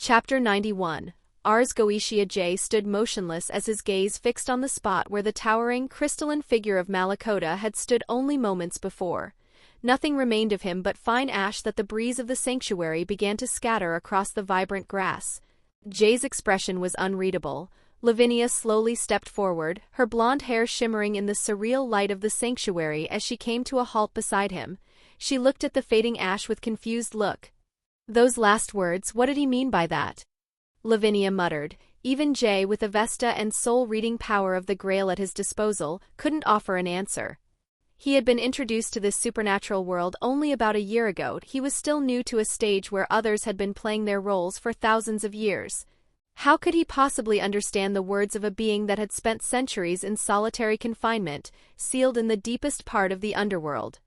Chapter 91. Ars Goetia. Jay stood motionless as his gaze fixed on the spot where the towering, crystalline figure of Malakota had stood only moments before. Nothing remained of him but fine ash that the breeze of the sanctuary began to scatter across the vibrant grass. Jay's expression was unreadable. Lavinia slowly stepped forward, her blonde hair shimmering in the surreal light of the sanctuary as she came to a halt beside him. She looked at the fading ash with confused look. Those last words, what did he mean by that? Lavinia muttered. Even Jay, with Avesta and soul-reading power of the Grail at his disposal, couldn't offer an answer. He had been introduced to this supernatural world only about a year ago. He was still new to a stage where others had been playing their roles for thousands of years. How could he possibly understand the words of a being that had spent centuries in solitary confinement, sealed in the deepest part of the underworld?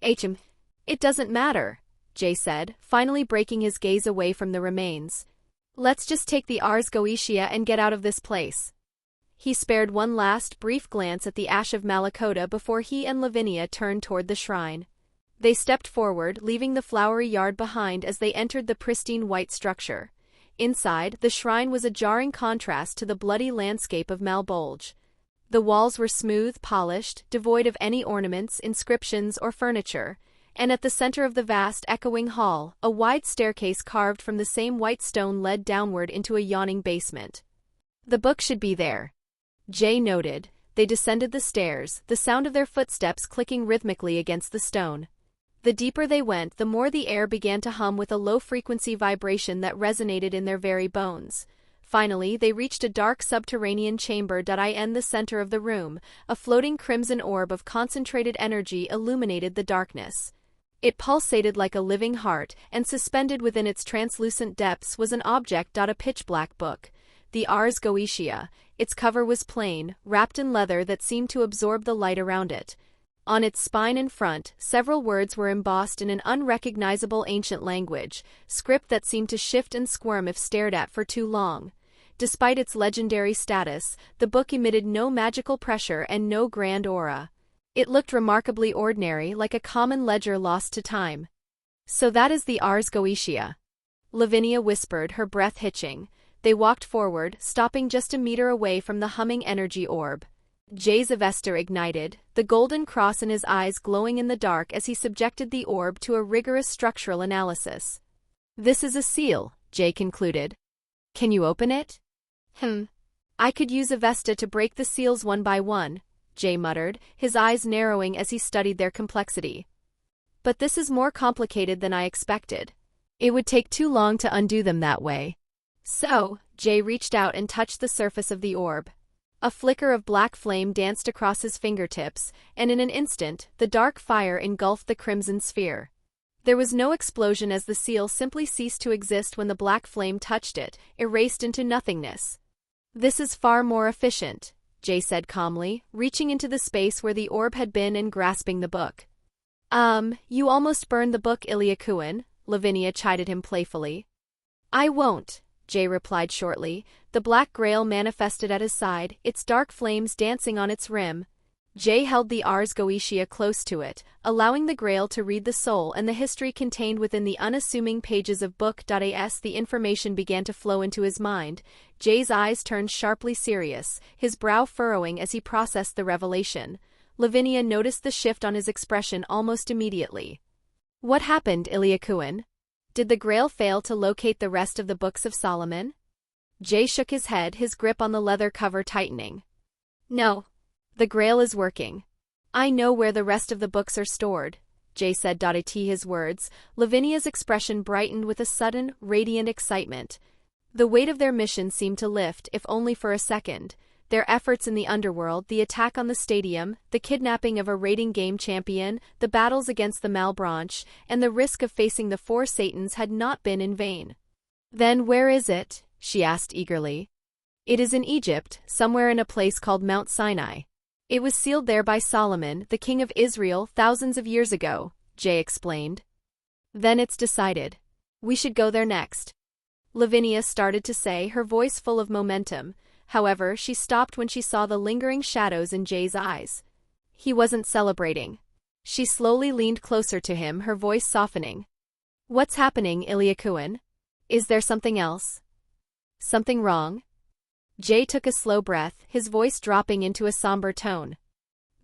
It doesn't matter, Jay said, finally breaking his gaze away from the remains. Let's just take the Ars Goetia and get out of this place. He spared one last, brief glance at the ash of Malakota before he and Lavinia turned toward the shrine. They stepped forward, leaving the flowery yard behind as they entered the pristine white structure. Inside, the shrine was a jarring contrast to the bloody landscape of Malbolge. The walls were smooth, polished, devoid of any ornaments, inscriptions, or furniture, and at the center of the vast, echoing hall, a wide staircase carved from the same white stone led downward into a yawning basement. The book should be there, Jay noted. They descended the stairs, the sound of their footsteps clicking rhythmically against the stone. The deeper they went, the more the air began to hum with a low-frequency vibration that resonated in their very bones. Finally, they reached a dark subterranean chamber. In the center of the room, a floating crimson orb of concentrated energy illuminated the darkness. It pulsated like a living heart, and suspended within its translucent depths was an object. A pitch-black book. The Ars Goetia. Its cover was plain, wrapped in leather that seemed to absorb the light around it. On its spine and front, several words were embossed in an unrecognizable ancient language, script that seemed to shift and squirm if stared at for too long. Despite its legendary status, the book emitted no magical pressure and no grand aura. It looked remarkably ordinary, like a common ledger lost to time. So that is the Ars Goetia, Lavinia whispered, her breath hitching. They walked forward, stopping just a meter away from the humming energy orb. Jay's Avesta ignited, the golden cross in his eyes glowing in the dark as he subjected the orb to a rigorous structural analysis. This is a seal, Jay concluded. Can you open it? I could use Avesta to break the seals one by one, Jay muttered, his eyes narrowing as he studied their complexity. But this is more complicated than I expected. It would take too long to undo them that way. So, Jay reached out and touched the surface of the orb. A flicker of black flame danced across his fingertips, and in an instant, the dark fire engulfed the crimson sphere. There was no explosion as the seal simply ceased to exist when the black flame touched it, erased into nothingness. This is far more efficient, Jay said calmly, reaching into the space where the orb had been and grasping the book. You almost burned the book, Illya Kovalenko, Lavinia chided him playfully. I won't, Jay replied shortly. The black grail manifested at his side, its dark flames dancing on its rim. Jay held the Ars Goetia close to it, allowing the grail to read the soul and the history contained within the unassuming pages of book.as. The information began to flow into his mind. Jay's eyes turned sharply serious, his brow furrowing as he processed the revelation. Lavinia noticed the shift on his expression almost immediately. What happened, Illya Kovalenko? Did the grail fail to locate the rest of the books of Solomon? Jay shook his head, his grip on the leather cover tightening. No. The grail is working. I know where the rest of the books are stored, Jay said. His words, Lavinia's expression brightened with a sudden, radiant excitement. The weight of their mission seemed to lift, if only for a second. Their efforts in the underworld, the attack on the stadium, the kidnapping of a raiding game champion, the battles against the Malbranche, and the risk of facing the four Satans had not been in vain. Then where is it? She asked eagerly. It is in Egypt, somewhere in a place called Mount Sinai. It was sealed there by Solomon, the king of Israel, thousands of years ago, Jay explained. Then it's decided. We should go there next. Lavinia started to say, her voice full of momentum. However, she stopped when she saw the lingering shadows in Jay's eyes. He wasn't celebrating. She slowly leaned closer to him, her voice softening. What's happening, Illya Kovalenko? Is there something else? Something wrong? Jay took a slow breath, his voice dropping into a somber tone.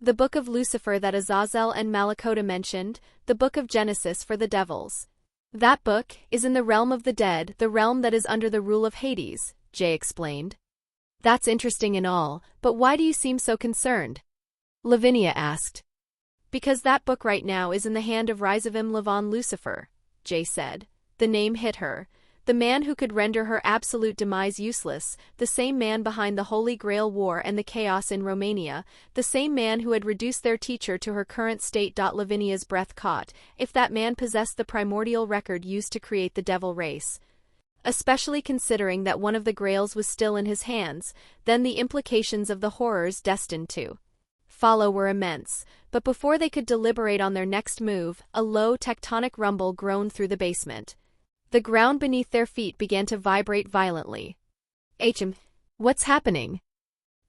The book of Lucifer that Azazel and Malakota mentioned, the book of Genesis for the devils. That book is in the realm of the dead, the realm that is under the rule of Hades, Jay explained. That's interesting and all, but why do you seem so concerned? Lavinia asked. Because that book right now is in the hand of Rizavim Levon Lucifer, Jay said. The name hit her. The man who could render her absolute demise useless, the same man behind the Holy Grail War and the chaos in Romania, the same man who had reduced their teacher to her current state. Lavinia's breath caught. If that man possessed the primordial record used to create the devil race, especially considering that one of the grails was still in his hands, then the implications of the horrors destined to follow were immense. But before they could deliberate on their next move, a low tectonic rumble groaned through the basement. The ground beneath their feet began to vibrate violently. What's happening?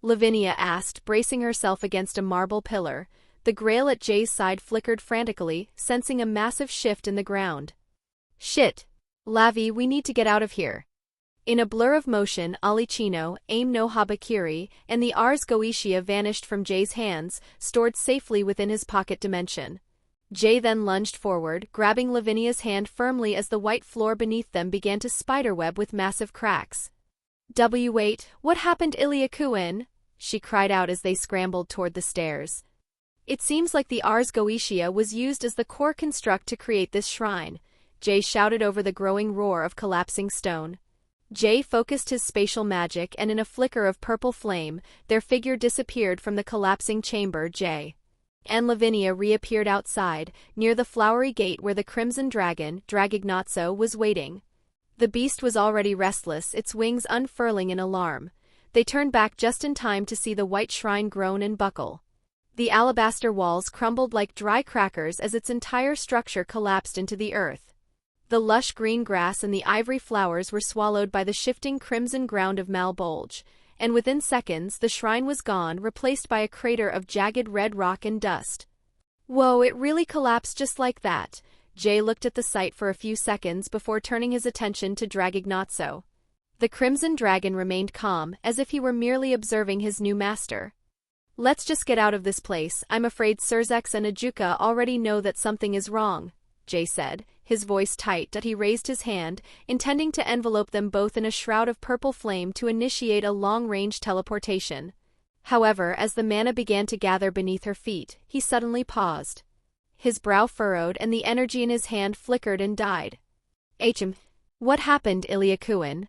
Lavinia asked, bracing herself against a marble pillar. The grail at Jay's side flickered frantically, sensing a massive shift in the ground. Shit! Lavi, we need to get out of here. In a blur of motion, Alicino, Aim no Habakiri, and the Ars Goetia vanished from Jay's hands, stored safely within his pocket dimension. Jay then lunged forward, grabbing Lavinia's hand firmly as the white floor beneath them began to spiderweb with massive cracks. Wait, what happened, Illya Kovalenko? She cried out as they scrambled toward the stairs. It seems like the Ars Goetia was used as the core construct to create this shrine, Jay shouted over the growing roar of collapsing stone. Jay focused his spatial magic and in a flicker of purple flame, their figure disappeared from the collapsing chamber. Jay and Lavinia reappeared outside, near the flowery gate where the crimson dragon, Dragignazzo, was waiting. The beast was already restless, its wings unfurling in alarm. They turned back just in time to see the white shrine groan and buckle. The alabaster walls crumbled like dry crackers as its entire structure collapsed into the earth. The lush green grass and the ivory flowers were swallowed by the shifting crimson ground of Malbolge, and within seconds the shrine was gone, replaced by a crater of jagged red rock and dust. Whoa, it really collapsed just like that. Jay looked at the site for a few seconds before turning his attention to Dragignazzo. The crimson dragon remained calm, as if he were merely observing his new master. Let's just get out of this place. I'm afraid Surzex and Ajuka already know that something is wrong, Jay said, his voice tight. He raised his hand, intending to envelope them both in a shroud of purple flame to initiate a long-range teleportation. However, as the mana began to gather beneath her feet, he suddenly paused. His brow furrowed and the energy in his hand flickered and died. What happened, Illya Kovalenko?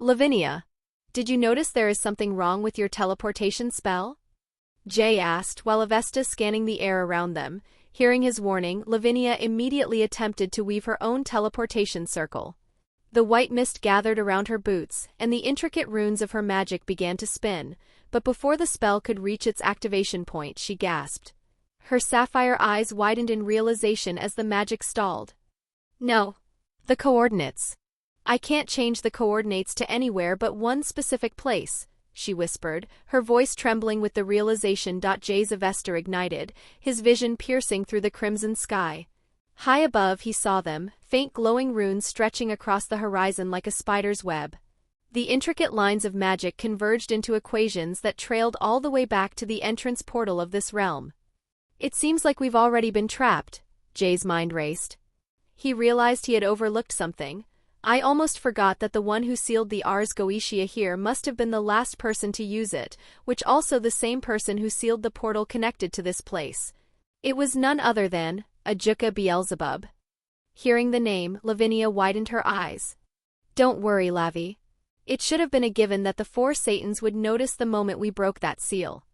Lavinia, did you notice there is something wrong with your teleportation spell? Jay asked, while Avesta scanning the air around them. Hearing his warning, Lavinia immediately attempted to weave her own teleportation circle. The white mist gathered around her boots, and the intricate runes of her magic began to spin, but before the spell could reach its activation point, she gasped. Her sapphire eyes widened in realization as the magic stalled. No. The coordinates. I can't change the coordinates to anywhere but one specific place, she whispered, her voice trembling with the realization. Jay's Avesta ignited, his vision piercing through the crimson sky. High above he saw them, faint glowing runes stretching across the horizon like a spider's web. The intricate lines of magic converged into equations that trailed all the way back to the entrance portal of this realm. It seems like we've already been trapped, Jay's mind raced. He realized he had overlooked something. I almost forgot that the one who sealed the Ars Goetia here must have been the last person to use it, which also the same person who sealed the portal connected to this place. It was none other than Ajuka Beelzebub. Hearing the name, Lavinia widened her eyes. Don't worry, Lavi. It should have been a given that the four Satans would notice the moment we broke that seal.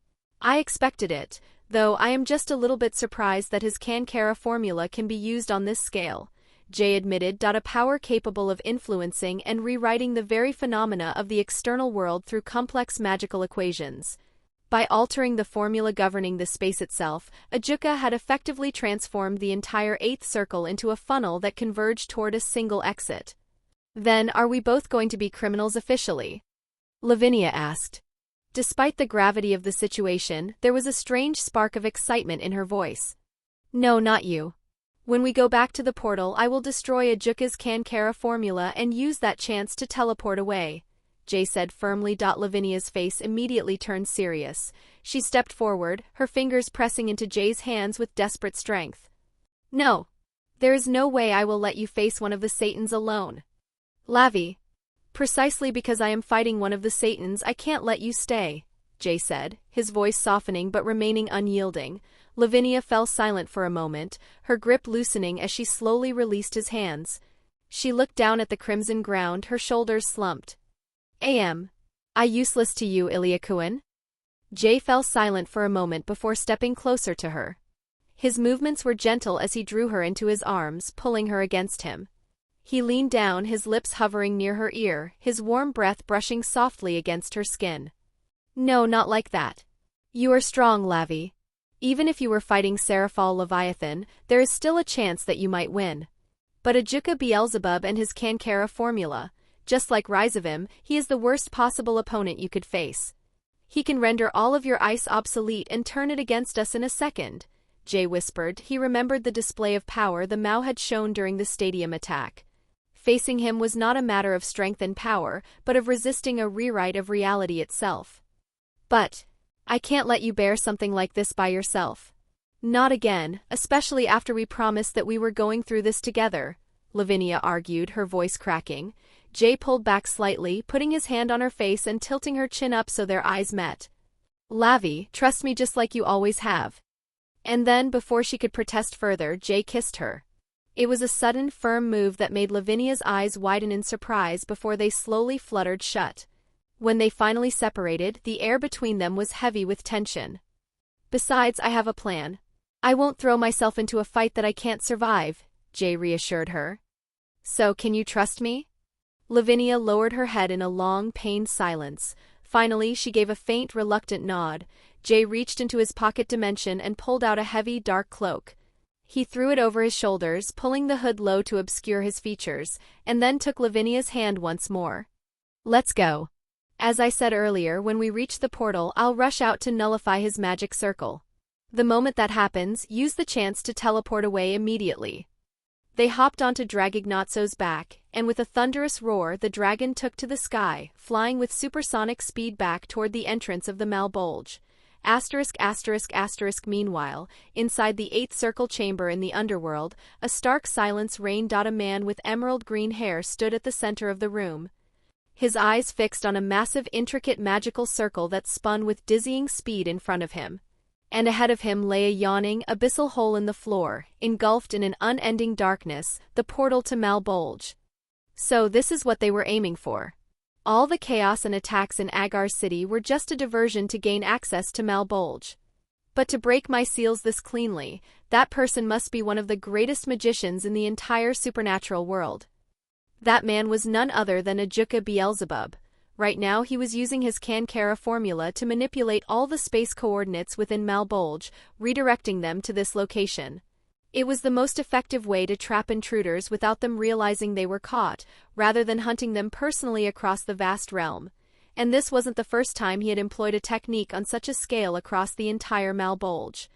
I expected it, though I am just a little bit surprised that his Kankara formula can be used on this scale, Jay admitted. A power capable of influencing and rewriting the very phenomena of the external world through complex magical equations. By altering the formula governing the space itself, Ajuka had effectively transformed the entire eighth circle into a funnel that converged toward a single exit. Then, are we both going to be criminals officially? Lavinia asked. Despite the gravity of the situation, there was a strange spark of excitement in her voice. No, not you. When we go back to the portal, I will destroy Ajuka's Kankara formula and use that chance to teleport away, Jay said firmly. Lavinia's face immediately turned serious. She stepped forward, her fingers pressing into Jay's hands with desperate strength. No. There is no way I will let you face one of the Satans alone. Lavi. Precisely because I am fighting one of the Satans, I can't let you stay, Jay said, his voice softening but remaining unyielding. Lavinia fell silent for a moment, her grip loosening as she slowly released his hands. She looked down at the crimson ground, her shoulders slumped. I useless to you, Illya Kovalenko? Jay fell silent for a moment before stepping closer to her. His movements were gentle as he drew her into his arms, pulling her against him. He leaned down, his lips hovering near her ear, his warm breath brushing softly against her skin. No, not like that. You are strong, Lavi. Even if you were fighting Seraphal Leviathan, there is still a chance that you might win. But Ajuka Beelzebub and his Kankara formula, just like Rizavim, he is the worst possible opponent you could face. He can render all of your ice obsolete and turn it against us in a second, Jay whispered. He remembered the display of power the Mao had shown during the stadium attack. Facing him was not a matter of strength and power, but of resisting a rewrite of reality itself. But I can't let you bear something like this by yourself. Not again, especially after we promised that we were going through this together, Lavinia argued, her voice cracking. Jay pulled back slightly, putting his hand on her face and tilting her chin up so their eyes met. Lavi, trust me just like you always have. And then, before she could protest further, Jay kissed her. It was a sudden, firm move that made Lavinia's eyes widen in surprise before they slowly fluttered shut. When they finally separated, the air between them was heavy with tension. Besides, I have a plan. I won't throw myself into a fight that I can't survive, Jay reassured her. So, can you trust me? Lavinia lowered her head in a long, pained silence. Finally, she gave a faint, reluctant nod. Jay reached into his pocket dimension and pulled out a heavy, dark cloak. He threw it over his shoulders, pulling the hood low to obscure his features, and then took Lavinia's hand once more. Let's go. As I said earlier, when we reach the portal, I'll rush out to nullify his magic circle. The moment that happens, use the chance to teleport away immediately. They hopped onto Dragignazzo's back, and with a thunderous roar the dragon took to the sky, flying with supersonic speed back toward the entrance of the Malbolge. Meanwhile, inside the 8th circle chamber in the underworld, a stark silence reigned. A man with emerald green hair stood at the center of the room. His eyes fixed on a massive, intricate magical circle that spun with dizzying speed in front of him. And ahead of him lay a yawning, abyssal hole in the floor, engulfed in an unending darkness, the portal to Malbolge. So this is what they were aiming for. All the chaos and attacks in Agar City were just a diversion to gain access to Malbolge. But to break my seals this cleanly, that person must be one of the greatest magicians in the entire supernatural world. That man was none other than Ajuka Beelzebub. Right now he was using his Kankara formula to manipulate all the space coordinates within Malbolge, redirecting them to this location. It was the most effective way to trap intruders without them realizing they were caught, rather than hunting them personally across the vast realm. And this wasn't the first time he had employed a technique on such a scale across the entire Malbolge.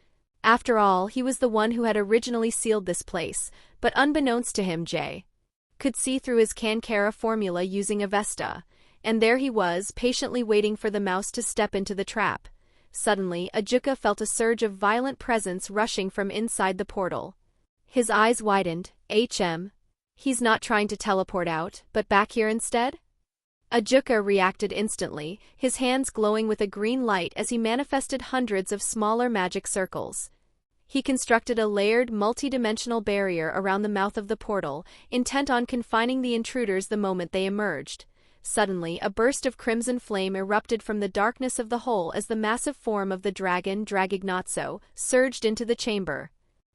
After all, he was the one who had originally sealed this place, but unbeknownst to him, Jay could see through his Kankara formula using Avesta. And there he was, patiently waiting for the mouse to step into the trap. Suddenly, Ajuka felt a surge of violent presence rushing from inside the portal. His eyes widened. He's not trying to teleport out, but back here instead? Ajuka reacted instantly, his hands glowing with a green light as he manifested hundreds of smaller magic circles. He constructed a layered, multi-dimensional barrier around the mouth of the portal, intent on confining the intruders the moment they emerged. Suddenly, a burst of crimson flame erupted from the darkness of the hole as the massive form of the dragon, Dragignazzo, surged into the chamber.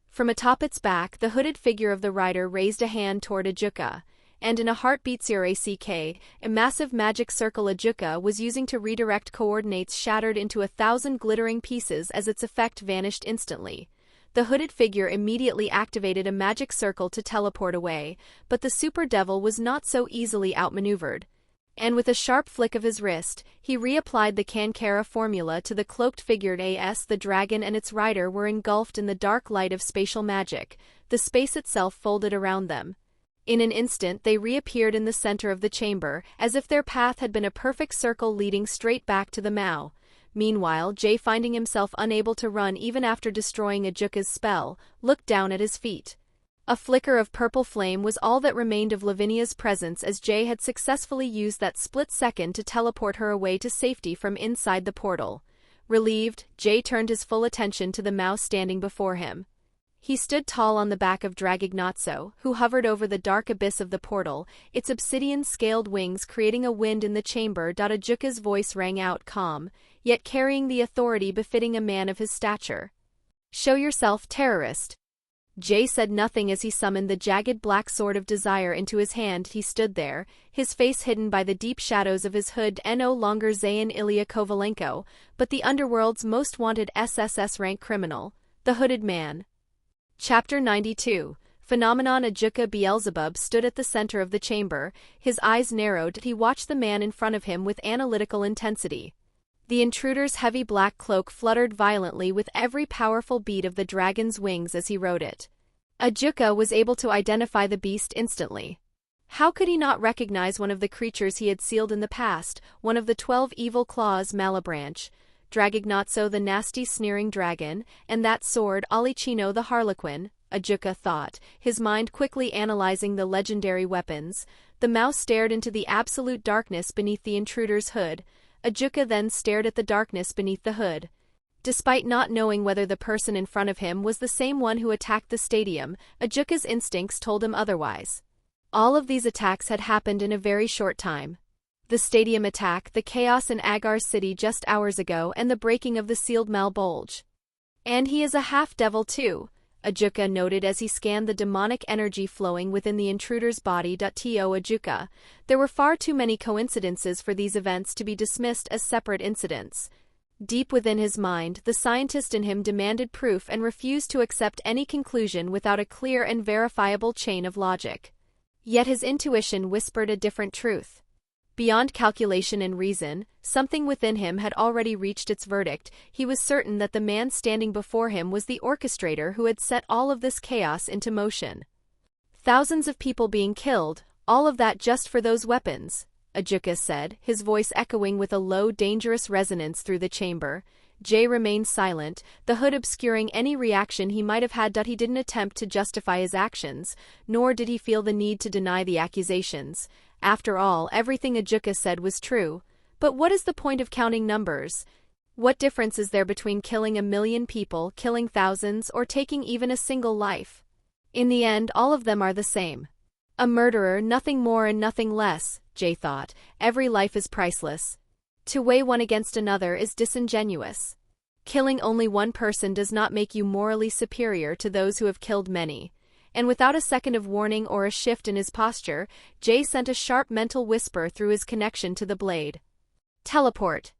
From atop its back, the hooded figure of the rider raised a hand toward Ajuka, and in a heartbeat a massive magic circle Ajuka was using to redirect coordinates shattered into 1,000 glittering pieces as its effect vanished instantly. The hooded figure immediately activated a magic circle to teleport away, but the super devil was not so easily outmaneuvered. And with a sharp flick of his wrist, he reapplied the Kankara formula to the cloaked figured as the dragon and its rider were engulfed in the dark light of spatial magic. The space itself folded around them. In an instant they reappeared in the center of the chamber, as if their path had been a perfect circle leading straight back to the Mao. Meanwhile, Jay, finding himself unable to run even after destroying Ajuka's spell, looked down at his feet. A flicker of purple flame was all that remained of Lavinia's presence, as Jay had successfully used that split second to teleport her away to safety from inside the portal. Relieved, Jay turned his full attention to the mouse standing before him. He stood tall on the back of Dragignazzo, who hovered over the dark abyss of the portal, its obsidian-scaled wings creating a wind in the chamber. Ajuka's voice rang out, calm, yet carrying the authority befitting a man of his stature. "Show yourself, terrorist." Jay said nothing as he summoned the jagged black sword of desire into his hand. He stood there, his face hidden by the deep shadows of his hood. No longer Zayyn Illya Kovalenko, but the underworld's most wanted SSS rank criminal, the Hooded Man. Chapter 92. Phenomenon. Ajuka Beelzebub stood at the center of the chamber, his eyes narrowed. He watched the man in front of him with analytical intensity. The intruder's heavy black cloak fluttered violently with every powerful beat of the dragon's wings as he rode it. Ajuka was able to identify the beast instantly. How could he not recognize one of the creatures he had sealed in the past, one of the 12 evil claws? Malebranche, Dragignazzo the nasty sneering dragon, and that sword Alicino the Harlequin, Ajuka thought, his mind quickly analyzing the legendary weapons. The mouse stared into the absolute darkness beneath the intruder's hood. Ajuka then stared at the darkness beneath the hood. Despite not knowing whether the person in front of him was the same one who attacked the stadium, Ajuka's instincts told him otherwise. All of these attacks had happened in a very short time. The stadium attack, the chaos in Agar's city just hours ago, and the breaking of the sealed Mal Bulge. And he is a half-devil too, Ajuka noted as he scanned the demonic energy flowing within the intruder's body. To Ajuka, there were far too many coincidences for these events to be dismissed as separate incidents. Deep within his mind, the scientist in him demanded proof and refused to accept any conclusion without a clear and verifiable chain of logic. Yet his intuition whispered a different truth. Beyond calculation and reason, something within him had already reached its verdict. He was certain that the man standing before him was the orchestrator who had set all of this chaos into motion. Thousands of people being killed, all of that just for those weapons, Ajuka said, his voice echoing with a low, dangerous resonance through the chamber. Jay remained silent, the hood obscuring any reaction he might have had. He didn't attempt to justify his actions, nor did he feel the need to deny the accusations. After all, everything Ajuka said was true. But what is the point of counting numbers? What difference is there between killing 1 million people, killing thousands, or taking even a single life? In the end, all of them are the same. A murderer, nothing more and nothing less, Jay thought. Every life is priceless. To weigh one against another is disingenuous. Killing only one person does not make you morally superior to those who have killed many. And without a second of warning or a shift in his posture, Jay sent a sharp mental whisper through his connection to the blade. Teleport.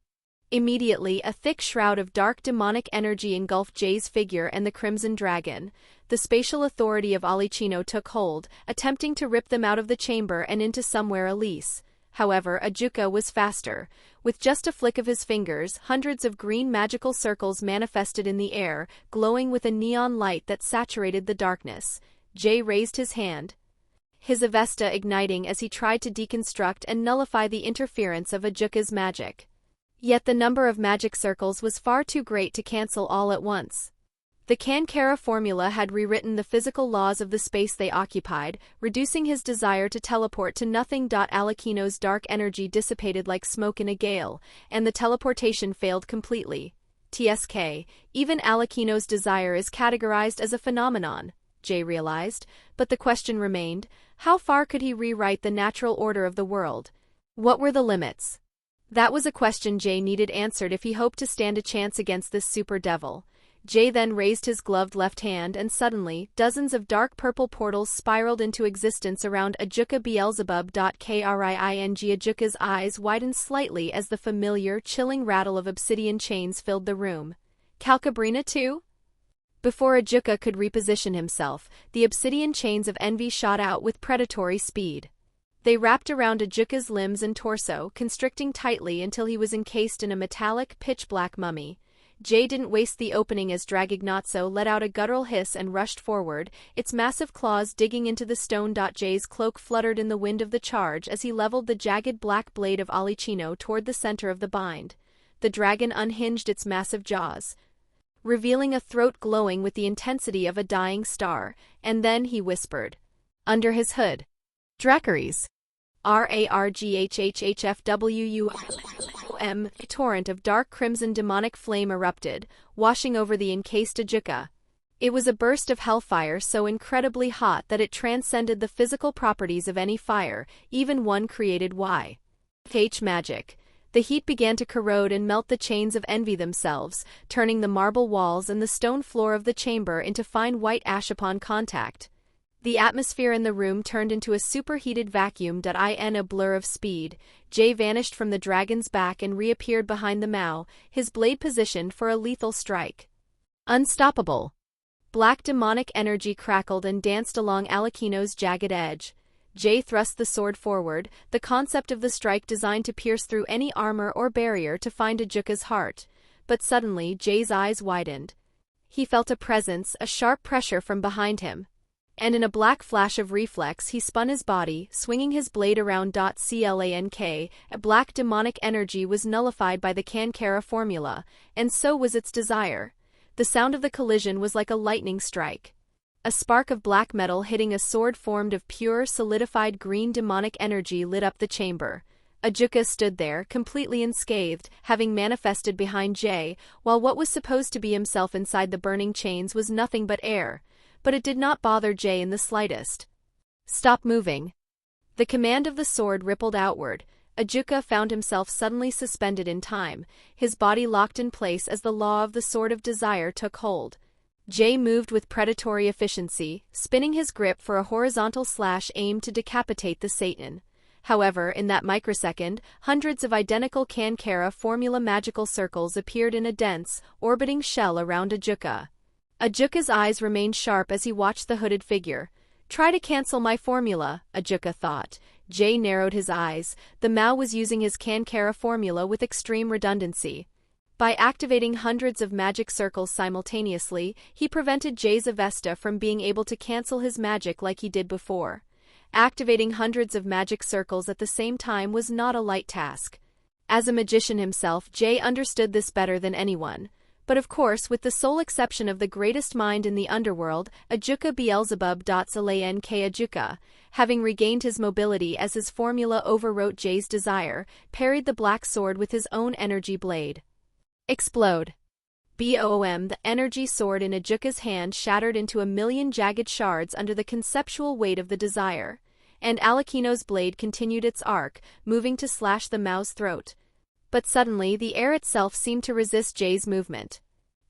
Immediately, a thick shroud of dark demonic energy engulfed Jay's figure and the Crimson Dragon. The spatial authority of Alicino took hold, attempting to rip them out of the chamber and into somewhere else. However, Ajuka was faster. With just a flick of his fingers, hundreds of green magical circles manifested in the air, glowing with a neon light that saturated the darkness. Jay raised his hand, his Avesta igniting as he tried to deconstruct and nullify the interference of Ajuka's magic. Yet the number of magic circles was far too great to cancel all at once. The Kankara formula had rewritten the physical laws of the space they occupied, reducing his desire to teleport to nothing. Alicino's dark energy dissipated like smoke in a gale, and the teleportation failed completely. Even Alicino's desire is categorized as a phenomenon, Jay realized, but the question remained, how far could he rewrite the natural order of the world? What were the limits? That was a question Jay needed answered if he hoped to stand a chance against this super devil. Jay then raised his gloved left hand and suddenly, dozens of dark purple portals spiraled into existence around Ajuka Beelzebub. Kring Ajuka's eyes widened slightly as the familiar, chilling rattle of obsidian chains filled the room. Calcabrina too? Before Ajuka could reposition himself, the obsidian chains of envy shot out with predatory speed. They wrapped around Ajuka's limbs and torso, constricting tightly until he was encased in a metallic, pitch-black mummy. Jay didn't waste the opening as Dragignazzo let out a guttural hiss and rushed forward, its massive claws digging into the stone. Jay's cloak fluttered in the wind of the charge as he leveled the jagged black blade of Alicino toward the center of the bind. The dragon unhinged its massive jaws, revealing a throat glowing with the intensity of a dying star, and then he whispered. Under his hood. Dracaries. Rarghhhfwum. A torrent of dark crimson demonic flame erupted, washing over the encased Ajuka. It was a burst of hellfire so incredibly hot that it transcended the physical properties of any fire, even one created by magic. The heat began to corrode and melt the chains of envy themselves, turning the marble walls and the stone floor of the chamber into fine white ash upon contact. The atmosphere in the room turned into a superheated vacuum. In a blur of speed, Jay vanished from the dragon's back and reappeared behind the Mao, his blade positioned for a lethal strike. Unstoppable. Black demonic energy crackled and danced along Alicino's jagged edge. Jay thrust the sword forward, the concept of the strike designed to pierce through any armor or barrier to find Ajuka's heart. But suddenly Jay's eyes widened. He felt a presence, a sharp pressure from behind him. And in a black flash of reflex he spun his body, swinging his blade around. Clank, a black demonic energy was nullified by the Cankara formula, and so was its desire. The sound of the collision was like a lightning strike. A spark of black metal hitting a sword formed of pure, solidified green demonic energy lit up the chamber. Ajuka stood there, completely unscathed, having manifested behind Jay, while what was supposed to be himself inside the burning chains was nothing but air. But it did not bother Jay in the slightest. Stop moving. The command of the sword rippled outward. Ajuka found himself suddenly suspended in time, his body locked in place as the law of the Sword of Desire took hold. Jay moved with predatory efficiency, spinning his grip for a horizontal slash aimed to decapitate the Satan. However, in that microsecond, hundreds of identical Cankara formula magical circles appeared in a dense, orbiting shell around Ajuka. Ajuka's eyes remained sharp as he watched the hooded figure. Try to cancel my formula, Ajuka thought. Jay narrowed his eyes. The Mao was using his Cankara formula with extreme redundancy. By activating hundreds of magic circles simultaneously, he prevented Jay's Avesta from being able to cancel his magic like he did before. Activating hundreds of magic circles at the same time was not a light task. As a magician himself, Jay understood this better than anyone. But of course, with the sole exception of the greatest mind in the underworld, Ajuka Beelzebub. Clank Ajuka, having regained his mobility as his formula overwrote Jay's desire, parried the black sword with his own energy blade. Explode. Boom! The energy sword in Ajuka's hand shattered into a million jagged shards under the conceptual weight of the desire. And Alicino's blade continued its arc, moving to slash the Mao's throat. But suddenly the air itself seemed to resist Jay's movement.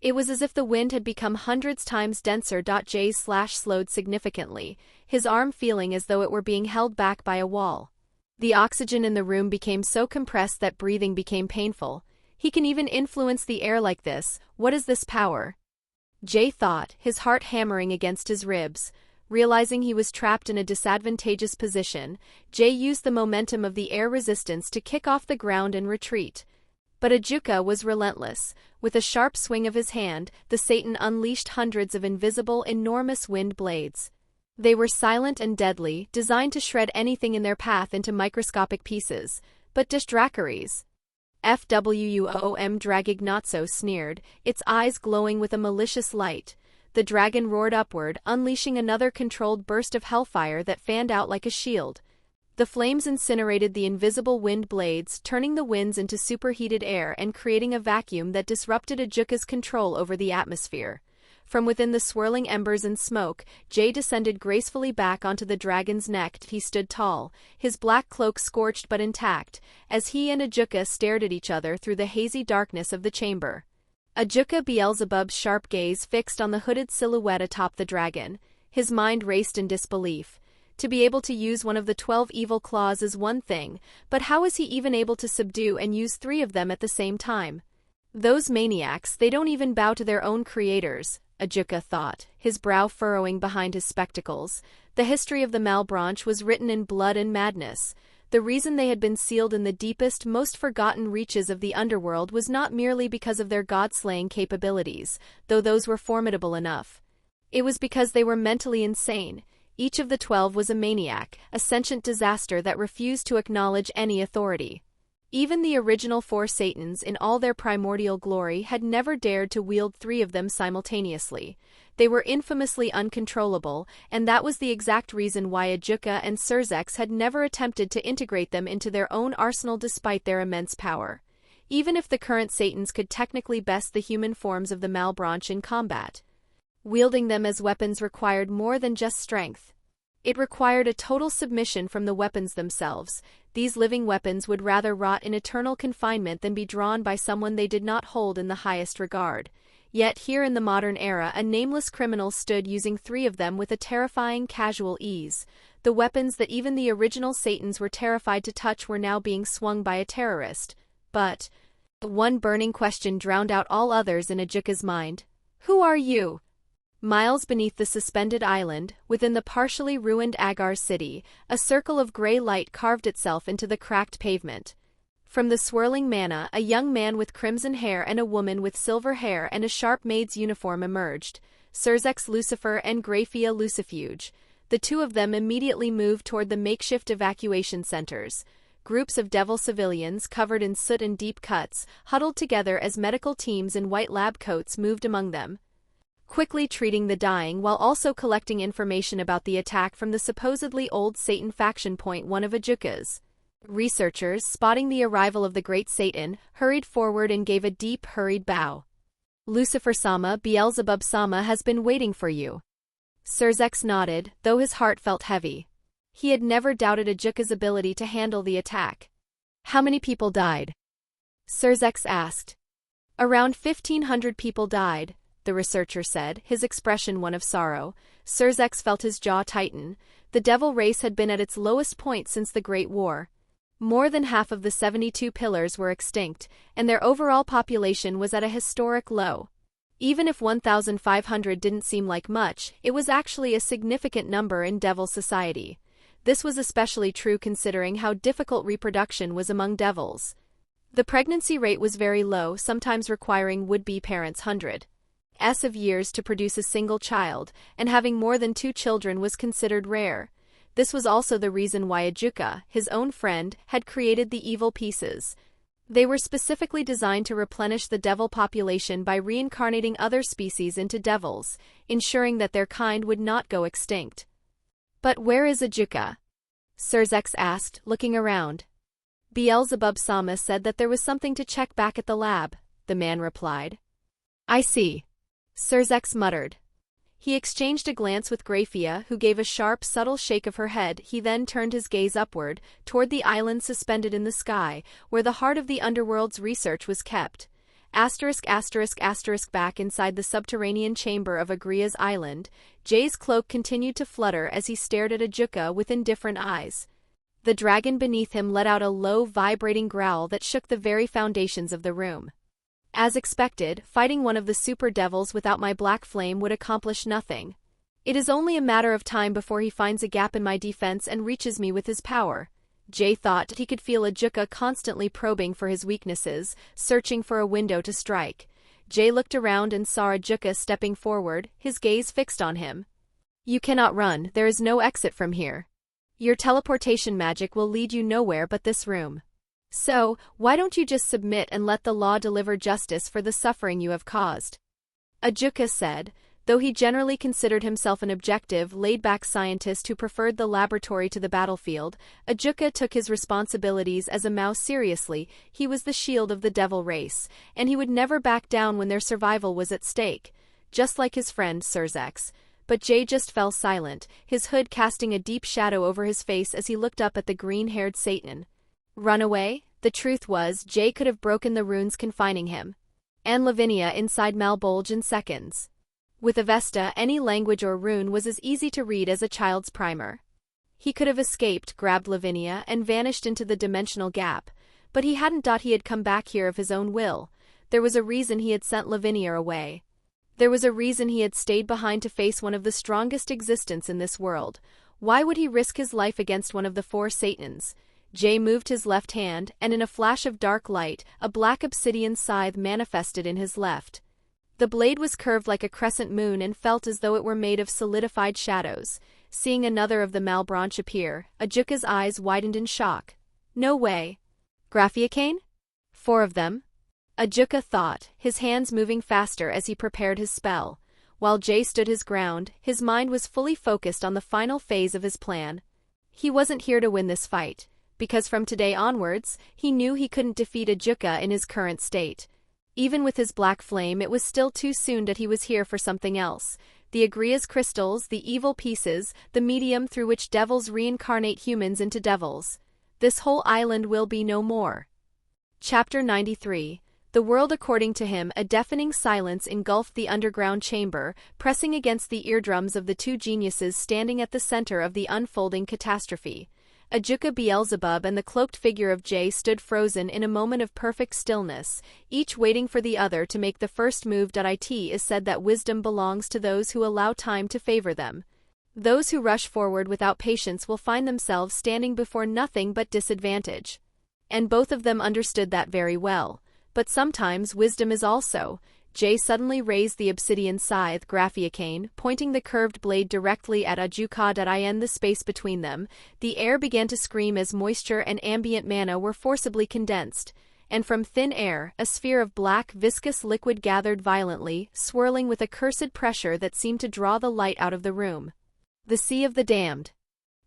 It was as if the wind had become hundreds times denser. Jay's slash slowed significantly, his arm feeling as though it were being held back by a wall. The oxygen in the room became so compressed that breathing became painful. He can even influence the air like this. What is this power? Jay thought, his heart hammering against his ribs. Realizing he was trapped in a disadvantageous position, Jay used the momentum of the air resistance to kick off the ground and retreat. But Ajuka was relentless. With a sharp swing of his hand, the Satan unleashed hundreds of invisible, enormous wind blades. They were silent and deadly, designed to shred anything in their path into microscopic pieces. But Dracaries. Fwum Dragignazzo sneered, its eyes glowing with a malicious light. The dragon roared upward, unleashing another controlled burst of hellfire that fanned out like a shield. The flames incinerated the invisible wind blades, turning the winds into superheated air and creating a vacuum that disrupted Ajuka's control over the atmosphere. From within the swirling embers and smoke, Jay descended gracefully back onto the dragon's neck. He stood tall, his black cloak scorched but intact, as he and Ajuka stared at each other through the hazy darkness of the chamber. Ajuka Beelzebub's sharp gaze fixed on the hooded silhouette atop the dragon. His mind raced in disbelief. To be able to use one of the 12 evil claws is one thing, but how is he even able to subdue and use 3 of them at the same time? Those maniacs, they don't even bow to their own creators. Ajuka thought, his brow furrowing behind his spectacles. The history of the Malebranche was written in blood and madness. The reason they had been sealed in the deepest, most forgotten reaches of the underworld was not merely because of their god-slaying capabilities, though those were formidable enough. It was because they were mentally insane. Each of the 12 was a maniac, a sentient disaster that refused to acknowledge any authority. Even the original 4 Satans in all their primordial glory had never dared to wield 3 of them simultaneously. They were infamously uncontrollable, and that was the exact reason why Ajuka and Surzex had never attempted to integrate them into their own arsenal despite their immense power. Even if the current Satans could technically best the human forms of the Malebranche in combat, wielding them as weapons required more than just strength. It required a total submission from the weapons themselves. These living weapons would rather rot in eternal confinement than be drawn by someone they did not hold in the highest regard. Yet here in the modern era, a nameless criminal stood using 3 of them with a terrifying casual ease. The weapons that even the original Satans were terrified to touch were now being swung by a terrorist. But one burning question drowned out all others in Ajuka's mind. Who are you? Miles beneath the suspended island, within the partially ruined Agar city, a circle of gray light carved itself into the cracked pavement. From the swirling manna, a young man with crimson hair and a woman with silver hair and a sharp maid's uniform emerged, Surzex Lucifer and Graphia Lucifuge. The 2 of them immediately moved toward the makeshift evacuation centers. Groups of devil civilians covered in soot and deep cuts, huddled together as medical teams in white lab coats moved among them, quickly treating the dying while also collecting information about the attack from the supposedly old Satan faction. One of Ajuka's researchers, spotting the arrival of the great Satan, hurried forward and gave a deep, hurried bow. Lucifer-sama, Beelzebub-sama has been waiting for you. Surzex nodded, though his heart felt heavy. He had never doubted Ajuka's ability to handle the attack. How many people died? Surzex asked. Around 1,500 people died, the researcher said, his expression one of sorrow. Surzex felt his jaw tighten. The devil race had been at its lowest point since the Great War. More than half of the 72 pillars were extinct, and their overall population was at a historic low. Even if 1,500 didn't seem like much, it was actually a significant number in devil society. This was especially true considering how difficult reproduction was among devils. The pregnancy rate was very low, sometimes requiring would-be parents hundreds of years to produce a single child, and having more than 2 children was considered rare. This was also the reason why Ajuka, his own friend, had created the evil pieces. They were specifically designed to replenish the devil population by reincarnating other species into devils, ensuring that their kind would not go extinct. But where is Ajuka? Surzex asked, looking around. Beelzebub-sama said that there was something to check back at the lab, the man replied. I see. Surzex muttered. He exchanged a glance with Graphia, who gave a sharp, subtle shake of her head. He then turned his gaze upward, toward the island suspended in the sky, where the heart of the underworld's research was kept. Back inside the subterranean chamber of Agria's island, Jay's cloak continued to flutter as he stared at Ajuka with indifferent eyes. The dragon beneath him let out a low, vibrating growl that shook the very foundations of the room. As expected, fighting one of the super devils without my black flame would accomplish nothing. It is only a matter of time before he finds a gap in my defense and reaches me with his power. Jay thought he could feel Ajuka constantly probing for his weaknesses, searching for a window to strike. Jay looked around and saw Ajuka stepping forward, his gaze fixed on him. You cannot run, there is no exit from here. Your teleportation magic will lead you nowhere but this room. So, why don't you just submit and let the law deliver justice for the suffering you have caused? Ajuka said, though he generally considered himself an objective, laid-back scientist who preferred the laboratory to the battlefield. Ajuka took his responsibilities as a mouse seriously. He was the shield of the devil race, and he would never back down when their survival was at stake, just like his friend Surzex. But Jay just fell silent, his hood casting a deep shadow over his face as he looked up at the green-haired Satan. Run away? The truth was, Jay could have broken the runes confining him and Lavinia inside Malbolge in seconds. With Avesta, any language or rune was as easy to read as a child's primer. He could have escaped, grabbed Lavinia, and vanished into the dimensional gap, but he hadn't thought he had come back here of his own will. There was a reason he had sent Lavinia away. There was a reason he had stayed behind to face one of the strongest existence in this world. Why would he risk his life against one of the four Satans? Jay moved his left hand, and in a flash of dark light, a black obsidian scythe manifested in his left. The blade was curved like a crescent moon and felt as though it were made of solidified shadows. Seeing another of the Malbranche appear, Ajuka's eyes widened in shock. No way. Graphiacane? 4 of them? Ajuka thought, his hands moving faster as he prepared his spell. While Jay stood his ground, his mind was fully focused on the final phase of his plan. He wasn't here to win this fight, because from today onwards, he knew he couldn't defeat Ajuka in his current state. Even with his black flame, it was still too soon that he was here for something else. The Agria's crystals, the evil pieces, the medium through which devils reincarnate humans into devils. This whole island will be no more. Chapter 93. The world according to him. A deafening silence engulfed the underground chamber, pressing against the eardrums of the two geniuses standing at the center of the unfolding catastrophe. Ajuka, Beelzebub, and the cloaked figure of Jay stood frozen in a moment of perfect stillness, each waiting for the other to make the first move. It is said that wisdom belongs to those who allow time to favor them. Those who rush forward without patience will find themselves standing before nothing but disadvantage. And both of them understood that very well. But sometimes wisdom is also. Jay suddenly raised the obsidian scythe, Graphiacane, pointing the curved blade directly at Ajuka. In the space between them, the air began to scream as moisture and ambient mana were forcibly condensed, and from thin air, a sphere of black, viscous liquid gathered violently, swirling with a cursed pressure that seemed to draw the light out of the room. The Sea of the Damned.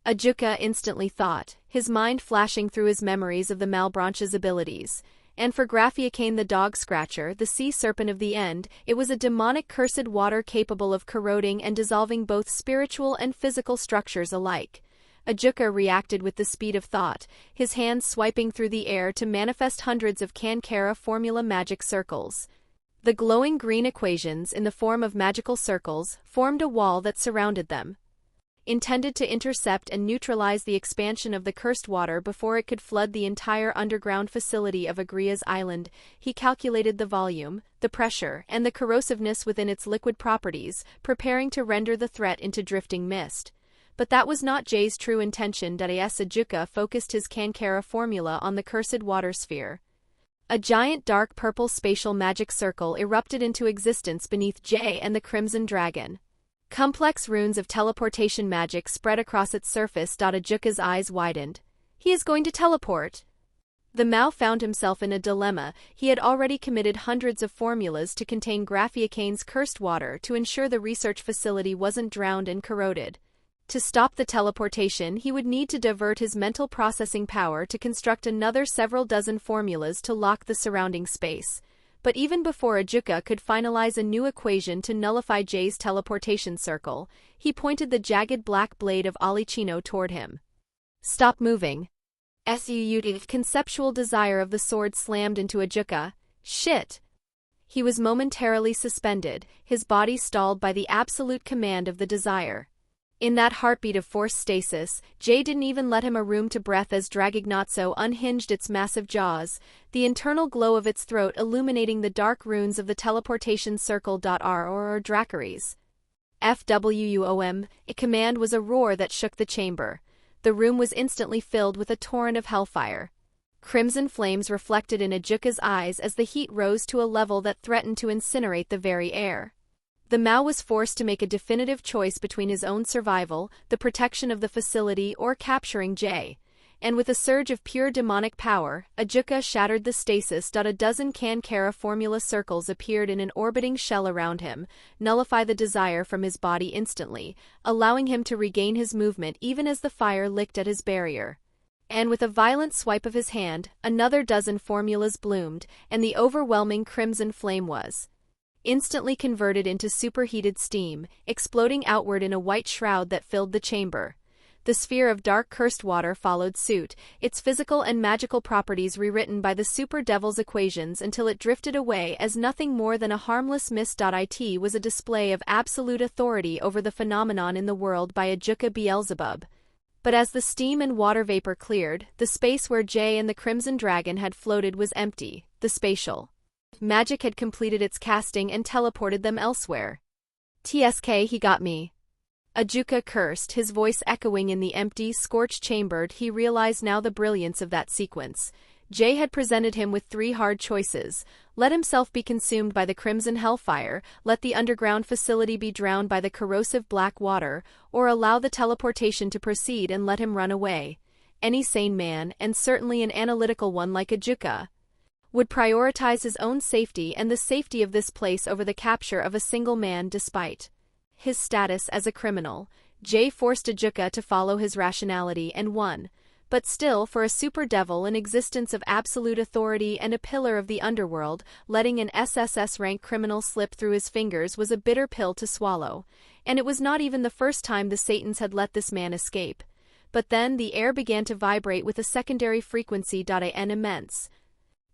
Ajuka instantly thought, his mind flashing through his memories of the Malbranche's abilities. And for Graphiacane the Dog Scratcher, the sea serpent of the end, it was a demonic cursed water capable of corroding and dissolving both spiritual and physical structures alike. Ajuka reacted with the speed of thought, his hands swiping through the air to manifest hundreds of Cancera formula magic circles. The glowing green equations, in the form of magical circles, formed a wall that surrounded them. Intended to intercept and neutralize the expansion of the cursed water before it could flood the entire underground facility of Agria's island, he calculated the volume, the pressure, and the corrosiveness within its liquid properties, preparing to render the threat into drifting mist. But that was not Jay's true intention. Ajuka focused his Cancera formula on the cursed water sphere. A giant dark purple spatial magic circle erupted into existence beneath Jay and the Crimson Dragon. Complex runes of teleportation magic spread across its surface. Ajuka's eyes widened. He is going to teleport. The Mao found himself in a dilemma. He had already committed hundreds of formulas to contain Graphiacane's cursed water to ensure the research facility wasn't drowned and corroded. To stop the teleportation, he would need to divert his mental processing power to construct another several dozen formulas to lock the surrounding space. But even before Ajuka could finalize a new equation to nullify Jay's teleportation circle, he pointed the jagged black blade of Alicino toward him. Stop moving. Conceptual desire of the sword slammed into Ajuka. Shit! He was momentarily suspended, his body stalled by the absolute command of the desire. In that heartbeat of forced stasis, Jay didn't even let him a room to breath as Dragognazzo unhinged its massive jaws, the internal glow of its throat illuminating the dark runes of the teleportation circle. Or Dracaries. FWUOM, a command was a roar that shook the chamber. The room was instantly filled with a torrent of hellfire. Crimson flames reflected in Ajuka's eyes as the heat rose to a level that threatened to incinerate the very air. The Mao was forced to make a definitive choice between his own survival, the protection of the facility, or capturing Jay. And with a surge of pure demonic power, Ajuka shattered the stasis. A dozen Cancera formula circles appeared in an orbiting shell around him, nullify the desire from his body instantly, allowing him to regain his movement even as the fire licked at his barrier. And with a violent swipe of his hand, another dozen formulas bloomed, and the overwhelming crimson flame was instantly converted into superheated steam, exploding outward in a white shroud that filled the chamber. The sphere of dark cursed water followed suit, its physical and magical properties rewritten by the super devil's equations until it drifted away as nothing more than a harmless mist. It was a display of absolute authority over the phenomenon in the world by Ajuka Beelzebub. But as the steam and water vapor cleared, the space where Jay and the Crimson Dragon had floated was empty, the spatial magic had completed its casting and teleported them elsewhere. "TSK, he got me." Ajuka cursed, his voice echoing in the empty, scorched chamber. He realized now the brilliance of that sequence. Jay had presented him with 3 hard choices: let himself be consumed by the crimson hellfire, let the underground facility be drowned by the corrosive black water, or allow the teleportation to proceed and let him run away. Any sane man, and certainly an analytical one like Ajuka, would prioritize his own safety and the safety of this place over the capture of a single man. Despite his status as a criminal, Jay forced Ajuka to follow his rationality and won. But still, for a super devil, an existence of absolute authority and a pillar of the underworld, letting an SSS-rank criminal slip through his fingers was a bitter pill to swallow. And it was not even the first time the Satans had let this man escape. But then the air began to vibrate with a secondary frequency. An immense,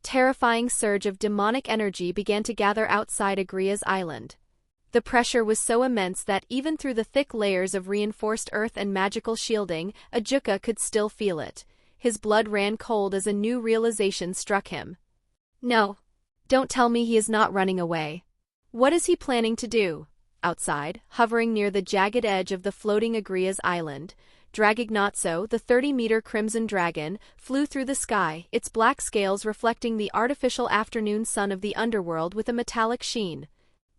terrifying surge of demonic energy began to gather outside Agria's island. The pressure was so immense that even through the thick layers of reinforced earth and magical shielding, Ajuka could still feel it. His blood ran cold as a new realization struck him. No. Don't tell me he is not running away. What is he planning to do? Outside, hovering near the jagged edge of the floating Agria's island, Dragignazzo, the 30-meter crimson dragon, flew through the sky, its black scales reflecting the artificial afternoon sun of the underworld with a metallic sheen.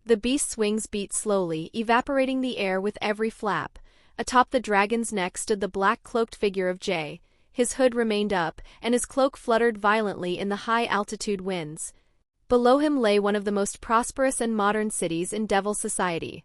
The beast's wings beat slowly, evaporating the air with every flap. Atop the dragon's neck stood the black-cloaked figure of Jay. His hood remained up, and his cloak fluttered violently in the high-altitude winds. Below him lay one of the most prosperous and modern cities in Devil society.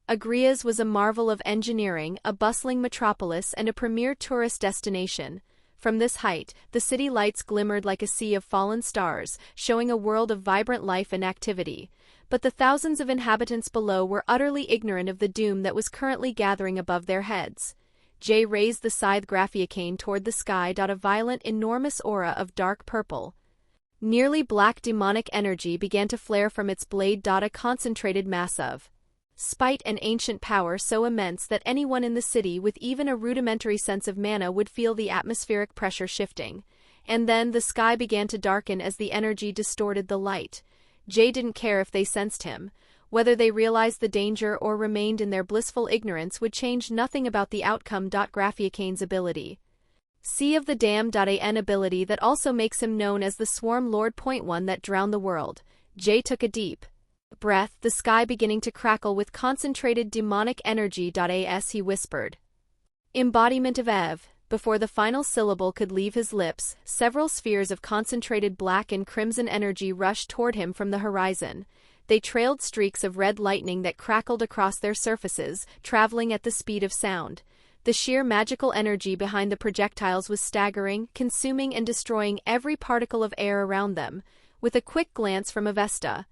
Agria's was a marvel of engineering, a bustling metropolis, and a premier tourist destination. From this height, the city lights glimmered like a sea of fallen stars, showing a world of vibrant life and activity. But the thousands of inhabitants below were utterly ignorant of the doom that was currently gathering above their heads. Jay raised the scythe graphiacane toward the sky. A violent, enormous aura of dark purple, nearly black demonic energy began to flare from its blade. A concentrated mass of spite and ancient power so immense that anyone in the city with even a rudimentary sense of mana would feel the atmospheric pressure shifting. And then the sky began to darken as the energy distorted the light. Jay didn't care if they sensed him. Whether they realized the danger or remained in their blissful ignorance would change nothing about the outcome. Graphiacane's ability. Sea of the Damned. An ability that also makes him known as the Swarm Lord. One that drowned the world. Jay took a deep breath, the sky beginning to crackle with concentrated demonic energy. As he whispered, "Embodiment of Ev." Before the final syllable could leave his lips, several spheres of concentrated black and crimson energy rushed toward him from the horizon. They trailed streaks of red lightning that crackled across their surfaces, traveling at the speed of sound. The sheer magical energy behind the projectiles was staggering, consuming and destroying every particle of air around them. With a quick glance from Avesta,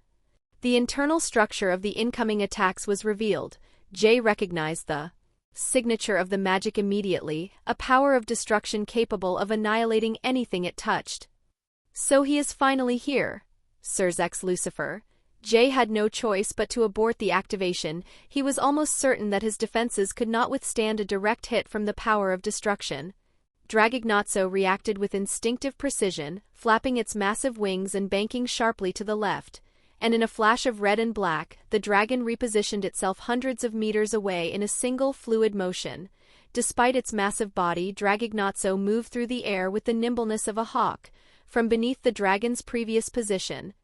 the internal structure of the incoming attacks was revealed. Jay recognized the signature of the magic immediately, a power of destruction capable of annihilating anything it touched. So he is finally here, Surzex Lucifer. Jay had no choice but to abort the activation. He was almost certain that his defenses could not withstand a direct hit from the power of destruction. Dragignazzo reacted with instinctive precision, flapping its massive wings and banking sharply to the left. And in a flash of red and black, the dragon repositioned itself hundreds of meters away in a single fluid motion. Despite its massive body, Dragignazzo moved through the air with the nimbleness of a hawk. From beneath the dragon's previous position,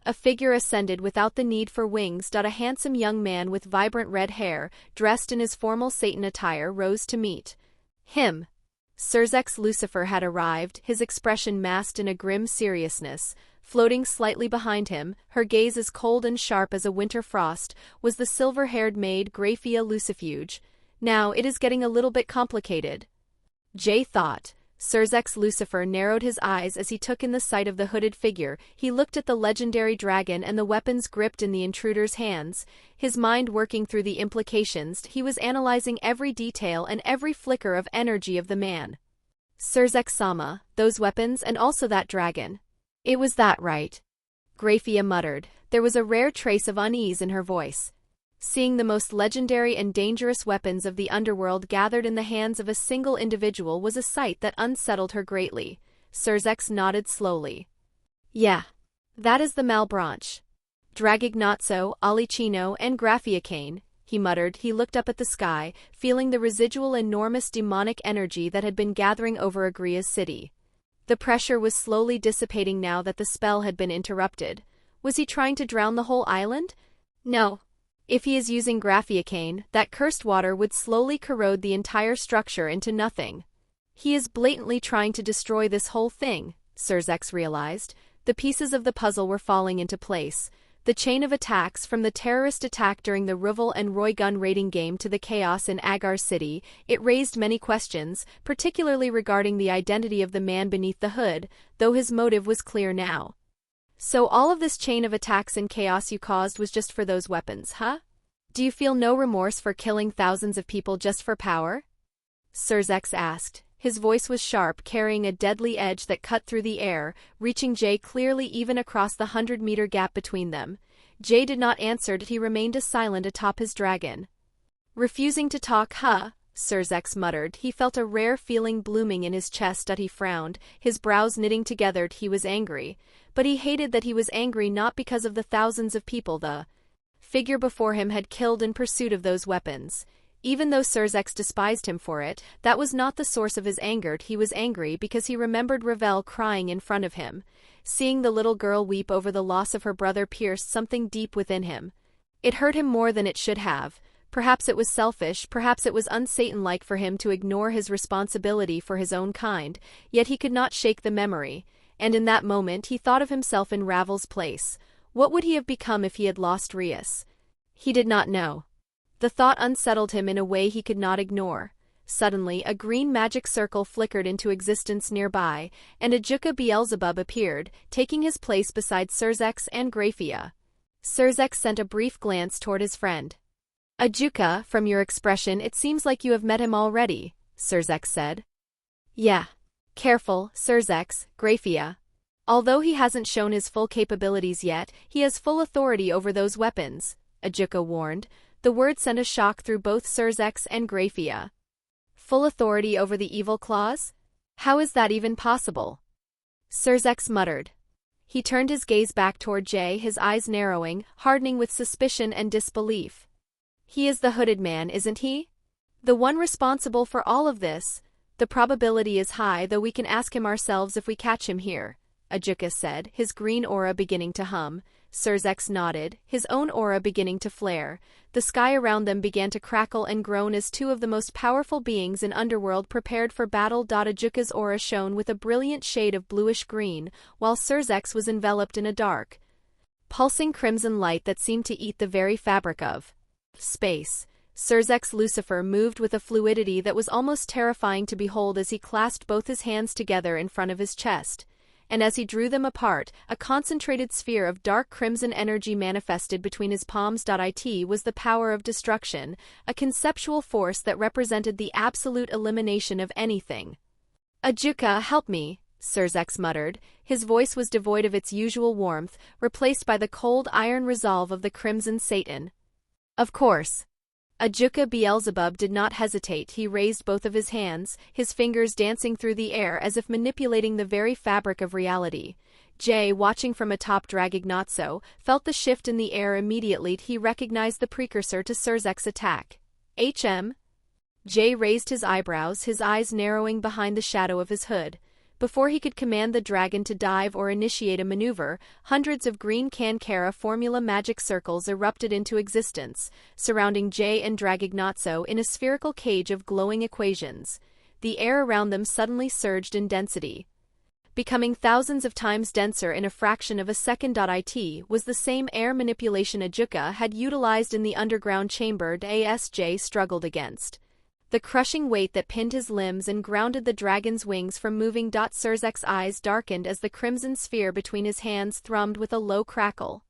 a figure ascended without the need for wings. A handsome young man with vibrant red hair, dressed in his formal Satan attire, rose to meet him. Surzex Lucifer had arrived, his expression masked in a grim seriousness. Floating slightly behind him, her gaze as cold and sharp as a winter frost, was the silver-haired maid Graphia Lucifuge. Now it is getting a little bit complicated, Jay thought. Surzex Lucifer narrowed his eyes as he took in the sight of the hooded figure. He looked at the legendary dragon and the weapons gripped in the intruder's hands. His mind working through the implications, he was analyzing every detail and every flicker of energy of the man. Surzex-sama, those weapons and also that dragon. It was that, right? Graphia muttered. There was a rare trace of unease in her voice. Seeing the most legendary and dangerous weapons of the underworld gathered in the hands of a single individual was a sight that unsettled her greatly. Surzex nodded slowly. Yeah. That is the Malebranche. Dragignazzo, Alicino, and Graffiacane, he muttered. He looked up at the sky, feeling the residual enormous demonic energy that had been gathering over Agria's city. The pressure was slowly dissipating now that the spell had been interrupted. Was he trying to drown the whole island? No. If he is using Graffiacane, that cursed water would slowly corrode the entire structure into nothing. He is blatantly trying to destroy this whole thing, Surzex realized. The pieces of the puzzle were falling into place. The chain of attacks, from the terrorist attack during the Ruvel and Roy gun raiding game to the chaos in Agar's city, it raised many questions, particularly regarding the identity of the man beneath the hood, though his motive was clear now. So all of this chain of attacks and chaos you caused was just for those weapons, huh? Do you feel no remorse for killing thousands of people just for power? Surzex asked. His voice was sharp, carrying a deadly edge that cut through the air, reaching Jay clearly even across the 100-meter gap between them. Jay did not answer. He remained silent atop his dragon. Refusing to talk, huh? Surzex muttered. He felt a rare feeling blooming in his chest. He frowned, his brows knitting together. He was angry. But he hated that he was angry not because of the thousands of people the figure before him had killed in pursuit of those weapons. Even though Surzex despised him for it, that was not the source of his anger. He was angry because he remembered Ravel crying in front of him. Seeing the little girl weep over the loss of her brother pierced something deep within him. It hurt him more than it should have. Perhaps it was selfish, perhaps it was un-Satan-like for him to ignore his responsibility for his own kind, yet he could not shake the memory, and in that moment he thought of himself in Ravel's place. What would he have become if he had lost Rias? He did not know. The thought unsettled him in a way he could not ignore. Suddenly, a green magic circle flickered into existence nearby, and Ajuka Beelzebub appeared, taking his place beside Surzex and Graphia. Surzex sent a brief glance toward his friend. Ajuka, from your expression it seems like you have met him already, Surzex said. Yeah. Careful, Surzex, Graphia. Although he hasn't shown his full capabilities yet, he has full authority over those weapons, Ajuka warned. The word sent a shock through both Surzex and Graphia. Full authority over the evil claws? How is that even possible? Surzex muttered. He turned his gaze back toward Jay, his eyes narrowing, hardening with suspicion and disbelief. He is the hooded man, isn't he? The one responsible for all of this? The probability is high, though we can ask him ourselves if we catch him here, Ajuka said, his green aura beginning to hum. Surzex nodded, his own aura beginning to flare. The sky around them began to crackle and groan as two of the most powerful beings in Underworld prepared for battle. Ajuka's aura shone with a brilliant shade of bluish-green, while Surzex was enveloped in a dark, pulsing crimson light that seemed to eat the very fabric of space. Surzex Lucifer moved with a fluidity that was almost terrifying to behold as he clasped both his hands together in front of his chest. And as he drew them apart, a concentrated sphere of dark crimson energy manifested between his palms. It was the power of destruction, a conceptual force that represented the absolute elimination of anything. Ajuka, help me, Surzex muttered. His voice was devoid of its usual warmth, replaced by the cold iron resolve of the crimson Satan. Of course. Ajuka Beelzebub did not hesitate. He raised both of his hands, his fingers dancing through the air as if manipulating the very fabric of reality. Jay, watching from atop Dragignazzo, felt the shift in the air immediately. He recognized the precursor to Surzek's attack. Jay raised his eyebrows, his eyes narrowing behind the shadow of his hood. Before he could command the dragon to dive or initiate a maneuver, hundreds of green Cankara formula magic circles erupted into existence, surrounding Jay and Dragignazzo in a spherical cage of glowing equations. The air around them suddenly surged in density, becoming thousands of times denser in a fraction of a second. It was the same air manipulation Ajuka had utilized in the underground chamber Jay struggled against. The crushing weight that pinned his limbs and grounded the dragon's wings from moving. Surzek's eyes darkened as the crimson sphere between his hands thrummed with a low crackle.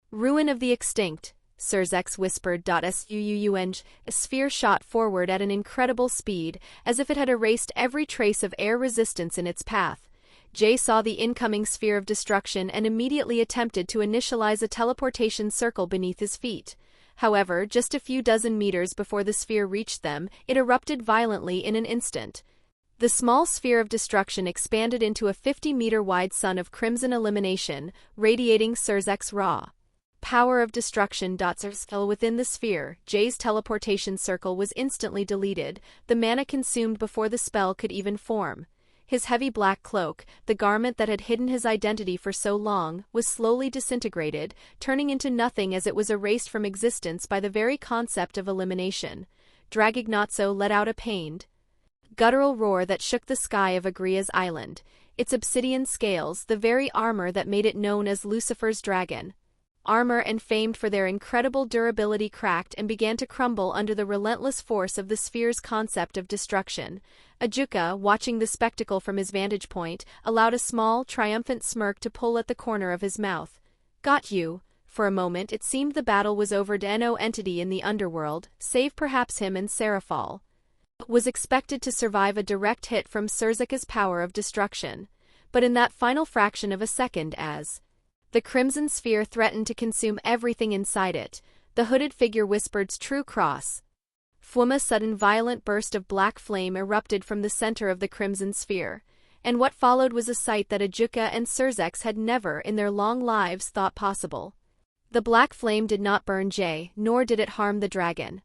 Ruin of the extinct, Surzex whispered. Suung. A sphere shot forward at an incredible speed, as if it had erased every trace of air resistance in its path. Jay saw the incoming sphere of destruction and immediately attempted to initialize a teleportation circle beneath his feet. However, just a few dozen meters before the sphere reached them, it erupted violently in an instant. The small sphere of destruction expanded into a 50-meter-wide sun of crimson illumination, radiating Surzek's raw power of destruction. Within the sphere, Jay's teleportation circle was instantly deleted, the mana consumed before the spell could even form. His heavy black cloak, the garment that had hidden his identity for so long, was slowly disintegrated, turning into nothing as it was erased from existence by the very concept of elimination. Dragignazzo let out a pained, guttural roar that shook the sky of Agria's island, its obsidian scales the very armor that made it known as Lucifer's dragon. Armor and famed for their incredible durability cracked and began to crumble under the relentless force of the sphere's concept of destruction. Ajuka, watching the spectacle from his vantage point, allowed a small, triumphant smirk to pull at the corner of his mouth. Got you. For a moment it seemed the battle was over. No entity in the underworld, save perhaps him and Serafal, was expected to survive a direct hit from Surzek's power of destruction. But in that final fraction of a second, as the crimson sphere threatened to consume everything inside it, the hooded figure whispered "True Cross." A sudden violent burst of black flame erupted from the center of the crimson sphere, and what followed was a sight that Ajuka and Surzek had never in their long lives thought possible. The black flame did not burn Jay, nor did it harm the dragon.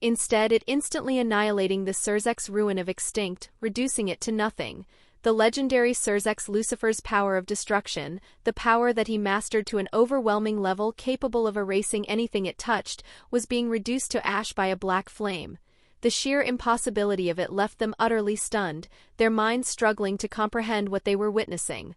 Instead, it instantly annihilating the Surzek's ruin of extinct, reducing it to nothing. The legendary Surzek's Lucifer's power of destruction, the power that he mastered to an overwhelming level capable of erasing anything it touched, was being reduced to ash by a black flame. The sheer impossibility of it left them utterly stunned, their minds struggling to comprehend what they were witnessing.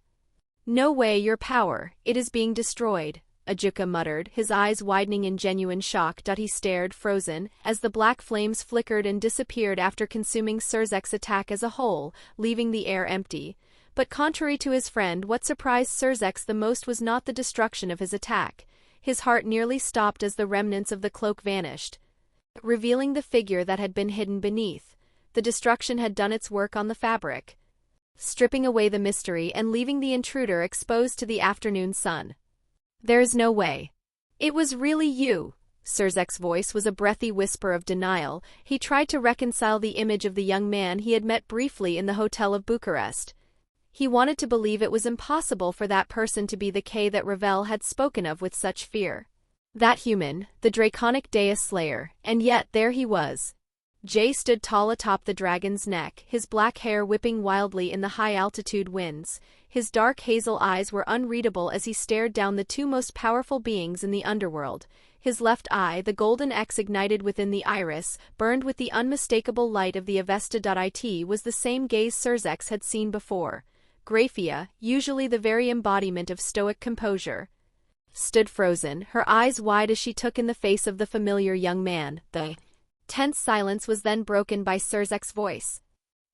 "No way, your power, it is being destroyed," Ajuka muttered, his eyes widening in genuine shock. He stared, frozen, as the black flames flickered and disappeared after consuming Surzek's attack as a whole, leaving the air empty. But contrary to his friend, what surprised Surzek the most was not the destruction of his attack. His heart nearly stopped as the remnants of the cloak vanished, revealing the figure that had been hidden beneath. The destruction had done its work on the fabric, stripping away the mystery and leaving the intruder exposed to the afternoon sun. "There is no way. It was really you." Surzek's voice was a breathy whisper of denial. He tried to reconcile the image of the young man he had met briefly in the hotel of Bucharest. He wanted to believe it was impossible for that person to be the K that Ravel had spoken of with such fear. That human, the draconic Deus Slayer, and yet there he was. Jay stood tall atop the dragon's neck, his black hair whipping wildly in the high-altitude winds. His dark hazel eyes were unreadable as he stared down the two most powerful beings in the underworld. His left eye, the golden X ignited within the iris, burned with the unmistakable light of the Avesta.it, was the same gaze Surzek had seen before. Graphia, usually the very embodiment of stoic composure, stood frozen, her eyes wide as she took in the face of the familiar young man. The tense silence was then broken by Surzek's voice.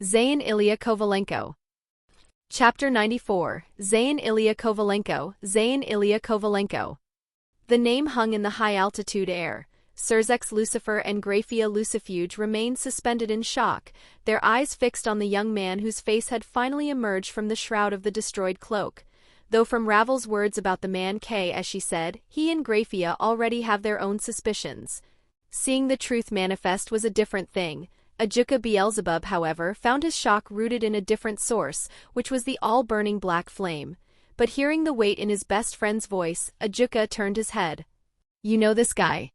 "Zayyn Illya Kovalenko." Chapter 94, Zayyn Illya Kovalenko, Zayyn Illya Kovalenko. The name hung in the high-altitude air. Surzek's Lucifer and Graphia Lucifuge remained suspended in shock, their eyes fixed on the young man whose face had finally emerged from the shroud of the destroyed cloak. Though from Ravel's words about the man K, as she said, he and Graphia already have their own suspicions. Seeing the truth manifest was a different thing. Ajuka Beelzebub, however, found his shock rooted in a different source, which was the all-burning black flame. But hearing the weight in his best friend's voice, Ajuka turned his head. "You know this guy?"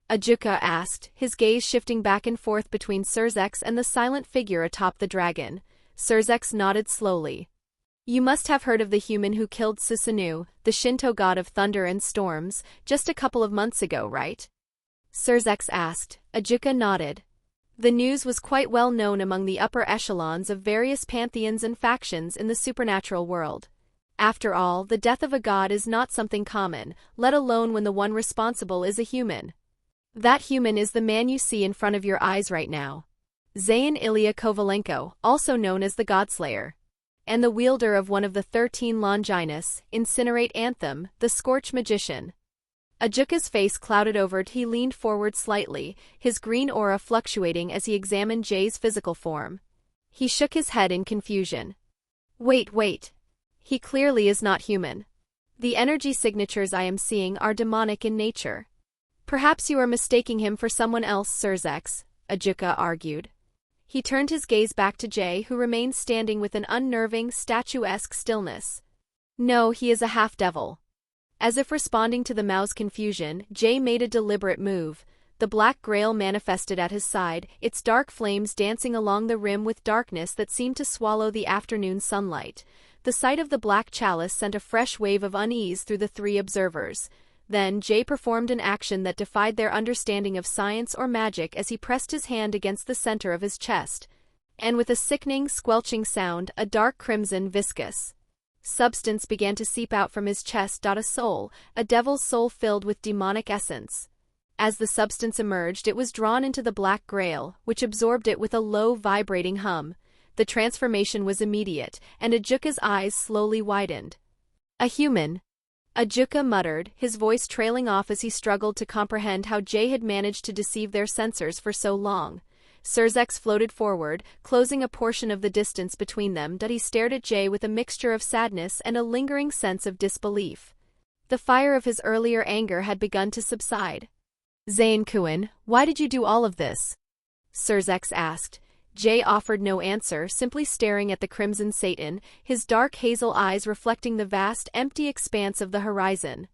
Ajuka asked, his gaze shifting back and forth between Surzek and the silent figure atop the dragon. Surzek nodded slowly. "You must have heard of the human who killed Susanoo, the Shinto god of thunder and storms, just a couple of months ago, right?" Surzek asked. Ajuka nodded. The news was quite well known among the upper echelons of various pantheons and factions in the supernatural world. After all, the death of a god is not something common, let alone when the one responsible is a human. That human is the man you see in front of your eyes right now. Zayyn Illya Kovalenko, also known as the Godslayer, and the wielder of one of the 13 Longinus, Incinerate Anthem, the Scorch Magician. Ajuka's face clouded over. He leaned forward slightly, his green aura fluctuating as he examined Jay's physical form. He shook his head in confusion. Wait. He clearly is not human. The energy signatures I am seeing are demonic in nature. Perhaps you are mistaking him for someone else, Surzek, Ajuka argued. He turned his gaze back to Jay, who remained standing with an unnerving, statuesque stillness. No, he is a half-devil. As if responding to the Mao's confusion, Jay made a deliberate move. The black grail manifested at his side, its dark flames dancing along the rim with darkness that seemed to swallow the afternoon sunlight. The sight of the black chalice sent a fresh wave of unease through the three observers. Then Jay performed an action that defied their understanding of science or magic as he pressed his hand against the center of his chest. And with a sickening, squelching sound, a dark crimson, viscous substance began to seep out from his chest. A soul, a devil's soul filled with demonic essence. As the substance emerged, it was drawn into the black grail, which absorbed it with a low, vibrating hum. The transformation was immediate, and Ajuka's eyes slowly widened. A human. Ajuka muttered, his voice trailing off as he struggled to comprehend how Jay had managed to deceive their sensors for so long. Surzex floated forward, closing a portion of the distance between them. He stared at Jay with a mixture of sadness and a lingering sense of disbelief. The fire of his earlier anger had begun to subside. Zayyn Kuan, why did you do all of this? Surzex asked. Jay offered no answer, simply staring at the crimson Satan, his dark hazel eyes reflecting the vast, empty expanse of the horizon.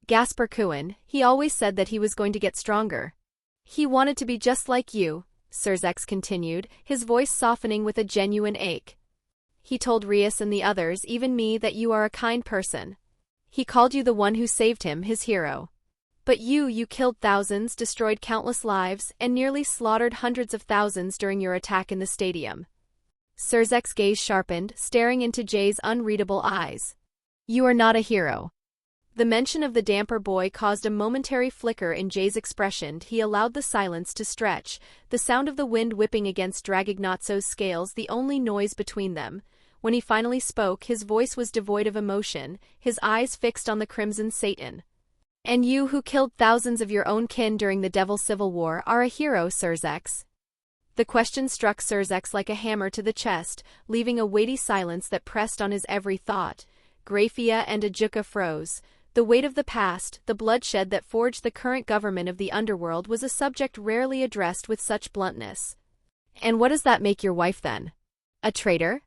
Gasper Kuan, he always said that he was going to get stronger. He wanted to be just like you, Surzex continued, his voice softening with a genuine ache. He told Rias and the others, even me, that you are a kind person. He called you the one who saved him, his hero. But you killed thousands, destroyed countless lives, and nearly slaughtered hundreds of thousands during your attack in the stadium. Surzek's gaze sharpened, staring into Jay's unreadable eyes. You are not a hero. The mention of the damper boy caused a momentary flicker in Jay's expression. He allowed the silence to stretch, the sound of the wind whipping against Dragognatso's scales the only noise between them. When he finally spoke, his voice was devoid of emotion, his eyes fixed on the crimson Satan. And you, who killed thousands of your own kin during the Devil Civil War, are a hero, Surzex. The question struck Surzex like a hammer to the chest, leaving a weighty silence that pressed on his every thought. Grafia and Ajuka froze. The weight of the past, the bloodshed that forged the current government of the underworld, was a subject rarely addressed with such bluntness. And what does that make your wife then? A traitor?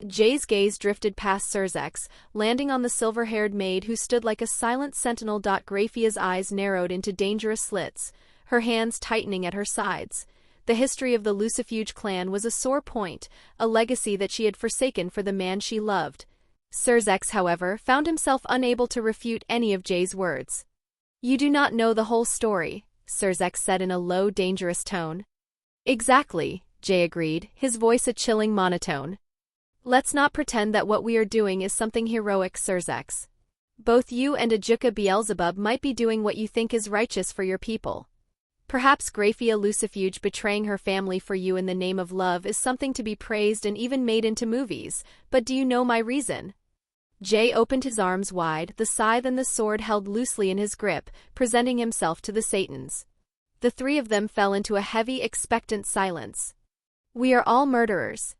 Jay's gaze drifted past Surzex, landing on the silver-haired maid who stood like a silent sentinel. Grafia's eyes narrowed into dangerous slits, her hands tightening at her sides. The history of the Lucifuge clan was a sore point, a legacy that she had forsaken for the man she loved. Surzex, however, found himself unable to refute any of Jay's words. You do not know the whole story, Surzex said in a low, dangerous tone. Exactly, Jay agreed, his voice a chilling monotone. Let's not pretend that what we are doing is something heroic, Surzex. Both you and Ajuka Beelzebub might be doing what you think is righteous for your people. Perhaps Grafia Lucifuge betraying her family for you in the name of love is something to be praised and even made into movies, but do you know my reason? Jay opened his arms wide, the scythe and the sword held loosely in his grip, presenting himself to the Satans. The three of them fell into a heavy, expectant silence. We are all murderers.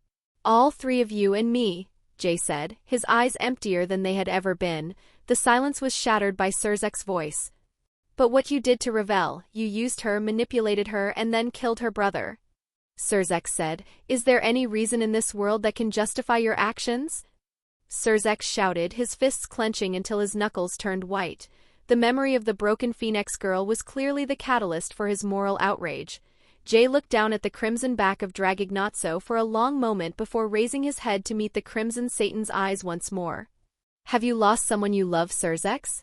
All three of you and me, Jay said, his eyes emptier than they had ever been. The silence was shattered by Surzek's voice. But what you did to Ravel, you used her, manipulated her, and then killed her brother. Surzek said, is there any reason in this world that can justify your actions? Surzek shouted, his fists clenching until his knuckles turned white. The memory of the broken Phoenix girl was clearly the catalyst for his moral outrage. Jay looked down at the crimson back of Dragognatso for a long moment before raising his head to meet the crimson Satan's eyes once more. Have you lost someone you love, Surzex?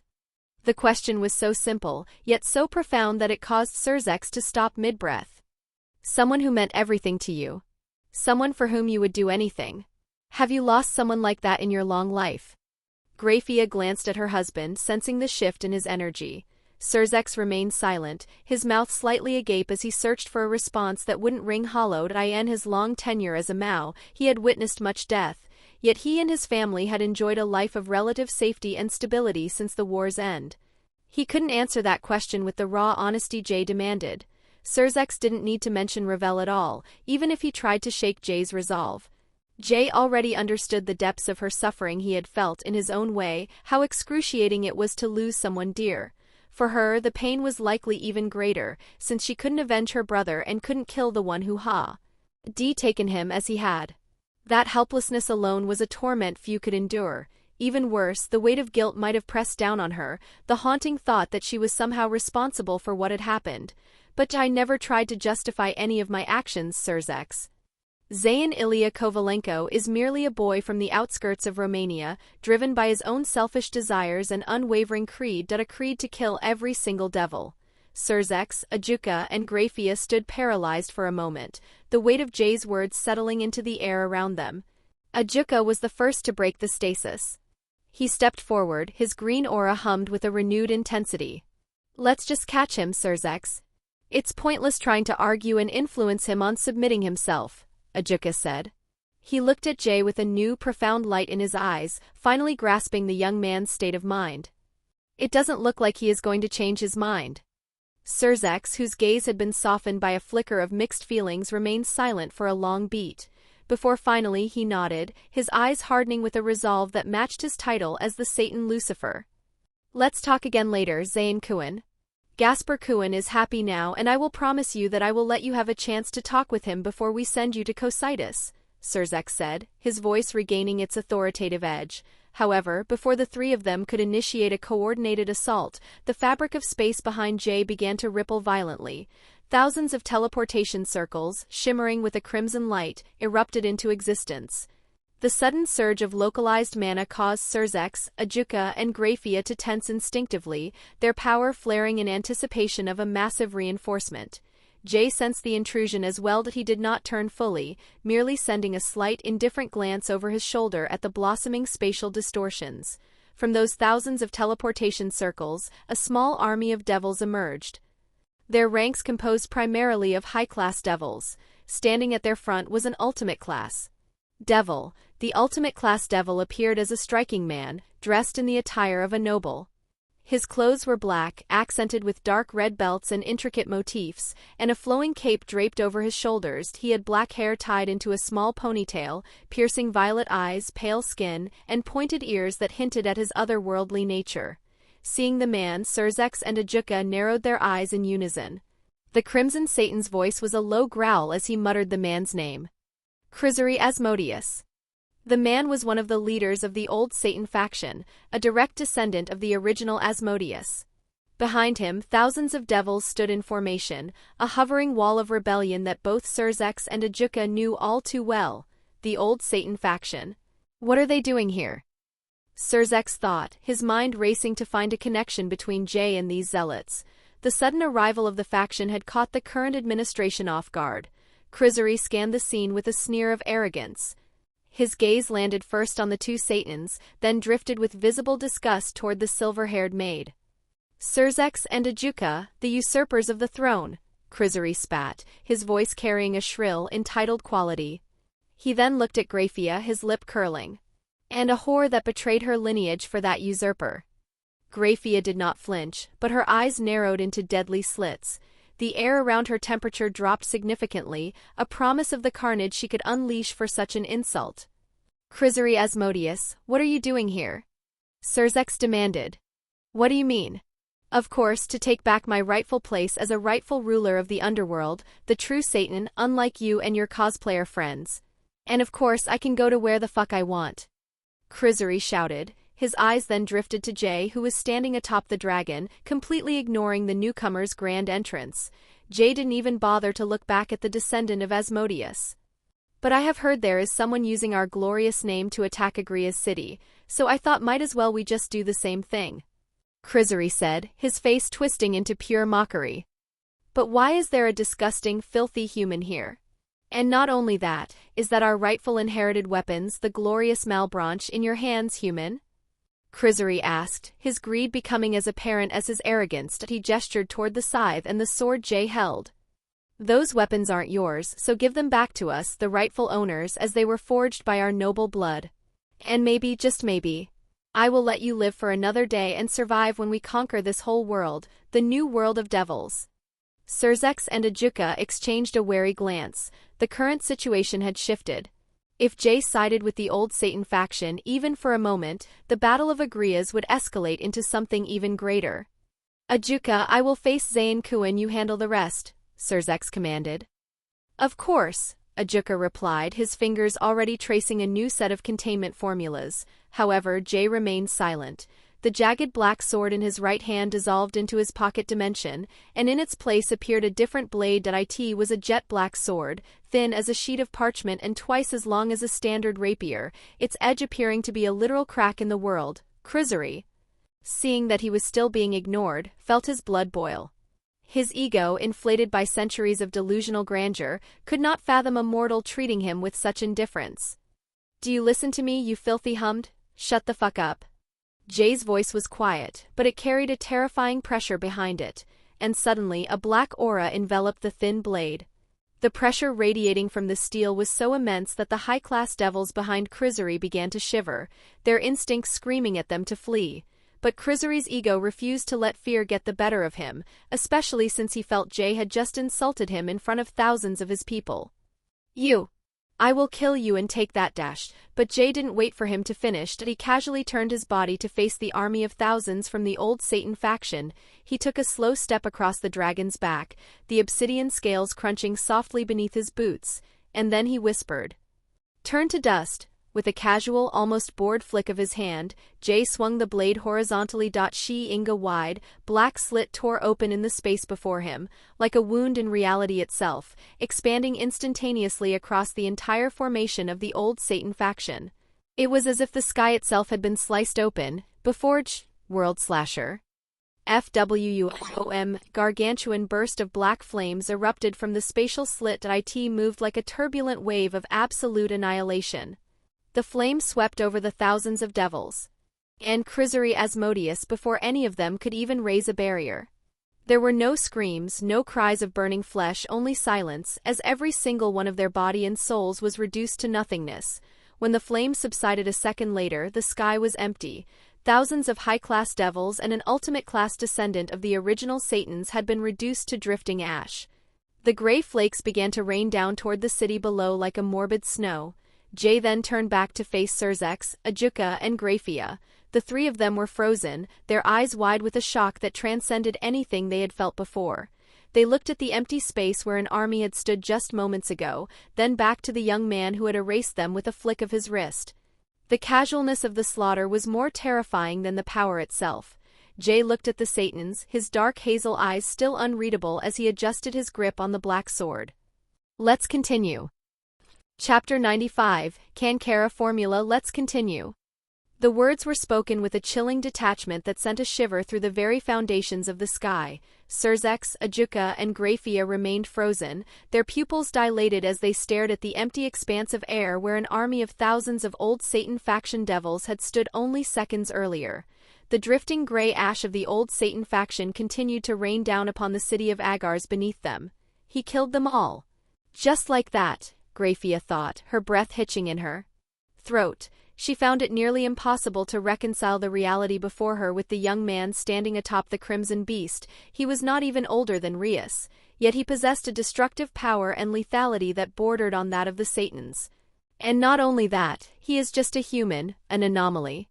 The question was so simple, yet so profound that it caused Surzex to stop mid-breath. Someone who meant everything to you. Someone for whom you would do anything. Have you lost someone like that in your long life? Grafia glanced at her husband, sensing the shift in his energy. Surzex remained silent, his mouth slightly agape as he searched for a response that wouldn't ring hollow. In his long tenure as a Mao, he had witnessed much death, yet he and his family had enjoyed a life of relative safety and stability since the war's end. He couldn't answer that question with the raw honesty Jay demanded. Surzex didn't need to mention Ravel at all, even if he tried to shake Jay's resolve. Jay already understood the depths of her suffering. He had felt, in his own way, how excruciating it was to lose someone dear. For her, the pain was likely even greater, since she couldn't avenge her brother and couldn't kill the one who taken him as he had. That helplessness alone was a torment few could endure. Even worse, the weight of guilt might have pressed down on her, the haunting thought that she was somehow responsible for what had happened. But I never tried to justify any of my actions, Surzex. Zayyn Illya Kovalenko is merely a boy from the outskirts of Romania, driven by his own selfish desires and unwavering creed to kill every single devil. Surzex, Ajuka, and Grafia stood paralyzed for a moment, the weight of Jay's words settling into the air around them. Ajuka was the first to break the stasis. He stepped forward, his green aura hummed with a renewed intensity. "Let's just catch him, Surzex. It's pointless trying to argue and influence him on submitting himself," Ajuka said. He looked at Jay with a new, profound light in his eyes, finally grasping the young man's state of mind. "It doesn't look like he is going to change his mind." Surzex, whose gaze had been softened by a flicker of mixed feelings, remained silent for a long beat. Before finally he nodded, his eyes hardening with a resolve that matched his title as the Satan Lucifer. "Let's talk again later, Zayyn Kuan. Gasper Kuan is happy now, and I will promise you that I will let you have a chance to talk with him before we send you to Cocytus," Surzex said, his voice regaining its authoritative edge. However, before the three of them could initiate a coordinated assault, the fabric of space behind Jay began to ripple violently. Thousands of teleportation circles, shimmering with a crimson light, erupted into existence. The sudden surge of localized mana caused Surzex, Ajuka, and Grafia to tense instinctively, their power flaring in anticipation of a massive reinforcement. Jay sensed the intrusion as well, but he did not turn fully, merely sending a slight, indifferent glance over his shoulder at the blossoming spatial distortions. From those thousands of teleportation circles, a small army of devils emerged. Their ranks composed primarily of high-class devils. Standing at their front was an ultimate class devil. The ultimate class devil appeared as a striking man, dressed in the attire of a noble. His clothes were black, accented with dark red belts and intricate motifs, and a flowing cape draped over his shoulders. He had black hair tied into a small ponytail, piercing violet eyes, pale skin, and pointed ears that hinted at his otherworldly nature. Seeing the man, Surzex and Ajuka narrowed their eyes in unison. The Crimson Satan's voice was a low growl as he muttered the man's name. Chrysaor Asmodeus. The man was one of the leaders of the old Satan faction, a direct descendant of the original Asmodeus. Behind him, thousands of devils stood in formation, a hovering wall of rebellion that both Surzex and Ajuka knew all too well. The old Satan faction. What are they doing here? Surzex thought, his mind racing to find a connection between Jay and these zealots. The sudden arrival of the faction had caught the current administration off guard. Chrysaor scanned the scene with a sneer of arrogance. His gaze landed first on the two Satans, then drifted with visible disgust toward the silver-haired maid. Surzex and Ajuka, the usurpers of the throne, Chrysaor spat, his voice carrying a shrill, entitled quality. He then looked at Grafia, his lip curling. And a whore that betrayed her lineage for that usurper. Grafia did not flinch, but her eyes narrowed into deadly slits. The air around her temperature dropped significantly, a promise of the carnage she could unleash for such an insult. Chrysaor Asmodeus, what are you doing here? Surzex demanded. What do you mean? Of course, to take back my rightful place as a rightful ruler of the underworld, the true Satan, unlike you and your cosplayer friends. And of course I can go to where the fuck I want. Chrysaor shouted. His eyes then drifted to Jay, who was standing atop the dragon, completely ignoring the newcomer's grand entrance. Jay didn't even bother to look back at the descendant of Asmodeus. But I have heard there is someone using our glorious name to attack Agria's city, so I thought might as well we just do the same thing. Chrysaor said, his face twisting into pure mockery. But why is there a disgusting, filthy human here? And not only that, is that our rightful inherited weapons, the glorious Malebranche, in your hands, human? Chrysaor asked, his greed becoming as apparent as his arrogance. He gestured toward the scythe and the sword Jay held. Those weapons aren't yours, so give them back to us, the rightful owners, as they were forged by our noble blood. And maybe, just maybe, I will let you live for another day and survive when we conquer this whole world, the new world of devils. Surzex and Ajuka exchanged a wary glance. The current situation had shifted. If Jay sided with the old Satan faction even for a moment, the Battle of Agrias would escalate into something even greater. Ajuka, I will face Zayyn Kuan, you handle the rest, Surzex commanded. Of course, Ajuka replied, his fingers already tracing a new set of containment formulas. However, Jay remained silent. The jagged black sword in his right hand dissolved into his pocket dimension, and in its place appeared a different blade that it was a jet black sword, thin as a sheet of parchment and twice as long as a standard rapier, its edge appearing to be a literal crack in the world. Krizery, seeing that he was still being ignored, felt his blood boil. His ego, inflated by centuries of delusional grandeur, could not fathom a mortal treating him with such indifference. "Do you listen to me, you filthy hummed? Shut the fuck up." Jay's voice was quiet, but it carried a terrifying pressure behind it, and suddenly a black aura enveloped the thin blade. The pressure radiating from the steel was so immense that the high-class devils behind Krizery began to shiver, their instincts screaming at them to flee. But Krizery's ego refused to let fear get the better of him, especially since he felt Jay had just insulted him in front of thousands of his people. I will kill you and take that dash." But Jay didn't wait for him to finish. He casually turned his body to face the army of thousands from the old Satan faction. He took a slow step across the dragon's back, the obsidian scales crunching softly beneath his boots, and then he whispered, "Turn to dust." With a casual, almost bored flick of his hand, Jay swung the blade horizontally. She Inga wide, black slit tore open in the space before him, like a wound in reality itself, expanding instantaneously across the entire formation of the old Satan faction. It was as if the sky itself had been sliced open. Before world slasher. FWUOM, gargantuan burst of black flames erupted from the spatial slit. It moved like a turbulent wave of absolute annihilation. The flame swept over the thousands of devils, and Krizery Asmodeus before any of them could even raise a barrier. There were no screams, no cries of burning flesh, only silence, as every single one of their body and souls was reduced to nothingness. When the flame subsided a second later, the sky was empty. Thousands of high-class devils and an ultimate-class descendant of the original Satans had been reduced to drifting ash. The gray flakes began to rain down toward the city below like a morbid snow. Jay then turned back to face Surzex, Ajuka, and Grafia. The three of them were frozen, their eyes wide with a shock that transcended anything they had felt before. They looked at the empty space where an army had stood just moments ago, then back to the young man who had erased them with a flick of his wrist. The casualness of the slaughter was more terrifying than the power itself. Jay looked at the Satans, his dark hazel eyes still unreadable as he adjusted his grip on the black sword. Let's continue. Chapter 95, Cankara Formula. Let's continue. The words were spoken with a chilling detachment that sent a shiver through the very foundations of the sky. Surzex, Ajuka, and Grafia remained frozen, their pupils dilated as they stared at the empty expanse of air where an army of thousands of old Satan faction devils had stood only seconds earlier. The drifting gray ash of the old Satan faction continued to rain down upon the city of Agars beneath them. He killed them all. Just like that, Grafia thought, her breath hitching in her throat. She found it nearly impossible to reconcile the reality before her with the young man standing atop the Crimson Beast. He was not even older than Rias, yet he possessed a destructive power and lethality that bordered on that of the Satans. And not only that, he is just a human, an anomaly.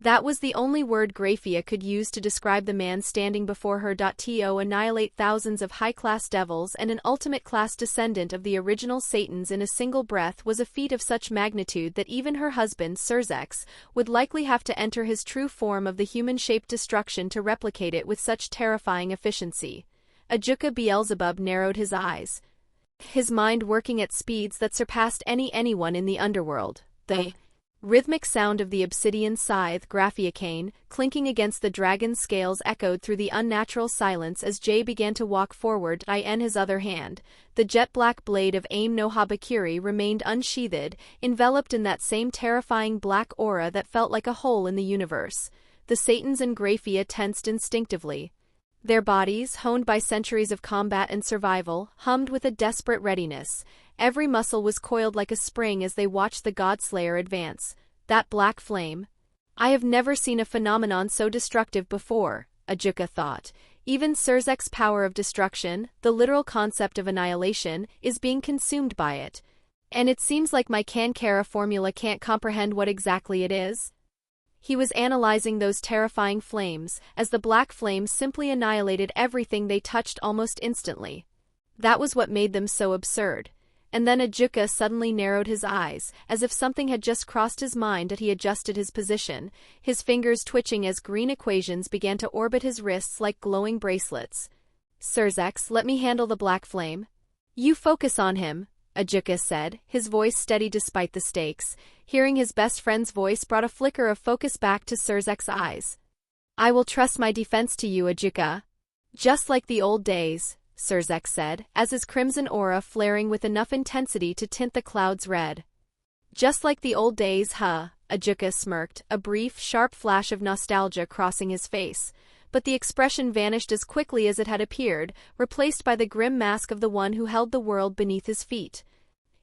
That was the only word Grafia could use to describe the man standing before her. To annihilate thousands of high-class devils and an ultimate-class descendant of the original Satans in a single breath was a feat of such magnitude that even her husband, Surzex, would likely have to enter his true form of the human-shaped destruction to replicate it with such terrifying efficiency. Ajuka Beelzebub narrowed his eyes, his mind working at speeds that surpassed anyone in the underworld. The rhythmic sound of the obsidian scythe, Graphiacane, clinking against the dragon's scales echoed through the unnatural silence as Jay began to walk forward. In his other hand, the jet-black blade of Aim no Habakiri remained unsheathed, enveloped in that same terrifying black aura that felt like a hole in the universe. The Satans and Grafia tensed instinctively. Their bodies, honed by centuries of combat and survival, hummed with a desperate readiness. Every muscle was coiled like a spring as they watched the Godslayer advance. That black flame. I have never seen a phenomenon so destructive before, Ajuka thought. Even Surzek's power of destruction, the literal concept of annihilation, is being consumed by it. And it seems like my Cankara formula can't comprehend what exactly it is. He was analyzing those terrifying flames, as the black flames simply annihilated everything they touched almost instantly. That was what made them so absurd. and then Ajuka suddenly narrowed his eyes, as if something had just crossed his mind and he adjusted his position, his fingers twitching as green equations began to orbit his wrists like glowing bracelets. "Surzex, let me handle the black flame." "You focus on him," Ajuka said, his voice steady despite the stakes. Hearing his best friend's voice brought a flicker of focus back to Surzek's eyes. "I will trust my defense to you, Ajuka." "Just like the old days," Surzek said, as his crimson aura flaring with enough intensity to tint the clouds red. "Just like the old days, huh?" Ajuka smirked, a brief, sharp flash of nostalgia crossing his face. But the expression vanished as quickly as it had appeared, replaced by the grim mask of the one who held the world beneath his feet.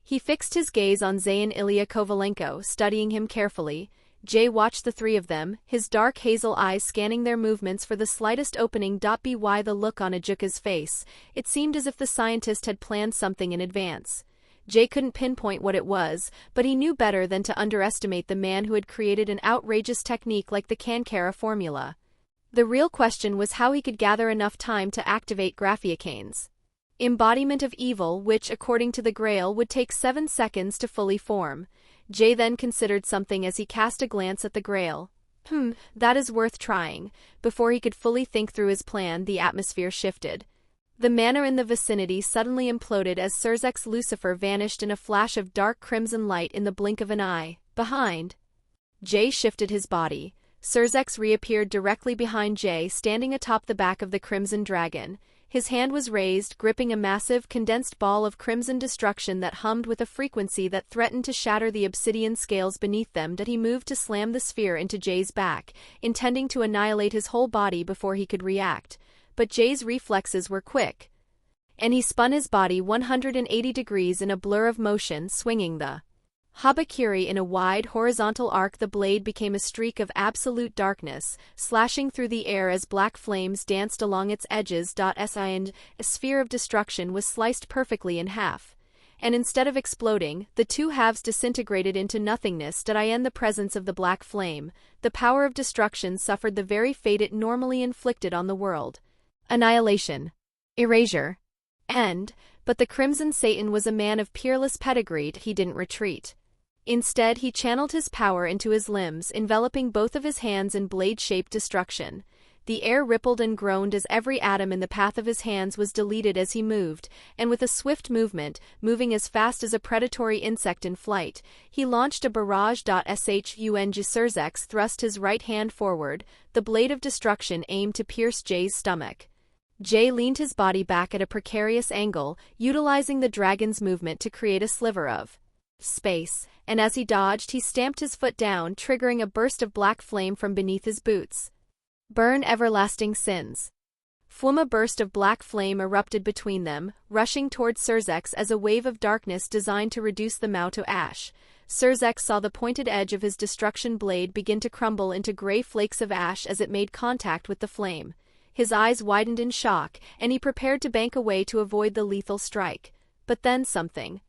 He fixed his gaze on Zayyn Illya Kovalenko, studying him carefully. Jay watched the three of them, his dark hazel eyes scanning their movements for the slightest opening. By the look on Ajuka's face, it seemed as if the scientist had planned something in advance. Jay couldn't pinpoint what it was, but he knew better than to underestimate the man who had created an outrageous technique like the Kankara formula. The real question was how he could gather enough time to activate Graphiacane's embodiment of evil, which, according to the Grail, would take 7 seconds to fully form. Jay then considered something as he cast a glance at the Grail. That is worth trying. Before he could fully think through his plan, the atmosphere shifted. The manor in the vicinity suddenly imploded as Surzek's Lucifer vanished in a flash of dark crimson light in the blink of an eye. Behind Jay shifted his body. Surzek's reappeared directly behind Jay, standing atop the back of the Crimson Dragon. His hand was raised, gripping a massive, condensed ball of crimson destruction that hummed with a frequency that threatened to shatter the obsidian scales beneath them. He moved to slam the sphere into Jay's back, intending to annihilate his whole body before he could react. But Jay's reflexes were quick, and he spun his body 180 degrees in a blur of motion, swinging the Habakiri in a wide horizontal arc. The blade became a streak of absolute darkness, slashing through the air as black flames danced along its edges. A sphere of destruction was sliced perfectly in half, and instead of exploding, the two halves disintegrated into nothingness. In the presence of the black flame, the power of destruction suffered the very fate it normally inflicted on the world: annihilation, erasure, end. But the Crimson Satan was a man of peerless pedigree. He didn't retreat. Instead, he channeled his power into his limbs, enveloping both of his hands in blade-shaped destruction. The air rippled and groaned as every atom in the path of his hands was deleted as he moved, and with a swift movement, moving as fast as a predatory insect in flight, he launched a barrage. Surzek thrust his right hand forward, the blade of destruction aimed to pierce Jay's stomach. Jay leaned his body back at a precarious angle, utilizing the dragon's movement to create a sliver of space, and as he dodged, he stamped his foot down, triggering a burst of black flame from beneath his boots. "Burn everlasting sins." A burst of black flame erupted between them, rushing toward Surzek as a wave of darkness designed to reduce the Mao to ash. Surzek saw the pointed edge of his destruction blade begin to crumble into gray flakes of ash as it made contact with the flame. His eyes widened in shock, and he prepared to bank away to avoid the lethal strike. But then something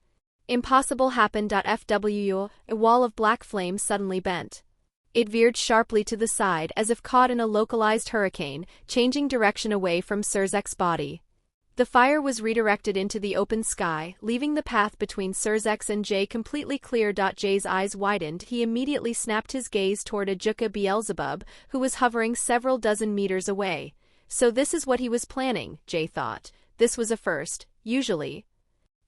impossible happened. A wall of black flame suddenly bent. It veered sharply to the side as if caught in a localized hurricane, changing direction away from Surzek's body. The fire was redirected into the open sky, leaving the path between Surzek and Jay completely clear. Jay's eyes widened. He immediately snapped his gaze toward Ajuka Beelzebub, who was hovering several dozen meters away. So this is what he was planning, Jay thought. This was a first. Usually,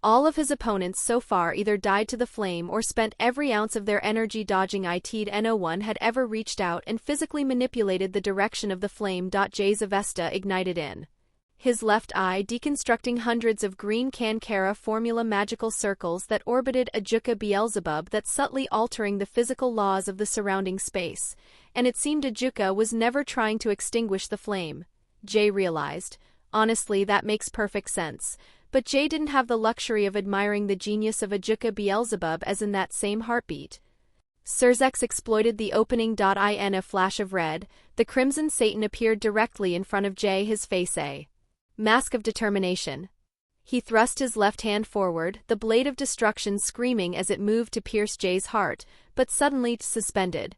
all of his opponents so far either died to the flame or spent every ounce of their energy dodging it. No one had ever reached out and physically manipulated the direction of the flame. Jay's Avesta ignited in his left eye, deconstructing hundreds of green Kankara formula magical circles that orbited Ajuka Beelzebub, that subtly altering the physical laws of the surrounding space. And it seemed Ajuka was never trying to extinguish the flame. Jay realized. Honestly, that makes perfect sense. But Jay didn't have the luxury of admiring the genius of Ajuka Beelzebub as in that same heartbeat. Surzek exploited the opening. In a flash of red, the Crimson Satan appeared directly in front of Jay, his face a mask of determination. He thrust his left hand forward, the blade of destruction screaming as it moved to pierce Jay's heart, but suddenly suspended.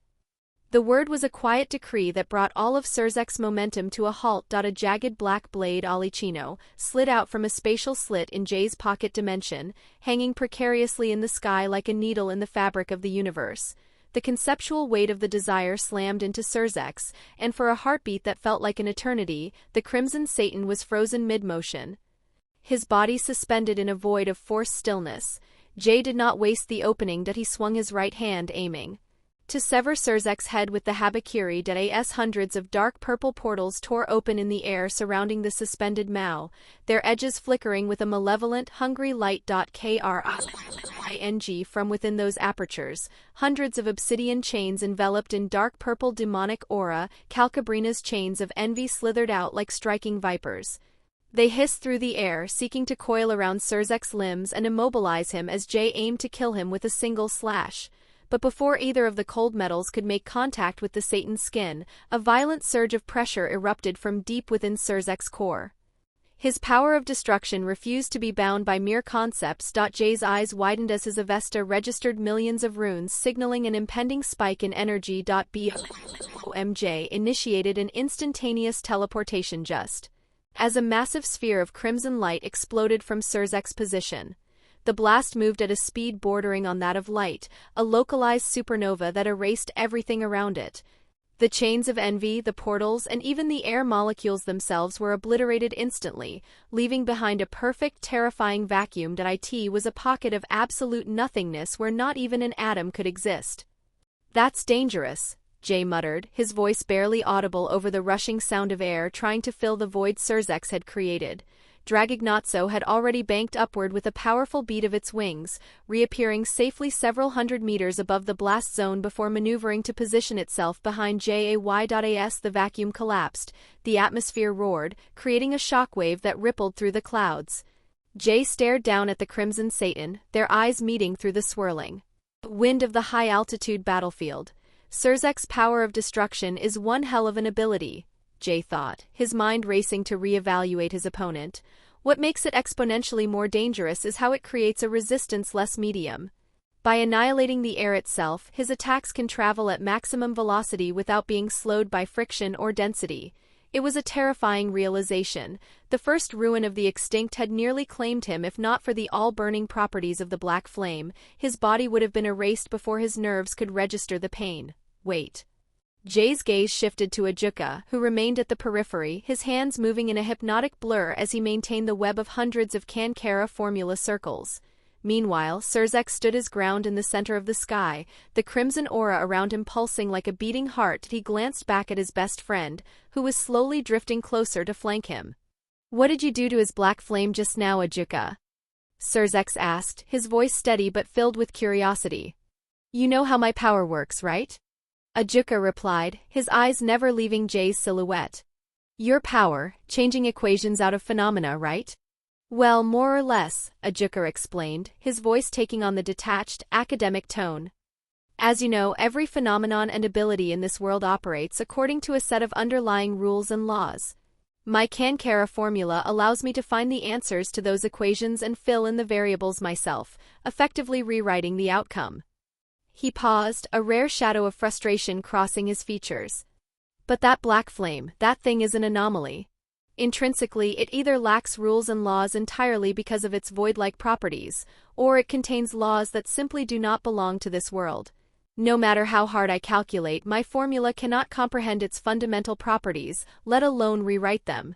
The word was a quiet decree that brought all of Surzek's momentum to a halt. A jagged black blade Alicino slid out from a spatial slit in Jay's pocket dimension, hanging precariously in the sky like a needle in the fabric of the universe. The conceptual weight of the desire slammed into Surzek's, and for a heartbeat that felt like an eternity, the crimson Satan was frozen mid-motion. His body suspended in a void of forced stillness. Jay did not waste the opening that he swung his right hand aiming to sever Surzek's head with the habakiri. As hundreds of dark purple portals tore open in the air surrounding the suspended Mao, their edges flickering with a malevolent, hungry light. Kring from within those apertures, hundreds of obsidian chains enveloped in dark purple demonic aura, Calcabrina's chains of envy slithered out like striking vipers. They hissed through the air, seeking to coil around Surzek's limbs and immobilize him as Jay aimed to kill him with a single slash. But before either of the cold metals could make contact with the Satan's skin, a violent surge of pressure erupted from deep within Surzek's core. His power of destruction refused to be bound by mere concepts. Jay's eyes widened as his Avesta registered millions of runes signaling an impending spike in energy. BOMJ initiated an instantaneous teleportation just as a massive sphere of crimson light exploded from Surzek's position. The blast moved at a speed bordering on that of light, a localized supernova that erased everything around it. The chains of envy, the portals, and even the air molecules themselves were obliterated instantly, leaving behind a perfect, terrifying vacuum. It was a pocket of absolute nothingness where not even an atom could exist. "That's dangerous," Jay muttered, his voice barely audible over the rushing sound of air trying to fill the void Surzek's had created. Dragignazzo had already banked upward with a powerful beat of its wings, reappearing safely several hundred meters above the blast zone before maneuvering to position itself behind Jay. As the vacuum collapsed, the atmosphere roared, creating a shockwave that rippled through the clouds. Jay stared down at the Crimson Satan, their eyes meeting through the swirling wind of the high-altitude battlefield. Surzek's power of destruction is one hell of an ability, Jay thought, his mind racing to re-evaluate his opponent. What makes it exponentially more dangerous is how it creates a resistance-less medium. By annihilating the air itself, his attacks can travel at maximum velocity without being slowed by friction or density. It was a terrifying realization. The first ruin of the extinct had nearly claimed him. If not for the all-burning properties of the black flame, his body would have been erased before his nerves could register the pain. Wait. Jay's gaze shifted to Ajuka, who remained at the periphery, his hands moving in a hypnotic blur as he maintained the web of hundreds of Cankara formula circles. Meanwhile, Surzek stood his ground in the center of the sky, the crimson aura around him pulsing like a beating heart. He glanced back at his best friend, who was slowly drifting closer to flank him. "What did you do to his black flame just now, Ajuka?" Surzek asked, his voice steady but filled with curiosity. "You know how my power works, right?" Ajuka replied, his eyes never leaving Jay's silhouette. "Your power, changing equations out of phenomena, right?" "Well, more or less," Ajuka explained, his voice taking on the detached, academic tone. "As you know, every phenomenon and ability in this world operates according to a set of underlying rules and laws. My Cankara formula allows me to find the answers to those equations and fill in the variables myself, effectively rewriting the outcome." He paused, a rare shadow of frustration crossing his features. "But that black flame, that thing is an anomaly. Intrinsically, it either lacks rules and laws entirely because of its void-like properties, or it contains laws that simply do not belong to this world. No matter how hard I calculate, my formula cannot comprehend its fundamental properties, let alone rewrite them."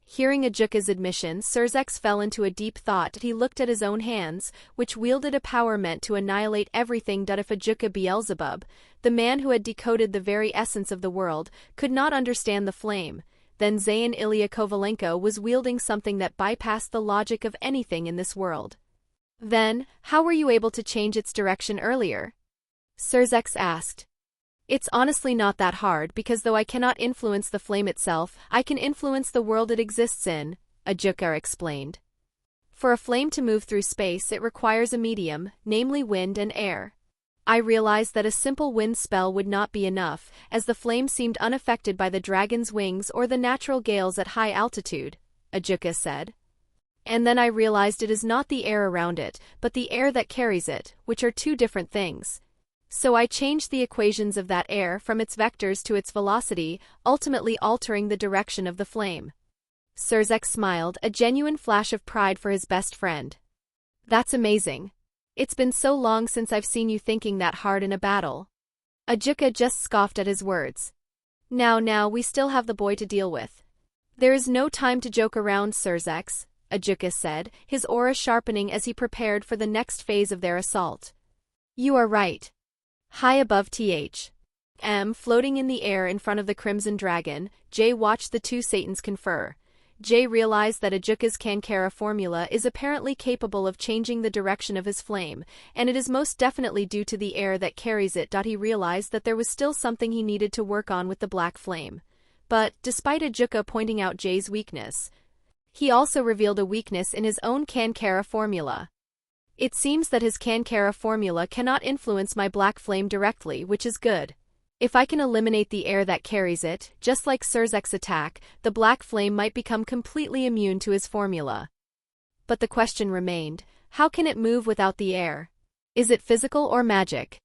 Hearing Ajuka's admission, Surzek fell into a deep thought. He looked at his own hands, which wielded a power meant to annihilate everything. If Ajuka Beelzebub, the man who had decoded the very essence of the world, could not understand the flame, then Zayyn Illya Kovalenko was wielding something that bypassed the logic of anything in this world. "Then, how were you able to change its direction earlier?" Surzek asked. "It's honestly not that hard because though I cannot influence the flame itself, I can influence the world it exists in," Ajuka explained. "For a flame to move through space it requires a medium, namely wind and air. I realized that a simple wind spell would not be enough, as the flame seemed unaffected by the dragon's wings or the natural gales at high altitude," Ajuka said. "And then I realized it is not the air around it, but the air that carries it, which are two different things. So I changed the equations of that air from its vectors to its velocity, ultimately altering the direction of the flame. Surzex smiled, a genuine flash of pride for his best friend. That's amazing. It's been so long since I've seen you thinking that hard in a battle. Ajuka just scoffed at his words. Now, we still have the boy to deal with. There is no time to joke around, Surzex, Ajuka said, his aura sharpening as he prepared for the next phase of their assault. You are right. High above floating in the air in front of the Crimson Dragon, Jay watched the two Satans confer. Jay realized that Ajuka's Kankara formula is apparently capable of changing the direction of his flame, and it is most definitely due to the air that carries it. He realized that there was still something he needed to work on with the black flame. But, despite Ajuka pointing out Jay's weakness, he also revealed a weakness in his own Kankara formula. It seems that his Kankara formula cannot influence my black flame directly, which is good. If I can eliminate the air that carries it, just like Surzek's attack, the black flame might become completely immune to his formula. But the question remained, how can it move without the air? Is it physical or magic?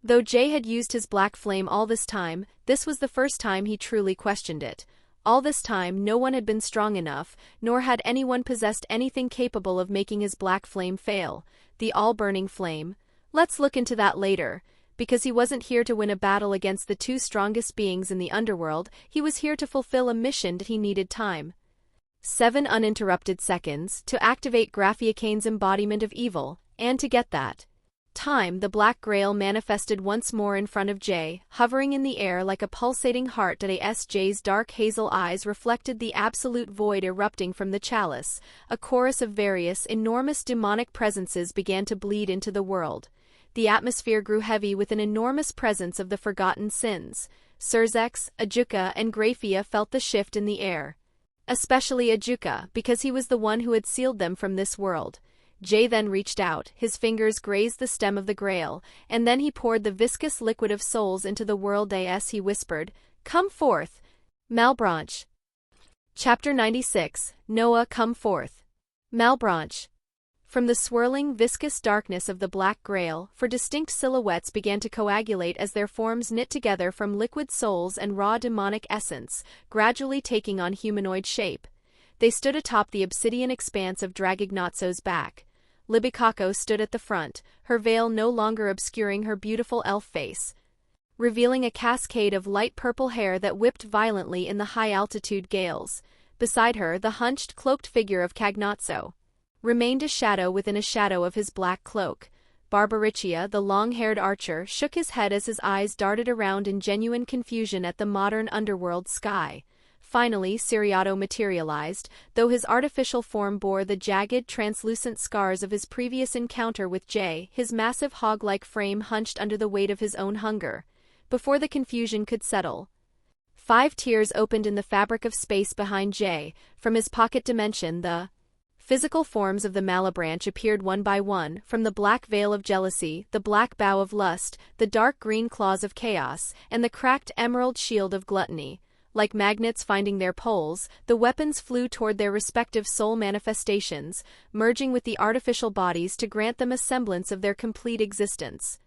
Though Jay had used his black flame all this time, this was the first time he truly questioned it. All this time no one had been strong enough, nor had anyone possessed anything capable of making his black flame fail. The all-burning flame. Let's look into that later. Because he wasn't here to win a battle against the two strongest beings in the underworld, he was here to fulfill a mission that he needed time. 7 uninterrupted seconds to activate Graphiacane's embodiment of evil, and to get that time, the Black Grail manifested once more in front of Jay, hovering in the air like a pulsating heart. Jay's dark hazel eyes reflected the absolute void erupting from the chalice. A chorus of various enormous demonic presences began to bleed into the world. The atmosphere grew heavy with an enormous presence of the forgotten sins. Surzex, Ajuka, and Graphia felt the shift in the air. Especially Ajuka, because he was the one who had sealed them from this world. Jay then reached out, his fingers grazed the stem of the grail, and then he poured the viscous liquid of souls into the world. He whispered, "Come forth, Malebranche." Chapter 96, Noah, come forth. Malebranche. From the swirling, viscous darkness of the Black Grail, four distinct silhouettes began to coagulate as their forms knit together from liquid souls and raw demonic essence, gradually taking on humanoid shape. They stood atop the obsidian expanse of Dragignazzo's back. Libicacco stood at the front, her veil no longer obscuring her beautiful elf face, revealing a cascade of light purple hair that whipped violently in the high-altitude gales. Beside her, the hunched, cloaked figure of Cagnazzo remained a shadow within a shadow of his black cloak. Barbariccia, the long-haired archer, shook his head as his eyes darted around in genuine confusion at the modern underworld sky. Finally, Siriato materialized, though his artificial form bore the jagged, translucent scars of his previous encounter with Jay, his massive hog-like frame hunched under the weight of his own hunger. Before the confusion could settle, 5 tears opened in the fabric of space behind Jay. From his pocket dimension, the physical forms of the Malebranche appeared one by one, from the black veil of jealousy, the black bow of lust, the dark green claws of chaos, and the cracked emerald shield of gluttony. Like magnets finding their poles, the weapons flew toward their respective soul manifestations, merging with the artificial bodies to grant them a semblance of their complete existence.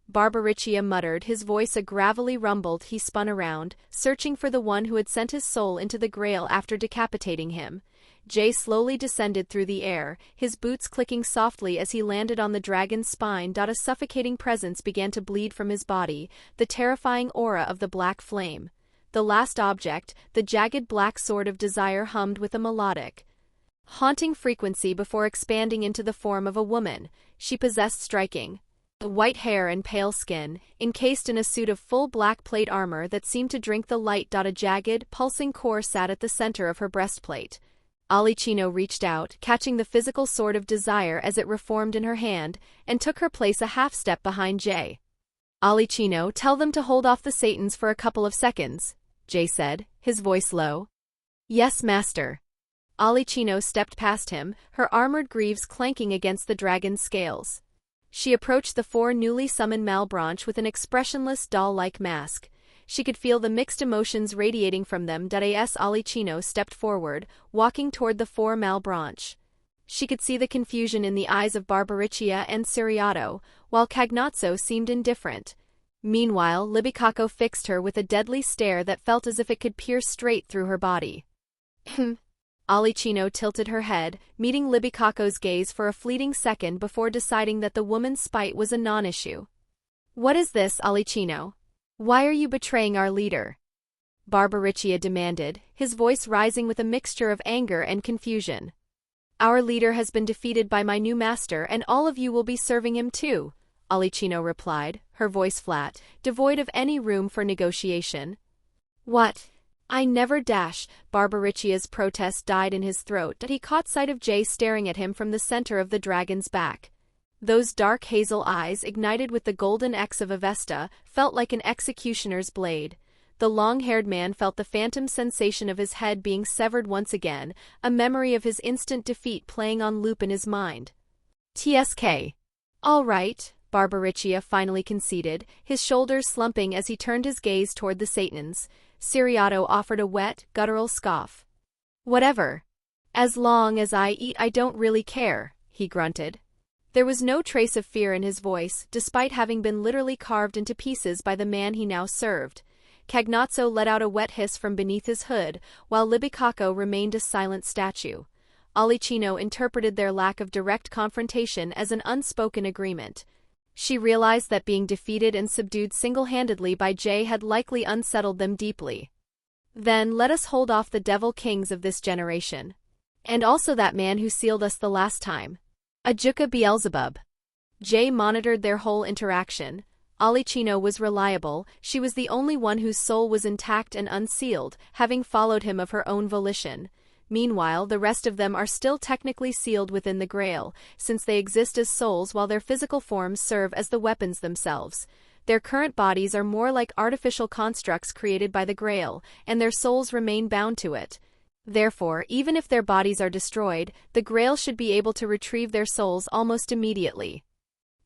Barbariccia muttered, his voice a gravelly rumble. He spun around, searching for the one who had sent his soul into the Grail after decapitating him. Jay slowly descended through the air, his boots clicking softly as he landed on the dragon's spine. A suffocating presence began to bleed from his body, the terrifying aura of the black flame. The last object, the jagged black sword of desire, hummed with a melodic, haunting frequency before expanding into the form of a woman. She possessed striking white hair and pale skin, encased in a suit of full black plate armor that seemed to drink the light. A jagged, pulsing core sat at the center of her breastplate. Alicino reached out, catching the physical sword of desire as it reformed in her hand, and took her place a half-step behind Jay. Alicino, tell them to hold off the Satans for a couple of seconds, Jay said, his voice low. Yes, master. Alicino stepped past him, her armored greaves clanking against the dragon's scales. She approached the 4 newly summoned Malebranche with an expressionless doll-like mask. She could feel the mixed emotions radiating from them. Alicino stepped forward, walking toward the 4 Malebranche. She could see the confusion in the eyes of Barbariccia and Ciriato, while Cagnazzo seemed indifferent. Meanwhile, Libicacco fixed her with a deadly stare that felt as if it could pierce straight through her body. Alicino tilted her head, meeting Libicacco's gaze for a fleeting second before deciding that the woman's spite was a non-issue. "What is this, Alicino? Why are you betraying our leader?" Barbariccia demanded, his voice rising with a mixture of anger and confusion. "Our leader has been defeated by my new master, and all of you will be serving him too," Alicino replied, her voice flat, devoid of any room for negotiation. "What? I never dash." Barbariccia's protest died in his throat as he caught sight of Jay staring at him from the center of the dragon's back. Those dark hazel eyes, ignited with the golden X of Avesta, felt like an executioner's blade. The long-haired man felt the phantom sensation of his head being severed once again, a memory of his instant defeat playing on loop in his mind. "TSK. All right," Barbariccia finally conceded, his shoulders slumping as he turned his gaze toward the Satans. Ciriato offered a wet, guttural scoff. "Whatever. As long as I eat, I don't really care," he grunted. There was no trace of fear in his voice, despite having been literally carved into pieces by the man he now served. Cagnazzo let out a wet hiss from beneath his hood, while Libicacco remained a silent statue. Alicino interpreted their lack of direct confrontation as an unspoken agreement. She realized that being defeated and subdued single-handedly by Jay had likely unsettled them deeply. "Then let us hold off the devil kings of this generation. And also that man who sealed us the last time. Ajuka Beelzebub." Jay monitored their whole interaction. Alicino was reliable, she was the only one whose soul was intact and unsealed, having followed him of her own volition. Meanwhile, the rest of them are still technically sealed within the Grail, since they exist as souls while their physical forms serve as the weapons themselves. Their current bodies are more like artificial constructs created by the Grail, and their souls remain bound to it. Therefore, even if their bodies are destroyed, the Grail should be able to retrieve their souls almost immediately.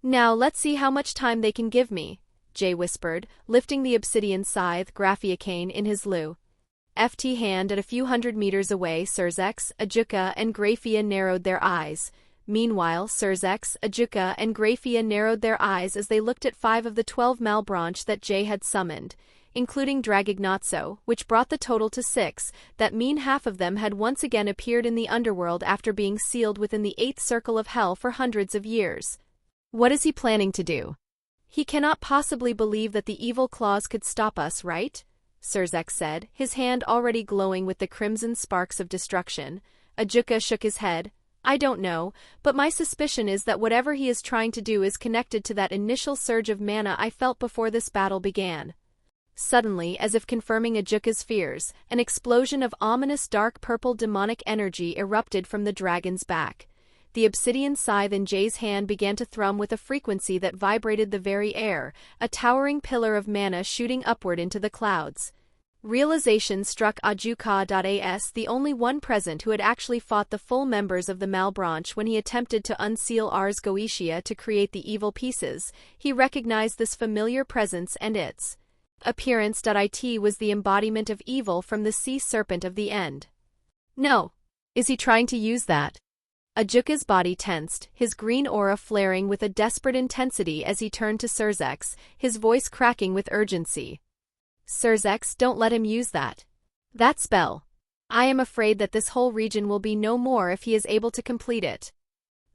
"Now let's see how much time they can give me," Jay whispered, lifting the obsidian scythe, Graphiacane, in his left hand. At a few hundred meters away, Surzex, Ajuka, and Graphia narrowed their eyes. Meanwhile, Surzex, Ajuka, and Graphia narrowed their eyes as they looked at 5 of the 12 Malbranche that Jay had summoned, including Dragignazzo, which brought the total to 6. That mean half of them had once again appeared in the underworld after being sealed within the 8th circle of hell for hundreds of years. What is he planning to do? "He cannot possibly believe that the evil claws could stop us, right?" Surzex said, his hand already glowing with the crimson sparks of destruction. Ajuka shook his head. "I don't know, but my suspicion is that whatever he is trying to do is connected to that initial surge of mana I felt before this battle began." Suddenly, as if confirming Ajuka's fears, an explosion of ominous dark purple demonic energy erupted from the dragon's back. The obsidian scythe in Jay's hand began to thrum with a frequency that vibrated the very air, a towering pillar of mana shooting upward into the clouds. Realization struck Ajuka.as, the only one present who had actually fought the full members of the Malbranche when he attempted to unseal Ars Goetia to create the evil pieces. He recognized this familiar presence and its appearance. It was the embodiment of evil from the sea serpent of the end. "No. Is he trying to use that?" Ajuka's body tensed, his green aura flaring with a desperate intensity as he turned to Surzex, his voice cracking with urgency. "Surzex, don't let him use that spell. I am afraid that this whole region will be no more if he is able to complete it."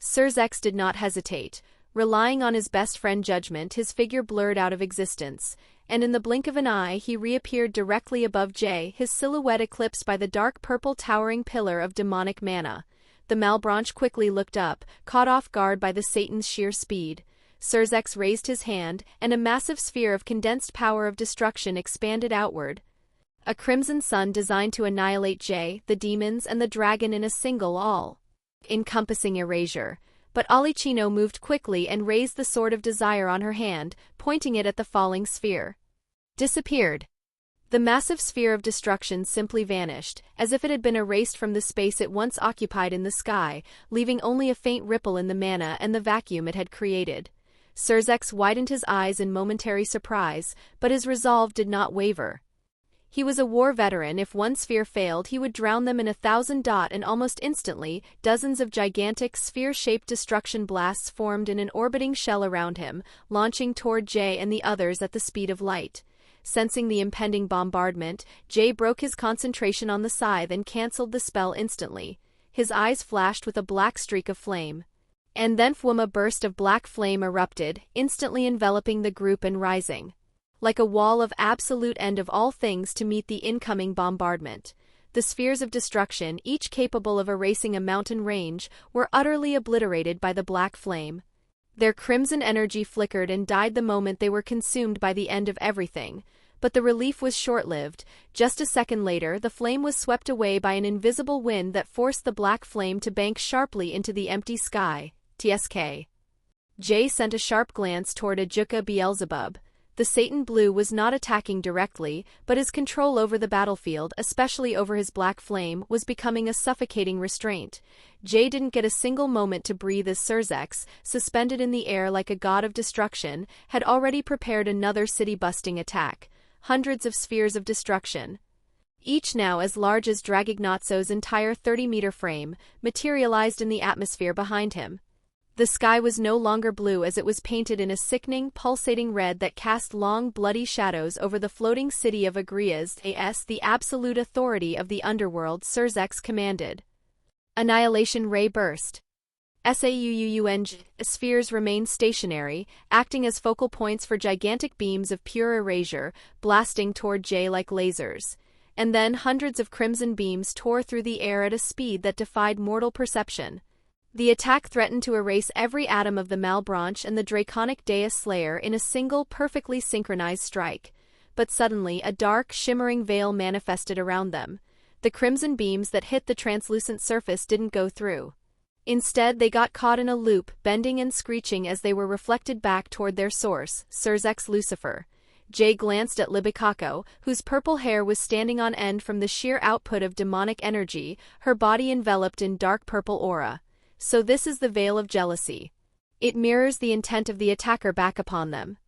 Surzex did not hesitate. Relying on his best friend judgment, his figure blurred out of existence, and in the blink of an eye he reappeared directly above Jay, his silhouette eclipsed by the dark purple towering pillar of demonic mana. The Malbranche quickly looked up, caught off guard by the Satan's sheer speed. Surzex raised his hand, and a massive sphere of condensed power of destruction expanded outward. A crimson sun designed to annihilate Jay, the demons, and the dragon in a single all-encompassing erasure. But Alicino moved quickly and raised the sword of desire on her hand, pointing it at the falling sphere. Disappeared. The massive sphere of destruction simply vanished, as if it had been erased from the space it once occupied in the sky, leaving only a faint ripple in the mana and the vacuum it had created. Surzex widened his eyes in momentary surprise, but his resolve did not waver. He was a war veteran. If one sphere failed, he would drown them in 1,000. And almost instantly, dozens of gigantic sphere-shaped destruction blasts formed in an orbiting shell around him, launching toward Jay and the others at the speed of light. Sensing the impending bombardment, Jay broke his concentration on the scythe and cancelled the spell instantly. His eyes flashed with a black streak of flame. And then a burst of black flame erupted, instantly enveloping the group and rising like a wall of absolute end of all things to meet the incoming bombardment. The spheres of destruction, each capable of erasing a mountain range, were utterly obliterated by the black flame. Their crimson energy flickered and died the moment they were consumed by the end of everything. But the relief was short-lived. Just a second later, the flame was swept away by an invisible wind that forced the black flame to bank sharply into the empty sky. TSK. Jay sent a sharp glance toward Ajuka Beelzebub. The Satan Blue was not attacking directly, but his control over the battlefield, especially over his black flame, was becoming a suffocating restraint. Jay didn't get a single moment to breathe as Surzex, suspended in the air like a god of destruction, had already prepared another city-busting attack. Hundreds of spheres of destruction, each now as large as Dragignazzo's entire 30-meter frame, materialized in the atmosphere behind him. The sky was no longer blue as it was painted in a sickening, pulsating red that cast long, bloody shadows over the floating city of Agrias. The absolute authority of the underworld, Surzex commanded. Annihilation ray burst. SAUUUNG. Spheres remained stationary, acting as focal points for gigantic beams of pure erasure, blasting toward Jay like lasers. And then hundreds of crimson beams tore through the air at a speed that defied mortal perception. The attack threatened to erase every atom of the Malbranche and the draconic Deus Slayer in a single, perfectly synchronized strike. But suddenly a dark, shimmering veil manifested around them. The crimson beams that hit the translucent surface didn't go through. Instead, they got caught in a loop, bending and screeching as they were reflected back toward their source, Surzex Lucifer. Jay glanced at Libikako, whose purple hair was standing on end from the sheer output of demonic energy, her body enveloped in dark purple aura. So this is the veil of jealousy. It mirrors the intent of the attacker back upon them.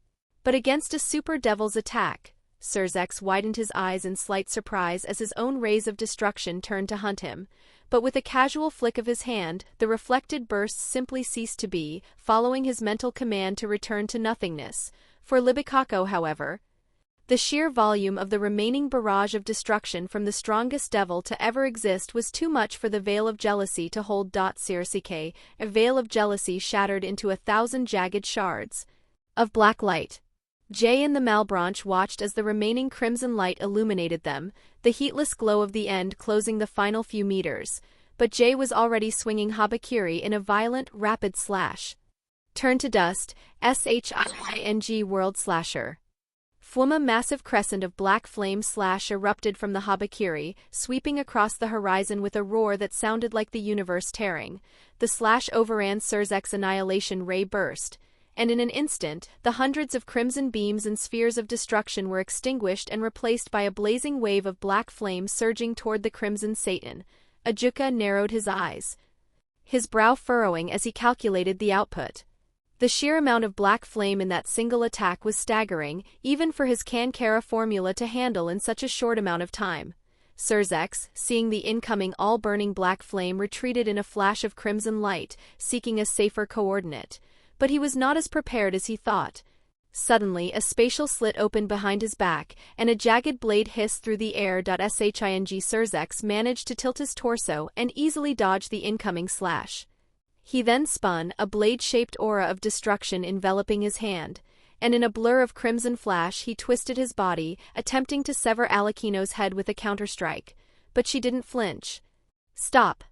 But against a super devil's attack, Surzex widened his eyes in slight surprise as his own rays of destruction turned to hunt him. But with a casual flick of his hand, the reflected bursts simply ceased to be, following his mental command to return to nothingness. For Libikako, however, the sheer volume of the remaining barrage of destruction from the strongest devil to ever exist was too much for the veil of jealousy to hold. Sirsike, a veil of jealousy shattered into 1,000 jagged shards of black light. Jay and the Malbranche watched as the remaining crimson light illuminated them, the heatless glow of the end closing the final few meters. But Jay was already swinging Habakiri in a violent, rapid slash. Turn to dust, SHING World Slasher. A massive crescent of black flame slash erupted from the Habakiri, sweeping across the horizon with a roar that sounded like the universe tearing. The slash overran Surzek's annihilation ray burst, and in an instant, the hundreds of crimson beams and spheres of destruction were extinguished and replaced by a blazing wave of black flame surging toward the crimson Satan. Ajuka narrowed his eyes, his brow furrowing as he calculated the output. The sheer amount of black flame in that single attack was staggering, even for his Kankara formula to handle in such a short amount of time. Surzex, seeing the incoming all-burning black flame, retreated in a flash of crimson light, seeking a safer coordinate. But he was not as prepared as he thought. Suddenly, a spatial slit opened behind his back, and a jagged blade hissed through the air. Shing Surzex managed to tilt his torso and easily dodge the incoming slash. He then spun, a blade-shaped aura of destruction enveloping his hand, and in a blur of crimson flash he twisted his body, attempting to sever Alakino's head with a counterstrike. But she didn't flinch. Stop.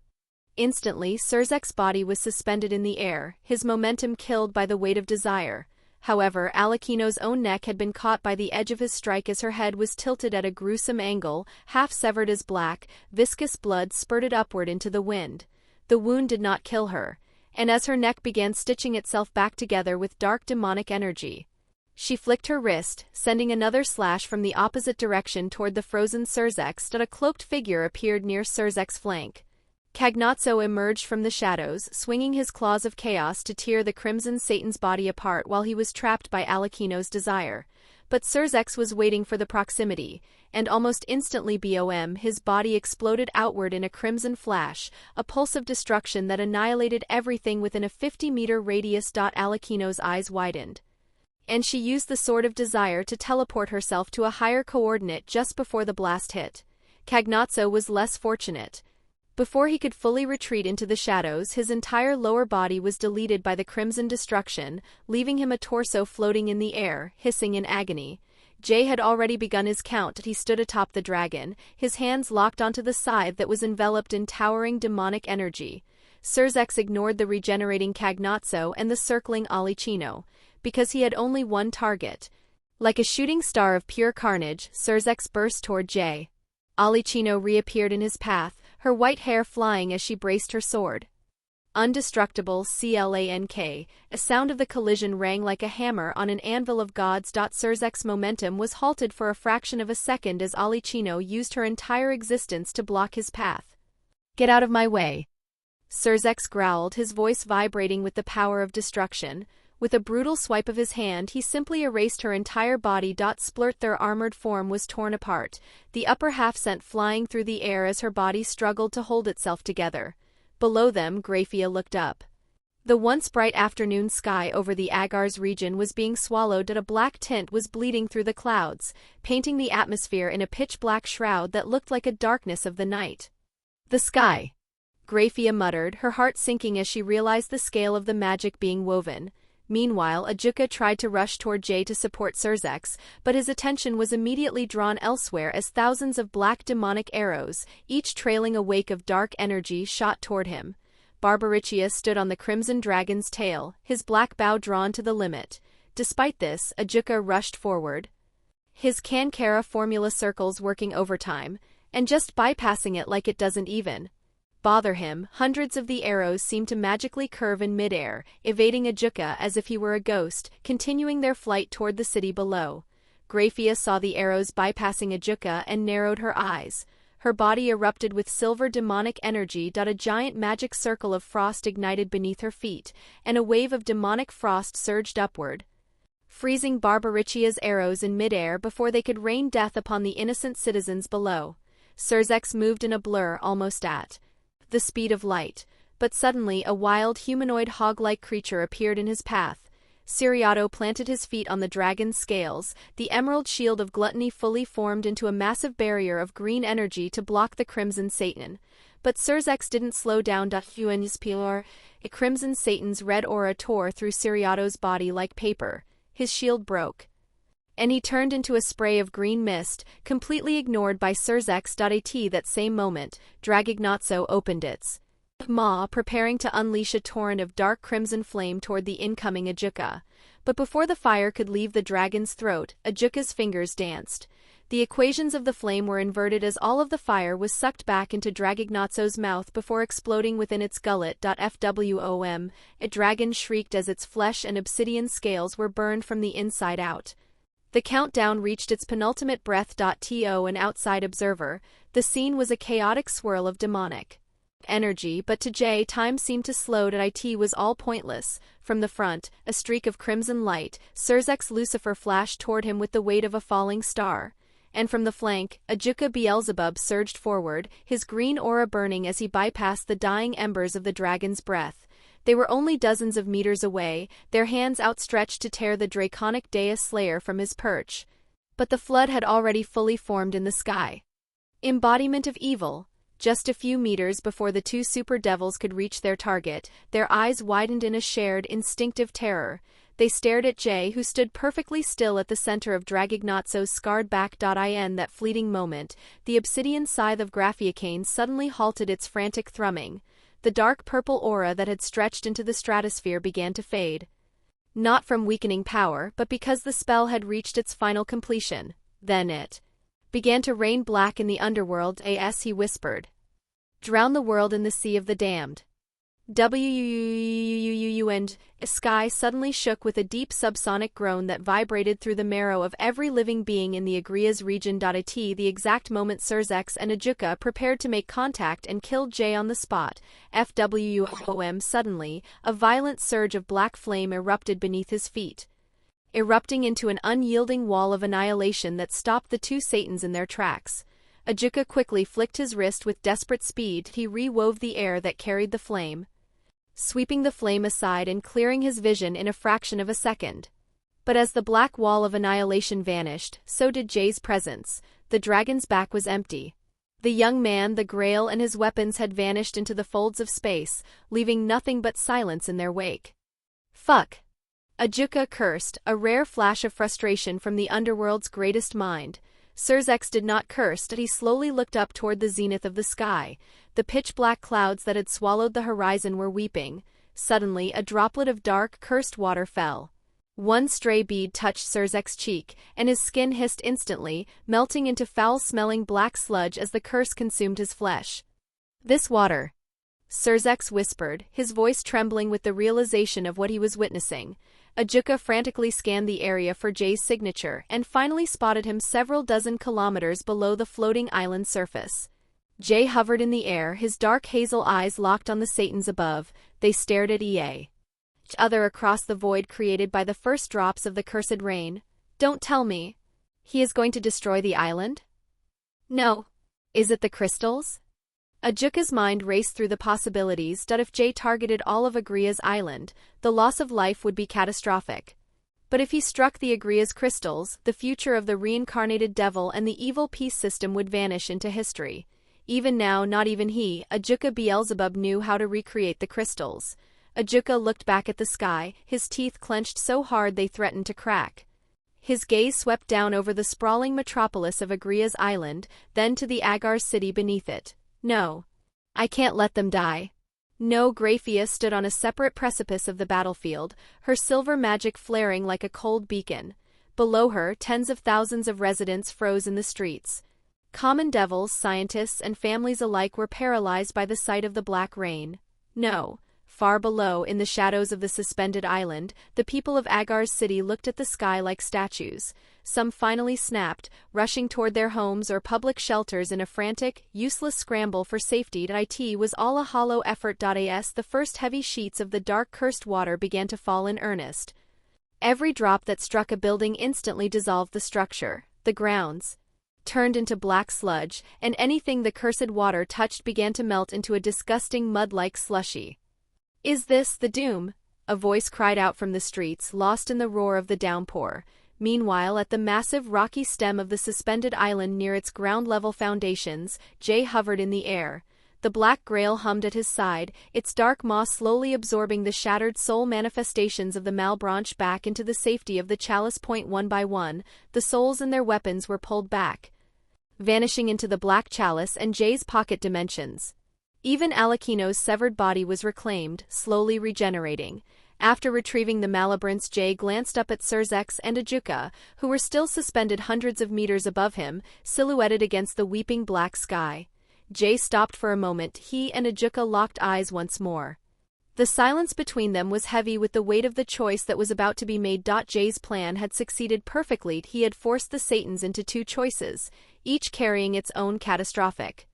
Instantly, Surzek's body was suspended in the air, his momentum killed by the weight of desire. However, Alakino's own neck had been caught by the edge of his strike as her head was tilted at a gruesome angle, half severed as black, viscous blood spurted upward into the wind. The wound did not kill her, and as her neck began stitching itself back together with dark demonic energy, she flicked her wrist, sending another slash from the opposite direction toward the frozen Surzex. A cloaked figure appeared near Surzek's flank. Cagnazzo emerged from the shadows, swinging his claws of chaos to tear the crimson Satan's body apart while he was trapped by Alakino's desire. But Surzex was waiting for the proximity, and almost instantly his body exploded outward in a crimson flash, a pulse of destruction that annihilated everything within a 50-meter radius. Alakino's eyes widened. And she used the Sword of Desire to teleport herself to a higher coordinate just before the blast hit. Cagnazzo was less fortunate. Before he could fully retreat into the shadows, his entire lower body was deleted by the crimson destruction, leaving him a torso floating in the air, hissing in agony. Jay had already begun his count. He stood atop the dragon, his hands locked onto the scythe that was enveloped in towering demonic energy. Surzex ignored the regenerating Cagnazzo and the circling Alicino, because he had only one target. Like a shooting star of pure carnage, Surzex burst toward Jay. Alicino reappeared in his path, her white hair flying as she braced her sword. Undestructible clank, a sound of the collision rang like a hammer on an anvil of gods. Surzex's momentum was halted for a fraction of a second as Alicino used her entire existence to block his path. "Get out of my way!" Surzex growled, his voice vibrating with the power of destruction. With a brutal swipe of his hand, he simply erased her entire body. Splurt, their armored form was torn apart, the upper half sent flying through the air as her body struggled to hold itself together. Below them, Graphia looked up. The once bright afternoon sky over the Agar's region was being swallowed, and a black tint was bleeding through the clouds, painting the atmosphere in a pitch-black shroud that looked like a darkness of the night. "The sky," Graphia muttered, her heart sinking as she realized the scale of the magic being woven. Meanwhile, Ajuka tried to rush toward Jay to support Surzex, but his attention was immediately drawn elsewhere as thousands of black demonic arrows, each trailing a wake of dark energy, shot toward him. Barbariccia stood on the crimson dragon's tail, his black bow drawn to the limit. Despite this, Ajuka rushed forward, his Kankara formula circles working overtime, and just bypassing it like it doesn't even bother him. Hundreds of the arrows seemed to magically curve in midair, evading Ajuka as if he were a ghost, continuing their flight toward the city below. Graphia saw the arrows bypassing Ajuka and narrowed her eyes. Her body erupted with silver demonic energy. A giant magic circle of frost ignited beneath her feet, and a wave of demonic frost surged upward, freezing Barbariccia's arrows in midair before they could rain death upon the innocent citizens below. Surzex moved in a blur, almost at the speed of light, but suddenly a wild humanoid hog-like creature appeared in his path. Siriato planted his feet on the dragon's scales, the emerald shield of gluttony fully formed into a massive barrier of green energy to block the crimson Satan. But Surzex didn't slow down. A crimson Satan's red aura tore through Siriato's body like paper. His shield broke, and he turned into a spray of green mist, completely ignored by Surzex. At that same moment, Dragignazzo opened its maw, preparing to unleash a torrent of dark crimson flame toward the incoming Ajuka. But before the fire could leave the dragon's throat, Ajuka's fingers danced. The equations of the flame were inverted as all of the fire was sucked back into Dragignazzo's mouth before exploding within its gullet. Fwom, a dragon shrieked as its flesh and obsidian scales were burned from the inside out. The countdown reached its penultimate breath. To an outside observer, the scene was a chaotic swirl of demonic energy, but to Jay, time seemed to slow. It was all pointless. From the front, a streak of crimson light, Surzex Lucifer flashed toward him with the weight of a falling star. And from the flank, Ajuka Beelzebub surged forward, his green aura burning as he bypassed the dying embers of the dragon's breath. They were only dozens of meters away, their hands outstretched to tear the draconic Deus Slayer from his perch. But the flood had already fully formed in the sky. Embodiment of evil. Just a few meters before the two super devils could reach their target, their eyes widened in a shared, instinctive terror. They stared at Jay, who stood perfectly still at the center of Dragignazzo's scarred back. In that fleeting moment, the obsidian scythe of Graphiacane suddenly halted its frantic thrumming. The dark purple aura that had stretched into the stratosphere began to fade. Not from weakening power, but because the spell had reached its final completion. Then it began to rain black in the underworld. As he whispered, "Drown the world in the sea of the damned." And a sky suddenly shook with a deep subsonic groan that vibrated through the marrow of every living being in the Agrias region. At the exact moment Surzex and Ajuka prepared to make contact and killed Jay on the spot, Fwom, suddenly, a violent surge of black flame erupted beneath his feet. erupting into an unyielding wall of annihilation that stopped the two Satans in their tracks. Ajuka quickly flicked his wrist with desperate speed. He re-wove the air that carried the flame, sweeping the flame aside and clearing his vision in a fraction of a second. But as the black wall of annihilation vanished, so did Jay's presence. The dragon's back was empty. The young man, the Grail, and his weapons had vanished into the folds of space, leaving nothing but silence in their wake. Fuck! Ajuka cursed, a rare flash of frustration from the underworld's greatest mind. Surzex did not curse, he slowly looked up toward the zenith of the sky. The pitch-black clouds that had swallowed the horizon were weeping. Suddenly, a droplet of dark, cursed water fell. One stray bead touched Surzek's cheek, and his skin hissed instantly, melting into foul-smelling black sludge as the curse consumed his flesh. "This water," Surzex whispered, his voice trembling with the realization of what he was witnessing. Ajuka frantically scanned the area for Jay's signature and finally spotted him several dozen kilometers below the floating island surface. Jay hovered in the air, his dark hazel eyes locked on the Satans above. They stared at each other across the void created by the first drops of the cursed rain. "Don't tell me he is going to destroy the island?" "No. Is it the crystals?" Ajuka's mind raced through the possibilities that if Jay targeted all of Agria's island, the loss of life would be catastrophic. But if he struck the Agria's crystals, the future of the reincarnated devil and the evil peace system would vanish into history. Even now, not even he, Ajuka Beelzebub, knew how to recreate the crystals. Ajuka looked back at the sky, his teeth clenched so hard they threatened to crack. His gaze swept down over the sprawling metropolis of Agria's island, then to the Agar city beneath it. "No. I can't let them die." No, Graphia stood on a separate precipice of the battlefield, her silver magic flaring like a cold beacon. Below her, tens of thousands of residents froze in the streets. Common devils, scientists, and families alike were paralyzed by the sight of the black rain. No. Far below, in the shadows of the suspended island, the people of Agar's city looked at the sky like statues. Some finally snapped, rushing toward their homes or public shelters in a frantic, useless scramble for safety. It was all a hollow effort. As the first heavy sheets of the dark cursed water began to fall in earnest, every drop that struck a building instantly dissolved the structure. The grounds turned into black sludge, and anything the cursed water touched began to melt into a disgusting mud-like slushy. "Is this the doom?" a voice cried out from the streets, lost in the roar of the downpour. Meanwhile, at the massive rocky stem of the suspended island near its ground-level foundations, Jay hovered in the air. The Black Grail hummed at his side, its dark maw slowly absorbing the shattered soul manifestations of the Malebranche back into the safety of the chalice. One by one, the souls and their weapons were pulled back, vanishing into the black chalice and Jay's pocket dimensions. Even Alakino's severed body was reclaimed, slowly regenerating. After retrieving the Malebranche, Jay glanced up at Surzex and Ajuka, who were still suspended hundreds of meters above him, silhouetted against the weeping black sky. Jay stopped for a moment. He and Ajuka locked eyes once more. The silence between them was heavy with the weight of the choice that was about to be made. Jay's plan had succeeded perfectly. He had forced the Satans into two choices, each carrying its own catastrophic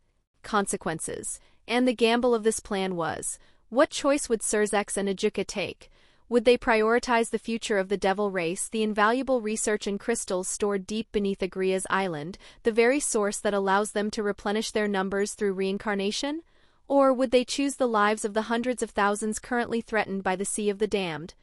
consequences. And the gamble of this plan was, what choice would Surzex and Ajuka take? Would they prioritize the future of the devil race, the invaluable research and crystals stored deep beneath Agria's island, the very source that allows them to replenish their numbers through reincarnation? Or would they choose the lives of the hundreds of thousands currently threatened by the Sea of the Damned?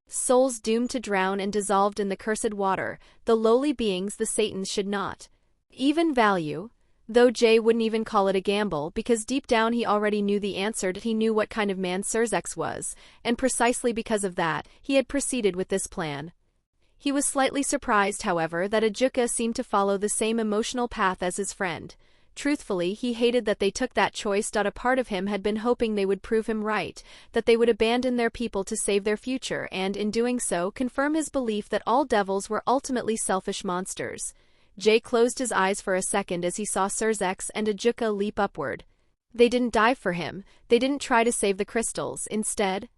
Souls doomed to drown and dissolved in the cursed water, the lowly beings the Satans should not even value. Though Jay wouldn't even call it a gamble, because deep down he already knew the answer. He knew what kind of man Surzex was, and precisely because of that, he had proceeded with this plan. He was slightly surprised, however, that Ajuka seemed to follow the same emotional path as his friend. Truthfully, he hated that they took that choice. A part of him had been hoping they would prove him right, that they would abandon their people to save their future and, in doing so, confirm his belief that all devils were ultimately selfish monsters. Jay closed his eyes for a second as he saw Surzex and Ajuka leap upward. They didn't dive for him, they didn't try to save the crystals. Instead,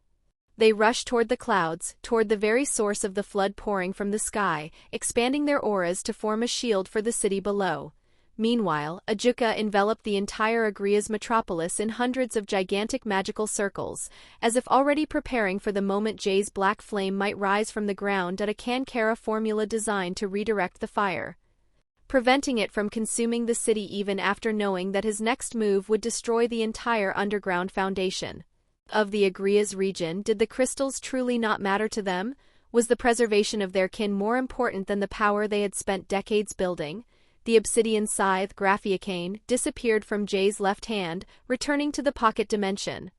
they rushed toward the clouds, toward the very source of the flood pouring from the sky, expanding their auras to form a shield for the city below. Meanwhile, Ajuka enveloped the entire Agria's metropolis in hundreds of gigantic magical circles, as if already preparing for the moment Jay's black flame might rise from the ground at a Kankara formula designed to redirect the fire, preventing it from consuming the city even after knowing that his next move would destroy the entire underground foundation. Of the Agria's region, did the crystals truly not matter to them? Was the preservation of their kin more important than the power they had spent decades building? The obsidian scythe, Graphiacane, disappeared from Jay's left hand, returning to the pocket dimension.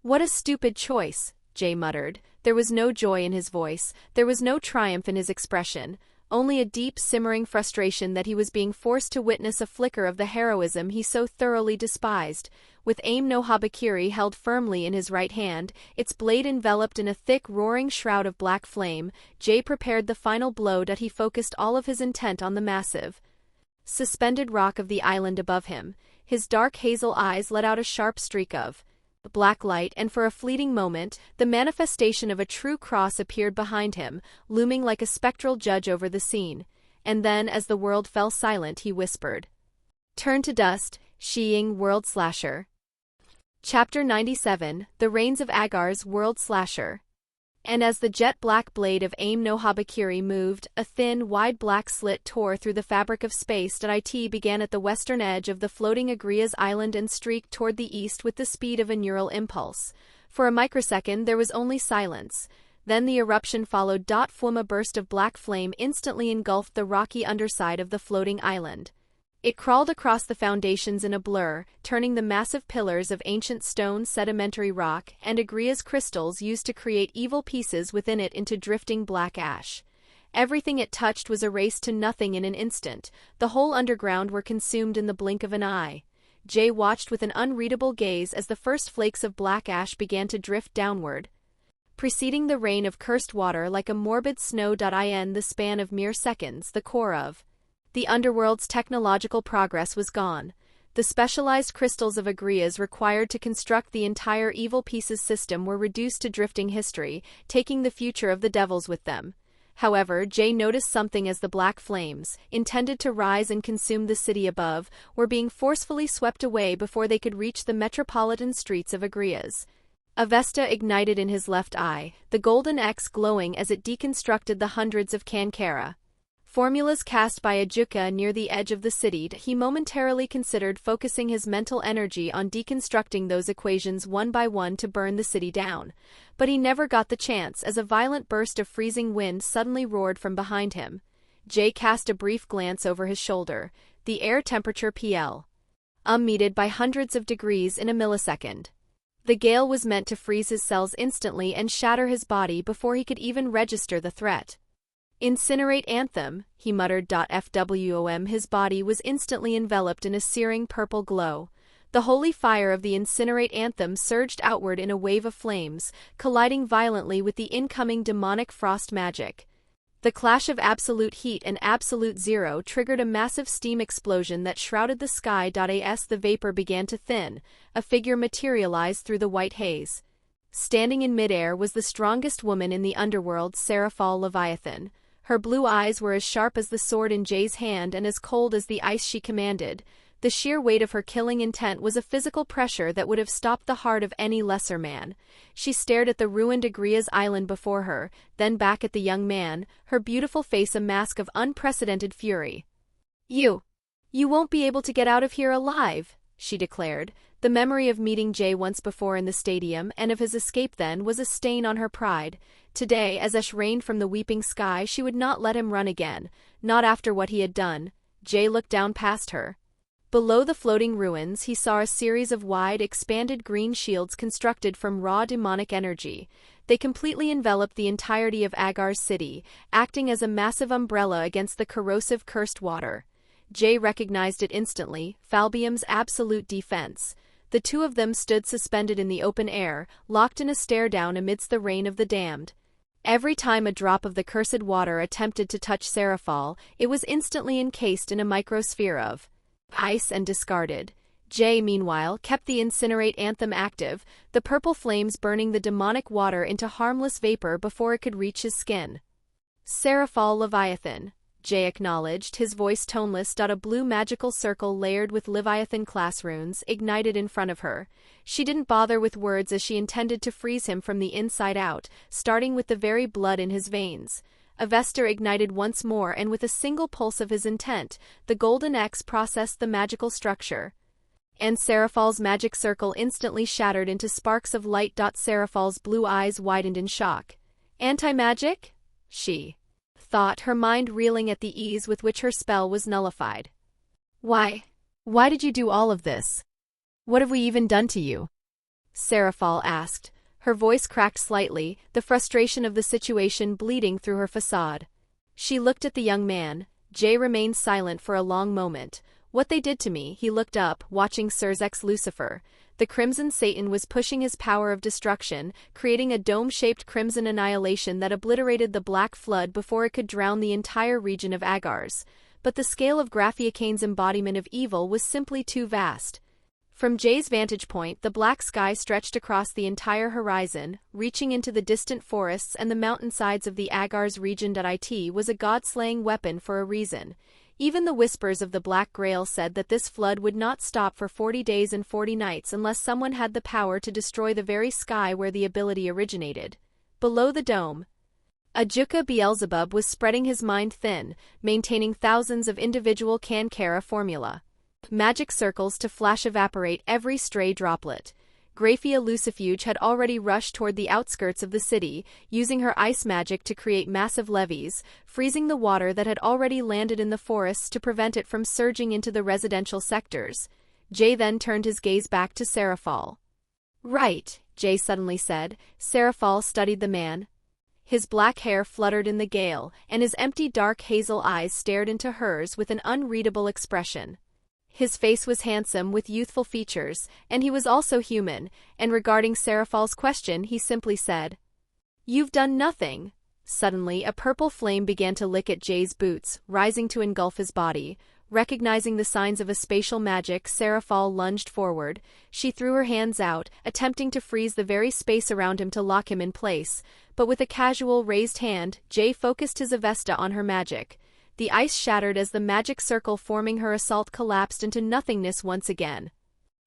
"What a stupid choice," Jay muttered. There was no joy in his voice, there was no triumph in his expression, only a deep, simmering frustration that he was being forced to witness a flicker of the heroism he so thoroughly despised. With Aim no Habakiri held firmly in his right hand, its blade enveloped in a thick, roaring shroud of black flame, Jay prepared the final blow that he focused all of his intent on the massive, suspended rock of the island above him. His dark hazel eyes let out a sharp streak of black light, and for a fleeting moment, the manifestation of a true cross appeared behind him, looming like a spectral judge over the scene. And then, as the world fell silent, he whispered, "Turn to dust, Shiying World Slasher." Chapter 97, The Reigns of Agar's World Slasher. And as the jet-black blade of Aim no Habakiri moved, a thin, wide black slit tore through the fabric of space. It began at the western edge of the floating Agria's island and streaked toward the east with the speed of a neural impulse. For a microsecond there was only silence. Then the eruption followed. A burst of black flame instantly engulfed the rocky underside of the floating island. It crawled across the foundations in a blur, turning the massive pillars of ancient stone, sedimentary rock, and Agria's crystals used to create evil pieces within it into drifting black ash. Everything it touched was erased to nothing in an instant. The whole underground were consumed in the blink of an eye. Jay watched with an unreadable gaze as the first flakes of black ash began to drift downward, preceding the rain of cursed water like a morbid snow. In the span of mere seconds, the core of the underworld's technological progress was gone. The specialized crystals of Agrias required to construct the entire evil pieces system were reduced to drifting history, taking the future of the devils with them. However, Jay noticed something as the black flames, intended to rise and consume the city above, were being forcefully swept away before they could reach the metropolitan streets of Agrias. A Vesta ignited in his left eye, the golden X glowing as it deconstructed the hundreds of Kankara formulas cast by Ajuka near the edge of the city. He momentarily considered focusing his mental energy on deconstructing those equations one by one to burn the city down. But he never got the chance as a violent burst of freezing wind suddenly roared from behind him. Jay cast a brief glance over his shoulder. The air temperature plummeted by hundreds of degrees in a millisecond. The gale was meant to freeze his cells instantly and shatter his body before he could even register the threat. "Incinerate Anthem," he muttered. Fwom. His body was instantly enveloped in a searing purple glow. The holy fire of the Incinerate Anthem surged outward in a wave of flames, colliding violently with the incoming demonic frost magic. The clash of absolute heat and absolute zero triggered a massive steam explosion that shrouded the sky. As the vapor began to thin, a figure materialized through the white haze. Standing in midair was the strongest woman in the underworld, Seraphal Leviathan. Her blue eyes were as sharp as the sword in Jay's hand and as cold as the ice she commanded. The sheer weight of her killing intent was a physical pressure that would have stopped the heart of any lesser man. She stared at the ruined Agria's island before her, then back at the young man, her beautiful face a mask of unprecedented fury. You won't be able to get out of here alive," she declared. The memory of meeting Jay once before in the stadium and of his escape then was a stain on her pride. Today, as ash rained from the weeping sky, she would not let him run again, not after what he had done. Jay looked down past her. Below the floating ruins he saw a series of wide, expanded green shields constructed from raw demonic energy. They completely enveloped the entirety of Agar's city, acting as a massive umbrella against the corrosive cursed water. Jay recognized it instantly, Falbium's absolute defense. The two of them stood suspended in the open air, locked in a stare-down amidst the rain of the damned. Every time a drop of the cursed water attempted to touch Seraphal, it was instantly encased in a microsphere of ice and discarded. Jay, meanwhile, kept the Incinerate Anthem active, the purple flames burning the demonic water into harmless vapor before it could reach his skin. "Seraphal Leviathan," Jay acknowledged, his voice toneless. A blue magical circle layered with Leviathan class runes ignited in front of her. She didn't bother with words as she intended to freeze him from the inside out, starting with the very blood in his veins. Avestor ignited once more, and with a single pulse of his intent, the Golden X processed the magical structure. And Seraphal's magic circle instantly shattered into sparks of light. Seraphal's blue eyes widened in shock. Anti-magic? She thought, her mind reeling at the ease with which her spell was nullified. Why did you do all of this? What have we even done to you? Seraphal asked. Her voice cracked slightly, the frustration of the situation bleeding through her facade. She looked at the young man. Jay remained silent for a long moment. What they did to me, he looked up, watching Surzek's Lucifer. The Crimson Satan was pushing his power of destruction, creating a dome-shaped crimson annihilation that obliterated the Black Flood before it could drown the entire region of Agars. But the scale of Graphiacane's embodiment of evil was simply too vast. From Jay's vantage point, the black sky stretched across the entire horizon, reaching into the distant forests and the mountainsides of the Agars region. It was a god-slaying weapon for a reason. Even the whispers of the Black Grail said that this flood would not stop for 40 days and 40 nights unless someone had the power to destroy the very sky where the ability originated. Below the dome, Ajuka Beelzebub was spreading his mind thin, maintaining thousands of individual Kankara formula magic circles to flash evaporate every stray droplet. Graphia Lucifuge had already rushed toward the outskirts of the city, using her ice magic to create massive levees, freezing the water that had already landed in the forests to prevent it from surging into the residential sectors. Jay then turned his gaze back to Seraphal. Right, Jay suddenly said. Seraphal studied the man. His black hair fluttered in the gale, and his empty dark hazel eyes stared into hers with an unreadable expression. His face was handsome with youthful features, and he was also human, and regarding Seraphal's question he simply said, "You've done nothing." Suddenly a purple flame began to lick at Jay's boots, rising to engulf his body. Recognizing the signs of a spatial magic, Seraphal lunged forward. She threw her hands out, attempting to freeze the very space around him to lock him in place, but with a casual raised hand, Jay focused his Avesta on her magic. The ice shattered as the magic circle forming her assault collapsed into nothingness once again.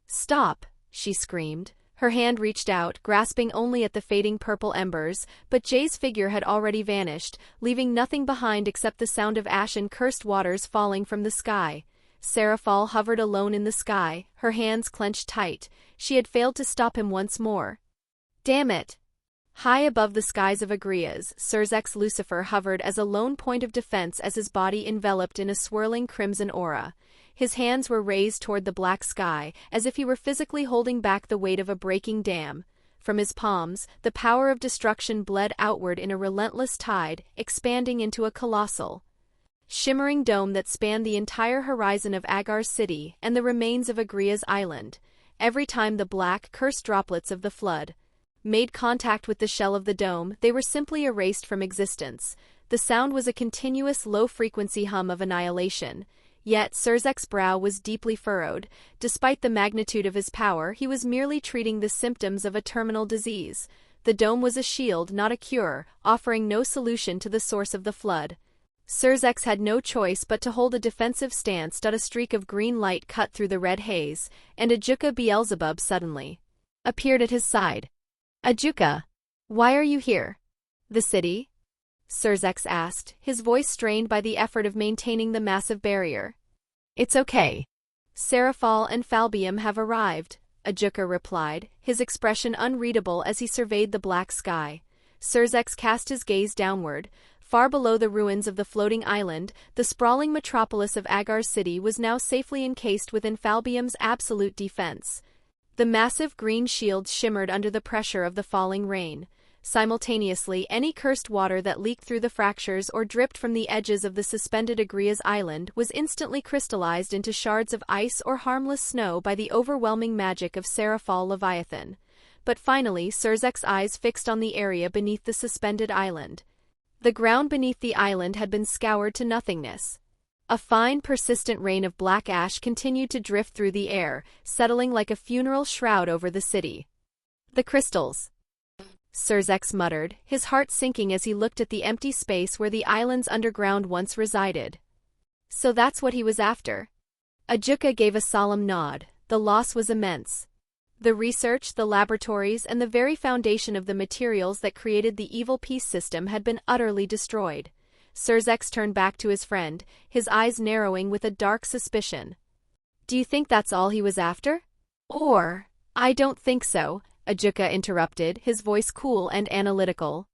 "Stop!" she screamed. Her hand reached out, grasping only at the fading purple embers, but Jay's figure had already vanished, leaving nothing behind except the sound of ash and cursed waters falling from the sky. Seraphal hovered alone in the sky, her hands clenched tight. She had failed to stop him once more. Damn it! High above the skies of Agrias, Surzek's Lucifer hovered as a lone point of defense as his body enveloped in a swirling crimson aura. His hands were raised toward the black sky, as if he were physically holding back the weight of a breaking dam. From his palms, the power of destruction bled outward in a relentless tide, expanding into a colossal, shimmering dome that spanned the entire horizon of Agar's city and the remains of Agria's island. Every time the black, cursed droplets of the flood made contact with the shell of the dome, they were simply erased from existence. The sound was a continuous low-frequency hum of annihilation. Yet Surzek's brow was deeply furrowed. Despite the magnitude of his power, he was merely treating the symptoms of a terminal disease. The dome was a shield, not a cure, offering no solution to the source of the flood. Surzek had no choice but to hold a defensive stance. A streak of green light cut through the red haze, and Ajuka Beelzebub suddenly appeared at his side. "Ajuka, why are you here?" "The city?" Surzek asked, his voice strained by the effort of maintaining the massive barrier. "It's okay. Seraphal and Falbium have arrived," Ajuka replied, his expression unreadable as he surveyed the black sky. Surzek cast his gaze downward. Far below the ruins of the floating island, the sprawling metropolis of Agar's city was now safely encased within Falbium's absolute defense. The massive green shield shimmered under the pressure of the falling rain. Simultaneously, any cursed water that leaked through the fractures or dripped from the edges of the suspended Agria's island was instantly crystallized into shards of ice or harmless snow by the overwhelming magic of Seraphal Leviathan. But finally, Surzek's eyes fixed on the area beneath the suspended island. The ground beneath the island had been scoured to nothingness. A fine, persistent rain of black ash continued to drift through the air, settling like a funeral shroud over the city. "The crystals," Surzex muttered, his heart sinking as he looked at the empty space where the island's underground once resided. So that's what he was after. Ajuka gave a solemn nod. The loss was immense. The research, the laboratories, and the very foundation of the materials that created the evil peace system had been utterly destroyed. Surzex turned back to his friend, his eyes narrowing with a dark suspicion. Do you think that's all he was after? Or, I don't think so, Ajuka interrupted, his voice cool and analytical.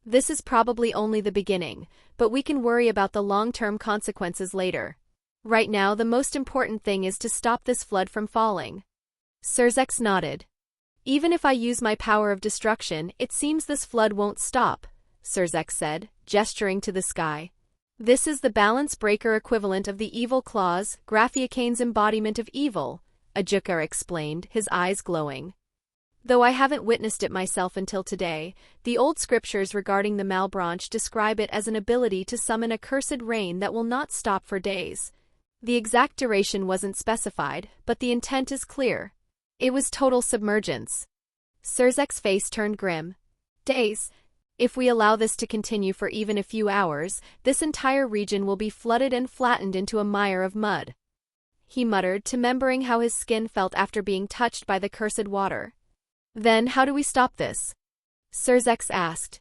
This is probably only the beginning, but we can worry about the long-term consequences later. Right now the most important thing is to stop this flood from falling. Surzex nodded. Even if I use my power of destruction, it seems this flood won't stop, Surzex said, gesturing to the sky. This is the balance breaker equivalent of the evil clause, Graphiacane's embodiment of evil, Ajuka explained, his eyes glowing. Though I haven't witnessed it myself until today, the old scriptures regarding the Malebranche describe it as an ability to summon a cursed rain that will not stop for days. The exact duration wasn't specified, but the intent is clear. It was total submergence. Surzek's face turned grim. Days. If we allow this to continue for even a few hours, this entire region will be flooded and flattened into a mire of mud. He muttered, remembering how his skin felt after being touched by the cursed water. Then how do we stop this? Surzex asked.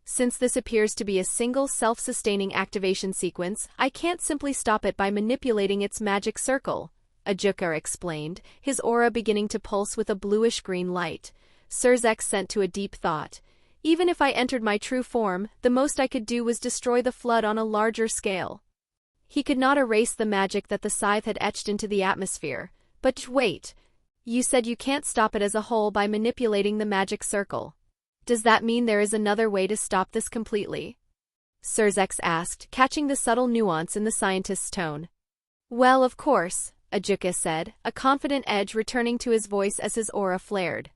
Since this appears to be a single self-sustaining activation sequence, I can't simply stop it by manipulating its magic circle, Ajuka explained, his aura beginning to pulse with a bluish-green light. Surzex sent to a deep thought. Even if I entered my true form, the most I could do was destroy the flood on a larger scale. He could not erase the magic that the scythe had etched into the atmosphere. But wait. You said you can't stop it as a whole by manipulating the magic circle. Does that mean there is another way to stop this completely? Surzex asked, catching the subtle nuance in the scientist's tone. Well, of course, Ajuka said, a confident edge returning to his voice as his aura flared.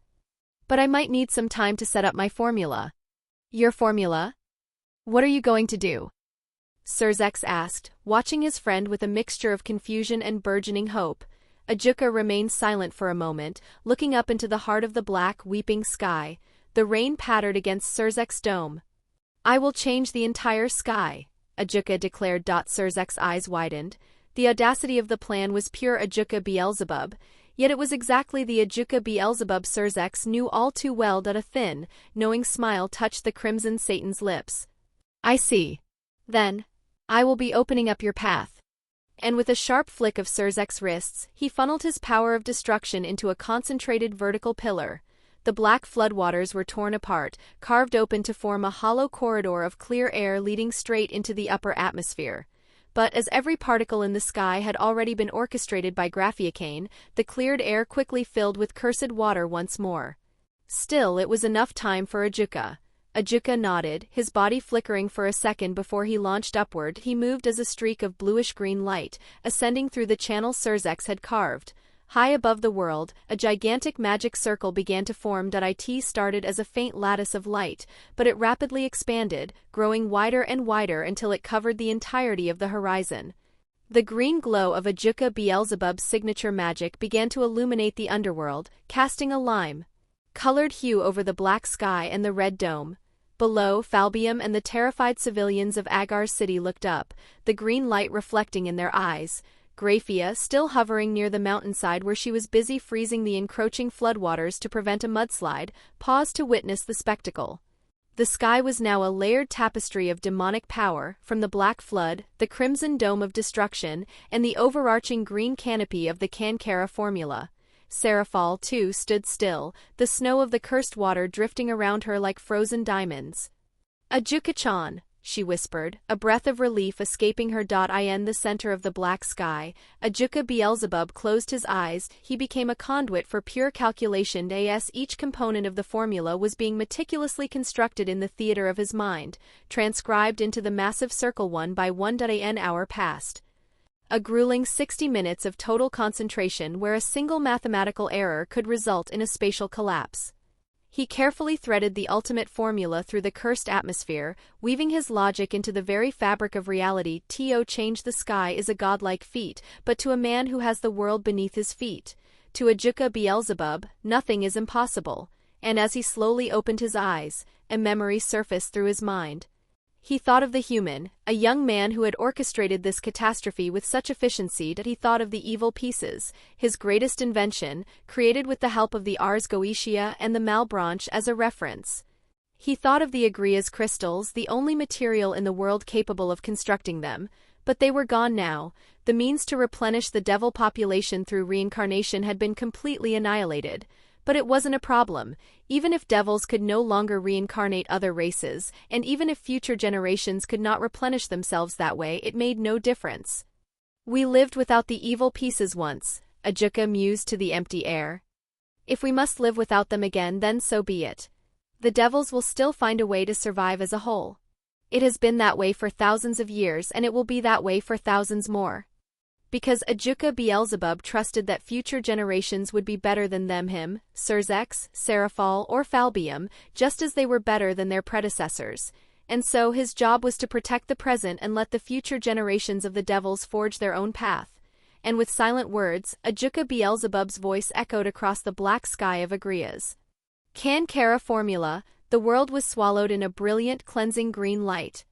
But I might need some time to set up my formula. Your formula? What are you going to do? Surzex asked, watching his friend with a mixture of confusion and burgeoning hope. Ajuka remained silent for a moment, looking up into the heart of the black, weeping sky. The rain pattered against Surzek's dome. I will change the entire sky, Ajuka declared. Surzek's eyes widened. The audacity of the plan was pure Ajuka Beelzebub, yet it was exactly the Ajuka Beelzebub Surzex knew all too well. A thin, knowing smile touched the crimson Satan's lips. I see. Then, I will be opening up your path. And with a sharp flick of Surzek's wrists, he funneled his power of destruction into a concentrated vertical pillar. The black floodwaters were torn apart, carved open to form a hollow corridor of clear air leading straight into the upper atmosphere. But as every particle in the sky had already been orchestrated by Graphiacane, the cleared air quickly filled with cursed water once more. Still, it was enough time for Ajuka. Ajuka nodded, his body flickering for a second before he launched upward. He moved as a streak of bluish-green light, ascending through the channel Surzex had carved. High above the world, a gigantic magic circle began to form. It started as a faint lattice of light, but it rapidly expanded, growing wider and wider until it covered the entirety of the horizon. The green glow of Ajuka Beelzebub's signature magic began to illuminate the underworld, casting a lime-colored hue over the black sky and the red dome. Below, Falbium and the terrified civilians of Agar's city looked up, the green light reflecting in their eyes. Graphia, still hovering near the mountainside where she was busy freezing the encroaching floodwaters to prevent a mudslide, paused to witness the spectacle. The sky was now a layered tapestry of demonic power, from the black flood, the crimson dome of destruction, and the overarching green canopy of the Kankara formula. Seraphal, too, stood still, the snow of the cursed water drifting around her like frozen diamonds. Ajuka-chan, she whispered, a breath of relief escaping her. In the center of the black sky, Ajuka Beelzebub closed his eyes. He became a conduit for pure calculation. Each component of the formula was being meticulously constructed in the theater of his mind, transcribed into the massive circle one by one. An hour passed. A grueling 60 minutes of total concentration where a single mathematical error could result in a spatial collapse. He carefully threaded the ultimate formula through the cursed atmosphere, weaving his logic into the very fabric of reality. To change the sky is a godlike feat, but to a man who has the world beneath his feet, to Ajuka Beelzebub, nothing is impossible. and as he slowly opened his eyes, a memory surfaced through his mind. He thought of the human, a young man who had orchestrated this catastrophe with such efficiency that he thought of the evil pieces, his greatest invention, created with the help of the Ars Goetia and the Malebranche as a reference. He thought of the Agrias crystals, the only material in the world capable of constructing them, but they were gone now. The means to replenish the devil population through reincarnation had been completely annihilated. But it wasn't a problem. Even if devils could no longer reincarnate other races, and even if future generations could not replenish themselves that way, it made no difference. We lived without the evil pieces once, Ajuka mused to the empty air. If we must live without them again, then so be it. The devils will still find a way to survive as a whole. It has been that way for thousands of years, and it will be that way for thousands more. Because Ajuka Beelzebub trusted that future generations would be better than them, him, Surzex, Seraphal, or Falbium, just as they were better than their predecessors. And so his job was to protect the present and let the future generations of the devils forge their own path. And with silent words, Ajuka Beelzebub's voice echoed across the black sky of Agrias. Canon formula, the world was swallowed in a brilliant, cleansing green light.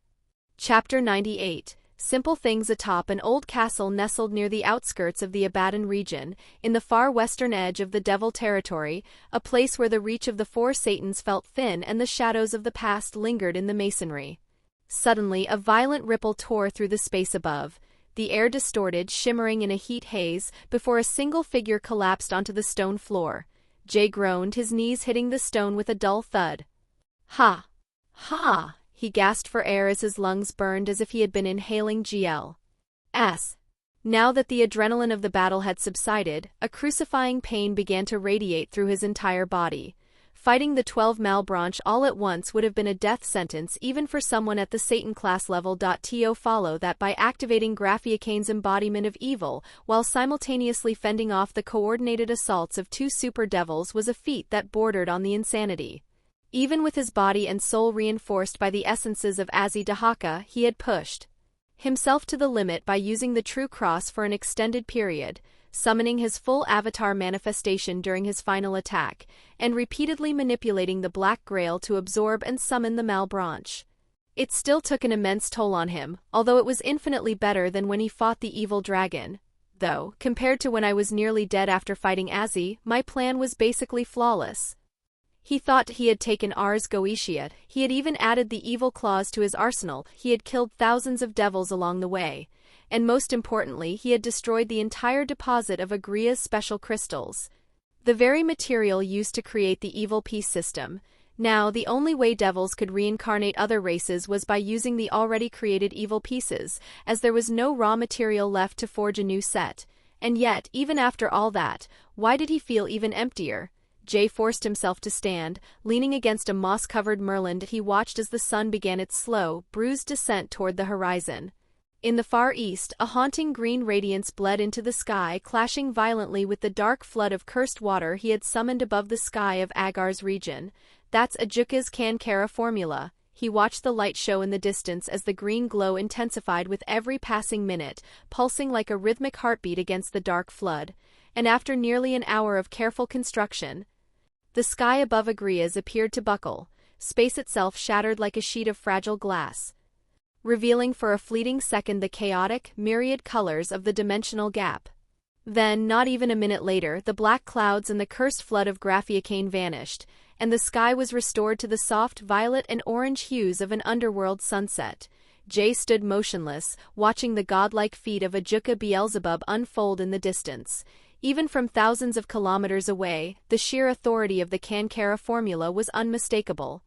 Chapter 98. Simple things atop an old castle nestled near the outskirts of the Abaddon region, in the far western edge of the Devil territory, a place where the reach of the four Satans felt thin and the shadows of the past lingered in the masonry. Suddenly, a violent ripple tore through the space above. The air distorted, shimmering in a heat haze, before a single figure collapsed onto the stone floor. Jay groaned, his knees hitting the stone with a dull thud. Ha! Ha! He gasped for air as his lungs burned as if he had been inhaling GLS. Now that the adrenaline of the battle had subsided, a crucifying pain began to radiate through his entire body. Fighting the 12 Malebranche all at once would have been a death sentence even for someone at the Satan class level. To follow that by activating Graphiacane's embodiment of evil while simultaneously fending off the coordinated assaults of two super devils was a feat that bordered on the insanity. Even with his body and soul reinforced by the essences of Azzy-Dahaka, he had pushed himself to the limit by using the True Cross for an extended period, summoning his full avatar manifestation during his final attack, and repeatedly manipulating the Black Grail to absorb and summon the Malebranche. It still took an immense toll on him, although it was infinitely better than when he fought the evil dragon. Though, compared to when I was nearly dead after fighting Azzy, my plan was basically flawless. He thought he had taken Ars Goetia, he had even added the evil claws to his arsenal, he had killed thousands of devils along the way, and most importantly he had destroyed the entire deposit of Agria's special crystals. The very material used to create the evil piece system. Now, the only way devils could reincarnate other races was by using the already created evil pieces, as there was no raw material left to forge a new set. And yet, even after all that, why did he feel even emptier? Jay forced himself to stand, leaning against a moss-covered moorland. He watched as the sun began its slow, bruised descent toward the horizon. In the far east, a haunting green radiance bled into the sky, clashing violently with the dark flood of cursed water he had summoned above the sky of Agar's region. That's Ajuka's Canon formula. He watched the light show in the distance as the green glow intensified with every passing minute, pulsing like a rhythmic heartbeat against the dark flood. And after nearly an hour of careful construction, the sky above Agrias appeared to buckle, space itself shattered like a sheet of fragile glass, revealing for a fleeting second the chaotic, myriad colors of the dimensional gap. Then, not even a minute later, the black clouds and the cursed flood of Graphiacane vanished, and the sky was restored to the soft violet and orange hues of an underworld sunset. Jay stood motionless, watching the godlike feat of Ajuka Beelzebub unfold in the distance. Even from thousands of kilometers away, the sheer authority of the Canon formula was unmistakable.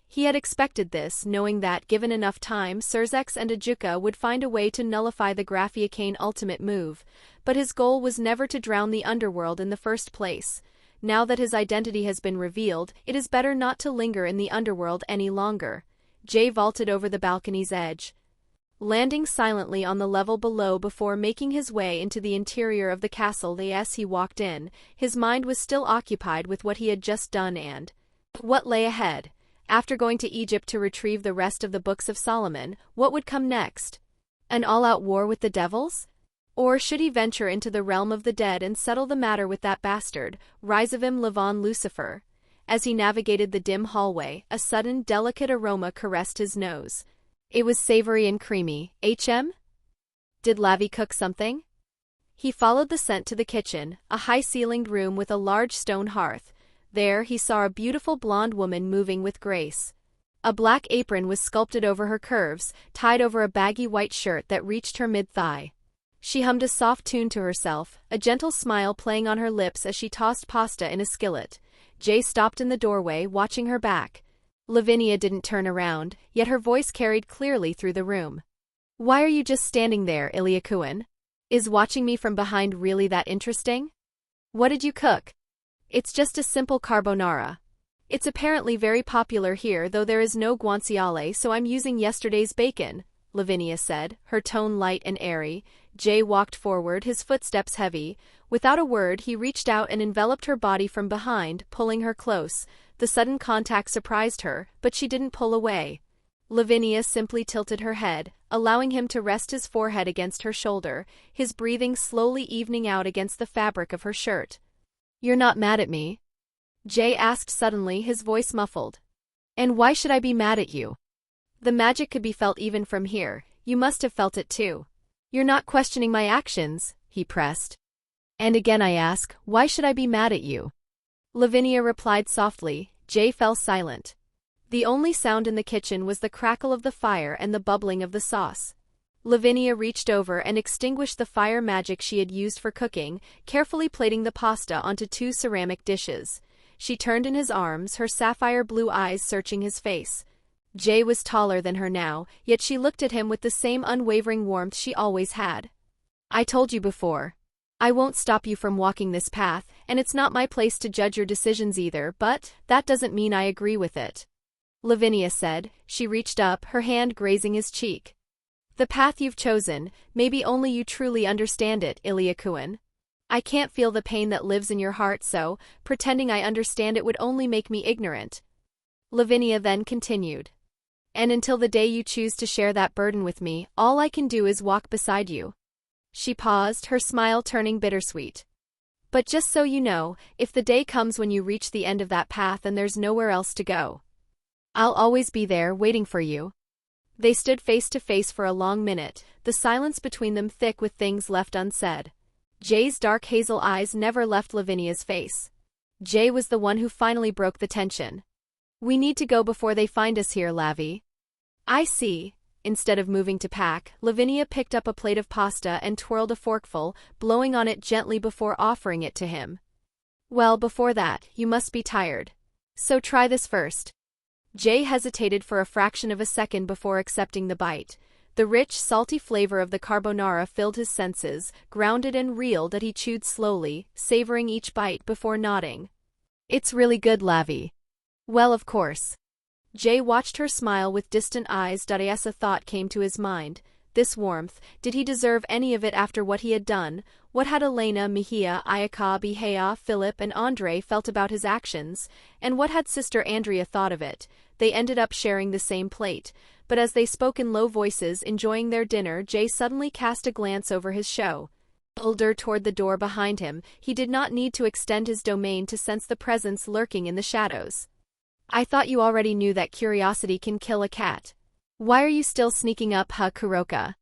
He had expected this, knowing that, given enough time, Surzex and Ajuka would find a way to nullify the Graphiacane ultimate move, but his goal was never to drown the underworld in the first place. Now that his identity has been revealed, it is better not to linger in the underworld any longer. Jay vaulted over the balcony's edge, landing silently on the level below before making his way into the interior of the castle. As he walked in, his mind was still occupied with what he had just done and what lay ahead. After going to Egypt to retrieve the rest of the Books of Solomon, what would come next? An all-out war with the devils? Or should he venture into the realm of the dead and settle the matter with that bastard, Rizavim Levon Lucifer? As he navigated the dim hallway, a sudden, delicate aroma caressed his nose. It was savory and creamy. Did Lavi cook something? He followed the scent to the kitchen, a high-ceilinged room with a large stone hearth. There he saw a beautiful blonde woman moving with grace. A black apron was sculpted over her curves, tied over a baggy white shirt that reached her mid-thigh. She hummed a soft tune to herself, a gentle smile playing on her lips as she tossed pasta in a skillet. Jay stopped in the doorway, watching her back. Lavinia didn't turn around, yet her voice carried clearly through the room. Why are you just standing there, Illya Kovalenko? Is watching me from behind really that interesting? What did you cook? It's just a simple carbonara. It's apparently very popular here, though there is no guanciale, so I'm using yesterday's bacon, Lavinia said, her tone light and airy. Jay walked forward, his footsteps heavy. Without a word, he reached out and enveloped her body from behind, pulling her close. The sudden contact surprised her, but she didn't pull away. Lavinia simply tilted her head, allowing him to rest his forehead against her shoulder, his breathing slowly evening out against the fabric of her shirt. You're not mad at me? Jay asked suddenly, his voice muffled. And why should I be mad at you? The magic could be felt even from here. You must have felt it too. You're not questioning my actions, he pressed. And again I ask, why should I be mad at you? Lavinia replied softly. Jay fell silent. The only sound in the kitchen was the crackle of the fire and the bubbling of the sauce. Lavinia reached over and extinguished the fire magic she had used for cooking, carefully plating the pasta onto 2 ceramic dishes. She turned in his arms, her sapphire blue eyes searching his face. Jay was taller than her now, yet she looked at him with the same unwavering warmth she always had. I told you before. I won't stop you from walking this path, and it's not my place to judge your decisions either, but that doesn't mean I agree with it. Lavinia said. She reached up, her hand grazing his cheek. The path you've chosen, maybe only you truly understand it, Illya Kovalenko. I can't feel the pain that lives in your heart, so pretending I understand it would only make me ignorant. Lavinia then continued. And until the day you choose to share that burden with me, all I can do is walk beside you. She paused, her smile turning bittersweet. But just so you know, if the day comes when you reach the end of that path and there's nowhere else to go, I'll always be there, waiting for you. They stood face to face for a long minute, the silence between them thick with things left unsaid. Jay's dark hazel eyes never left Lavinia's face. Jay was the one who finally broke the tension. We need to go before they find us here, Lavi. I see. Instead of moving to pack, Lavinia picked up a plate of pasta and twirled a forkful, blowing on it gently before offering it to him. Well, before that, you must be tired. So try this first. Jay hesitated for a fraction of a second before accepting the bite. The rich, salty flavor of the carbonara filled his senses, grounded and real that he chewed slowly, savoring each bite before nodding. It's really good, Lavi. Well, of course. Jay watched her smile with distant eyes. A thought came to his mind. This warmth, did he deserve any of it after what he had done? What had Elena, Mihia, Ayaka, Bihea, Philip, and Andre felt about his actions? And what had Sister Andrea thought of it? They ended up sharing the same plate, but as they spoke in low voices, enjoying their dinner, Jay suddenly cast a glance over his shoulder toward the door behind him. He did not need to extend his domain to sense the presence lurking in the shadows. I thought you already knew that curiosity can kill a cat. Why are you still sneaking up, Kuroka?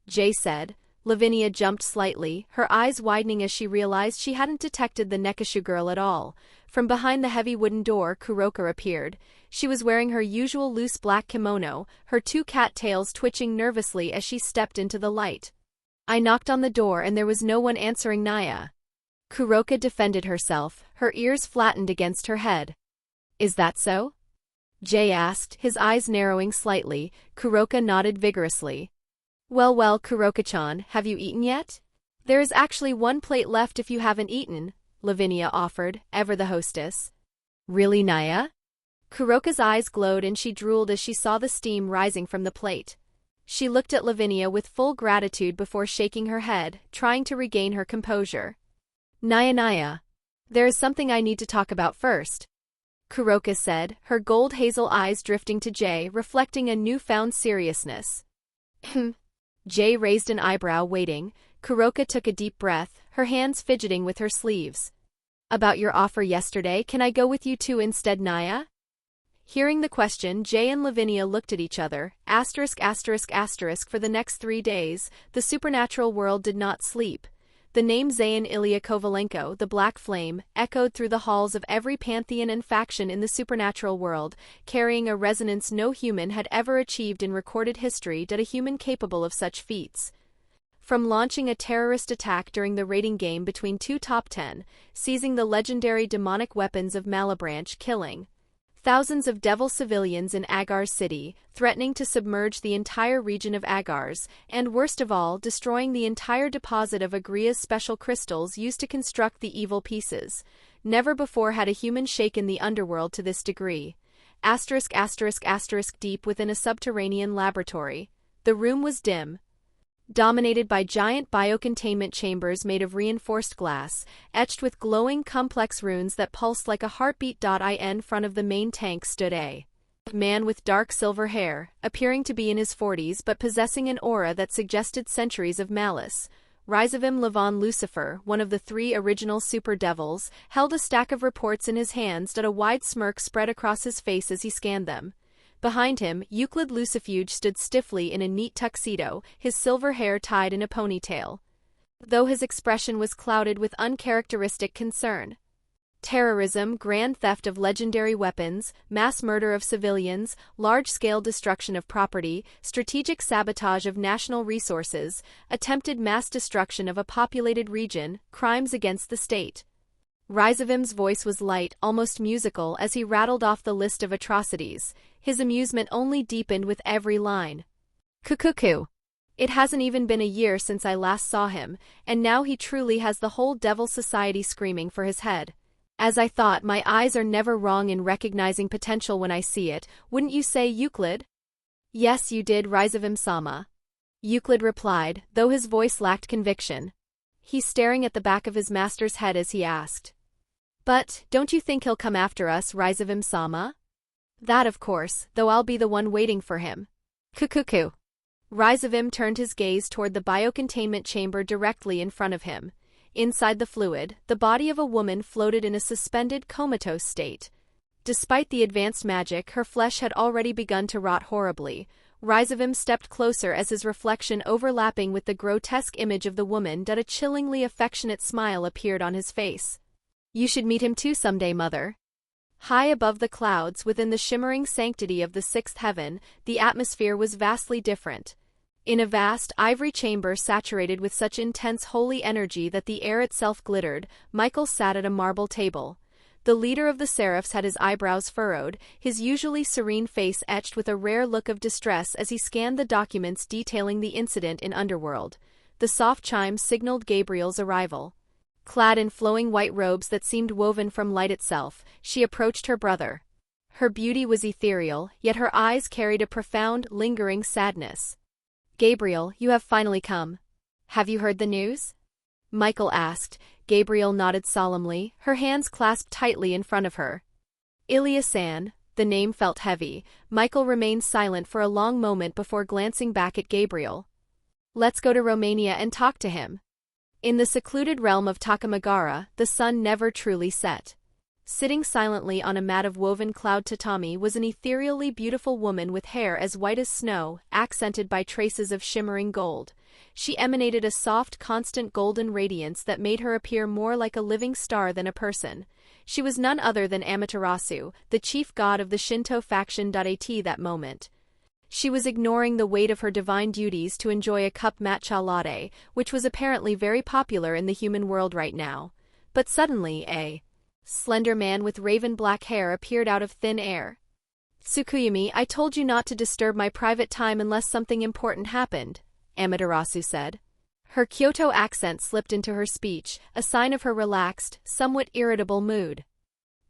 Jay said. Lavinia jumped slightly, her eyes widening as she realized she hadn't detected the Nekashu girl at all. From behind the heavy wooden door, Kuroka appeared. She was wearing her usual loose black kimono, her 2 cat tails twitching nervously as she stepped into the light. I knocked on the door and there was no one answering. Naya. Kuroka defended herself, her ears flattened against her head. Is that so? Jay asked, his eyes narrowing slightly. Kuroka nodded vigorously. Well, Kuroka-chan, have you eaten yet? There is actually 1 plate left if you haven't eaten, Lavinia offered, ever the hostess. Really, Naya? Kuroka's eyes glowed and she drooled as she saw the steam rising from the plate. She looked at Lavinia with full gratitude before shaking her head, trying to regain her composure. Naya, there is something I need to talk about first, Kuroka said, her gold hazel eyes drifting to Jay, reflecting a newfound seriousness. Jay raised an eyebrow, waiting. Kuroka took a deep breath, her hands fidgeting with her sleeves. About your offer yesterday, can I go with you too instead, Naya? Hearing the question, Jay and Lavinia looked at each other, ******. For the next 3 days, the supernatural world did not sleep. The name Zayyn Illya Kovalenko, the Black Flame, echoed through the halls of every pantheon and faction in the supernatural world, carrying a resonance no human had ever achieved in recorded history. Did a human capable of such feats? From launching a terrorist attack during the raiding game between two top 10, seizing the legendary demonic weapons of Malebranche, killing thousands of devil civilians in Agar's city, threatening to submerge the entire region of Agars, and worst of all, destroying the entire deposit of Agria's special crystals used to construct the evil pieces. Never before had a human shaken the underworld to this degree. *****. Deep within a subterranean laboratory. The room was dim, dominated by giant biocontainment chambers made of reinforced glass, etched with glowing complex runes that pulsed like a heartbeat. In front of the main tank stood a man with dark silver hair, appearing to be in his 40s but possessing an aura that suggested centuries of malice. Zayyn Illya Lucifer, one of the 3 original super devils, held a stack of reports in his hands. A wide smirk spread across his face as he scanned them. Behind him, Euclid Lucifuge stood stiffly in a neat tuxedo, his silver hair tied in a ponytail, though his expression was clouded with uncharacteristic concern. Terrorism, grand theft of legendary weapons, mass murder of civilians, large-scale destruction of property, strategic sabotage of national resources, attempted mass destruction of a populated region, crimes against the state. Zayyn's voice was light, almost musical, as he rattled off the list of atrocities. His amusement only deepened with every line. Cuckoo. It hasn't even been a year since I last saw him, and now he truly has the whole devil society screaming for his head. As I thought, my eyes are never wrong in recognizing potential when I see it, wouldn't you say, Euclid? Yes, you did, Zayyn-sama. Euclid replied, though his voice lacked conviction. He's staring at the back of his master's head as he asked. But, don't you think he'll come after us, Zayyn-sama? That of course, though I'll be the one waiting for him. Cuckoo. Zayyn turned his gaze toward the biocontainment chamber directly in front of him. Inside the fluid, the body of a woman floated in a suspended, comatose state. Despite the advanced magic, her flesh had already begun to rot horribly. Zayyn stepped closer as his reflection overlapping with the grotesque image of the woman. A chillingly affectionate smile appeared on his face. You should meet him too someday, mother. High above the clouds, within the shimmering sanctity of the 6th heaven, the atmosphere was vastly different. In a vast, ivory chamber saturated with such intense holy energy that the air itself glittered, Michael sat at a marble table. The leader of the Seraphs had his eyebrows furrowed, his usually serene face etched with a rare look of distress as he scanned the documents detailing the incident in Underworld. The soft chime signaled Gabriel's arrival. Clad in flowing white robes that seemed woven from light itself, she approached her brother. Her beauty was ethereal, yet her eyes carried a profound, lingering sadness. Gabriel, you have finally come. Have you heard the news? Michael asked. Gabriel nodded solemnly, her hands clasped tightly in front of her. Ilya-san, the name felt heavy. Michael remained silent for a long moment before glancing back at Gabriel. Let's go to Romania and talk to him. In the secluded realm of Takamagara, the sun never truly set. Sitting silently on a mat of woven cloud tatami was an ethereally beautiful woman with hair as white as snow, accented by traces of shimmering gold. She emanated a soft, constant golden radiance that made her appear more like a living star than a person. She was none other than Amaterasu, the chief god of the Shinto faction. At that moment, she was ignoring the weight of her divine duties to enjoy a cup matcha latte, which was apparently very popular in the human world right now. But suddenly, a slender man with raven-black hair appeared out of thin air. Tsukuyumi, I told you not to disturb my private time unless something important happened, Amaterasu said. Her Kyoto accent slipped into her speech, a sign of her relaxed, somewhat irritable mood.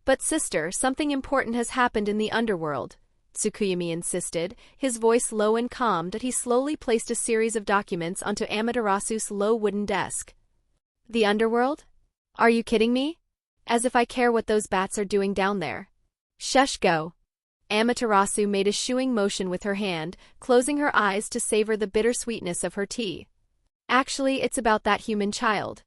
But sister, something important has happened in the underworld, Tsukuyumi insisted, his voice low and calm. He slowly placed a series of documents onto Amaterasu's low wooden desk. The underworld? Are you kidding me? As if I care what those bats are doing down there. Shush, go. Amaterasu made a shooing motion with her hand, closing her eyes to savor the bittersweetness of her tea. Actually, it's about that human child.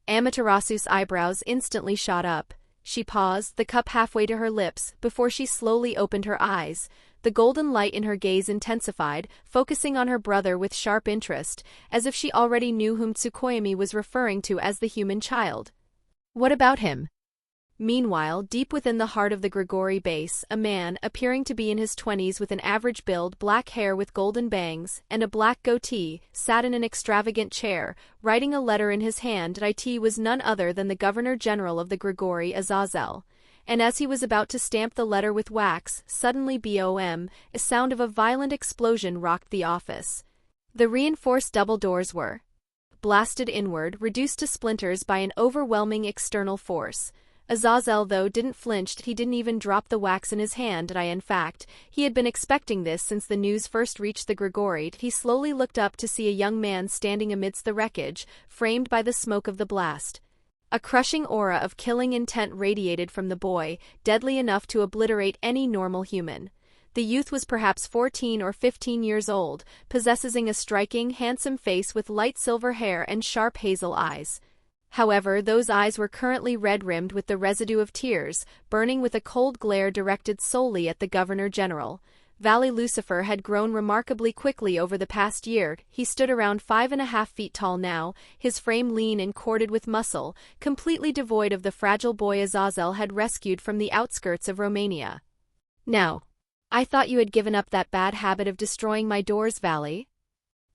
Amaterasu's eyebrows instantly shot up. She paused, the cup halfway to her lips, before she slowly opened her eyes. The golden light in her gaze intensified, focusing on her brother with sharp interest, as if she already knew whom Tsukuyomi was referring to as the human child. What about him? Meanwhile, deep within the heart of the Grigori base, a man, appearing to be in his 20s with an average build, black hair with golden bangs, and a black goatee, sat in an extravagant chair, writing a letter in his hand. It was none other than the Governor-General of the Grigori, Azazel. And as he was about to stamp the letter with wax, suddenly a sound of a violent explosion rocked the office. The reinforced double doors were blasted inward, reduced to splinters by an overwhelming external force. Azazel, though, didn't flinch. He didn't even drop the wax in his hand. In fact, he had been expecting this since the news first reached the Grigori. He slowly looked up to see a young man standing amidst the wreckage, framed by the smoke of the blast. A crushing aura of killing intent radiated from the boy, deadly enough to obliterate any normal human. The youth was perhaps 14 or 15 years old, possessing a striking, handsome face with light silver hair and sharp hazel eyes. However, those eyes were currently red-rimmed with the residue of tears, burning with a cold glare directed solely at the Governor-General. Valley Lucifer had grown remarkably quickly over the past year. He stood around 5.5 feet tall now, his frame lean and corded with muscle, completely devoid of the fragile boy Azazel had rescued from the outskirts of Romania. "Now, I thought you had given up that bad habit of destroying my doors, Valley,"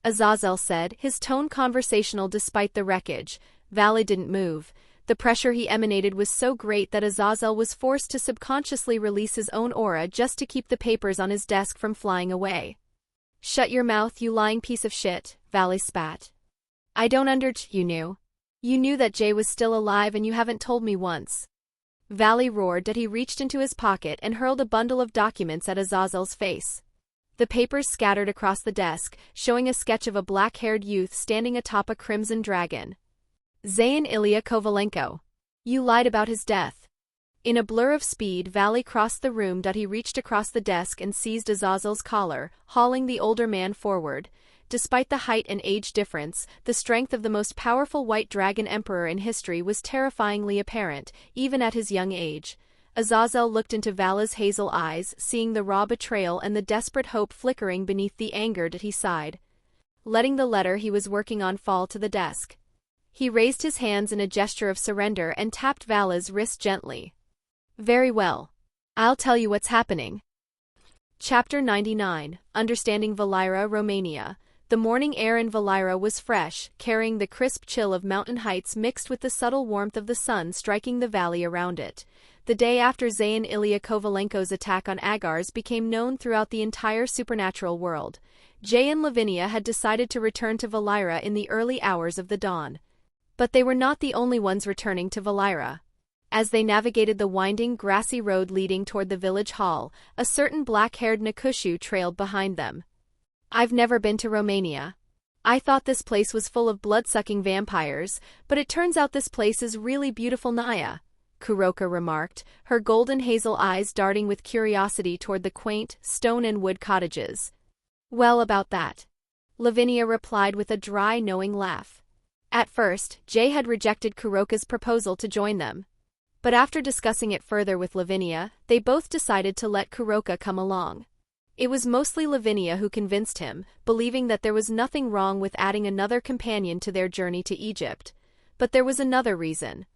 Azazel said, his tone conversational despite the wreckage. Valley didn't move. The pressure he emanated was so great that Azazel was forced to subconsciously release his own aura just to keep the papers on his desk from flying away. "Shut your mouth, you lying piece of shit," Valley spat. "I don't You knew. You knew that Jay was still alive and you haven't told me once." Valley roared that he reached into his pocket and hurled a bundle of documents at Azazel's face. The papers scattered across the desk, showing a sketch of a black-haired youth standing atop a crimson dragon. "Zayyn Illya Kovalenko. You lied about his death." In a blur of speed, Valley crossed the room. He reached across the desk and seized Azazel's collar, hauling the older man forward. Despite the height and age difference, the strength of the most powerful white dragon emperor in history was terrifyingly apparent, even at his young age. Azazel looked into Valley's hazel eyes, seeing the raw betrayal and the desperate hope flickering beneath the anger. He sighed. Letting the letter he was working on fall to the desk, he raised his hands in a gesture of surrender and tapped Valley's wrist gently. "Very well. I'll tell you what's happening." Chapter 99, Understanding Valira, Romania. The morning air in Valira was fresh, carrying the crisp chill of mountain heights mixed with the subtle warmth of the sun striking the valley around it. The day after Zayyn Illya Kovalenko's attack on Agars became known throughout the entire supernatural world. Jay and Lavinia had decided to return to Valira in the early hours of the dawn. But they were not the only ones returning to Valira. As they navigated the winding, grassy road leading toward the village hall, a certain black-haired Nakushu trailed behind them. "I've never been to Romania. I thought this place was full of blood-sucking vampires, but it turns out this place is really beautiful, Naya," Kuroka remarked, her golden hazel eyes darting with curiosity toward the quaint, stone and wood cottages. "Well, about that," Lavinia replied with a dry, knowing laugh. At first, Jay had rejected Kuroka's proposal to join them. But after discussing it further with Lavinia, they both decided to let Kuroka come along. It was mostly Lavinia who convinced him, believing that there was nothing wrong with adding another companion to their journey to Egypt. But there was another reason.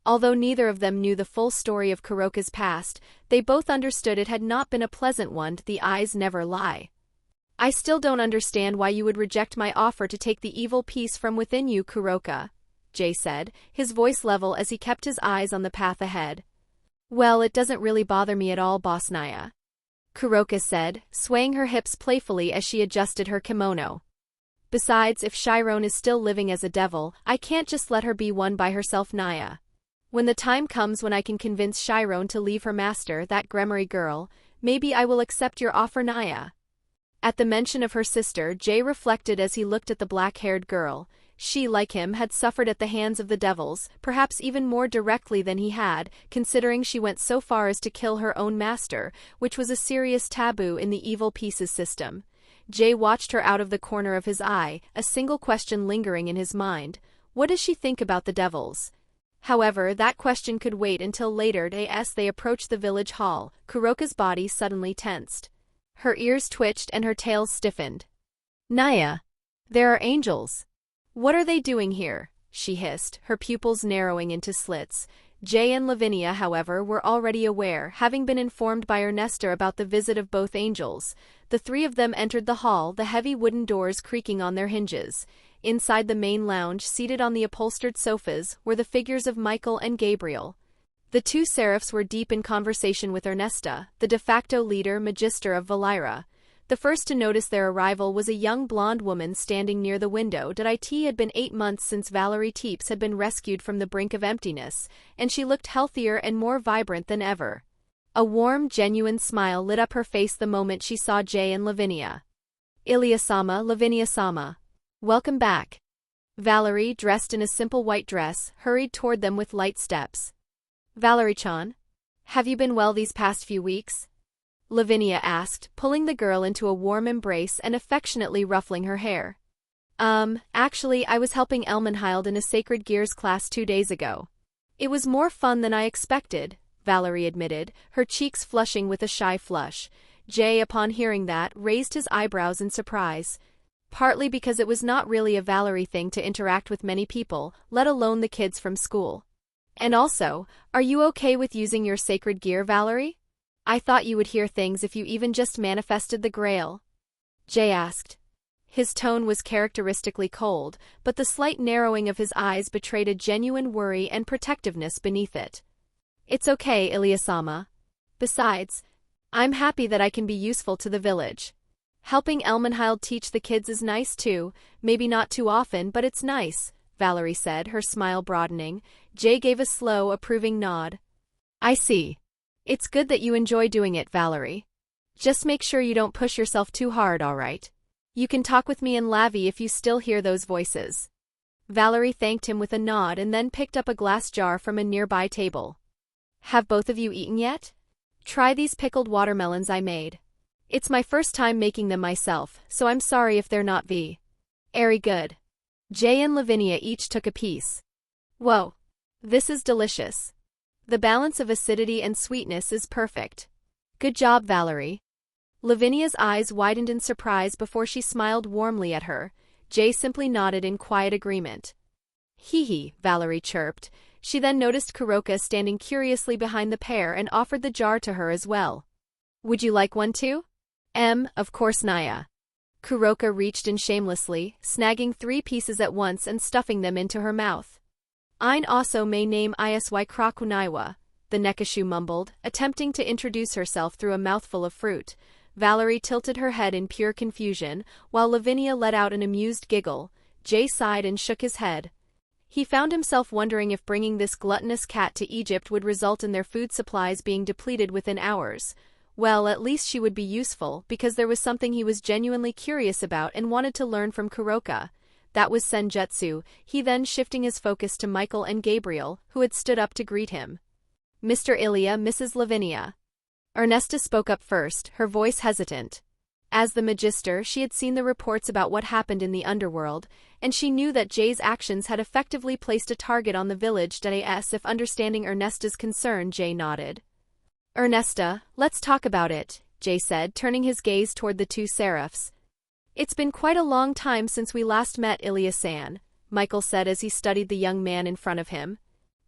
Although neither of them knew the full story of Kuroka's past, they both understood it had not been a pleasant one. The eyes never lie. "I still don't understand why you would reject my offer to take the evil piece from within you, Kuroka," Jay said, his voice level as he kept his eyes on the path ahead. "Well, it doesn't really bother me at all, Boss Naya," Kuroka said, swaying her hips playfully as she adjusted her kimono. "Besides, if Chiron is still living as a devil, I can't just let her be one by herself, Naya. When the time comes when I can convince Chiron to leave her master, that Gremory girl, maybe I will accept your offer, Naya." At the mention of her sister, Jay reflected as he looked at the black-haired girl. She, like him, had suffered at the hands of the devils, perhaps even more directly than he had, considering she went so far as to kill her own master, which was a serious taboo in the evil pieces system. Jay watched her out of the corner of his eye, a single question lingering in his mind. What does she think about the devils? However, that question could wait until later as they approached the village hall. Kuroka's body suddenly tensed. Her ears twitched and her tail stiffened. Naya! There are angels! What are they doing here? She hissed, her pupils narrowing into slits. Jay and Lavinia, however, were already aware, having been informed by Ernesta about the visit of both angels. The three of them entered the hall, the heavy wooden doors creaking on their hinges. Inside the main lounge, seated on the upholstered sofas, were the figures of Michael and Gabriel. The two seraphs were deep in conversation with Ernesta, the de facto leader magister of Valira. The first to notice their arrival was a young blonde woman standing near the window. It had been 8 months since Valerie Teeps had been rescued from the brink of emptiness, and she looked healthier and more vibrant than ever. A warm, genuine smile lit up her face the moment she saw Jay and Lavinia. Ilya-sama, Lavinia-sama. Welcome back. Valerie, dressed in a simple white dress, hurried toward them with light steps. Valerie-chan? Have you been well these past few weeks? Lavinia asked, pulling the girl into a warm embrace and affectionately ruffling her hair. Actually, I was helping Elmenhild in a Sacred Gears class 2 days ago. It was more fun than I expected, Valerie admitted, her cheeks flushing with a shy flush. Jay, upon hearing that, raised his eyebrows in surprise. Partly because it was not really a Valerie thing to interact with many people, let alone the kids from school. And also, are you okay with using your sacred gear, Valerie? I thought you would hear things if you even just manifested the Grail. Jay asked. His tone was characteristically cold, but the slight narrowing of his eyes betrayed a genuine worry and protectiveness beneath it. It's okay, Ilya-sama. Besides, I'm happy that I can be useful to the village. Helping Elmenhild teach the kids is nice too, maybe not too often, but it's nice, Valerie said, her smile broadening. Jay gave a slow, approving nod. I see. It's good that you enjoy doing it, Valerie. Just make sure you don't push yourself too hard, all right? You can talk with me in Lavi if you still hear those voices. Valerie thanked him with a nod and then picked up a glass jar from a nearby table. Have both of you eaten yet? Try these pickled watermelons I made. It's my first time making them myself, so I'm sorry if they're not very good. Jay and Lavinia each took a piece. Whoa! This is delicious. The balance of acidity and sweetness is perfect. Good job, Valerie. Lavinia's eyes widened in surprise before she smiled warmly at her. Jay simply nodded in quiet agreement. Hee, Valerie chirped. She then noticed Kuroka standing curiously behind the pair and offered the jar to her as well. Would you like one too? Of course, Naya. Kuroka reached in shamelessly, snagging 3 pieces at once and stuffing them into her mouth. Ein also may name Isy Krakunaiwa, the Nekashu mumbled, attempting to introduce herself through a mouthful of fruit. Valerie tilted her head in pure confusion, while Lavinia let out an amused giggle. Jay sighed and shook his head. He found himself wondering if bringing this gluttonous cat to Egypt would result in their food supplies being depleted within hours. Well, at least she would be useful, because there was something he was genuinely curious about and wanted to learn from Kuroka. That was Senjutsu, he then shifting his focus to Michael and Gabriel, who had stood up to greet him. Mr. Illya, Mrs. Lavinia. Ernesta spoke up first, her voice hesitant. As the magister, she had seen the reports about what happened in the underworld, and she knew that Jay's actions had effectively placed a target on the village. If understanding Ernesta's concern, Jay nodded. Ernesta, let's talk about it, Jay said, turning his gaze toward the two seraphs. It's been quite a long time since we last met, Ilya-san, Michael said as he studied the young man in front of him.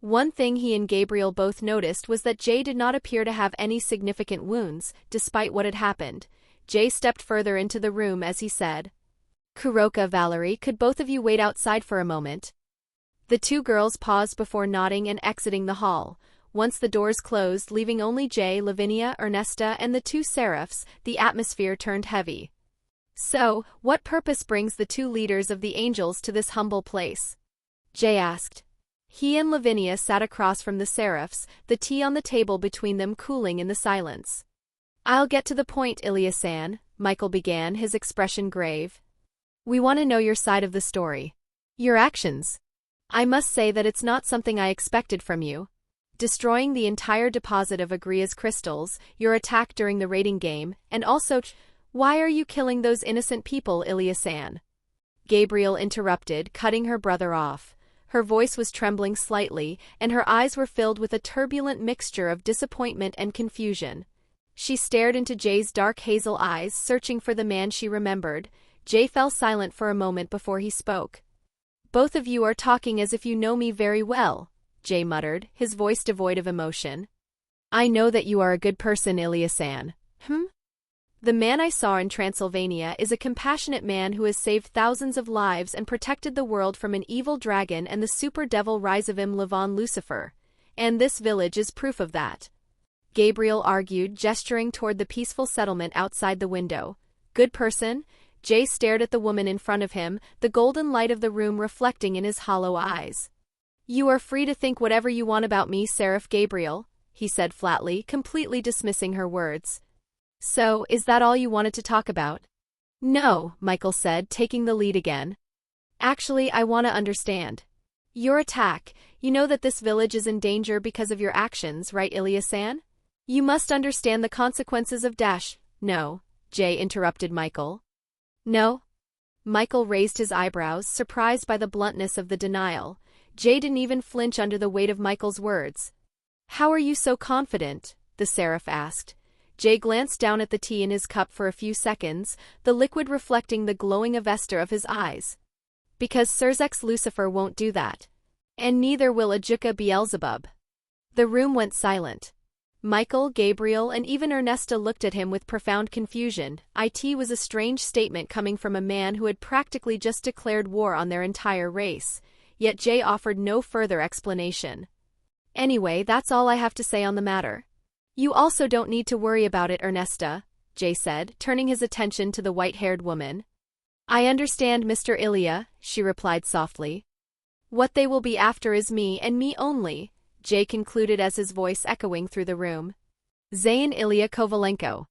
One thing he and Gabriel both noticed was that Jay did not appear to have any significant wounds, despite what had happened. Jay stepped further into the room as he said, Kuroka, Valerie, could both of you wait outside for a moment? The two girls paused before nodding and exiting the hall. Once the doors closed, leaving only Jay, Lavinia, Ernesta, and the two seraphs, the atmosphere turned heavy. So, what purpose brings the two leaders of the angels to this humble place? Jay asked. He and Lavinia sat across from the seraphs, the tea on the table between them cooling in the silence. I'll get to the point, Ilya-san, Michael began, his expression grave. We want to know your side of the story. Your actions. I must say that it's not something I expected from you. Destroying the entire deposit of Agria's crystals, your attack during the raiding game, and also, why are you killing those innocent people, Ilya-san? Gabriel interrupted, cutting her brother off. Her voice was trembling slightly, and her eyes were filled with a turbulent mixture of disappointment and confusion. She stared into Jay's dark hazel eyes, searching for the man she remembered. Jay fell silent for a moment before he spoke. "Both of you are talking as if you know me very well," Jay muttered, his voice devoid of emotion. "I know that you are a good person, Illya-san." "The man I saw in Transylvania is a compassionate man who has saved thousands of lives and protected the world from an evil dragon and the super devil Rizavim Levon Lucifer. And this village is proof of that," Gabriel argued, gesturing toward the peaceful settlement outside the window. "Good person?" Jay stared at the woman in front of him, the golden light of the room reflecting in his hollow eyes. "You are free to think whatever you want about me, Seraph Gabriel," he said flatly, completely dismissing her words. "So, is that all you wanted to talk about?" "No," Michael said, taking the lead again. "Actually, I want to understand. Your attack, you know that this village is in danger because of your actions, right, Illya-san? You must understand the consequences of dash." "No," Jay interrupted Michael. "No?" Michael raised his eyebrows, surprised by the bluntness of the denial. Jay didn't even flinch under the weight of Michael's words. "How are you so confident?" the seraph asked. Jay glanced down at the tea in his cup for a few seconds, the liquid reflecting the glowing avester of his eyes. "Because Surzek's Lucifer won't do that. And neither will Ajuka Beelzebub." The room went silent. Michael, Gabriel, and even Ernesta looked at him with profound confusion. It was a strange statement coming from a man who had practically just declared war on their entire race. Yet Jay offered no further explanation. "Anyway, that's all I have to say on the matter. You also don't need to worry about it, Ernesta," Jay said, turning his attention to the white-haired woman. "I understand, Mr. Illya," she replied softly. "What they will be after is me and me only," Jay concluded as his voice echoing through the room. Zayyn Illya Kovalenko.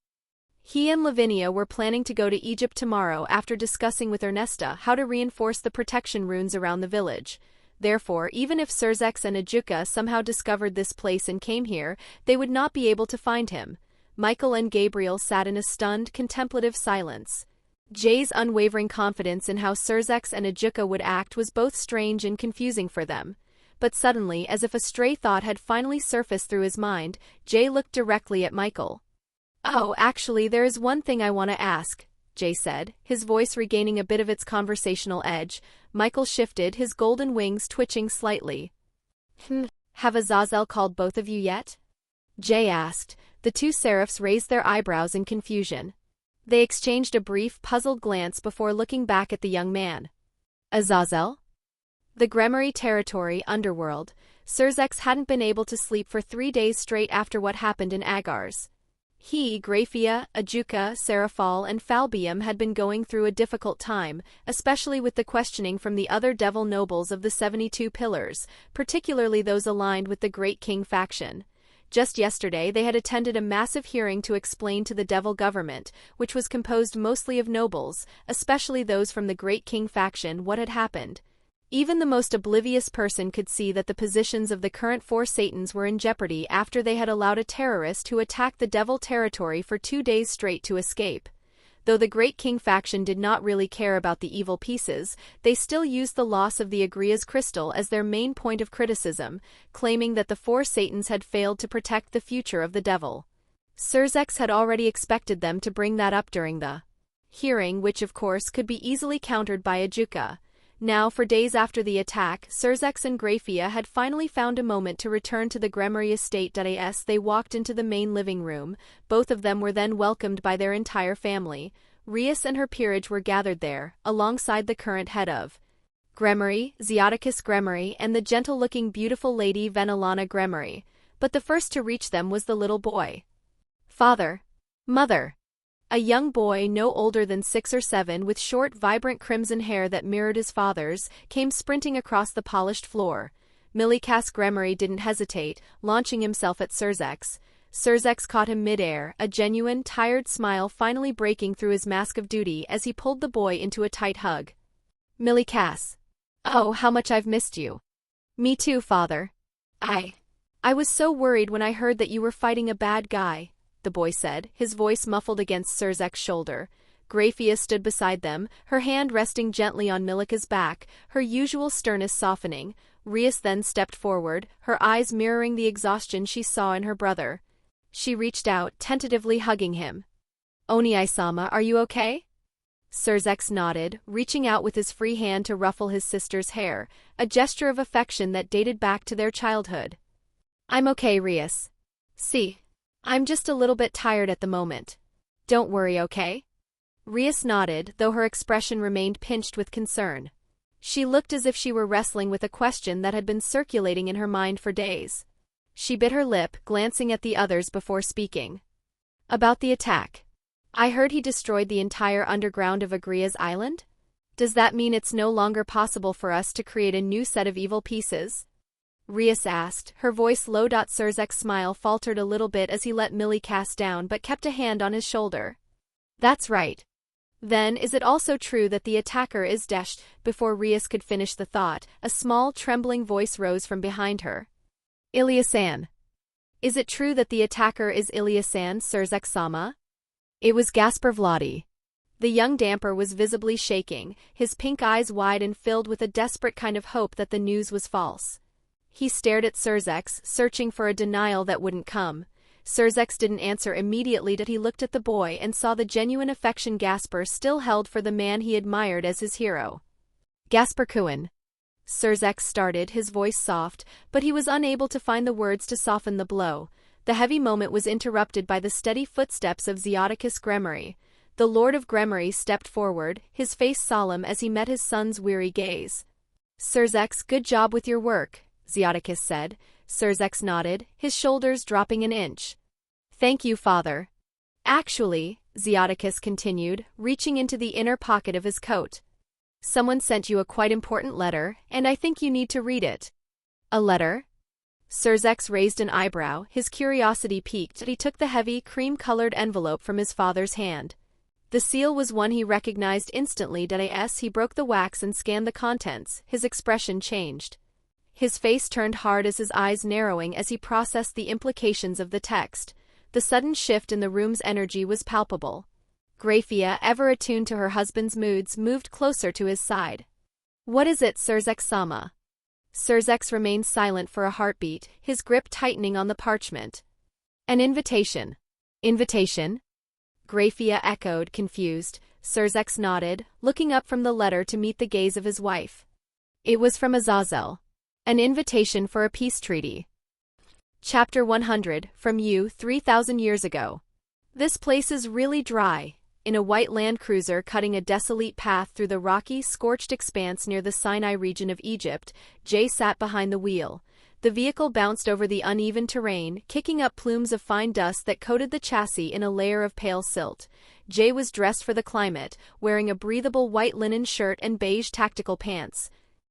He and Lavinia were planning to go to Egypt tomorrow after discussing with Ernesta how to reinforce the protection runes around the village. Therefore, even if Surzek and Ajuka somehow discovered this place and came here, they would not be able to find him. Michael and Gabriel sat in a stunned, contemplative silence. Jay's unwavering confidence in how Surzek and Ajuka would act was both strange and confusing for them. But suddenly, as if a stray thought had finally surfaced through his mind, Jay looked directly at Michael. "Oh, actually, there is one thing I want to ask," Jay said, his voice regaining a bit of its conversational edge. Michael shifted, his golden wings twitching slightly. "Have Azazel called both of you yet?" Jay asked. The two seraphs raised their eyebrows in confusion. They exchanged a brief, puzzled glance before looking back at the young man. "Azazel?" The Gremory territory, underworld. Surzek hadn't been able to sleep for 3 days straight after what happened in Agars. He, Graphia, Ajuka, Seraphal, and Falbium had been going through a difficult time, especially with the questioning from the other devil nobles of the 72 Pillars, particularly those aligned with the Great King faction. Just yesterday they had attended a massive hearing to explain to the devil government, which was composed mostly of nobles, especially those from the Great King faction, what had happened. Even the most oblivious person could see that the positions of the current 4 Satans were in jeopardy after they had allowed a terrorist who attacked the devil territory for 2 days straight to escape. Though the Great King faction did not really care about the evil pieces, they still used the loss of the Agria's crystal as their main point of criticism, claiming that the 4 Satans had failed to protect the future of the devil. Surzek had already expected them to bring that up during the hearing, which of course could be easily countered by Ajuka. Now, for days after the attack, Surzek and Graphia had finally found a moment to return to the Gremory estate. As they walked into the main living room, both of them were then welcomed by their entire family. Rias and her peerage were gathered there, alongside the current head of Gremory, Zeoticus Gremory, and the gentle-looking beautiful lady Venelana Gremory. But the first to reach them was the little boy. "Father. Mother." A young boy no older than 6 or 7 with short vibrant crimson hair that mirrored his father's, came sprinting across the polished floor. Milikas Gremory didn't hesitate, launching himself at Surzek. Surzek caught him mid-air, a genuine, tired smile finally breaking through his mask of duty as he pulled the boy into a tight hug. "Milikas. Oh, how much I've missed you." "Me too, father. I was so worried when I heard that you were fighting a bad guy," the boy said, his voice muffled against Surzek's shoulder. Graphia stood beside them, her hand resting gently on Milika's back, her usual sternness softening. Rias then stepped forward, her eyes mirroring the exhaustion she saw in her brother. She reached out, tentatively hugging him. "Oni-sama, are you okay?" Surzex nodded, reaching out with his free hand to ruffle his sister's hair, a gesture of affection that dated back to their childhood. "I'm okay, Rias. See, I'm just a little bit tired at the moment. Don't worry, okay?" Rias nodded, though her expression remained pinched with concern. She looked as if she were wrestling with a question that had been circulating in her mind for days. She bit her lip, glancing at the others before speaking. "About the attack. I heard he destroyed the entire underground of Agria's island? Does that mean it's no longer possible for us to create a new set of evil pieces?" Rias asked, her voice low. Surzek's smile faltered a little bit as he let Millie cast down but kept a hand on his shoulder. "That's right. Then, is it also true that the attacker is Desh?" Before Rias could finish the thought, a small, trembling voice rose from behind her. "Illya-san. Is it true that the attacker is Illya-san, Surzek-sama?" It was Gaspar Vladi. The young damper was visibly shaking, his pink eyes wide and filled with a desperate kind of hope that the news was false. He stared at Surzex, searching for a denial that wouldn't come. Surzex didn't answer immediately. He looked at the boy and saw the genuine affection Gaspar still held for the man he admired as his hero. "Gaspar Kuhn." Surzex started, his voice soft, but he was unable to find the words to soften the blow. The heavy moment was interrupted by the steady footsteps of Xiaticus Gremory. The Lord of Gremory stepped forward, his face solemn as he met his son's weary gaze. "Surzex, good job with your work," Xiaticus said. Surzex nodded, his shoulders dropping an inch. "Thank you, father." "Actually," Xiaticus continued, reaching into the inner pocket of his coat. "Someone sent you a quite important letter, and I think you need to read it." "A letter?" Surzex raised an eyebrow, his curiosity piqued. He took the heavy, cream-colored envelope from his father's hand. The seal was one he recognized instantly. As he broke the wax and scanned the contents, his expression changed. His face turned hard, as his eyes narrowing as he processed the implications of the text. The sudden shift in the room's energy was palpable. Grafia, ever attuned to her husband's moods, moved closer to his side. "What is it, Surzex-sama?" Surzex remained silent for a heartbeat, his grip tightening on the parchment. "An invitation." "Invitation?" Grafia echoed, confused. Surzex nodded, looking up from the letter to meet the gaze of his wife. "It was from Azazel. An invitation for a peace treaty." Chapter 100, From You, 3,000 Years Ago. "This place is really dry." In a white Land Cruiser cutting a desolate path through the rocky, scorched expanse near the Sinai region of Egypt, Jay sat behind the wheel. The vehicle bounced over the uneven terrain, kicking up plumes of fine dust that coated the chassis in a layer of pale silt. Jay was dressed for the climate, wearing a breathable white linen shirt and beige tactical pants.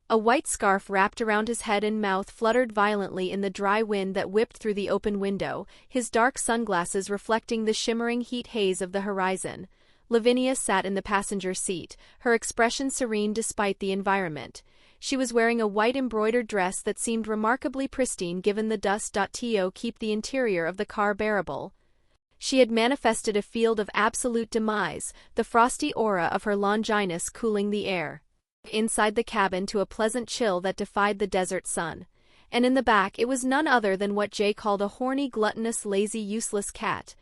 A white scarf wrapped around his head and mouth fluttered violently in the dry wind that whipped through the open window, his dark sunglasses reflecting the shimmering heat haze of the horizon. Lavinia sat in the passenger seat, her expression serene despite the environment. She was wearing a white embroidered dress that seemed remarkably pristine given the dust. To keep the interior of the car bearable. She had manifested a field of absolute demise, the frosty aura of her Longinus cooling the air. Inside the cabin to a pleasant chill that defied the desert sun. And in the back it was none other than what Jay called a horny, gluttonous, lazy, useless cat.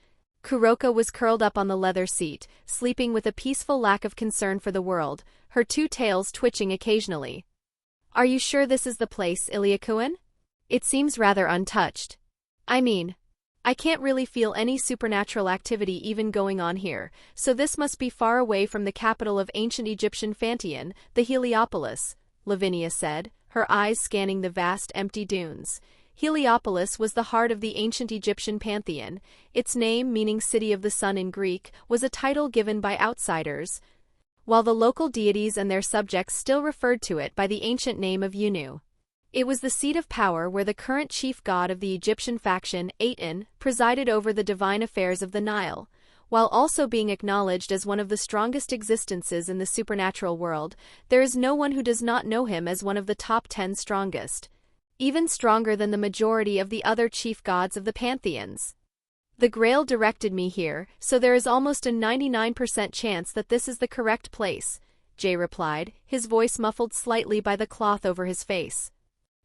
Kuroka was curled up on the leather seat, sleeping with a peaceful lack of concern for the world, her two tails twitching occasionally. "Are you sure this is the place, Illya-kun? It seems rather untouched. I mean, I can't really feel any supernatural activity even going on here, so this must be far away from the capital of ancient Egyptian Pantheon, the Heliopolis," Lavinia said, her eyes scanning the vast empty dunes. Heliopolis was the heart of the ancient Egyptian pantheon. Its name, meaning City of the Sun in Greek, was a title given by outsiders, while the local deities and their subjects still referred to it by the ancient name of Unu. It was the seat of power where the current chief god of the Egyptian faction, Aten, presided over the divine affairs of the Nile. While also being acknowledged as one of the strongest existences in the supernatural world, there is no one who does not know him as one of the top 10 strongest. Even stronger than the majority of the other chief gods of the pantheons. "The Grail directed me here, so there is almost a 99% chance that this is the correct place," Jay replied, his voice muffled slightly by the cloth over his face.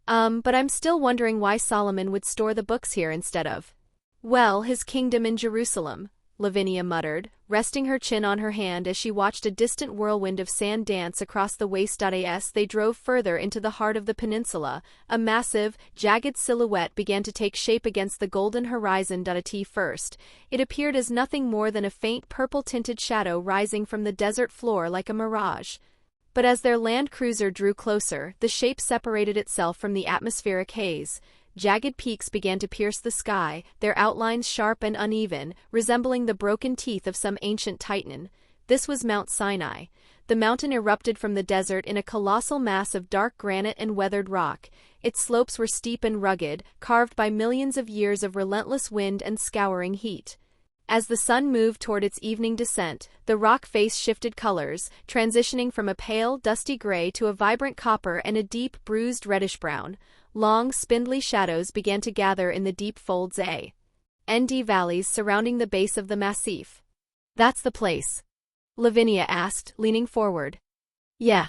But I'm still wondering why Solomon would store the books here instead of. Well, his kingdom in Jerusalem, Lavinia muttered, resting her chin on her hand as she watched a distant whirlwind of sand dance across the waste. As they drove further into the heart of the peninsula, a massive, jagged silhouette began to take shape against the golden horizon. At first, it appeared as nothing more than a faint purple-tinted shadow rising from the desert floor like a mirage. But as their land cruiser drew closer, the shape separated itself from the atmospheric haze. Jagged peaks began to pierce the sky, their outlines sharp and uneven, resembling the broken teeth of some ancient titan. This was Mount Sinai. The mountain erupted from the desert in a colossal mass of dark granite and weathered rock. Its slopes were steep and rugged, carved by millions of years of relentless wind and scouring heat. As the sun moved toward its evening descent, the rock face shifted colors, transitioning from a pale, dusty gray to a vibrant copper and a deep, bruised reddish-brown. Long, spindly shadows began to gather in the deep folds and valleys surrounding the base of the massif. That's the place, Lavinia asked, leaning forward. Yeah.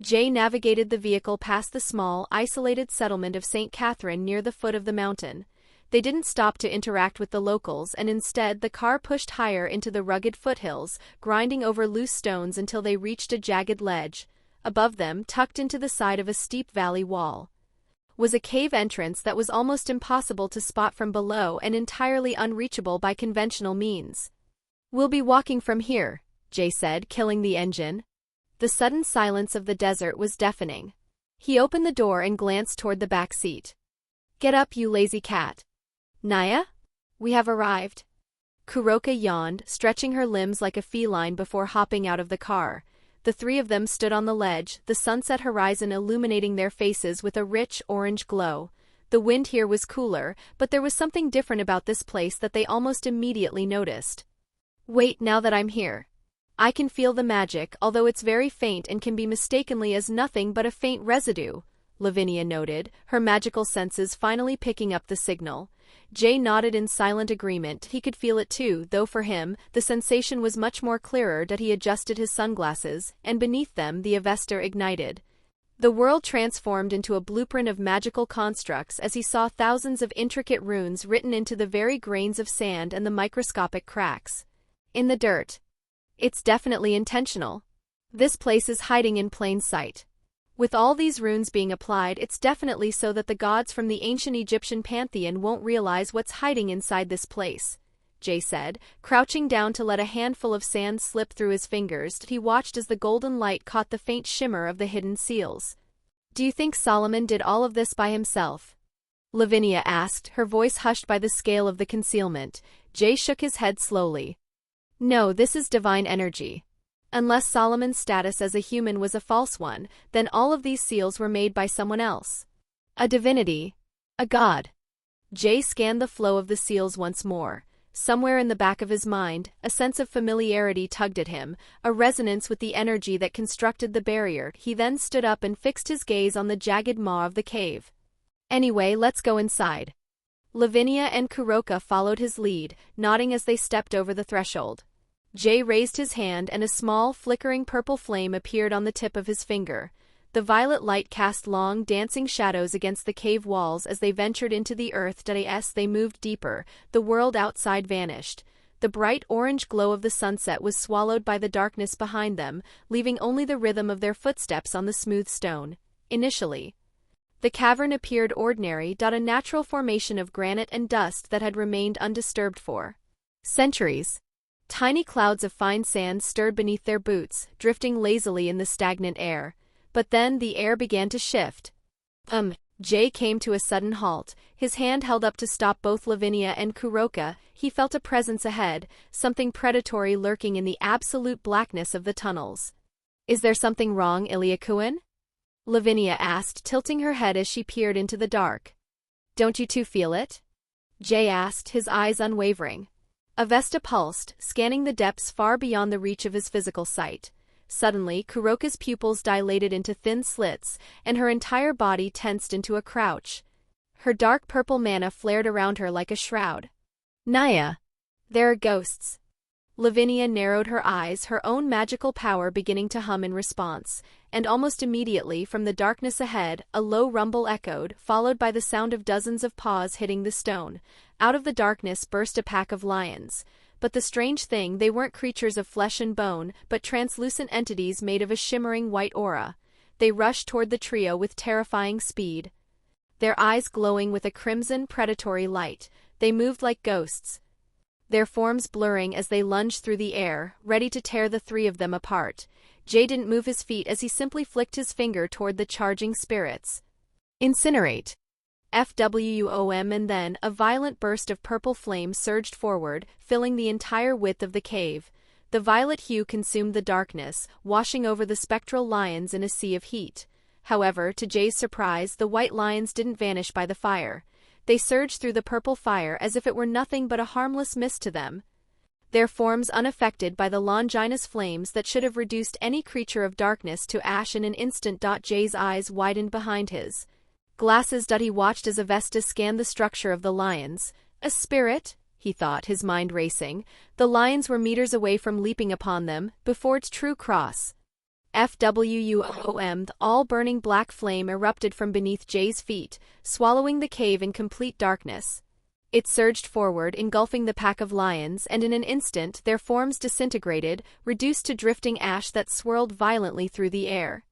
Jay navigated the vehicle past the small, isolated settlement of St. Catherine near the foot of the mountain. They didn't stop to interact with the locals, and instead the car pushed higher into the rugged foothills, grinding over loose stones until they reached a jagged ledge. Above them, tucked into the side of a steep valley wall, was a cave entrance that was almost impossible to spot from below and entirely unreachable by conventional means. We'll be walking from here, Jay said, killing the engine. The sudden silence of the desert was deafening. He opened the door and glanced toward the back seat. Get up, you lazy cat. Naya? We have arrived. Kuroka yawned, stretching her limbs like a feline before hopping out of the car. The three of them stood on the ledge, the sunset horizon illuminating their faces with a rich, orange glow. The wind here was cooler, but there was something different about this place that they almost immediately noticed. Wait, now that I'm here. I can feel the magic, although it's very faint and can be mistakenly as nothing but a faint residue, Lavinia noted, her magical senses finally picking up the signal. Jay nodded in silent agreement. He could feel it too, though for him, the sensation was much more clearer that he adjusted his sunglasses, and beneath them the Avesta ignited. The world transformed into a blueprint of magical constructs as he saw thousands of intricate runes written into the very grains of sand and the microscopic cracks in the dirt. It's definitely intentional. This place is hiding in plain sight. With all these runes being applied, it's definitely so that the gods from the ancient Egyptian pantheon won't realize what's hiding inside this place, Jay said, crouching down to let a handful of sand slip through his fingers. He watched as the golden light caught the faint shimmer of the hidden seals. Do you think Solomon did all of this by himself? Lavinia asked, her voice hushed by the scale of the concealment. Jay shook his head slowly. No, this is divine energy. Unless Solomon's status as a human was a false one, then all of these seals were made by someone else. A divinity. A god. Jay scanned the flow of the seals once more. Somewhere in the back of his mind, a sense of familiarity tugged at him, a resonance with the energy that constructed the barrier. He then stood up and fixed his gaze on the jagged maw of the cave. Anyway, let's go inside. Lavinia and Kuroka followed his lead, nodding as they stepped over the threshold. Jay raised his hand and a small, flickering purple flame appeared on the tip of his finger. The violet light cast long, dancing shadows against the cave walls as they ventured into the earth. As they moved deeper, the world outside vanished. The bright orange glow of the sunset was swallowed by the darkness behind them, leaving only the rhythm of their footsteps on the smooth stone. Initially, the cavern appeared ordinary, a natural formation of granite and dust that had remained undisturbed for centuries. Tiny clouds of fine sand stirred beneath their boots, drifting lazily in the stagnant air. But then the air began to shift. Jay came to a sudden halt, his hand held up to stop both Lavinia and Kuroka. He felt a presence ahead, something predatory lurking in the absolute blackness of the tunnels. Is there something wrong, Illya Kovalenko? Lavinia asked, tilting her head as she peered into the dark. Don't you two feel it? Jay asked, his eyes unwavering. Avesta pulsed, scanning the depths far beyond the reach of his physical sight. Suddenly, Kuroka's pupils dilated into thin slits, and her entire body tensed into a crouch. Her dark purple mana flared around her like a shroud. Naya! There are ghosts. Lavinia narrowed her eyes, her own magical power beginning to hum in response, and almost immediately from the darkness ahead, a low rumble echoed, followed by the sound of dozens of paws hitting the stone. Out of the darkness burst a pack of lions. But the strange thing, they weren't creatures of flesh and bone, but translucent entities made of a shimmering white aura. They rushed toward the trio with terrifying speed. Their eyes glowing with a crimson, predatory light, they moved like ghosts, their forms blurring as they lunged through the air, ready to tear the three of them apart. Jay didn't move his feet as he simply flicked his finger toward the charging spirits. Incinerate. FWOM, and then, a violent burst of purple flame surged forward, filling the entire width of the cave. The violet hue consumed the darkness, washing over the spectral lions in a sea of heat. However, to Jay's surprise, the white lions didn't vanish by the fire. They surged through the purple fire as if it were nothing but a harmless mist to them, their forms unaffected by the Longinus flames that should have reduced any creature of darkness to ash in an instant. Jay's eyes widened behind his glasses. He watched as Avesta scanned the structure of the lions. A spirit? He thought, his mind racing. The lions were meters away from leaping upon them, before its true cross. FWOM, the all-burning black flame erupted from beneath Jay's feet, swallowing the cave in complete darkness. It surged forward, engulfing the pack of lions, and in an instant their forms disintegrated, reduced to drifting ash that swirled violently through the air.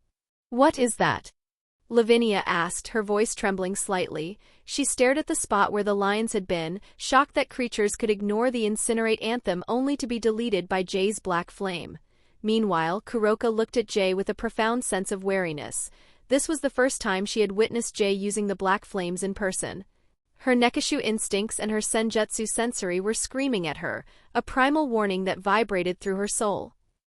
"What is that?" Lavinia asked, her voice trembling slightly. She stared at the spot where the lions had been, shocked that creatures could ignore the Incinerate anthem only to be deleted by Jay's black flame. Meanwhile, Kuroka looked at Jay with a profound sense of wariness. This was the first time she had witnessed Jay using the black flames in person. Her Nekishu instincts and her Senjutsu sensory were screaming at her, a primal warning that vibrated through her soul.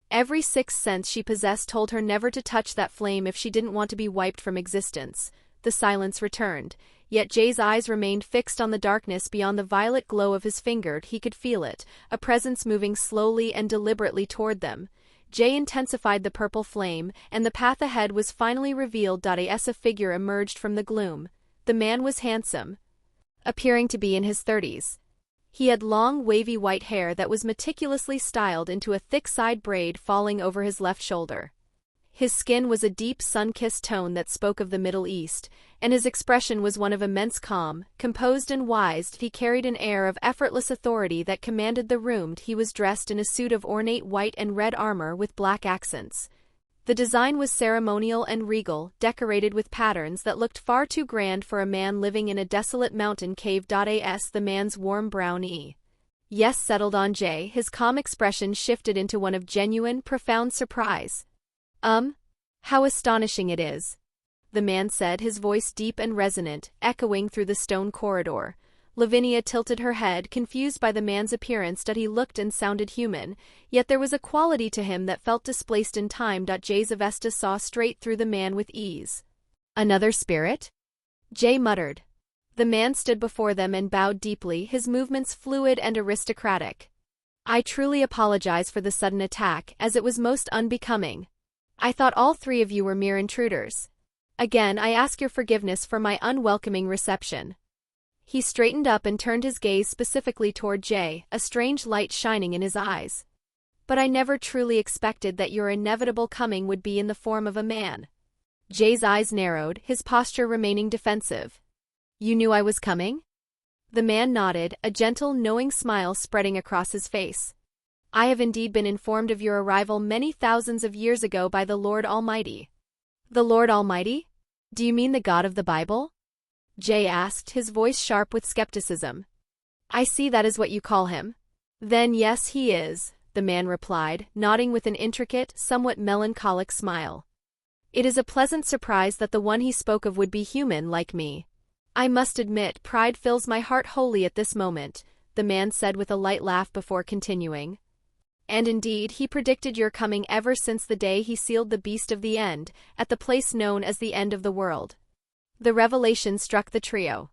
Every sixth sense she possessed told her never to touch that flame if she didn't want to be wiped from existence. The silence returned, yet Jay's eyes remained fixed on the darkness beyond the violet glow of his finger. He could feel it, a presence moving slowly and deliberately toward them. Jay intensified the purple flame, and the path ahead was finally revealed. A figure emerged from the gloom. The man was handsome, appearing to be in his 30s. He had long, wavy white hair that was meticulously styled into a thick side braid falling over his left shoulder. His skin was a deep sun-kissed tone that spoke of the Middle East, and his expression was one of immense calm. Composed and wise, he carried an air of effortless authority that commanded the room. He was dressed in a suit of ornate white and red armor with black accents. The design was ceremonial and regal, decorated with patterns that looked far too grand for a man living in a desolate mountain cave. The man's warm brown yes settled on Jay. His calm expression shifted into one of genuine, profound surprise. How astonishing it is," the man said, his voice deep and resonant, echoing through the stone corridor. Lavinia tilted her head, confused by the man's appearance. He looked and sounded human, yet there was a quality to him that felt displaced in time. Jay's Avesta saw straight through the man with ease. "Another spirit?" Jay muttered. The man stood before them and bowed deeply, his movements fluid and aristocratic. "I truly apologize for the sudden attack, as it was most unbecoming. I thought all three of you were mere intruders. Again, I ask your forgiveness for my unwelcoming reception." He straightened up and turned his gaze specifically toward Jay, a strange light shining in his eyes. "But I never truly expected that your inevitable coming would be in the form of a man." Jay's eyes narrowed, his posture remaining defensive. "You knew I was coming?" The man nodded, a gentle, knowing smile spreading across his face. "I have indeed been informed of your arrival many thousands of years ago by the Lord Almighty." "The Lord Almighty? Do you mean the God of the Bible?" Jay asked, his voice sharp with skepticism. "I see that is what you call him." "Then yes, he is," the man replied, nodding with an intricate, somewhat melancholic smile. "It is a pleasant surprise that the one he spoke of would be human like me. I must admit, pride fills my heart wholly at this moment," the man said with a light laugh before continuing. "And indeed, he predicted your coming ever since the day he sealed the beast of the end, at the place known as the end of the world." The revelation struck the trio.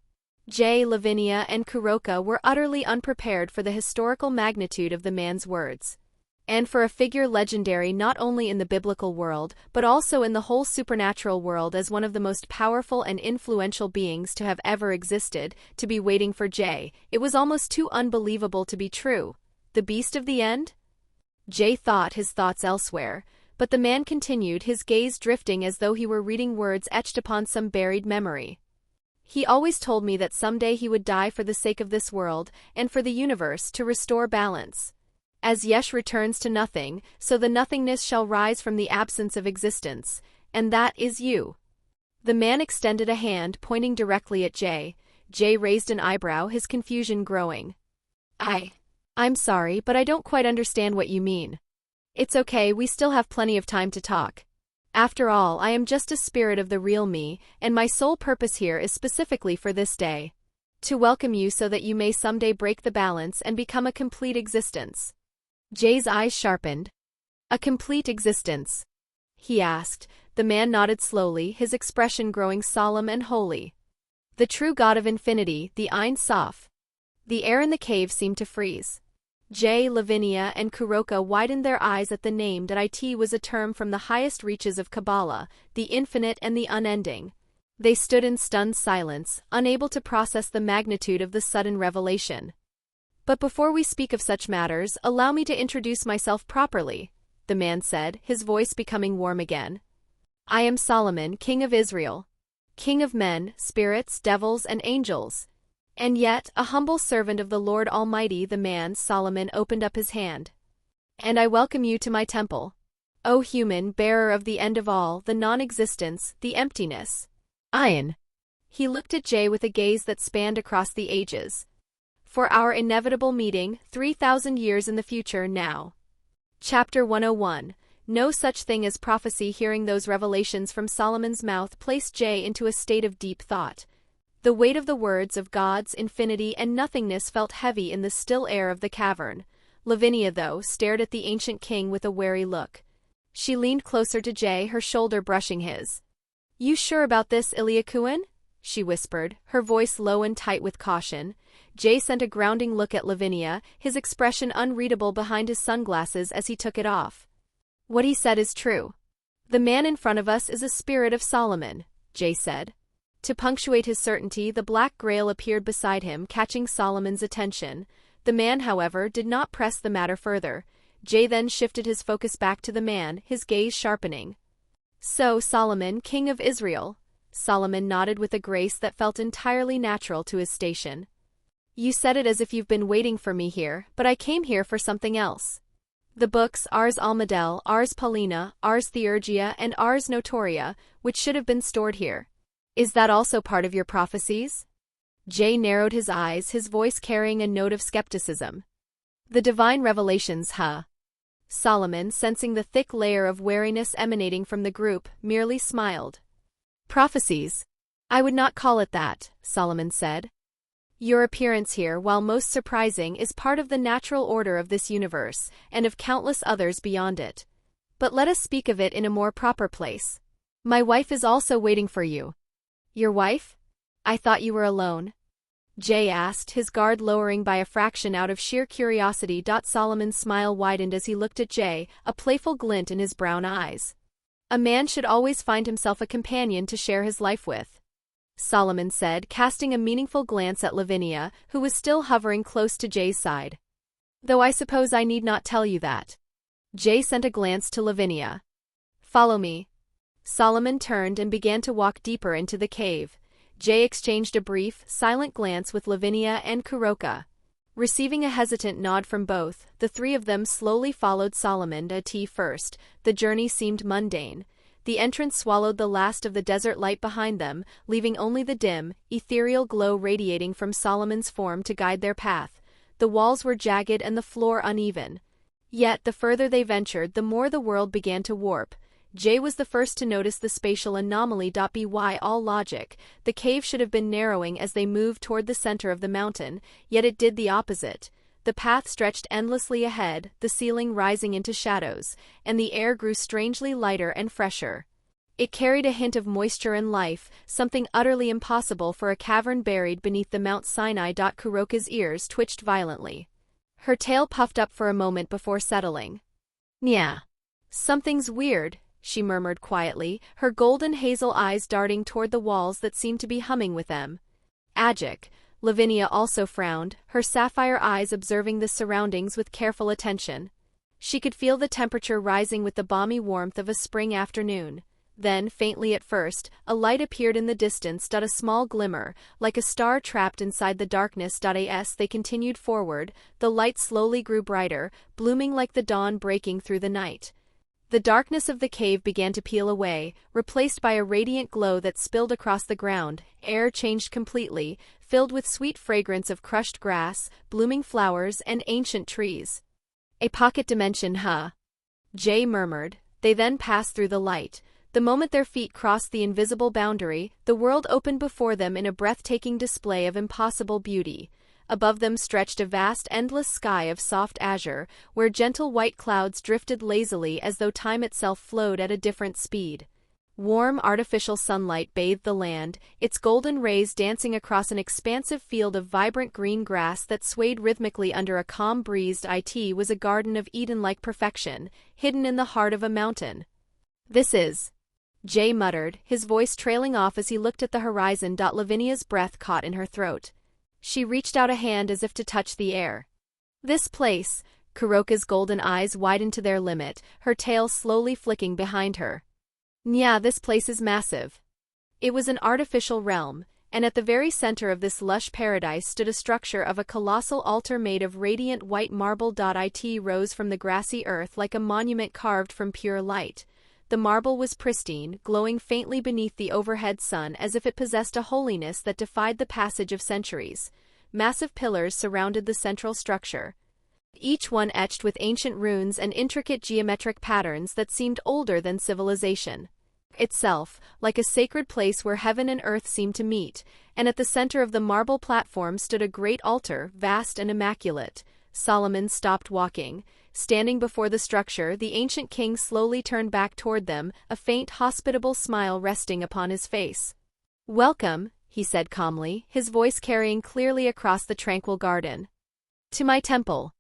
Jay, Lavinia, and Kuroka were utterly unprepared for the historical magnitude of the man's words. And for a figure legendary not only in the biblical world, but also in the whole supernatural world as one of the most powerful and influential beings to have ever existed, to be waiting for Jay, it was almost too unbelievable to be true. The beast of the end? Jay thought his thoughts elsewhere, but the man continued, his gaze drifting as though he were reading words etched upon some buried memory. He always told me that someday he would die for the sake of this world, and for the universe, to restore balance. As Yesh returns to nothing, so the nothingness shall rise from the absence of existence, and that is you. The man extended a hand, pointing directly at Jay. Jay raised an eyebrow, his confusion growing. I'm sorry, but I don't quite understand what you mean. It's okay, we still have plenty of time to talk. After all, I am just a spirit of the real me, and my sole purpose here is specifically for this day. To welcome you so that you may someday break the balance and become a complete existence. Jay's eyes sharpened. A complete existence? He asked. The man nodded slowly, his expression growing solemn and holy. The true god of infinity, the Ein Sof. The air in the cave seemed to freeze. Jay, Lavinia, and Kuroka widened their eyes at the name that it was a term from the highest reaches of Kabbalah, the infinite and the unending. They stood in stunned silence, unable to process the magnitude of the sudden revelation. But before we speak of such matters, allow me to introduce myself properly, the man said, his voice becoming warm again. I am Solomon, king of Israel. King of men, spirits, devils, and angels. And yet, a humble servant of the Lord Almighty, the man, Solomon, opened up his hand. And I welcome you to my temple. O human, bearer of the end of all, the non-existence, the emptiness. Ayin. He looked at Jay with a gaze that spanned across the ages. For our inevitable meeting, 3,000 years in the future now. Chapter 101. No such thing as prophecy. Hearing those revelations from Solomon's mouth placed Jay into a state of deep thought. The weight of the words of God's infinity and nothingness felt heavy in the still air of the cavern. Lavinia, though, stared at the ancient king with a wary look. She leaned closer to Jay, her shoulder brushing his. You sure about this, Illya Kovalenko? She whispered, her voice low and tight with caution. Jay sent a grounding look at Lavinia, his expression unreadable behind his sunglasses as he took it off. What he said is true. The man in front of us is a spirit of Solomon, Jay said. To punctuate his certainty, the black grail appeared beside him, catching Solomon's attention. The man, however, did not press the matter further. Jay then shifted his focus back to the man, his gaze sharpening. So, Solomon, king of Israel. Solomon nodded with a grace that felt entirely natural to his station. You said it as if you've been waiting for me here, but I came here for something else. The books, Ars Almadel, Ars Paulina, Ars Theurgia, and Ars Notoria, which should have been stored here. Is that also part of your prophecies? Jay narrowed his eyes, his voice carrying a note of skepticism. The divine revelations, huh? Solomon, sensing the thick layer of wariness emanating from the group, merely smiled. Prophecies? I would not call it that, Solomon said. Your appearance here, while most surprising, is part of the natural order of this universe, and of countless others beyond it. But let us speak of it in a more proper place. My wife is also waiting for you. Your wife? I thought you were alone. Jay asked, his guard lowering by a fraction out of sheer curiosity. Solomon's smile widened as he looked at Jay, a playful glint in his brown eyes. A man should always find himself a companion to share his life with, Solomon said, casting a meaningful glance at Lavinia, who was still hovering close to Jay's side. Though I suppose I need not tell you that. Jay sent a glance to Lavinia. Follow me. Solomon turned and began to walk deeper into the cave. Jay exchanged a brief, silent glance with Lavinia and Kuroka. Receiving a hesitant nod from both, the three of them slowly followed Solomon first. The journey seemed mundane. The entrance swallowed the last of the desert light behind them, leaving only the dim, ethereal glow radiating from Solomon's form to guide their path. The walls were jagged and the floor uneven. Yet, the further they ventured, the more the world began to warp. Jay was the first to notice the spatial anomaly. By all logic, the cave should have been narrowing as they moved toward the center of the mountain, yet it did the opposite. The path stretched endlessly ahead, the ceiling rising into shadows, and the air grew strangely lighter and fresher. It carried a hint of moisture and life, something utterly impossible for a cavern buried beneath the Mount Sinai. Kuroka's ears twitched violently. Her tail puffed up for a moment before settling. Nya. Something's weird, she murmured quietly, her golden hazel eyes darting toward the walls that seemed to be humming with them. Ajik. Lavinia also frowned, her sapphire eyes observing the surroundings with careful attention. She could feel the temperature rising with the balmy warmth of a spring afternoon. Then, faintly at first, a light appeared in the distance. A small glimmer, like a star trapped inside the darkness. As they continued forward, the light slowly grew brighter, blooming like the dawn breaking through the night. The darkness of the cave began to peel away, replaced by a radiant glow that spilled across the ground. Air changed completely, filled with sweet fragrance of crushed grass, blooming flowers, and ancient trees. A pocket dimension, huh? Jay murmured. They then passed through the light. The moment their feet crossed the invisible boundary, the world opened before them in a breathtaking display of impossible beauty. Above them stretched a vast, endless sky of soft azure, where gentle white clouds drifted lazily as though time itself flowed at a different speed. Warm, artificial sunlight bathed the land, its golden rays dancing across an expansive field of vibrant green grass that swayed rhythmically under a calm breeze. It was a garden of Eden-like perfection, hidden in the heart of a mountain. "This is," Jay muttered, his voice trailing off as he looked at the horizon. Lavinia's breath caught in her throat. She reached out a hand as if to touch the air. "This place," Kuroka's golden eyes widened to their limit, her tail slowly flicking behind her. "Nya, this place is massive." It was an artificial realm, and at the very center of this lush paradise stood a structure of a colossal altar made of radiant white marble. It rose from the grassy earth like a monument carved from pure light. The marble was pristine, glowing faintly beneath the overhead sun as if it possessed a holiness that defied the passage of centuries. Massive pillars surrounded the central structure, each one etched with ancient runes and intricate geometric patterns that seemed older than civilization itself, like a sacred place where heaven and earth seemed to meet, and at the center of the marble platform stood a great altar, vast and immaculate. Solomon stopped walking. Standing before the structure, the ancient king slowly turned back toward them, a faint, hospitable smile resting upon his face. "Welcome," he said calmly, his voice carrying clearly across the tranquil garden. "To my temple."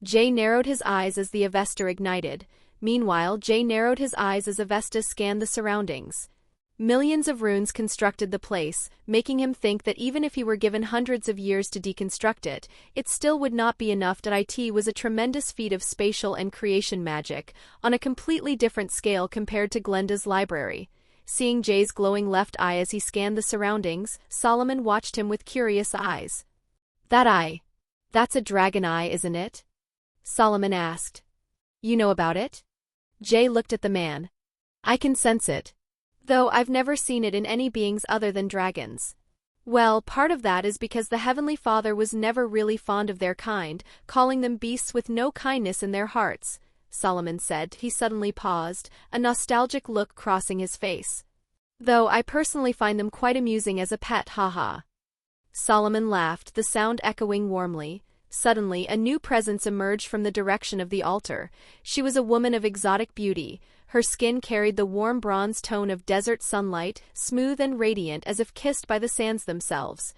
Jay narrowed his eyes as the Avesta ignited. Meanwhile, Jay narrowed his eyes as Avesta scanned the surroundings. Millions of runes constructed the place, making him think that even if he were given hundreds of years to deconstruct it, it still would not be enough. It was a tremendous feat of spatial and creation magic, on a completely different scale compared to Glenda's library. Seeing Jay's glowing left eye as he scanned the surroundings, Solomon watched him with curious eyes. "That eye. That's a dragon eye, isn't it?" Solomon asked. "You know about it?" Jay looked at the man. "I can sense it. Though I've never seen it in any beings other than dragons." "Well, part of that is because the Heavenly Father was never really fond of their kind, calling them beasts with no kindness in their hearts," Solomon said. He suddenly paused, a nostalgic look crossing his face. "Though I personally find them quite amusing as a pet, haha." Solomon laughed, the sound echoing warmly. Suddenly, a new presence emerged from the direction of the altar. She was a woman of exotic beauty. Her skin carried the warm bronze tone of desert sunlight, smooth and radiant as if kissed by the sands themselves.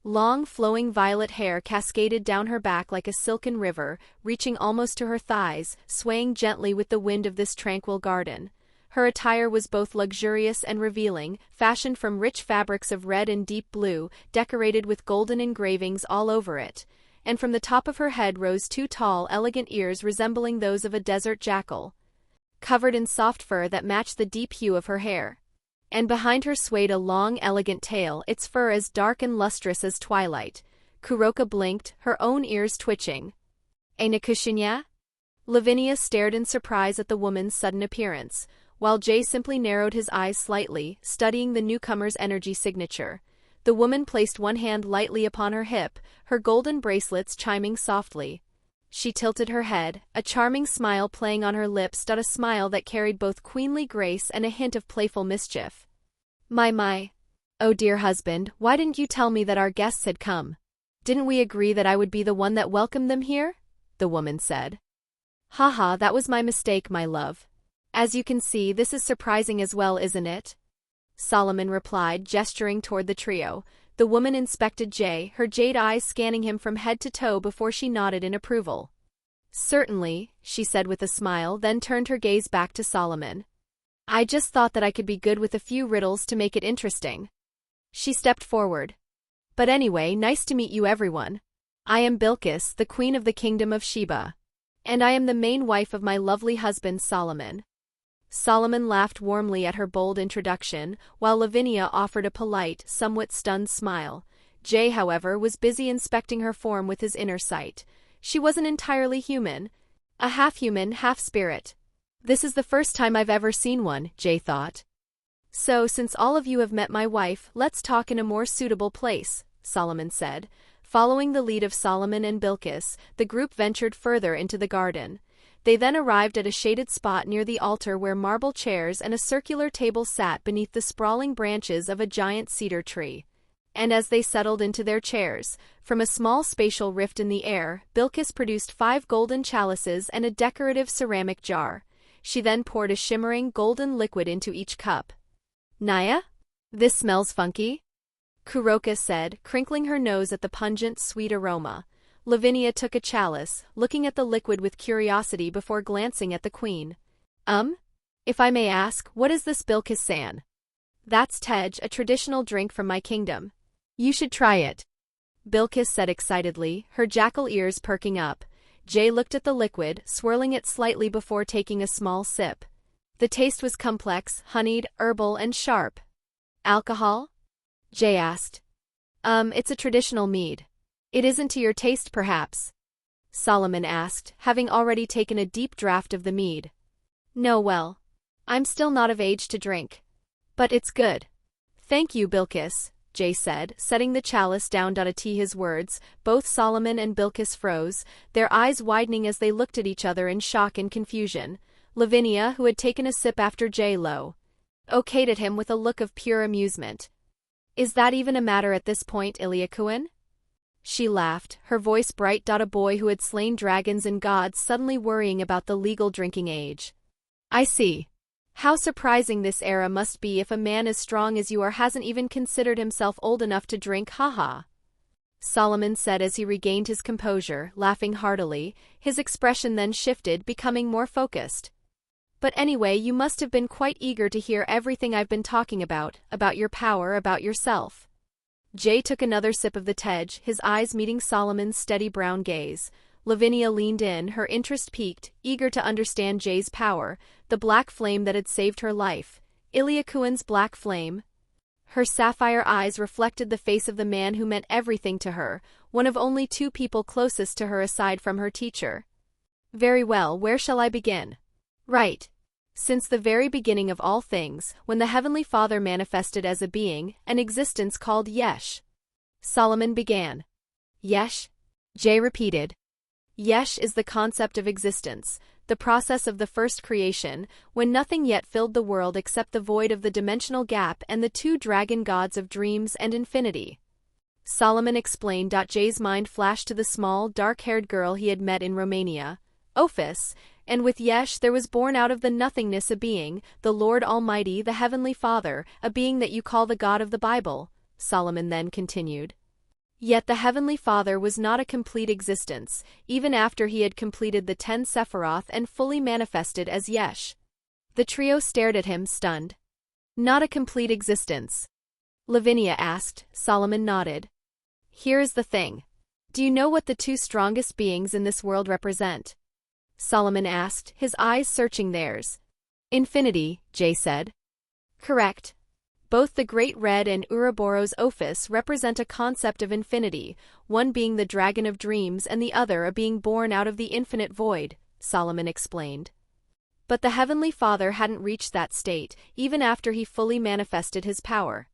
Long, flowing violet hair cascaded down her back like a silken river, reaching almost to her thighs, swaying gently with the wind of this tranquil garden. Her attire was both luxurious and revealing, fashioned from rich fabrics of red and deep blue, decorated with golden engravings all over it. And from the top of her head rose two tall, elegant ears resembling those of a desert jackal, covered in soft fur that matched the deep hue of her hair. And behind her swayed a long, elegant tail, its fur as dark and lustrous as twilight. Kuroka blinked, her own ears twitching. "A Nakushinya?" Lavinia stared in surprise at the woman's sudden appearance, while Jay simply narrowed his eyes slightly, studying the newcomer's energy signature. The woman placed one hand lightly upon her hip, her golden bracelets chiming softly. She tilted her head, a charming smile playing on her lips, a smile that carried both queenly grace and a hint of playful mischief. My. Oh dear husband, why didn't you tell me that our guests had come? Didn't we agree that I would be the one that welcomed them here?" the woman said. "Haha, that was my mistake, my love. As you can see, this is surprising as well, isn't it?" Solomon replied, gesturing toward the trio. The woman inspected Jay, her jade eyes scanning him from head to toe before she nodded in approval. "Certainly," she said with a smile, then turned her gaze back to Solomon. "I just thought that I could be good with a few riddles to make it interesting." She stepped forward. "But anyway, nice to meet you everyone. I am Bilqis, the Queen of the Kingdom of Sheba." And I am the main wife of my lovely husband Solomon. Solomon laughed warmly at her bold introduction, while Lavinia offered a polite, somewhat stunned smile. Jay, however, was busy inspecting her form with his inner sight. She wasn't entirely human. A half-human, half-spirit. This is the first time I've ever seen one, Jay thought. So, since all of you have met my wife, let's talk in a more suitable place, Solomon said. Following the lead of Solomon and Bilquis, the group ventured further into the garden. They then arrived at a shaded spot near the altar where marble chairs and a circular table sat beneath the sprawling branches of a giant cedar tree. And as they settled into their chairs, from a small spatial rift in the air, Bilquis produced 5 golden chalices and a decorative ceramic jar. She then poured a shimmering golden liquid into each cup. Naya? This smells funky? Kuroka said, crinkling her nose at the pungent, sweet aroma. Lavinia took a chalice, looking at the liquid with curiosity before glancing at the queen. If I may ask, what is this Bilquis-san? That's tej, a traditional drink from my kingdom. You should try it. Bilquis said excitedly, her jackal ears perking up. Jay looked at the liquid, swirling it slightly before taking a small sip. The taste was complex, honeyed, herbal, and sharp. Alcohol? Jay asked. It's a traditional mead. It isn't to your taste, perhaps? Solomon asked, having already taken a deep draught of the mead. No, well, I'm still not of age to drink. But it's good. Thank you, Bilquis, Jay said, setting the chalice down. At his words, both Solomon and Bilquis froze, their eyes widening as they looked at each other in shock and confusion. Lavinia, who had taken a sip after Jay okayed at him with a look of pure amusement. Is that even a matter at this point, Illya? She laughed, her voice bright. A boy who had slain dragons and gods suddenly worrying about the legal drinking age. I see. How surprising this era must be if a man as strong as you are hasn't even considered himself old enough to drink, haha. Solomon said as he regained his composure, laughing heartily. His expression then shifted, becoming more focused. But anyway, you must have been quite eager to hear everything I've been talking about your power, about yourself. Jay took another sip of the tej, his eyes meeting Solomon's steady brown gaze. Lavinia leaned in, her interest piqued, eager to understand Jay's power, the black flame that had saved her life. Illya black flame. Her sapphire eyes reflected the face of the man who meant everything to her, one of only 2 people closest to her aside from her teacher. Very well, where shall I begin? Right. Since the very beginning of all things, when the Heavenly Father manifested as a being, an existence called Yesh. Solomon began. Yesh? Jay repeated. Yesh is the concept of existence, the process of the first creation, when nothing yet filled the world except the void of the dimensional gap and the 2 dragon gods of dreams and infinity. Solomon explained. Jay's mind flashed to the small, dark-haired girl he had met in Romania, Ophis, and with Yesh there was born out of the nothingness a being, the Lord Almighty, the Heavenly Father, a being that you call the God of the Bible, Solomon then continued. Yet the Heavenly Father was not a complete existence, even after he had completed the 10 Sephiroth and fully manifested as Yesh. The trio stared at him, stunned. Not a complete existence? Lavinia asked. Solomon nodded. Here is the thing. Do you know what the 2 strongest beings in this world represent? Solomon asked, his eyes searching theirs. Infinity, Jay said. Correct. Both the Great Red and Ouroboros Ophis represent a concept of infinity, one being the dragon of dreams and the other a being born out of the infinite void, Solomon explained. But the Heavenly Father hadn't reached that state, even after he fully manifested his power.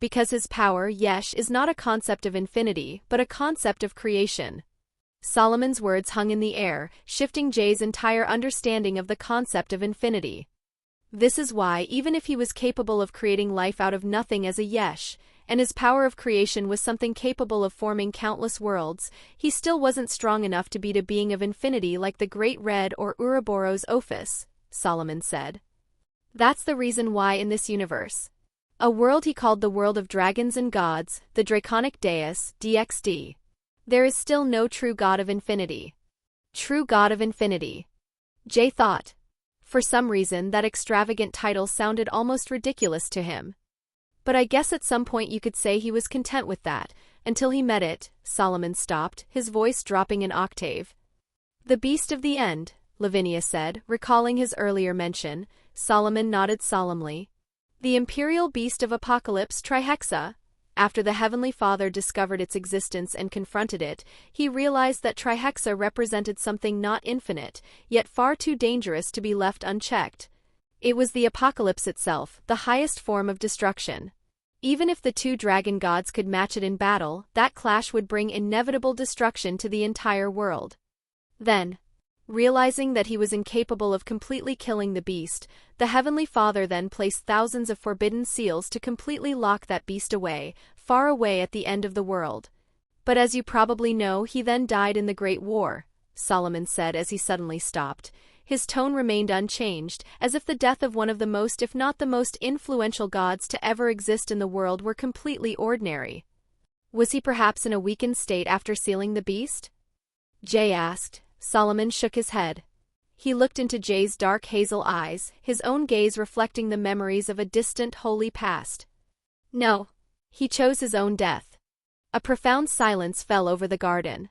Because his power, Yesh, is not a concept of infinity, but a concept of creation. Solomon's words hung in the air, shifting Jay's entire understanding of the concept of infinity. This is why, even if he was capable of creating life out of nothing as a Yesh, and his power of creation was something capable of forming countless worlds, he still wasn't strong enough to beat a being of infinity like the Great Red or Ouroboros Ophis, Solomon said. That's the reason why in this universe, a world he called the world of dragons and gods, the Draconic Deus, DxD, there is still no true God of infinity. True God of infinity. Jay thought. For some reason, that extravagant title sounded almost ridiculous to him. But I guess at some point you could say he was content with that, until he met it. Solomon stopped, his voice dropping an octave. The beast of the end, Lavinia said, recalling his earlier mention. Solomon nodded solemnly. The imperial beast of Apocalypse Trihexa. After the Heavenly Father discovered its existence and confronted it, he realized that Trihexa represented something not infinite, yet far too dangerous to be left unchecked. It was the apocalypse itself, the highest form of destruction. Even if the two dragon gods could match it in battle, that clash would bring inevitable destruction to the entire world. Then, realizing that he was incapable of completely killing the beast, the Heavenly Father then placed thousands of forbidden seals to completely lock that beast away, far away at the end of the world. But as you probably know, he then died in the Great War, Solomon said as he suddenly stopped. His tone remained unchanged, as if the death of one of the most, if not the most influential gods to ever exist in the world were completely ordinary. Was he perhaps in a weakened state after sealing the beast? Jay asked. Solomon shook his head. He looked into Jay's dark hazel eyes, his own gaze reflecting the memories of a distant, holy past. No. He chose his own death. A profound silence fell over the garden.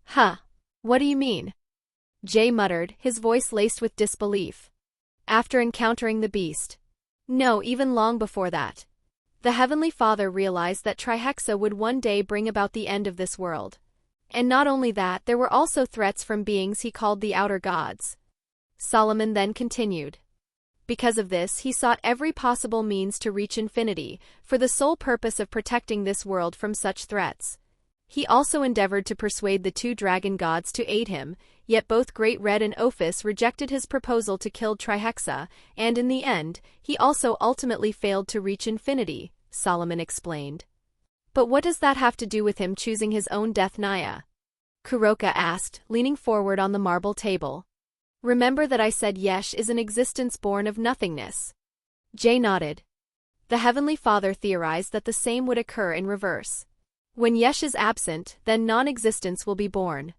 Huh. What do you mean? Jay muttered, his voice laced with disbelief. After encountering the beast. No, even long before that. The Heavenly Father realized that Trihexa would one day bring about the end of this world. And not only that, there were also threats from beings he called the outer gods. Solomon then continued. Because of this, he sought every possible means to reach infinity, for the sole purpose of protecting this world from such threats. He also endeavored to persuade the two dragon gods to aid him, yet both Great Red and Ophis rejected his proposal to kill Trihexa, and in the end, he also ultimately failed to reach infinity, Solomon explained. But what does that have to do with him choosing his own death, Naya? Kuroka asked, leaning forward on the marble table. Remember that I said Yesh is an existence born of nothingness. Jay nodded. The Heavenly Father theorized that the same would occur in reverse. When Yesh is absent, then non-existence will be born.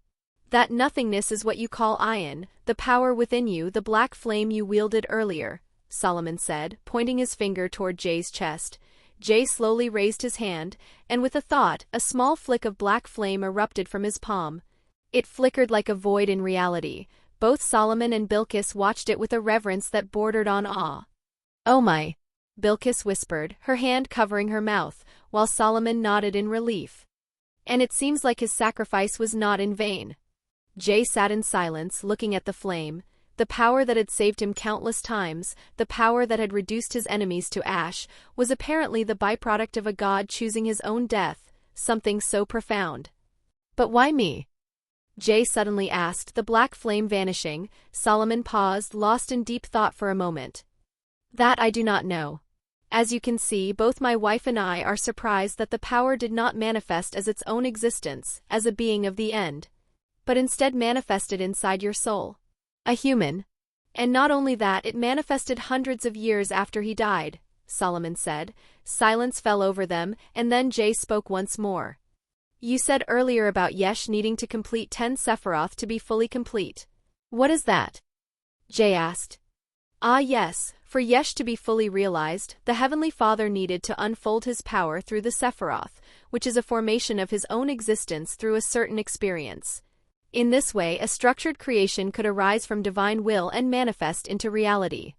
That nothingness is what you call Ayin, the power within you, the black flame you wielded earlier, Solomon said, pointing his finger toward Jay's chest. Jay slowly raised his hand, and with a thought, a small flick of black flame erupted from his palm. It flickered like a void in reality. Both Solomon and Bilkis watched it with a reverence that bordered on awe. Oh my, Bilkis whispered, her hand covering her mouth, while Solomon nodded in relief. And it seems like his sacrifice was not in vain. Jay sat in silence, looking at the flame. The power that had saved him countless times, the power that had reduced his enemies to ash, was apparently the byproduct of a god choosing his own death, something so profound. But why me? Jay suddenly asked, the black flame vanishing. Solomon paused, lost in deep thought for a moment. That I do not know. As you can see, both my wife and I are surprised that the power did not manifest as its own existence, as a being of the end, but instead manifested inside your soul. A human. And not only that, it manifested hundreds of years after he died, Solomon said. Silence fell over them, and then Jay spoke once more. You said earlier about Yesh needing to complete 10 Sephiroth to be fully complete. What is that? Jay asked. Ah yes, for Yesh to be fully realized, the Heavenly Father needed to unfold his power through the Sephiroth, which is a formation of his own existence through a certain experience. In this way, a structured creation could arise from divine will and manifest into reality.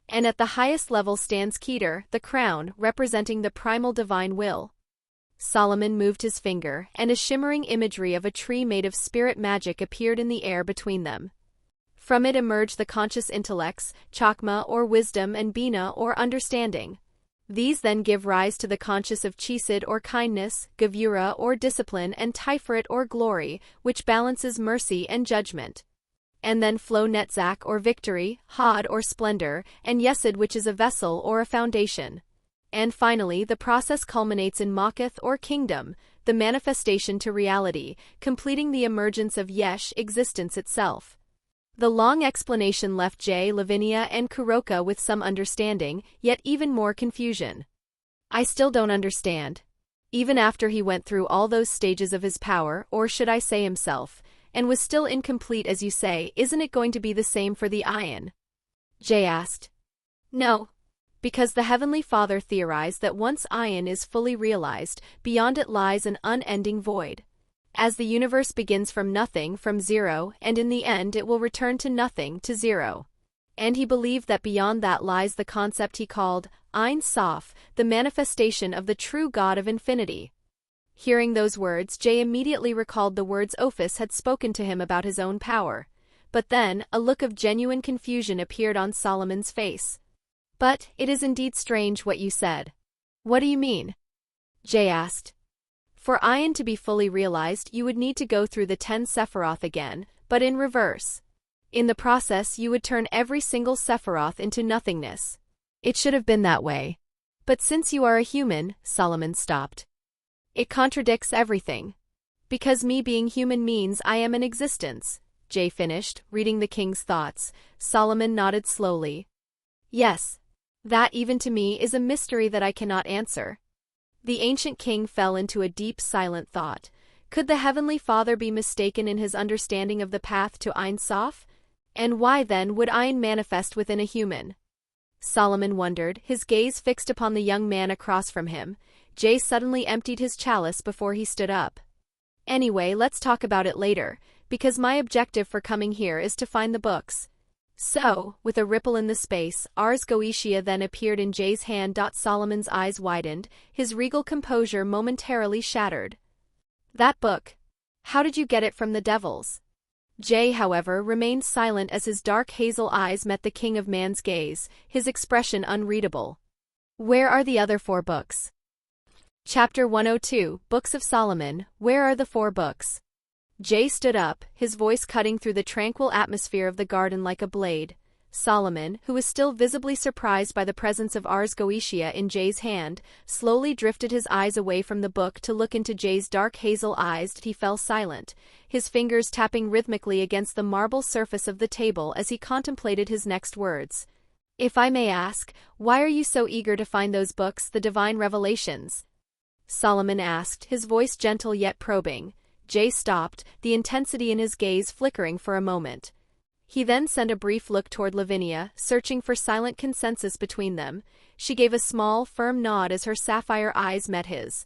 And at the highest level stands Keter, the crown, representing the primal divine will. Solomon moved his finger, and a shimmering imagery of a tree made of spirit magic appeared in the air between them. From it emerged the conscious intellects, Chakma or wisdom and Bina or understanding. These then give rise to the conscious of Chisid or kindness, Gavura or discipline and Tiferet or glory, which balances mercy and judgment. And then flow Netzach or victory, Had or splendor, and Yesid, which is a vessel or a foundation. And finally, the process culminates in Maketh or kingdom, the manifestation to reality, completing the emergence of Yesh, existence itself. The long explanation left Jay, Lavinia, and Kuroka with some understanding, yet even more confusion. I still don't understand. Even after he went through all those stages of his power, or should I say himself, and was still incomplete as you say, isn't it going to be the same for the Ayin? Jay asked. No. Because the Heavenly Father theorized that once Ayin is fully realized, beyond it lies an unending void. As the universe begins from nothing, from zero, and in the end it will return to nothing, to zero. And he believed that beyond that lies the concept he called Ein Sof, the manifestation of the true God of infinity. Hearing those words, Jay immediately recalled the words Ophis had spoken to him about his own power. But then, a look of genuine confusion appeared on Solomon's face. "But, it is indeed strange what you said." "What do you mean?" Jay asked. "For Ein to be fully realized, you would need to go through the 10 Sephiroth again, but in reverse. In the process, you would turn every single Sephiroth into nothingness. It should have been that way. But since you are a human," Solomon stopped. "It contradicts everything. Because me being human means I am an existence," Jay finished, reading the king's thoughts. Solomon nodded slowly. "Yes. That even to me is a mystery that I cannot answer." The ancient king fell into a deep, silent thought. Could the Heavenly Father be mistaken in his understanding of the path to Ein Sof? And why then would Ein manifest within a human? Solomon wondered, his gaze fixed upon the young man across from him. Jay suddenly emptied his chalice before he stood up. "Anyway, let's talk about it later, because my objective for coming here is to find the books." So, with a ripple in the space, Ars Goetia then appeared in Jay's hand. Solomon's eyes widened, his regal composure momentarily shattered. "That book. How did you get it from the devils?" Jay, however, remained silent as his dark hazel eyes met the King of Man's gaze, his expression unreadable. "Where are the other 4 books?" Chapter 102, Books of Solomon, Where are the 4 books? Jay stood up, his voice cutting through the tranquil atmosphere of the garden like a blade. Solomon, who was still visibly surprised by the presence of Ars Goetia in Jay's hand, slowly drifted his eyes away from the book to look into Jay's dark hazel eyes. He fell silent, his fingers tapping rhythmically against the marble surface of the table as he contemplated his next words. "If I may ask, why are you so eager to find those books, the divine revelations?" Solomon asked, his voice gentle yet probing. Jay stopped, the intensity in his gaze flickering for a moment. He then sent a brief look toward Lavinia, searching for silent consensus between them. She gave a small, firm nod as her sapphire eyes met his.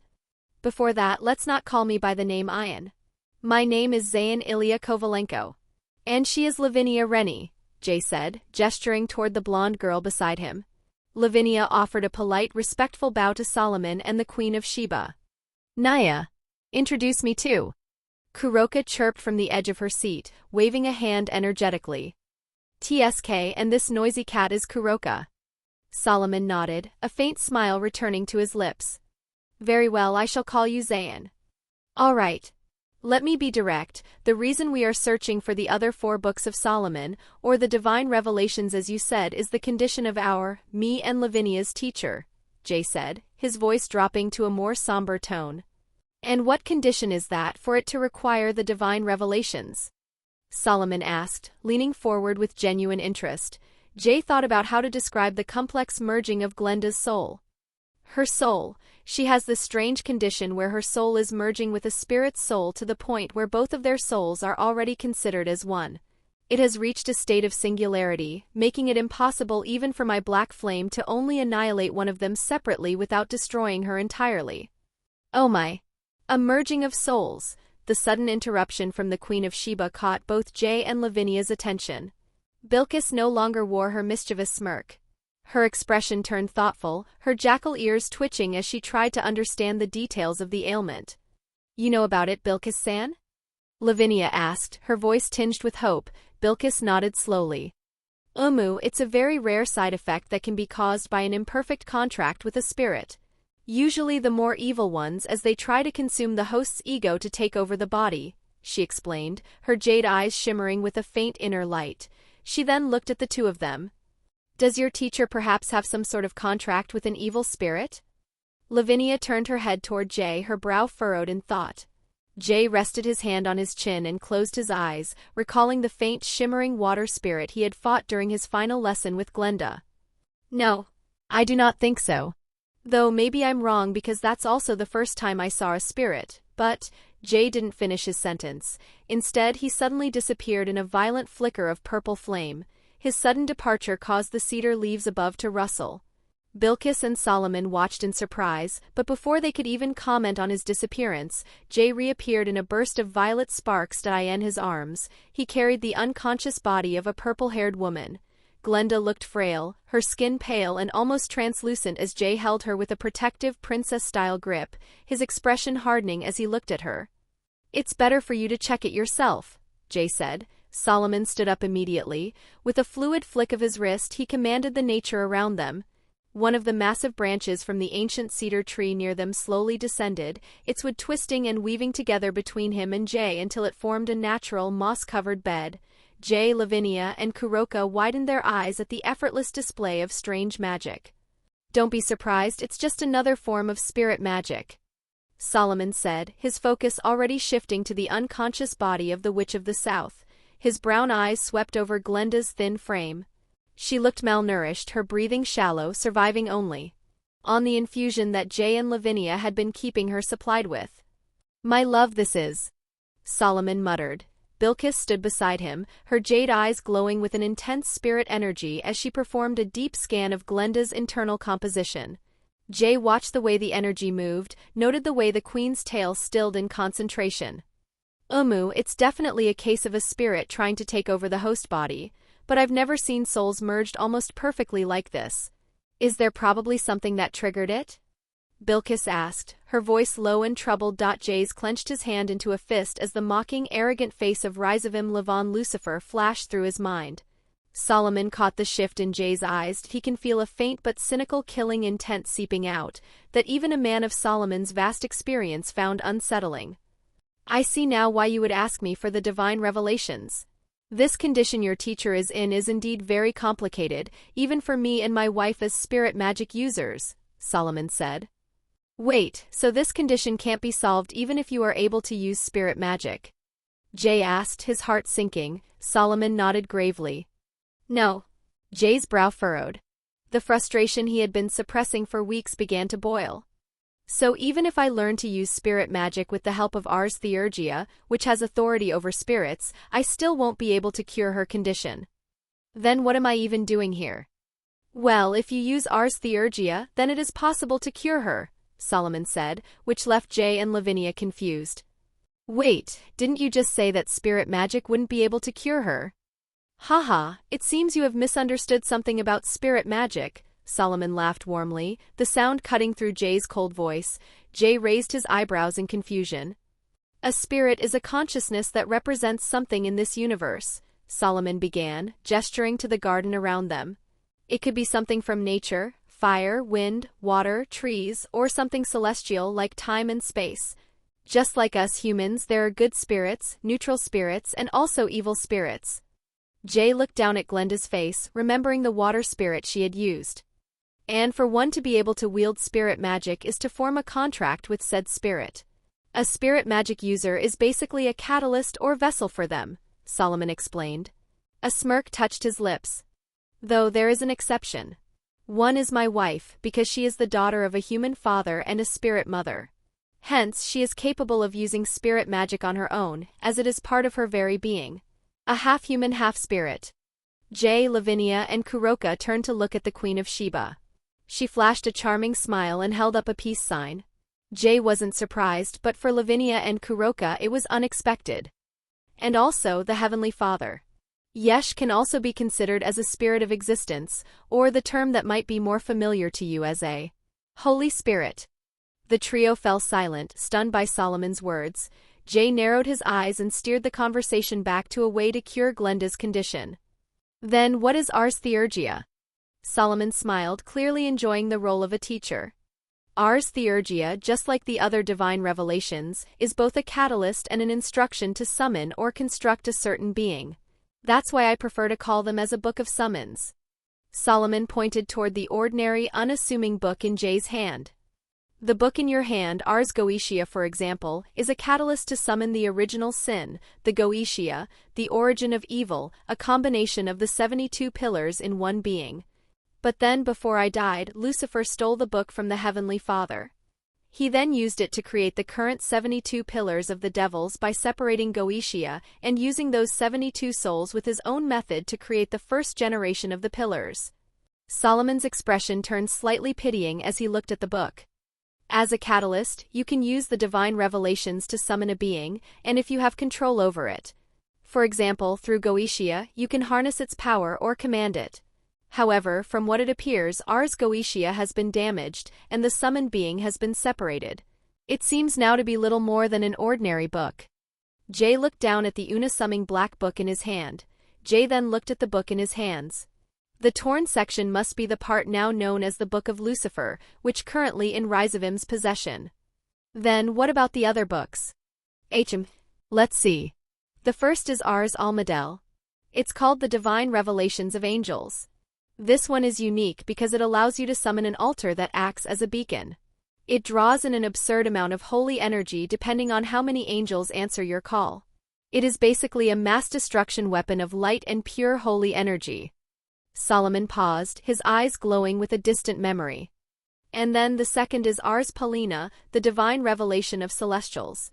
"Before that, let's not call me by the name Ian. My name is Zayyn Illya Kovalenko. And she is Lavinia Rennie," Jay said, gesturing toward the blonde girl beside him. Lavinia offered a polite, respectful bow to Solomon and the Queen of Sheba. "Naya, introduce me too." Kuroka chirped from the edge of her seat, waving a hand energetically. "TSK, and this noisy cat is Kuroka." Solomon nodded, a faint smile returning to his lips. "Very well, I shall call you Zayyn." "All right. Let me be direct, the reason we are searching for the other 4 books of Solomon, or the divine revelations as you said, is the condition of me and Lavinia's teacher," Jay said, his voice dropping to a more somber tone. "And what condition is that for it to require the divine revelations?" Solomon asked, leaning forward with genuine interest. Jay thought about how to describe the complex merging of Glenda's soul. Her soul, she has this strange condition where her soul is merging with a spirit's soul to the point where both of their souls are already considered as one. It has reached a state of singularity, making it impossible even for my black flame to only annihilate one of them separately without destroying her entirely. "Oh my! A merging of souls." The sudden interruption from the Queen of Sheba caught both Jay and Lavinia's attention. Bilqis no longer wore her mischievous smirk. Her expression turned thoughtful, her jackal ears twitching as she tried to understand the details of the ailment. "You know about it, Bilqis-san?" Lavinia asked, her voice tinged with hope. Bilqis nodded slowly. It's a very rare side effect that can be caused by an imperfect contract with a spirit. Usually the more evil ones, as they try to consume the host's ego to take over the body," she explained, her jade eyes shimmering with a faint inner light. She then looked at the 2 of them. "Does your teacher perhaps have some sort of contract with an evil spirit?" Lavinia turned her head toward Jay, her brow furrowed in thought. Jay rested his hand on his chin and closed his eyes, recalling the faint, shimmering water spirit he had fought during his final lesson with Glenda. "No, I do not think so. Though maybe I'm wrong because that's also the first time I saw a spirit, but—" Jay didn't finish his sentence. Instead, he suddenly disappeared in a violent flicker of purple flame. His sudden departure caused the cedar leaves above to rustle. Bilkis and Solomon watched in surprise, but before they could even comment on his disappearance, Jay reappeared in a burst of violet sparks in his arms. He carried the unconscious body of a purple-haired woman. Glenda looked frail, her skin pale and almost translucent as Jay held her with a protective princess-style grip, his expression hardening as he looked at her. "It's better for you to check it yourself," Jay said. Solomon stood up immediately. With a fluid flick of his wrist, he commanded the nature around them. One of the massive branches from the ancient cedar tree near them slowly descended, its wood twisting and weaving together between him and Jay until it formed a natural, moss-covered bed. Jay, Lavinia, and Kuroka widened their eyes at the effortless display of strange magic. "Don't be surprised, it's just another form of spirit magic," Solomon said, his focus already shifting to the unconscious body of the Witch of the South. His brown eyes swept over Glenda's thin frame. She looked malnourished, her breathing shallow, surviving only on the infusion that Jay and Lavinia had been keeping her supplied with. "My love, this is," Solomon muttered. Bilkis stood beside him, her jade eyes glowing with an intense spirit energy as she performed a deep scan of Glenda's internal composition. Jay watched the way the energy moved, noted the way the queen's tail stilled in concentration. It's definitely a case of a spirit trying to take over the host body. But I've never seen souls merged almost perfectly like this. Is there probably something that triggered it?" Bilkis asked, her voice low and troubled. Jays clenched his hand into a fist as the mocking, arrogant face of Rizavim Levon Lucifer flashed through his mind. Solomon caught the shift in Jay's eyes. He can feel a faint but cynical killing intent seeping out, that even a man of Solomon's vast experience found unsettling. "I see now why you would ask me for the divine revelations. This condition your teacher is in is indeed very complicated, even for me and my wife as spirit magic users," Solomon said. "Wait, so this condition can't be solved even if you are able to use spirit magic?" Jay asked, his heart sinking. Solomon nodded gravely. "No." Jay's brow furrowed. The frustration he had been suppressing for weeks began to boil. "So even if I learn to use spirit magic with the help of Ars Theurgia, which has authority over spirits, I still won't be able to cure her condition. Then what am I even doing here?" "Well, if you use Ars Theurgia, then it is possible to cure her," Solomon said, which left Jay and Lavinia confused. "Wait, didn't you just say that spirit magic wouldn't be able to cure her?" "Haha, it seems you have misunderstood something about spirit magic," Solomon laughed warmly, the sound cutting through Jay's cold voice. Jay raised his eyebrows in confusion. "A spirit is a consciousness that represents something in this universe," Solomon began, gesturing to the garden around them. "It could be something from nature, fire, wind, water, trees, or something celestial like time and space. Just like us humans, there are good spirits, neutral spirits, and also evil spirits." Jay looked down at Glenda's face, remembering the water spirit she had used. "And for one to be able to wield spirit magic is to form a contract with said spirit. A spirit magic user is basically a catalyst or vessel for them," Solomon explained. A smirk touched his lips. "Though there is an exception. One is my wife, because she is the daughter of a human father and a spirit mother. Hence, she is capable of using spirit magic on her own, as it is part of her very being. A half-human, half-spirit." Jay, Lavinia, and Kuroka turned to look at the Queen of Sheba. She flashed a charming smile and held up a peace sign. Jay wasn't surprised, but for Lavinia and Kuroka it was unexpected. "And also the Heavenly Father. Yesh can also be considered as a spirit of existence, or the term that might be more familiar to you as a Holy Spirit." The trio fell silent, stunned by Solomon's words. Jay narrowed his eyes and steered the conversation back to a way to cure Glenda's condition. "Then what is Ars Theurgia?" Solomon smiled, clearly enjoying the role of a teacher. Ars Theurgia, just like the other divine revelations, is both a catalyst and an instruction to summon or construct a certain being. That's why I prefer to call them as a book of summons. Solomon pointed toward the ordinary, unassuming book in Jay's hand. "The book in your hand, Ars Goetia for example, is a catalyst to summon the original sin, the Goetia, the origin of evil, a combination of the 72 pillars in one being. But then before I died, Lucifer stole the book from the Heavenly Father. He then used it to create the current 72 pillars of the devils by separating Goetia and using those 72 souls with his own method to create the first generation of the pillars." Solomon's expression turned slightly pitying as he looked at the book. As a catalyst, you can use the divine revelations to summon a being, and if you have control over it. For example, through Goetia, you can harness its power or command it. However, from what it appears, Ars Goetia has been damaged, and the summoned being has been separated. It seems now to be little more than an ordinary book. Jay looked down at the unassuming black book in his hand. Jay then looked at the book in his hands. The torn section must be the part now known as the Book of Lucifer, which currently in Rizavim's possession. Then, what about the other books? Let's see. The first is Ars Almadel. It's called the Divine Revelations of Angels. This one is unique because it allows you to summon an altar that acts as a beacon. It draws in an absurd amount of holy energy depending on how many angels answer your call. It is basically a mass destruction weapon of light and pure holy energy. Solomon paused, his eyes glowing with a distant memory. And then the second is Ars Paulina, the Divine Revelation of Celestials.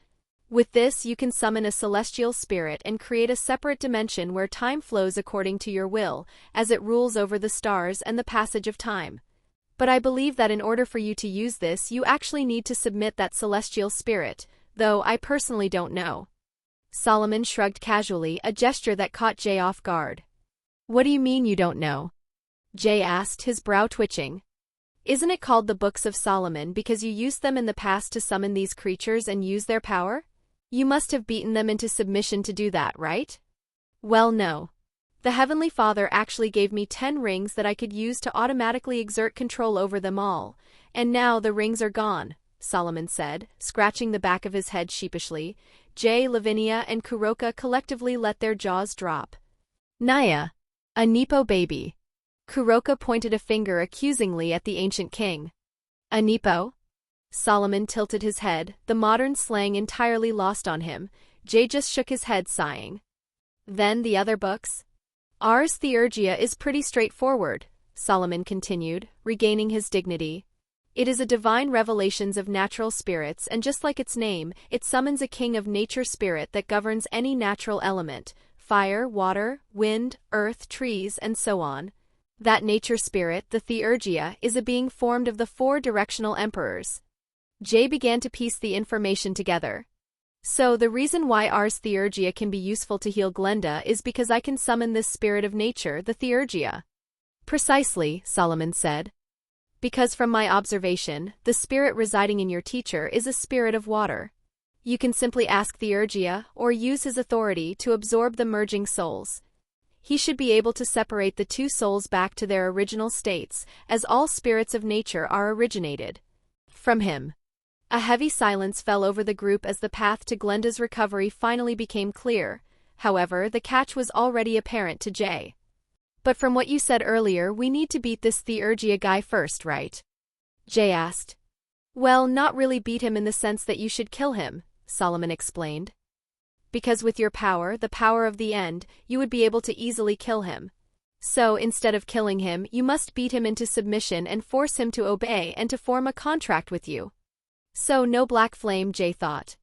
With this you can summon a celestial spirit and create a separate dimension where time flows according to your will, as it rules over the stars and the passage of time. But I believe that in order for you to use this you actually need to submit that celestial spirit, though I personally don't know. Solomon shrugged casually, a gesture that caught Jay off guard. What do you mean you don't know? Jay asked, his brow twitching. Isn't it called the Books of Solomon because you used them in the past to summon these creatures and use their power? You must have beaten them into submission to do that, right? Well, no. The Heavenly Father actually gave me 10 rings that I could use to automatically exert control over them all, and now the rings are gone, Solomon said, scratching the back of his head sheepishly. Jay, Lavinia, and Kuroka collectively let their jaws drop. Naya. A Nepo baby. Kuroka pointed a finger accusingly at the ancient king. A Nepo? Solomon tilted his head, the modern slang entirely lost on him. Jay just shook his head, sighing. Then the other books? Ars Theurgia is pretty straightforward, Solomon continued, regaining his dignity. It is a divine revelations of natural spirits, and just like its name, it summons a king of nature spirit that governs any natural element, fire, water, wind, earth, trees, and so on. That nature spirit, the Theurgia, is a being formed of the 4 directional emperors. Jay began to piece the information together. So the reason why Ars Theurgia can be useful to heal Glenda is because I can summon this spirit of nature, the Theurgia. Precisely, Solomon said. Because from my observation, the spirit residing in your teacher is a spirit of water. You can simply ask Theurgia, or use his authority to absorb the merging souls. He should be able to separate the 2 souls back to their original states, as all spirits of nature are originated from him. A heavy silence fell over the group as the path to Glenda's recovery finally became clear. However, the catch was already apparent to Jay. But from what you said earlier, we need to beat this Theurgia guy first, right? Jay asked. Well, not really beat him in the sense that you should kill him, Solomon explained. Because with your power, the power of the end, you would be able to easily kill him. So, instead of killing him, you must beat him into submission and force him to obey and to form a contract with you. So no black flame, Jay thought.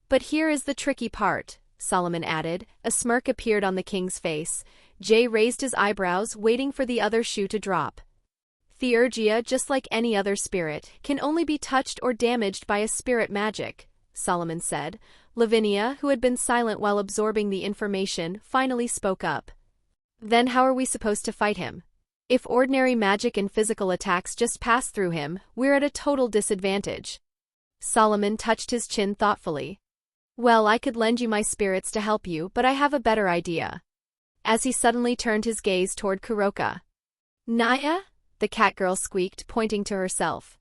But here is the tricky part, Solomon added. A smirk appeared on the king's face. Jay raised his eyebrows, waiting for the other shoe to drop. Theurgia, just like any other spirit, can only be touched or damaged by a spirit magic, Solomon said. Lavinia, who had been silent while absorbing the information, finally spoke up. Then how are we supposed to fight him? If ordinary magic and physical attacks just pass through him, we're at a total disadvantage. Solomon touched his chin thoughtfully. Well, I could lend you my spirits to help you, but I have a better idea. As he suddenly turned his gaze toward Kuroka. Naya? The catgirl squeaked, pointing to herself.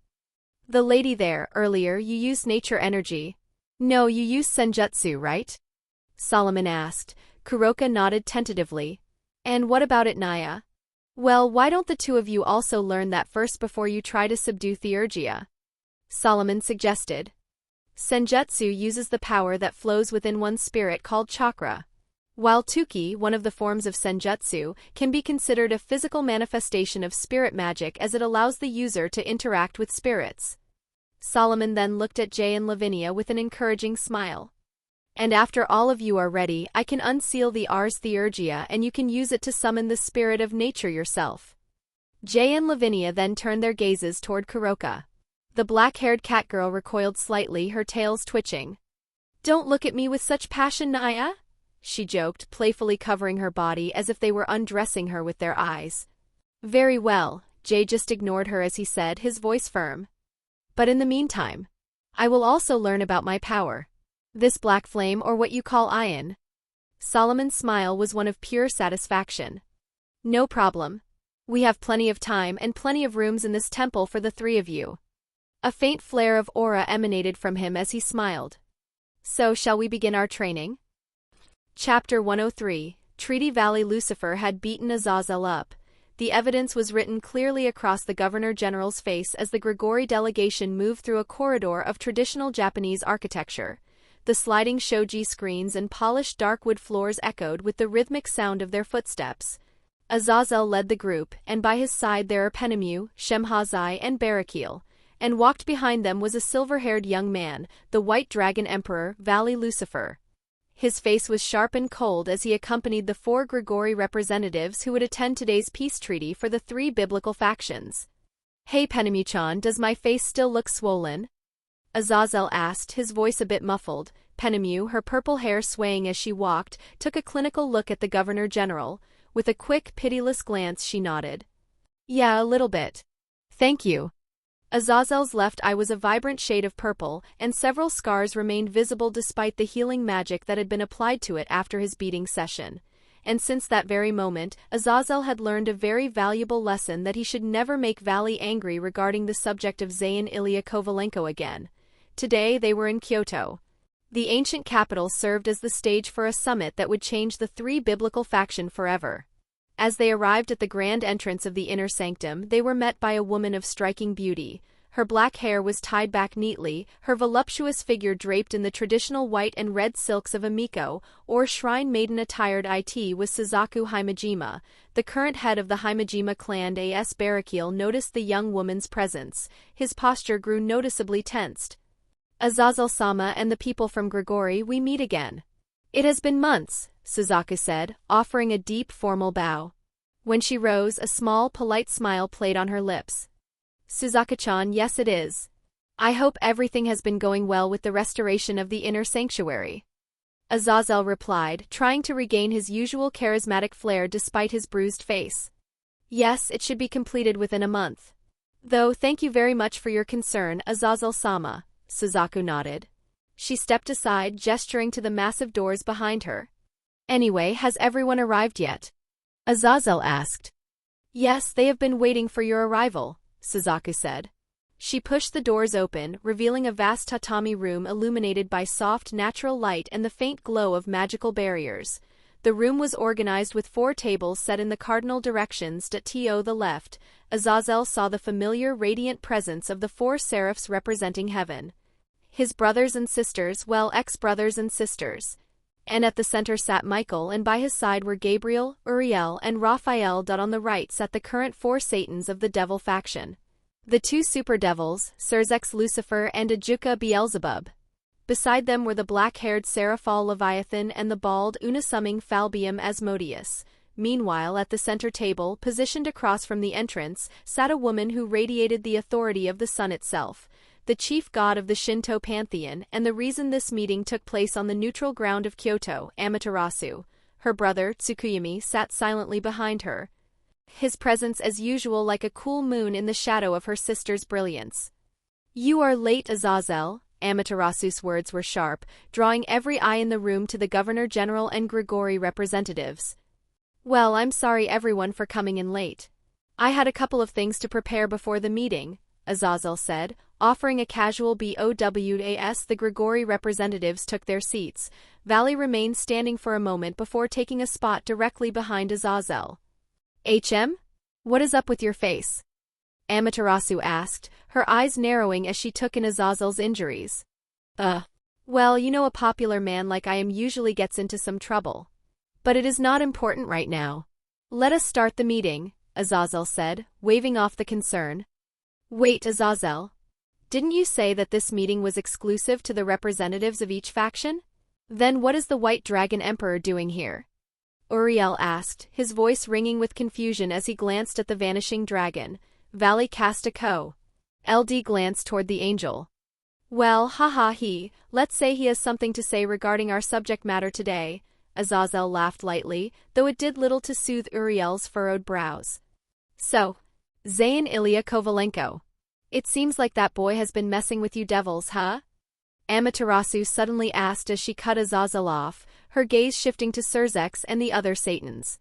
The lady there, earlier you used nature energy. No, you used senjutsu, right? Solomon asked. Kuroka nodded tentatively. And what about it, Naya? Well, why don't the 2 of you also learn that first before you try to subdue Theurgia? Solomon suggested. Senjutsu uses the power that flows within one's spirit called chakra. While Tuki, one of the forms of senjutsu, can be considered a physical manifestation of spirit magic as it allows the user to interact with spirits. Solomon then looked at Jay and Lavinia with an encouraging smile. And after all of you are ready, I can unseal the Ars Theurgia and you can use it to summon the spirit of nature yourself. Jay and Lavinia then turned their gazes toward Kuroka. The black-haired catgirl recoiled slightly, her tails twitching. "Don't look at me with such passion, Naya," she joked, playfully covering her body as if they were undressing her with their eyes. "Very well," Jay just ignored her as he said, his voice firm. "But in the meantime, I will also learn about my power. This black flame, or what you call iron." Solomon's smile was one of pure satisfaction. "No problem. We have plenty of time and plenty of rooms in this temple for the three of you." A faint flare of aura emanated from him as he smiled. "So shall we begin our training?" Chapter 103, Treaty Valley. Lucifer had beaten Azazel up. The evidence was written clearly across the Governor-General's face as the Grigori delegation moved through a corridor of traditional Japanese architecture. The sliding shoji screens and polished dark wood floors echoed with the rhythmic sound of their footsteps. Azazel led the group, and by his side there were Penemu, Shemhazai, and Barakil, and walked behind them was a silver-haired young man, the White Dragon Emperor, Valley Lucifer. His face was sharp and cold as he accompanied the 4 Grigori representatives who would attend today's peace treaty for the 3 biblical factions. "Hey Penemu-chan, does my face still look swollen?" Azazel asked, his voice a bit muffled. Penemu, her purple hair swaying as she walked, took a clinical look at the Governor-General. With a quick, pitiless glance she nodded. "Yeah, a little bit. Thank you." Azazel's left eye was a vibrant shade of purple, and several scars remained visible despite the healing magic that had been applied to it after his beating session. And since that very moment, Azazel had learned a very valuable lesson that he should never make Valley angry regarding the subject of Zayyn Illya Kovalenko again. Today they were in Kyoto. The ancient capital served as the stage for a summit that would change the 3 biblical faction forever. As they arrived at the grand entrance of the inner sanctum, they were met by a woman of striking beauty. Her black hair was tied back neatly, her voluptuous figure draped in the traditional white and red silks of a miko, or shrine maiden attired. It was Suzaku Himejima, the current head of the Himejima clan. As Barakil noticed the young woman's presence, his posture grew noticeably tensed. "Azazel-sama and the people from Grigori, we meet again." "It has been months," Suzaku said, offering a deep formal bow. When she rose, a small, polite smile played on her lips. "Suzaku-chan, yes it is. I hope everything has been going well with the restoration of the inner sanctuary." Azazel replied, trying to regain his usual charismatic flair despite his bruised face. "Yes, it should be completed within a month. Though thank you very much for your concern, Azazel-sama." Suzaku nodded. She stepped aside, gesturing to the massive doors behind her. "Anyway, has everyone arrived yet?" Azazel asked. "Yes, they have been waiting for your arrival," Suzaku said. She pushed the doors open, revealing a vast tatami room illuminated by soft natural light and the faint glow of magical barriers. The room was organized with 4 tables set in the cardinal directions. To the left, Azazel saw the familiar radiant presence of the 4 seraphs representing heaven. His brothers and sisters, well, ex-brothers and sisters. And at the center sat Michael, and by his side were Gabriel, Uriel, and Raphael. On the right sat the current 4 Satans of the devil faction. The 2 super devils, Serzex Lucifer and Ajuka Beelzebub. Beside them were the black-haired Seraphal Leviathan and the bald, unassuming Falbium Asmodeus. Meanwhile, at the center table, positioned across from the entrance, sat a woman who radiated the authority of the sun itself, the chief god of the Shinto pantheon, and the reason this meeting took place on the neutral ground of Kyoto, Amaterasu. Her brother, Tsukuyami, sat silently behind her, his presence as usual like a cool moon in the shadow of her sister's brilliance. "You are late, Azazel." Amaterasu's words were sharp, drawing every eye in the room to the Governor-General and Grigori representatives. "Well, I'm sorry everyone for coming in late. I had a couple of things to prepare before the meeting," Azazel said, offering a casual bow. The Grigori representatives took their seats. Valley remained standing for a moment before taking a spot directly behind Azazel. "HM? What is up with your face?" Amaterasu asked, her eyes narrowing as she took in Azazel's injuries. Well, you know, a popular man like I am usually gets into some trouble. But it is not important right now. Let us start the meeting," Azazel said, waving off the concern. "Wait, Azazel. Didn't you say that this meeting was exclusive to the representatives of each faction? Then what is the White Dragon Emperor doing here?" Uriel asked, his voice ringing with confusion as he glanced at the vanishing dragon. Valley cast a LD glance toward the angel. Well, haha let's say he has something to say regarding our subject matter today. Azazel laughed lightly, though it did little to soothe Uriel's furrowed brows. So, Zayyn Illya Kovalenko. It seems like that boy has been messing with you devils, huh? Amaterasu suddenly asked as she cut Azazel off, her gaze shifting to Surzex and the other Satans.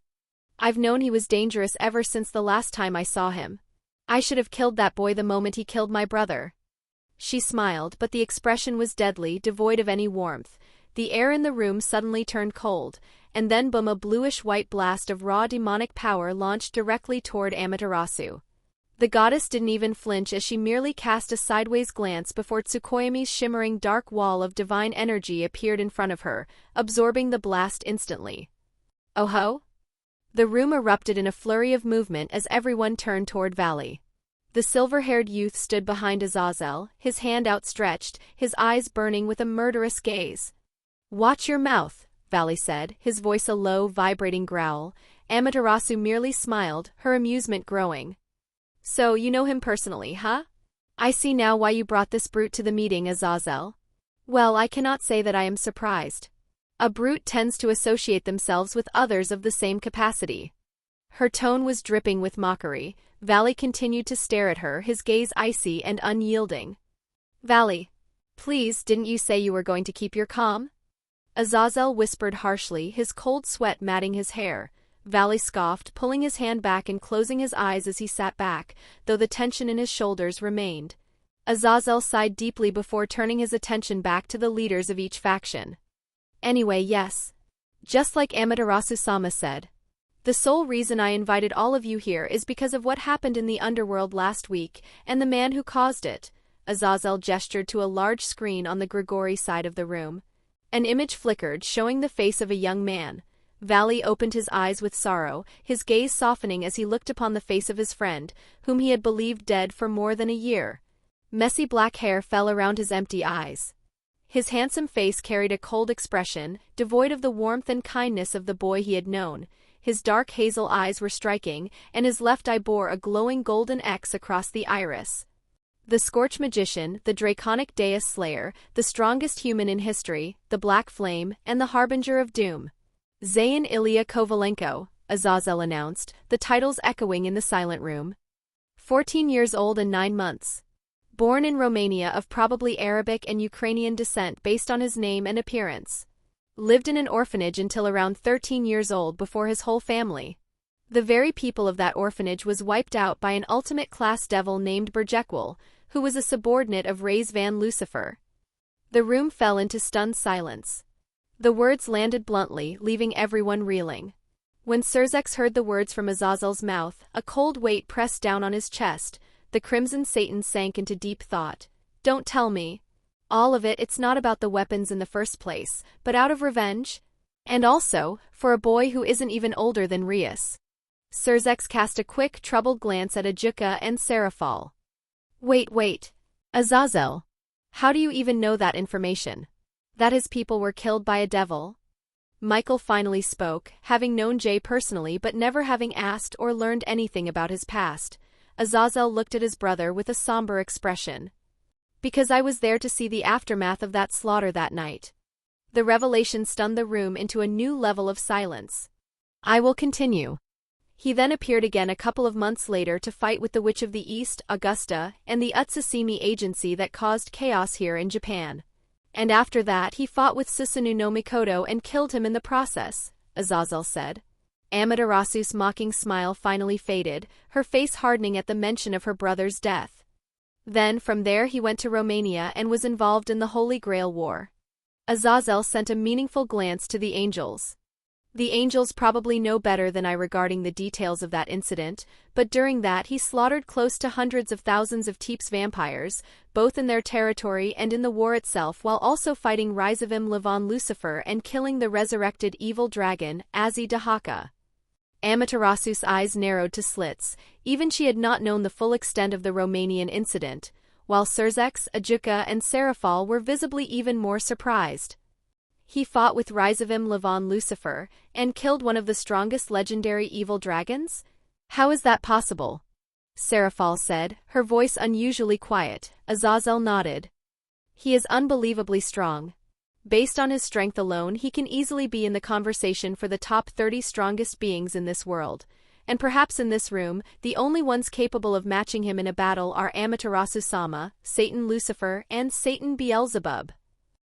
I've known he was dangerous ever since the last time I saw him. I should have killed that boy the moment he killed my brother. She smiled, but the expression was deadly, devoid of any warmth. The air in the room suddenly turned cold, and then boom, a bluish-white blast of raw demonic power launched directly toward Amaterasu. The goddess didn't even flinch as she merely cast a sideways glance before Tsukuyomi's shimmering dark wall of divine energy appeared in front of her, absorbing the blast instantly. Oh ho! The room erupted in a flurry of movement as everyone turned toward Valley. The silver-haired youth stood behind Azazel, his hand outstretched, his eyes burning with a murderous gaze. Watch your mouth, Valley said, his voice a low, vibrating growl. Amaterasu merely smiled, her amusement growing. So you know him personally, huh? I see now why you brought this brute to the meeting, Azazel. Well, I cannot say that I am surprised. A brute tends to associate themselves with others of the same capacity. Her tone was dripping with mockery. Valley continued to stare at her, his gaze icy and unyielding. Valley, please, didn't you say you were going to keep your calm? Azazel whispered harshly, his cold sweat matting his hair. Valley scoffed, pulling his hand back and closing his eyes as he sat back, though the tension in his shoulders remained. Azazel sighed deeply before turning his attention back to the leaders of each faction. Anyway, yes. Just like Amaterasu-sama said. The sole reason I invited all of you here is because of what happened in the underworld last week, and the man who caused it. Azazel gestured to a large screen on the Grigori side of the room. An image flickered, showing the face of a young man. Valley opened his eyes with sorrow, his gaze softening as he looked upon the face of his friend, whom he had believed dead for more than a year. Messy black hair fell around his empty eyes. His handsome face carried a cold expression, devoid of the warmth and kindness of the boy he had known. His dark hazel eyes were striking, and his left eye bore a glowing golden X across the iris. The Scorch Magician, the Draconic Deus Slayer, the strongest human in history, the Black Flame, and the Harbinger of Doom. Zayyn Illya Kovalenko, Azazel announced, the titles echoing in the silent room. 14 years old and 9 months. Born in Romania of probably Arabic and Ukrainian descent based on his name and appearance. Lived in an orphanage until around 13 years old before his whole family. The very people of that orphanage was wiped out by an ultimate class devil named Berjekwel, who was a subordinate of Raise van Lucifer. The room fell into stunned silence. The words landed bluntly, leaving everyone reeling. When Surzex heard the words from Azazel's mouth, a cold weight pressed down on his chest. The Crimson Satan sank into deep thought. Don't tell me. All of it, it's not about the weapons in the first place, but out of revenge? And also, for a boy who isn't even older than Rias. Surzex cast a quick, troubled glance at Ajuka and Serafal. Wait. Azazel. How do you even know that information? That his people were killed by a devil? Michael finally spoke, having known Jay personally but never having asked or learned anything about his past. Azazel looked at his brother with a somber expression. Because I was there to see the aftermath of that slaughter that night. The revelation stunned the room into a new level of silence. I will continue. He then appeared again a couple of months later to fight with the Witch of the East, Augusta, and the Utsusimi agency that caused chaos here in Japan. And after that he fought with Susanoo no Mikoto and killed him in the process, Azazel said. Amaterasu's mocking smile finally faded, her face hardening at the mention of her brother's death. Then from there he went to Romania and was involved in the Holy Grail War. Azazel sent a meaningful glance to the angels. The angels probably know better than I regarding the details of that incident, but during that he slaughtered close to hundreds of thousands of Teep's vampires, both in their territory and in the war itself, while also fighting Rizavim Levon Lucifer and killing the resurrected evil dragon, Azi Dahaka. Amaterasu's eyes narrowed to slits, even she had not known the full extent of the Romanian incident, while Surzex, Ajuka and Serafal were visibly even more surprised. He fought with Ryzavim Levon Lucifer, and killed one of the strongest legendary evil dragons? How is that possible? Seraphal said, her voice unusually quiet. Azazel nodded. He is unbelievably strong. Based on his strength alone, he can easily be in the conversation for the top 30 strongest beings in this world. And perhaps in this room, the only ones capable of matching him in a battle are Amaterasu Sama, Satan Lucifer, and Satan Beelzebub.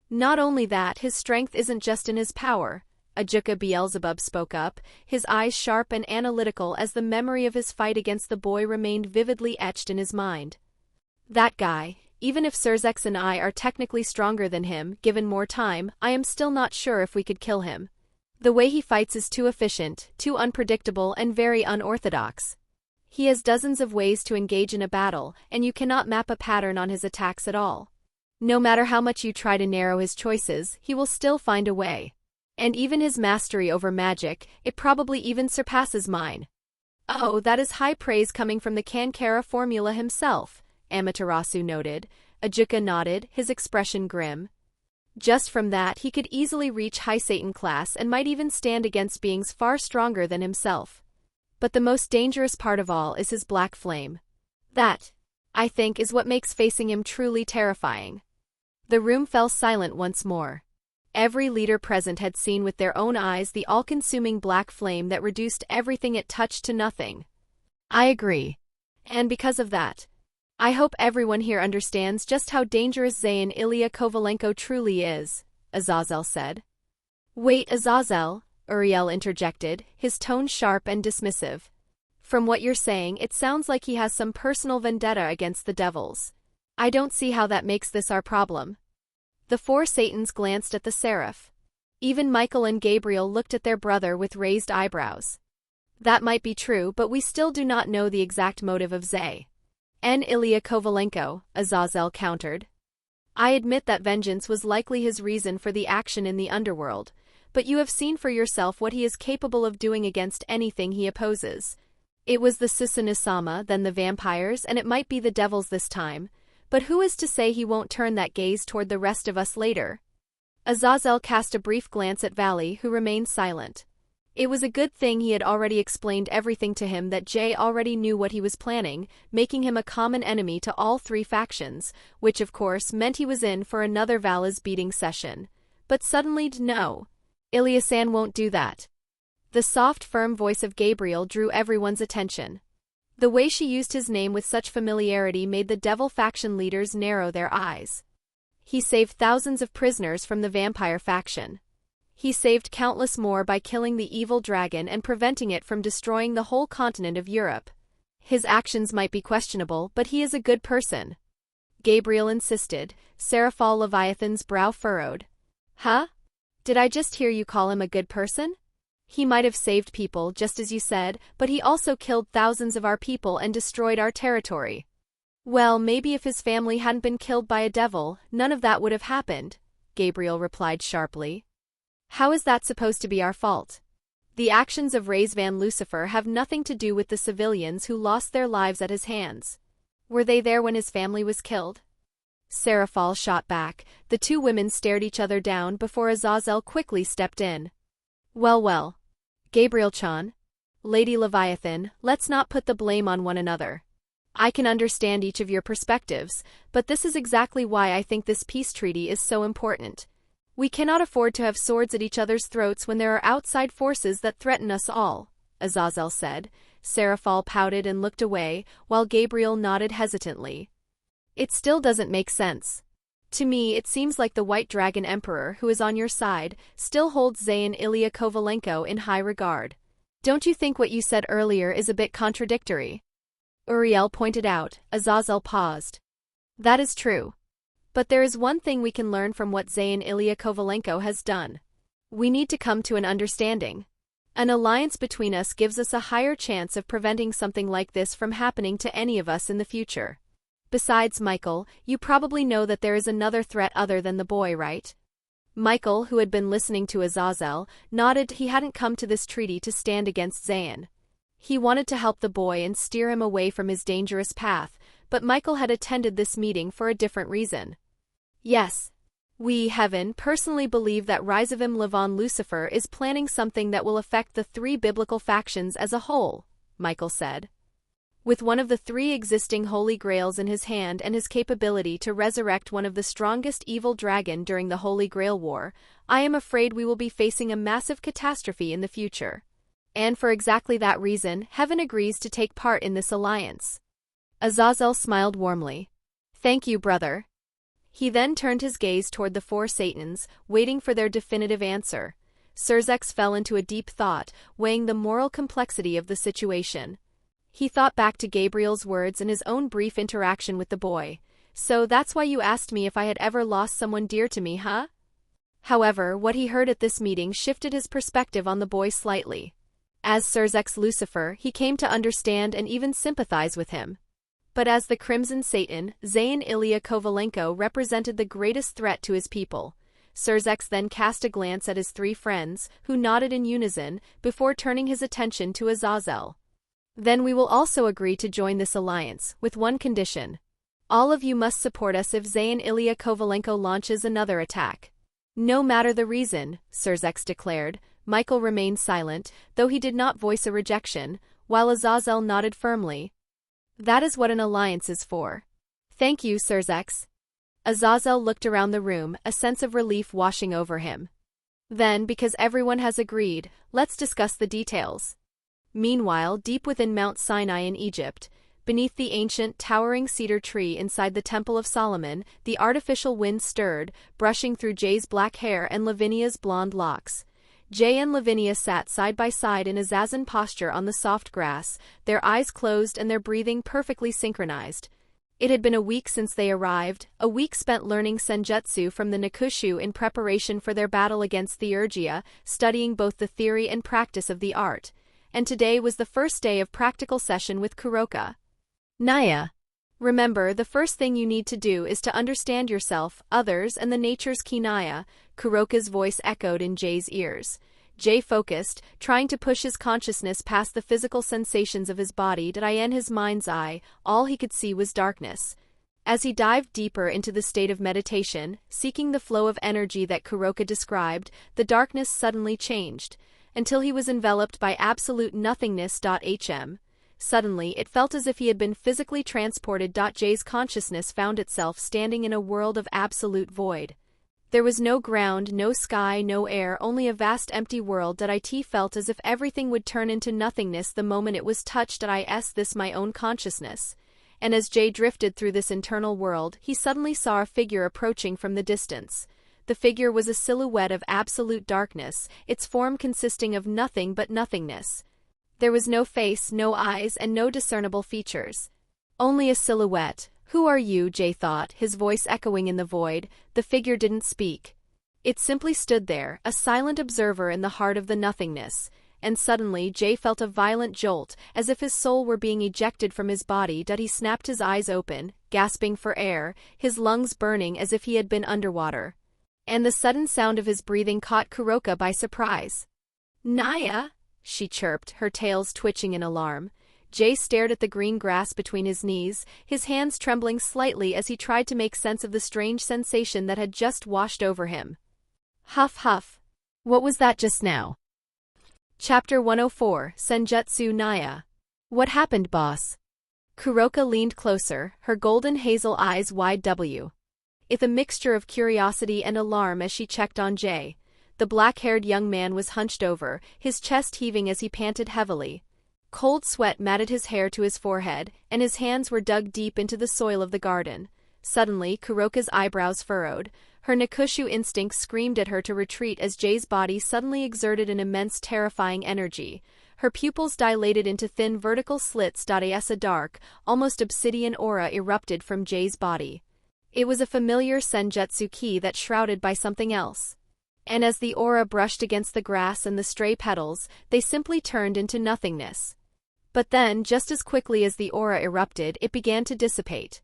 Not only that, his strength isn't just in his power. Ajuka Beelzebub spoke up, his eyes sharp and analytical as the memory of his fight against the boy remained vividly etched in his mind. That guy, even if Surzex and I are technically stronger than him, given more time, I am still not sure if we could kill him. The way he fights is too efficient, too unpredictable, and very unorthodox. He has dozens of ways to engage in a battle, and you cannot map a pattern on his attacks at all. No matter how much you try to narrow his choices, he will still find a way. And even his mastery over magic, it probably even surpasses mine. Oh, that is high praise coming from the Kankara formula himself, Amaterasu noted. Ajuka nodded, his expression grim. Just from that, he could easily reach High Satan class and might even stand against beings far stronger than himself. But the most dangerous part of all is his black flame. That, I think, is what makes facing him truly terrifying. The room fell silent once more. Every leader present had seen with their own eyes the all-consuming black flame that reduced everything it touched to nothing. I agree. And because of that, I hope everyone here understands just how dangerous Zayyn Illya Kovalenko truly is, Azazel said. Wait, Azazel, Uriel interjected, his tone sharp and dismissive. From what you're saying, it sounds like he has some personal vendetta against the devils. I don't see how that makes this our problem. The four Satans glanced at the seraph. Even Michael and Gabriel looked at their brother with raised eyebrows. That might be true, but we still do not know the exact motive of Zayyn Illya Kovalenko, Azazel countered. I admit that vengeance was likely his reason for the action in the underworld, but you have seen for yourself what he is capable of doing against anything he opposes. It was the Susanoo-sama, then the vampires, and it might be the devils this time, but who is to say he won't turn that gaze toward the rest of us later? Azazel cast a brief glance at Valley, who remained silent. It was a good thing he had already explained everything to him, that Jay already knew what he was planning, making him a common enemy to all three factions, which of course meant he was in for another Vala's beating session. But suddenly, no. Ilya-san won't do that. The soft, firm voice of Gabriel drew everyone's attention. The way she used his name with such familiarity made the devil faction leaders narrow their eyes. He saved thousands of prisoners from the vampire faction. He saved countless more by killing the evil dragon and preventing it from destroying the whole continent of Europe. His actions might be questionable, but he is a good person. Gabriel insisted. Seraphal Leviathan's brow furrowed. Huh? Did I just hear you call him a good person? He might have saved people, just as you said, but he also killed thousands of our people and destroyed our territory. Well, maybe if his family hadn't been killed by a devil, none of that would have happened, Gabriel replied sharply. How is that supposed to be our fault? The actions of Razvan Lucifer have nothing to do with the civilians who lost their lives at his hands. Were they there when his family was killed? Seraphal shot back. The two women stared each other down before Azazel quickly stepped in. Well, Gabriel-chan, Lady Leviathan, let's not put the blame on one another. I can understand each of your perspectives, but this is exactly why I think this peace treaty is so important. We cannot afford to have swords at each other's throats when there are outside forces that threaten us all, Azazel said. Seraphal pouted and looked away, while Gabriel nodded hesitantly. It still doesn't make sense. To me, it seems like the White Dragon Emperor, who is on your side, still holds Zayyn Illya Kovalenko in high regard. Don't you think what you said earlier is a bit contradictory? Uriel pointed out. Azazel paused. That is true. But there is one thing we can learn from what Zayyn Illya Kovalenko has done. We need to come to an understanding. An alliance between us gives us a higher chance of preventing something like this from happening to any of us in the future. Besides, Michael, you probably know that there is another threat other than the boy, right? Michael, who had been listening to Azazel, nodded. He hadn't come to this treaty to stand against Zayyn. He wanted to help the boy and steer him away from his dangerous path, but Michael had attended this meeting for a different reason. Yes. We, Heaven, personally believe that Rizavim Levon Lucifer is planning something that will affect the three biblical factions as a whole, Michael said. With one of the three existing holy grails in his hand and his capability to resurrect one of the strongest evil dragon during the Holy Grail War, I am afraid we will be facing a massive catastrophe in the future. And for exactly that reason, Heaven agrees to take part in this alliance. Azazel smiled warmly. Thank you, brother. He then turned his gaze toward the four Satans, waiting for their definitive answer. Serzex fell into a deep thought, weighing the moral complexity of the situation. He thought back to Gabriel's words and his own brief interaction with the boy. So that's why you asked me if I had ever lost someone dear to me, huh? However, what he heard at this meeting shifted his perspective on the boy slightly. As Serzex Lucifer, he came to understand and even sympathize with him. But as the Crimson Satan, Zayyn Illya Kovalenko represented the greatest threat to his people. Serzex then cast a glance at his three friends, who nodded in unison, before turning his attention to Azazel. Then we will also agree to join this alliance, with one condition. All of you must support us if Zayyn Illya Kovalenko launches another attack. No matter the reason, Serzex declared. Michael remained silent, though he did not voice a rejection, while Azazel nodded firmly. That is what an alliance is for. Thank you, Serzex. Azazel looked around the room, a sense of relief washing over him. Then, because everyone has agreed, let's discuss the details. Meanwhile, deep within Mount Sinai in Egypt, beneath the ancient, towering cedar tree inside the Temple of Solomon, the artificial wind stirred, brushing through Jay's black hair and Lavinia's blonde locks. Jay and Lavinia sat side by side in a zazen posture on the soft grass, their eyes closed and their breathing perfectly synchronized. It had been a week since they arrived, a week spent learning senjutsu from the Nakushu in preparation for their battle against Theurgia, studying both the theory and practice of the art. And today was the first day of practical session with Kuroka. Naya. Remember, the first thing you need to do is to understand yourself, others, and the nature's key. Naya, Kuroka's voice echoed in Jay's ears. Jay focused, trying to push his consciousness past the physical sensations of his body. In his mind's eye, all he could see was darkness. As he dived deeper into the state of meditation, seeking the flow of energy that Kuroka described, the darkness suddenly changed, until he was enveloped by absolute nothingness. Suddenly, it felt as if he had been physically transported. Jay's consciousness found itself standing in a world of absolute void. There was no ground, no sky, no air, only a vast empty world. It felt as if everything would turn into nothingness the moment it was touched. Is this my own consciousness? And as Jay drifted through this internal world, he suddenly saw a figure approaching from the distance. The figure was a silhouette of absolute darkness, its form consisting of nothing but nothingness. There was no face, no eyes, and no discernible features. Only a silhouette. Who are you? Jay thought, his voice echoing in the void. The figure didn't speak. It simply stood there, a silent observer in the heart of the nothingness. And suddenly Jay felt a violent jolt, as if his soul were being ejected from his body. He snapped his eyes open, gasping for air, his lungs burning as if he had been underwater. And the sudden sound of his breathing caught Kuroka by surprise. Naya? She chirped, her tails twitching in alarm. Jay stared at the green grass between his knees, his hands trembling slightly as he tried to make sense of the strange sensation that had just washed over him. Huff huff. What was that just now? Chapter 104, Senjutsu Naya. What happened, boss? Kuroka leaned closer, her golden hazel eyes wide with a mixture of curiosity and alarm as she checked on Jay. The black-haired young man was hunched over, his chest heaving as he panted heavily. Cold sweat matted his hair to his forehead, and his hands were dug deep into the soil of the garden. Suddenly, Kuroka's eyebrows furrowed. Her Nakushu instinct screamed at her to retreat as Jay's body suddenly exerted an immense terrifying energy. Her pupils dilated into thin vertical slits. A dark, almost obsidian aura erupted from Jay's body. It was a familiar senjutsu ki that shrouded by something else. And as the aura brushed against the grass and the stray petals, they simply turned into nothingness. But then, just as quickly as the aura erupted, it began to dissipate.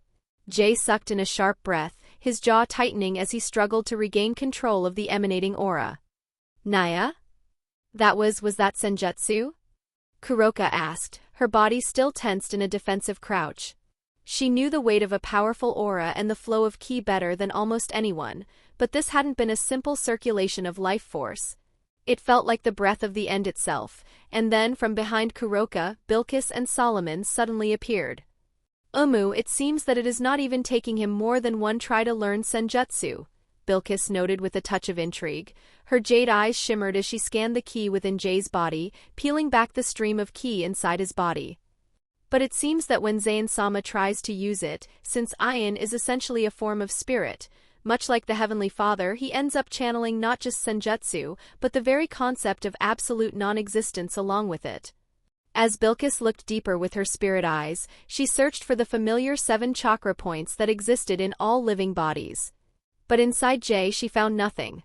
Jay sucked in a sharp breath, his jaw tightening as he struggled to regain control of the emanating aura. Naya? Was that senjutsu? Kuroka asked, her body still tensed in a defensive crouch. She knew the weight of a powerful aura and the flow of ki better than almost anyone, but this hadn't been a simple circulation of life force. It felt like the breath of the end itself, and then from behind Kuroka, Bilkis and Solomon suddenly appeared. It seems that it is not even taking him more than one try to learn senjutsu, Bilkis noted with a touch of intrigue. Her jade eyes shimmered as she scanned the ki within Jay's body, peeling back the stream of ki inside his body. But it seems that when Zayyn-sama tries to use it, since Iron is essentially a form of spirit, much like the Heavenly Father, he ends up channeling not just senjutsu, but the very concept of absolute non-existence along with it. As Bilkis looked deeper with her spirit eyes, she searched for the familiar 7 chakra points that existed in all living bodies. But inside Jay she found nothing.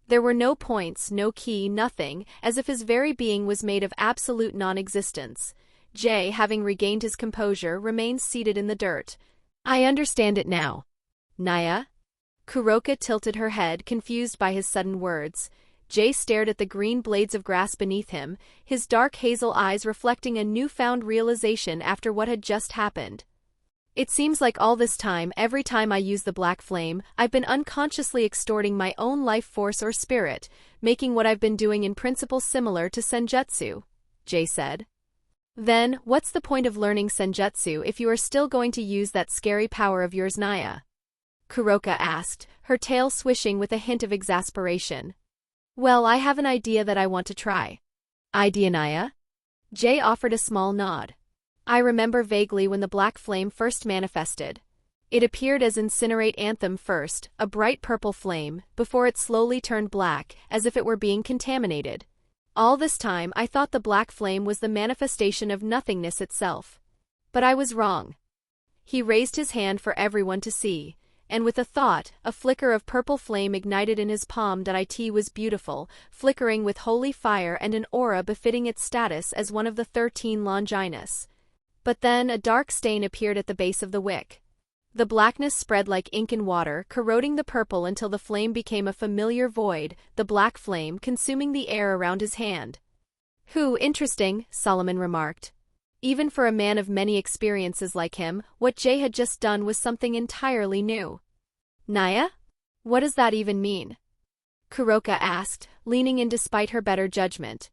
There were no points, no ki, nothing, as if his very being was made of absolute non-existence. Jay, having regained his composure, remained seated in the dirt. I understand it now. Naya? Kuroka tilted her head, confused by his sudden words. Jay stared at the green blades of grass beneath him, his dark hazel eyes reflecting a newfound realization after what had just happened. It seems like all this time, every time I use the black flame, I've been unconsciously extorting my own life force or spirit, making what I've been doing in principle similar to senjutsu, Jay said. Then, what's the point of learning senjutsu if you are still going to use that scary power of yours, Naya? Kuroka asked, her tail swishing with a hint of exasperation. Well, I have an idea that I want to try. Idea, Naya? Jay offered a small nod. I remember vaguely when the black flame first manifested. It appeared as Incinerate Anthem first, a bright purple flame, before it slowly turned black, as if it were being contaminated. All this time I thought the black flame was the manifestation of nothingness itself. But I was wrong. He raised his hand for everyone to see, and with a thought, a flicker of purple flame ignited in his palm. It was beautiful, flickering with holy fire and an aura befitting its status as one of the 13 Longinus. But then a dark stain appeared at the base of the wick. The blackness spread like ink in water, corroding the purple until the flame became a familiar void, the black flame consuming the air around his hand. Interesting, Solomon remarked. Even for a man of many experiences like him, what Jay had just done was something entirely new. Naya? What does that even mean? Kuroka asked, leaning in despite her better judgment.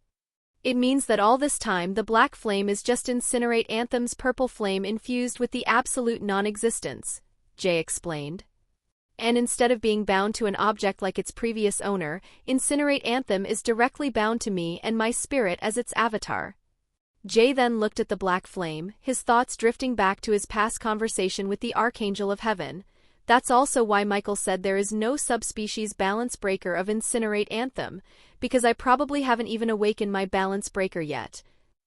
It means that all this time the black flame is just Incinerate Anthem's purple flame infused with the absolute non-existence, Jay explained. And instead of being bound to an object like its previous owner, Incinerate Anthem is directly bound to me and my spirit as its avatar. Jay then looked at the black flame, his thoughts drifting back to his past conversation with the Archangel of Heaven. That's also why Michael said there is no subspecies balance breaker of Incinerate Anthem, because I probably haven't even awakened my balance breaker yet.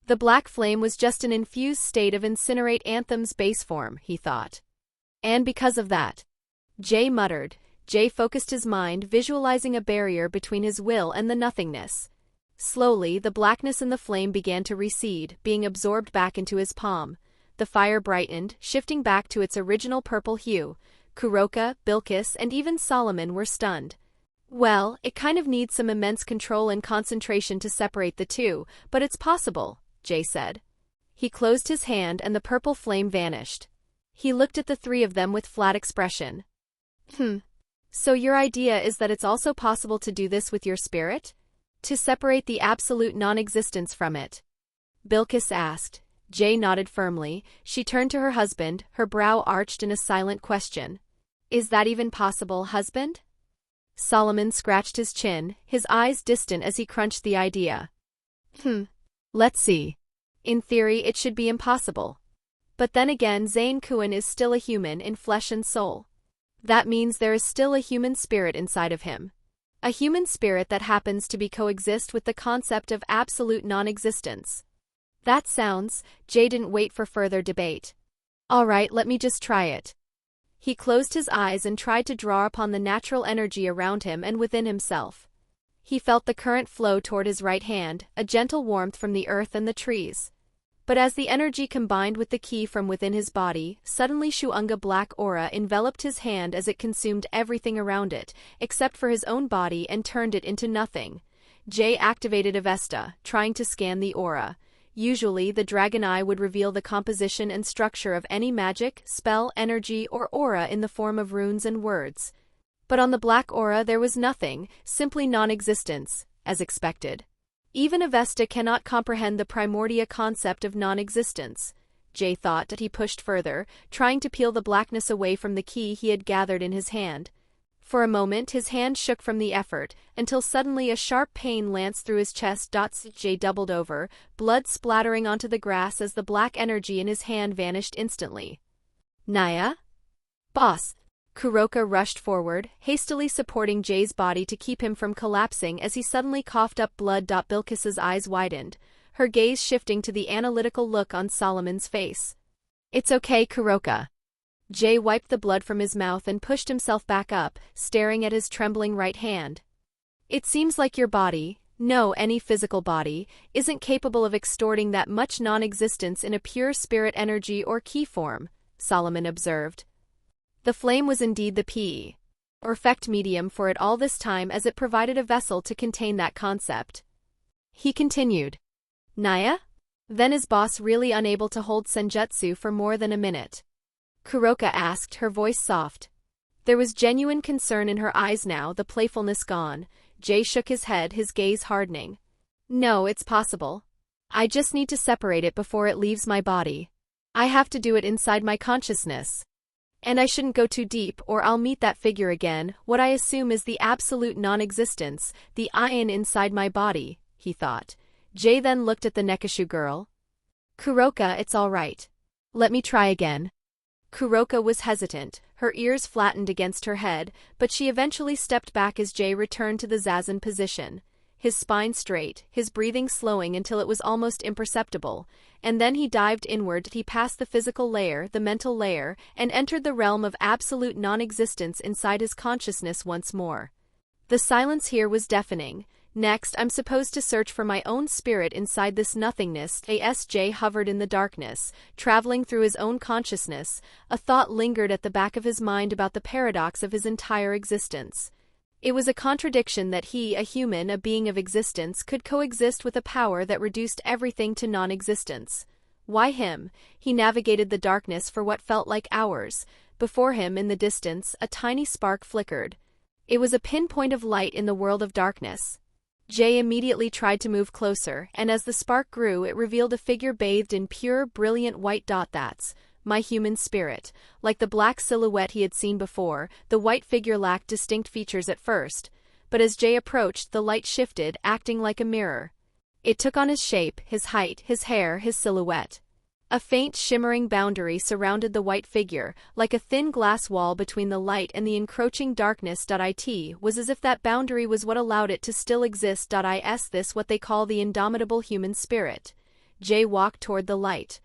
The black flame was just an infused state of Incinerate Anthem's base form, he thought. And because of that, Jay muttered. Jay focused his mind, visualizing a barrier between his will and the nothingness. Slowly, the blackness in the flame began to recede, being absorbed back into his palm. The fire brightened, shifting back to its original purple hue. Kuroka, Bilkis, and even Solomon were stunned. Well, it kind of needs some immense control and concentration to separate the two, but it's possible, Jay said. He closed his hand and the purple flame vanished. He looked at the three of them with flat expression. So your idea is that it's also possible to do this with your spirit? To separate the absolute non-existence from it? Bilkis asked. Jay nodded firmly. She turned to her husband, her brow arched in a silent question. Is that even possible, husband? Solomon scratched his chin, his eyes distant as he crunched the idea. Let's see. In theory it should be impossible. But then again, Zayyn Kuan is still a human in flesh and soul. That means there is still a human spirit inside of him. A human spirit that happens to be coexist with the concept of absolute non-existence. That sounds. Jay didn't wait for further debate. All right, let me just try it. He closed his eyes and tried to draw upon the natural energy around him and within himself. He felt the current flow toward his right hand, a gentle warmth from the earth and the trees. But as the energy combined with the ki from within his body, suddenly Shuunga black aura enveloped his hand as it consumed everything around it, except for his own body, and turned it into nothing. Jay activated Avesta, trying to scan the aura. Usually, the dragon eye would reveal the composition and structure of any magic, spell, energy, or aura in the form of runes and words. But on the black aura there was nothing, simply non-existence, as expected. Even Avesta cannot comprehend the primordia concept of non-existence. Jay thought that he pushed further, trying to peel the blackness away from the key he had gathered in his hand. For a moment his hand shook from the effort, until suddenly a sharp pain lanced through his chest. Jay doubled over, blood splattering onto the grass as the black energy in his hand vanished instantly. Naya? Boss! Kuroka rushed forward, hastily supporting Jay's body to keep him from collapsing as he suddenly coughed up blood. Bilkis's eyes widened, her gaze shifting to the analytical look on Solomon's face. It's okay, Kuroka. Jay wiped the blood from his mouth and pushed himself back up, staring at his trembling right hand. It seems like your body, no, any physical body, isn't capable of extorting that much non-existence in a pure spirit energy or key form, Solomon observed. The flame was indeed the PE, or effect medium for it all this time, as it provided a vessel to contain that concept. He continued. Naya? Then is boss really unable to hold senjutsu for more than a minute? Kuroka asked, her voice soft. There was genuine concern in her eyes now, the playfulness gone. Jay shook his head, his gaze hardening. No, it's possible. I just need to separate it before it leaves my body. I have to do it inside my consciousness. And I shouldn't go too deep, or I'll meet that figure again, what I assume is the absolute non-existence, the ion inside my body, he thought. Jay then looked at the Nekishu girl. Kuroka, it's all right. Let me try again. Kuroka was hesitant, her ears flattened against her head, but she eventually stepped back as Jay returned to the zazen position. His spine straight, his breathing slowing until it was almost imperceptible, and then he dived inward. He passed the physical layer, the mental layer, and entered the realm of absolute non-existence inside his consciousness once more. The silence here was deafening. Next, I'm supposed to search for my own spirit inside this nothingness. Jay hovered in the darkness, traveling through his own consciousness. A thought lingered at the back of his mind about the paradox of his entire existence. It was a contradiction that he, a human, a being of existence, could coexist with a power that reduced everything to non-existence. Why him? He navigated the darkness for what felt like hours. Before him, in the distance, a tiny spark flickered. It was a pinpoint of light in the world of darkness. Jay immediately tried to move closer, and as the spark grew, it revealed a figure bathed in pure, brilliant white. That's my human spirit. Like the black silhouette he had seen before, the white figure lacked distinct features at first, but as Jay approached, the light shifted, acting like a mirror. It took on his shape, his height, his hair, his silhouette. A faint, shimmering boundary surrounded the white figure, like a thin glass wall between the light and the encroaching darkness. It was as if that boundary was what allowed it to still exist. Is this what they call the indomitable human spirit? Jay walked toward the light.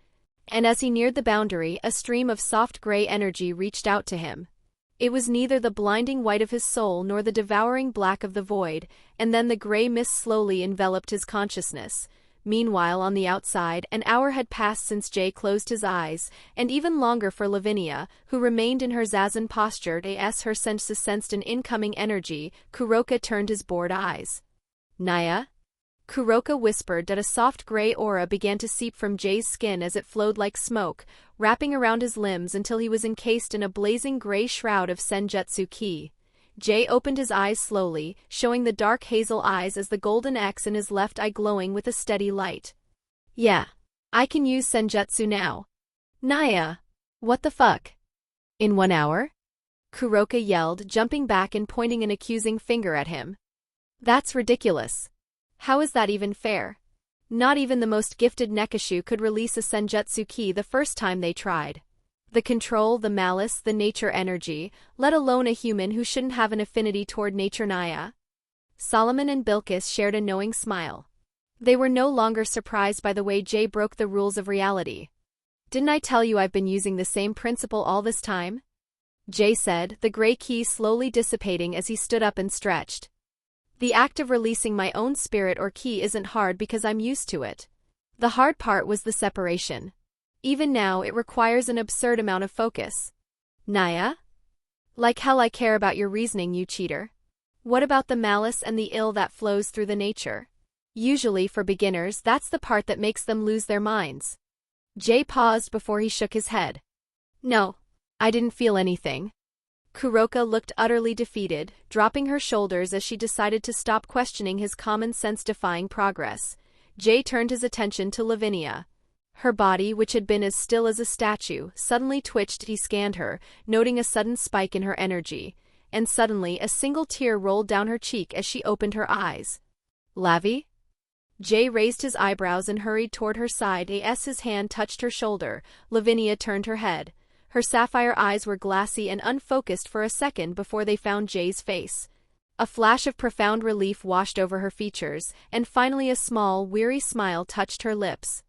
And as he neared the boundary, a stream of soft gray energy reached out to him. It was neither the blinding white of his soul nor the devouring black of the void, and then the gray mist slowly enveloped his consciousness. Meanwhile, on the outside, an hour had passed since Jay closed his eyes, and even longer for Lavinia, who remained in her zazen posture. As her senses sensed an incoming energy, Kuroka turned his bored eyes. Naya? Kuroka whispered that a soft gray aura began to seep from Jay's skin as it flowed like smoke, wrapping around his limbs until he was encased in a blazing gray shroud of senjutsu ki. Jay opened his eyes slowly, showing the dark hazel eyes as the golden X in his left eye glowing with a steady light. Yeah. I can use senjutsu now. Naya. What the fuck? In 1 hour? Kuroka yelled, jumping back and pointing an accusing finger at him. That's ridiculous. How is that even fair? Not even the most gifted Nekishu could release a senjutsu ki the first time they tried. The control, the malice, the nature energy, let alone a human who shouldn't have an affinity toward nature. Naya. Solomon and Bilkis shared a knowing smile. They were no longer surprised by the way Jay broke the rules of reality. Didn't I tell you I've been using the same principle all this time? Jay said, the gray ki slowly dissipating as he stood up and stretched. The act of releasing my own spirit or ki isn't hard because I'm used to it. The hard part was the separation. Even now, it requires an absurd amount of focus. Naya? Like hell I care about your reasoning, you cheater. What about the malice and the ill that flows through the nature? Usually for beginners, that's the part that makes them lose their minds. Jay paused before he shook his head. No, I didn't feel anything. Kuroka looked utterly defeated, dropping her shoulders as she decided to stop questioning his common-sense-defying progress. Jay turned his attention to Lavinia. Her body, which had been as still as a statue, suddenly twitched. He scanned her, noting a sudden spike in her energy, and suddenly a single tear rolled down her cheek as she opened her eyes. Lavi? Jay raised his eyebrows and hurried toward her side as his hand touched her shoulder. Lavinia turned her head. Her sapphire eyes were glassy and unfocused for a second before they found Jay's face. A flash of profound relief washed over her features, and finally a small, weary smile touched her lips.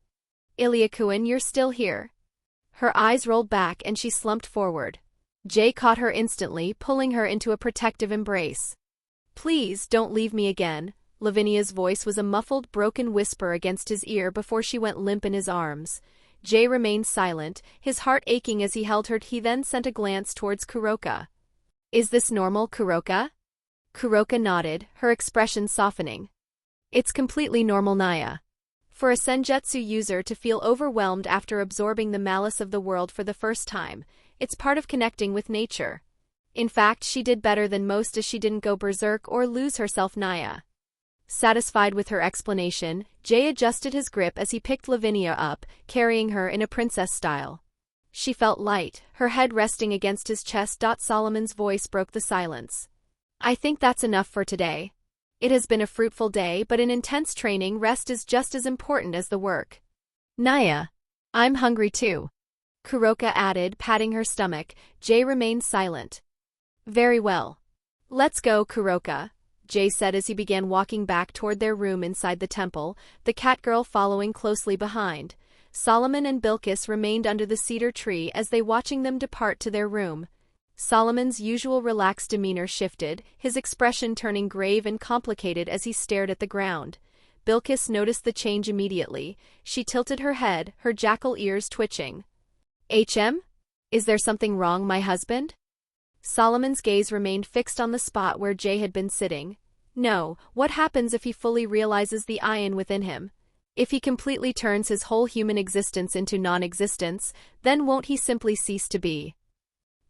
Illya, you're still here. Her eyes rolled back and she slumped forward. Jay caught her instantly, pulling her into a protective embrace. Please, don't leave me again. Lavinia's voice was a muffled, broken whisper against his ear before she went limp in his arms. Jay remained silent, his heart aching as he held her. He then sent a glance towards Kuroka. Is this normal, Kuroka? Kuroka nodded, her expression softening. It's completely normal, Naya. For a senjutsu user to feel overwhelmed after absorbing the malice of the world for the first time, it's part of connecting with nature. In fact, she did better than most as she didn't go berserk or lose herself, Naya. Satisfied with her explanation, Jay adjusted his grip as he picked Lavinia up, carrying her in a princess style. She felt light, her head resting against his chest. Solomon's voice broke the silence. I think that's enough for today. It has been a fruitful day, but in intense training, rest is just as important as the work. Naya, I'm hungry too. Kuroka added, patting her stomach. Jay remained silent. Very well. Let's go, Kuroka, Jay said as he began walking back toward their room inside the temple, the catgirl following closely behind. Solomon and Bilkis remained under the cedar tree as they watching them depart to their room. Solomon's usual relaxed demeanor shifted, his expression turning grave and complicated as he stared at the ground. Bilkis noticed the change immediately. She tilted her head, her jackal ears twitching. Is there something wrong, my husband? Solomon's gaze remained fixed on the spot where Jay had been sitting. No, what happens if he fully realizes the ion within him? If he completely turns his whole human existence into non-existence, then won't he simply cease to be?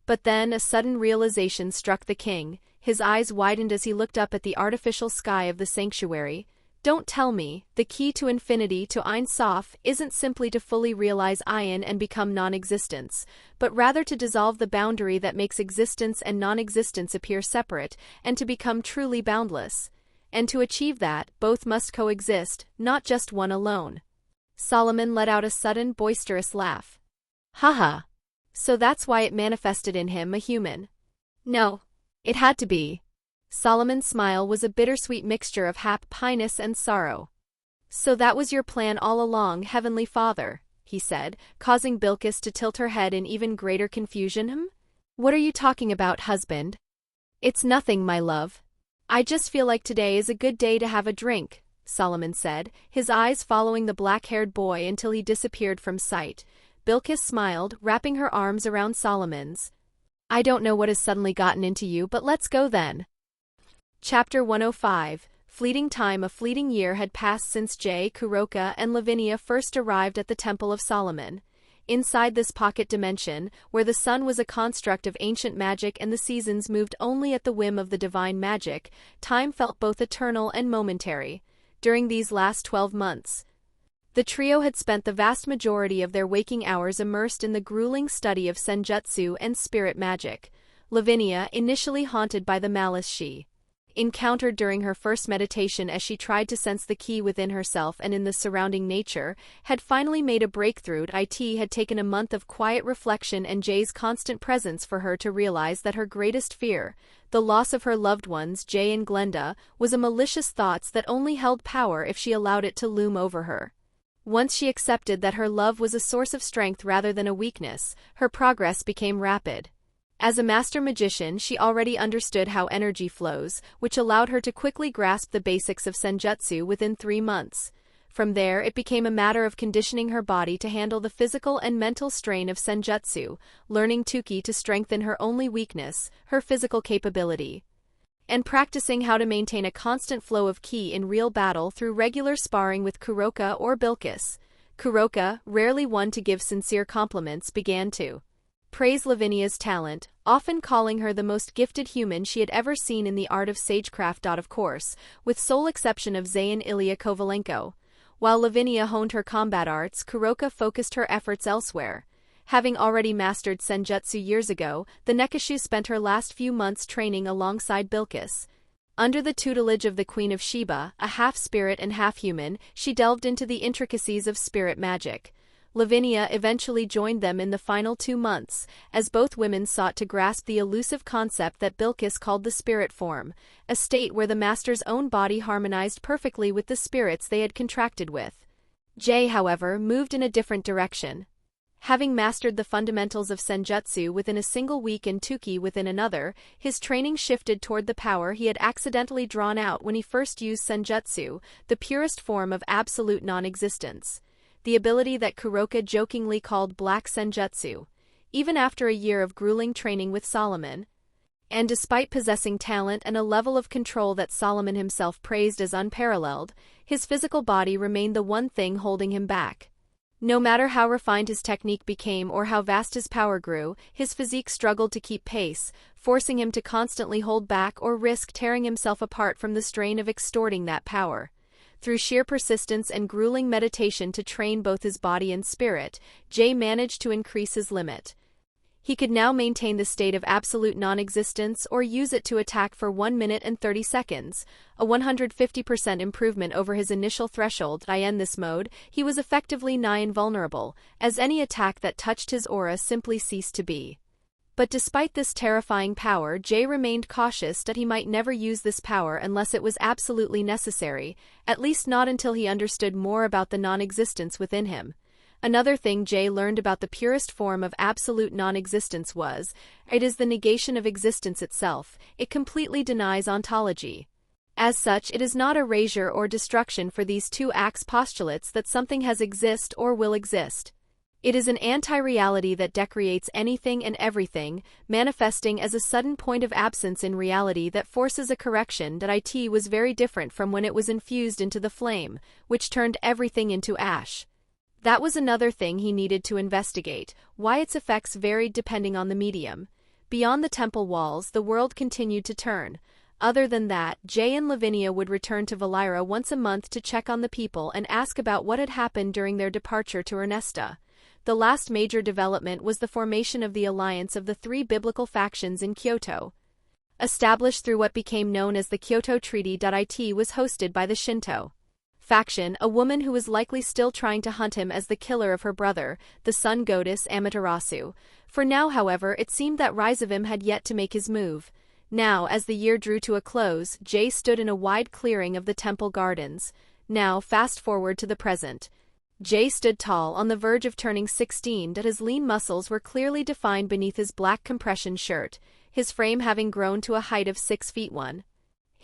But then a sudden realization struck the king. His eyes widened as he looked up at the artificial sky of the sanctuary. Don't tell me, the key to infinity, to Ein Sof, isn't simply to fully realize Ion and become non-existence, but rather to dissolve the boundary that makes existence and non-existence appear separate, and to become truly boundless. And to achieve that, both must coexist, not just one alone. Solomon let out a sudden, boisterous laugh. Haha. So that's why it manifested in him, a human. No. It had to be. Solomon's smile was a bittersweet mixture of happiness and sorrow. So that was your plan all along, Heavenly Father, he said, causing Bilkis to tilt her head in even greater confusion. What are you talking about, husband? It's nothing, my love. I just feel like today is a good day to have a drink, Solomon said, his eyes following the black-haired boy until he disappeared from sight. Bilkis smiled, wrapping her arms around Solomon's. I don't know what has suddenly gotten into you, but let's go then. Chapter 105. Fleeting time. A fleeting year had passed since Jay, Kuroka, and Lavinia first arrived at the Temple of Solomon. Inside this pocket dimension, where the sun was a construct of ancient magic and the seasons moved only at the whim of the divine magic, time felt both eternal and momentary. During these last 12 months, the trio had spent the vast majority of their waking hours immersed in the grueling study of senjutsu and spirit magic. Lavinia, initially haunted by the malice she encountered during her first meditation as she tried to sense the key within herself and in the surrounding nature, had finally made a breakthrough. It had taken a month of quiet reflection and Jay's constant presence for her to realize that her greatest fear, the loss of her loved ones, Jay and Glenda, was a malicious thought that only held power if she allowed it to loom over her. Once she accepted that her love was a source of strength rather than a weakness, her progress became rapid. As a master magician, she already understood how energy flows, which allowed her to quickly grasp the basics of senjutsu within 3 months. From there, it became a matter of conditioning her body to handle the physical and mental strain of senjutsu, learning Tuki to strengthen her only weakness, her physical capability. and practicing how to maintain a constant flow of ki in real battle through regular sparring with Kuroka or Bilkis. Kuroka, rarely one to give sincere compliments, began to praise Lavinia's talent, often calling her the most gifted human she had ever seen in the art of sagecraft. Of course, with sole exception of Zayyn Illya Kovalenko. While Lavinia honed her combat arts, Kuroka focused her efforts elsewhere. Having already mastered senjutsu years ago, the Nekishu spent her last few months training alongside Bilkis. Under the tutelage of the Queen of Sheba, a half-spirit and half-human, she delved into the intricacies of spirit magic. Lavinia eventually joined them in the final 2 months, as both women sought to grasp the elusive concept that Bilkis called the spirit form, a state where the master's own body harmonized perfectly with the spirits they had contracted with. Jay, however, moved in a different direction. Having mastered the fundamentals of senjutsu within a single week and tuki within another, his training shifted toward the power he had accidentally drawn out when he first used senjutsu, the purest form of absolute non-existence. The ability that Kuroka jokingly called Black Senjutsu. Even after a year of grueling training with Solomon, and despite possessing talent and a level of control that Solomon himself praised as unparalleled, his physical body remained the one thing holding him back. No matter how refined his technique became or how vast his power grew, his physique struggled to keep pace, forcing him to constantly hold back or risk tearing himself apart from the strain of extorting that power. Through sheer persistence and grueling meditation to train both his body and spirit, Jay managed to increase his limit. He could now maintain the state of absolute non-existence or use it to attack for 1 minute and 30 seconds, a 150% improvement over his initial threshold. In this mode, he was effectively nigh invulnerable, as any attack that touched his aura simply ceased to be. But despite this terrifying power, Jay remained cautious that he might never use this power unless it was absolutely necessary, at least not until he understood more about the non-existence within him. Another thing Jay learned about the purest form of absolute non-existence was, it is the negation of existence itself. It completely denies ontology. As such, it is not erasure or destruction for these two acts postulates that something has exist or will exist. It is an anti-reality that decreates anything and everything, manifesting as a sudden point of absence in reality that forces a correction. It was very different from when it was infused into the flame, which turned everything into ash. That was another thing he needed to investigate, why its effects varied depending on the medium. Beyond the temple walls, the world continued to turn. Other than that, Jay and Lavinia would return to Valira once a month to check on the people and ask about what had happened during their departure to Ernesta. The last major development was the formation of the alliance of the 3 biblical factions in Kyoto. Established through what became known as the Kyoto Treaty. It was hosted by the Shinto faction, a woman who was likely still trying to hunt him as the killer of her brother, the sun goddess Amaterasu. For now, however, it seemed that Rizavim had yet to make his move. Now, as the year drew to a close, Jay stood in a wide clearing of the temple gardens. Now, fast forward to the present. Jay stood tall, on the verge of turning 16, that his lean muscles were clearly defined beneath his black compression shirt, his frame having grown to a height of 6 feet 1.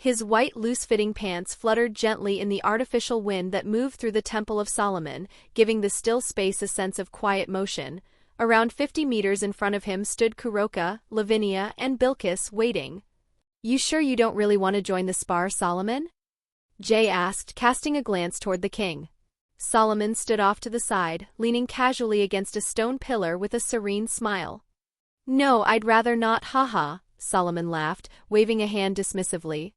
His white loose-fitting pants fluttered gently in the artificial wind that moved through the Temple of Solomon, giving the still space a sense of quiet motion. Around 50 meters in front of him stood Kuroka, Lavinia, and Bilkis, waiting. "You sure you don't really want to join the spar, Solomon?" Jay asked, casting a glance toward the king. Solomon stood off to the side, leaning casually against a stone pillar with a serene smile. "No, I'd rather not, haha," Solomon laughed, waving a hand dismissively.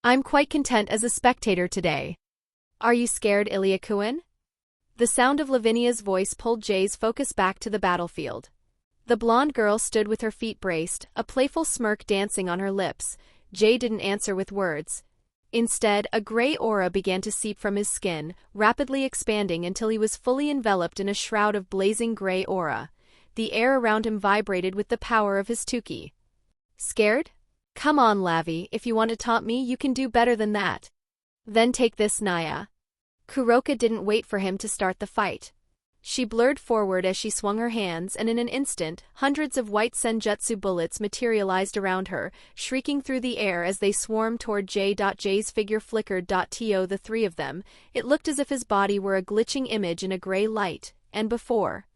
"I'm quite content as a spectator today." "Are you scared, Illya-kun?" The sound of Lavinia's voice pulled Jay's focus back to the battlefield. The blonde girl stood with her feet braced, a playful smirk dancing on her lips. Jay didn't answer with words. Instead, a gray aura began to seep from his skin, rapidly expanding until he was fully enveloped in a shroud of blazing gray aura. The air around him vibrated with the power of his tuki. "Scared? Come on, Lavi, if you want to taunt me, you can do better than that. Then take this, Naya." Kuroka didn't wait for him to start the fight. She blurred forward as she swung her hands, and in an instant, hundreds of white senjutsu bullets materialized around her, shrieking through the air as they swarmed toward Jay. Jay's figure flickered. To the 3 of them, it looked as if his body were a glitching image in a gray light, and before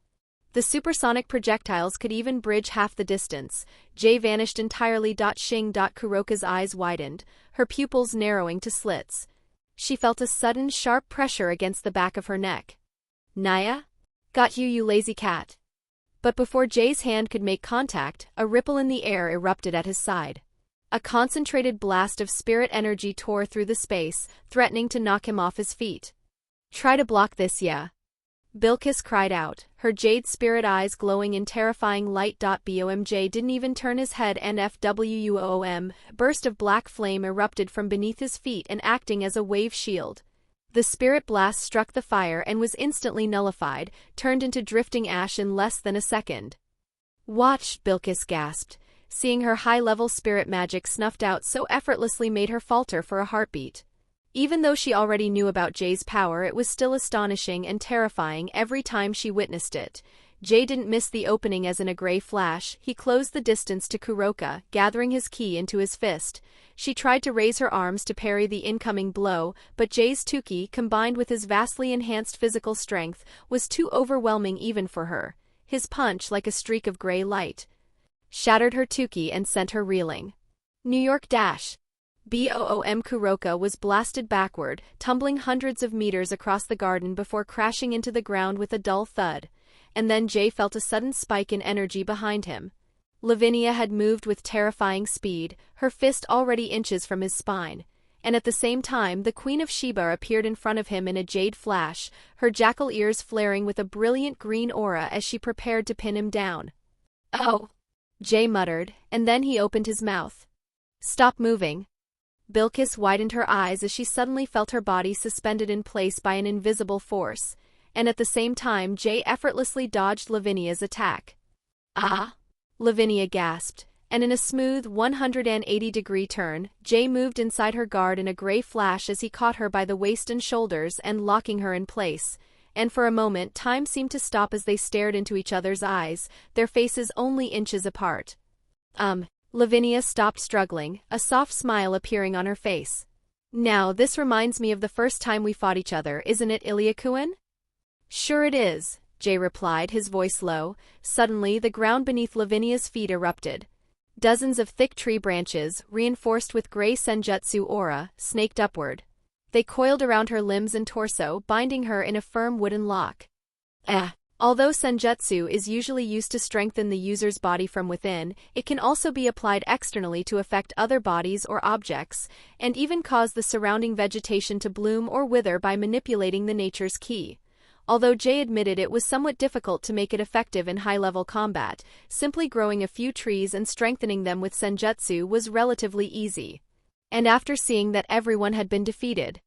The supersonic projectiles could even bridge half the distance. Jay vanished entirely. Shing. Kuroka's eyes widened, her pupils narrowing to slits. She felt a sudden sharp pressure against the back of her neck. Naya? Got you, you lazy cat. But before Jay's hand could make contact, a ripple in the air erupted at his side. A concentrated blast of spirit energy tore through the space, threatening to knock him off his feet. Try to block this, yeah. Bilkis cried out, her jade spirit eyes glowing in terrifying light. Bomj didn't even turn his head. NFWUOM, burst of black flame erupted from beneath his feet and acting as a wave shield. The spirit blast struck the fire and was instantly nullified, turned into drifting ash in less than a second. Watch, Bilkis gasped, seeing her high-level spirit magic snuffed out so effortlessly made her falter for a heartbeat. Even though she already knew about Jay's power, it was still astonishing and terrifying every time she witnessed it. Jay didn't miss the opening. As in a gray flash, he closed the distance to Kuroka, gathering his ki into his fist. She tried to raise her arms to parry the incoming blow, but Jay's tuki, combined with his vastly enhanced physical strength, was too overwhelming even for her. His punch, like a streak of gray light, shattered her tuki and sent her reeling. New York dash. BOOM. Kuroka was blasted backward, tumbling hundreds of meters across the garden before crashing into the ground with a dull thud. And then Jay felt a sudden spike in energy behind him. Lavinia had moved with terrifying speed, her fist already inches from his spine. And at the same time, the Queen of Sheba appeared in front of him in a jade flash, her jackal ears flaring with a brilliant green aura as she prepared to pin him down. Oh! Jay muttered, and then he opened his mouth. Stop moving. Bilkis widened her eyes as she suddenly felt her body suspended in place by an invisible force, and at the same time Jay effortlessly dodged Lavinia's attack. Ah! Lavinia gasped, and in a smooth 180-degree turn, Jay moved inside her guard in a gray flash as he caught her by the waist and shoulders and locking her in place, and for a moment time seemed to stop as they stared into each other's eyes, their faces only inches apart. Lavinia stopped struggling, a soft smile appearing on her face. Now this reminds me of the first time we fought each other, isn't it, Illya-kun? Sure it is, Jay replied, his voice low. Suddenly the ground beneath Lavinia's feet erupted. Dozens of thick tree branches, reinforced with gray senjutsu aura, snaked upward. They coiled around her limbs and torso, binding her in a firm wooden lock. Although senjutsu is usually used to strengthen the user's body from within, it can also be applied externally to affect other bodies or objects, and even cause the surrounding vegetation to bloom or wither by manipulating the nature's ki. Although Jay admitted it was somewhat difficult to make it effective in high-level combat, simply growing a few trees and strengthening them with senjutsu was relatively easy. And after seeing that everyone had been defeated.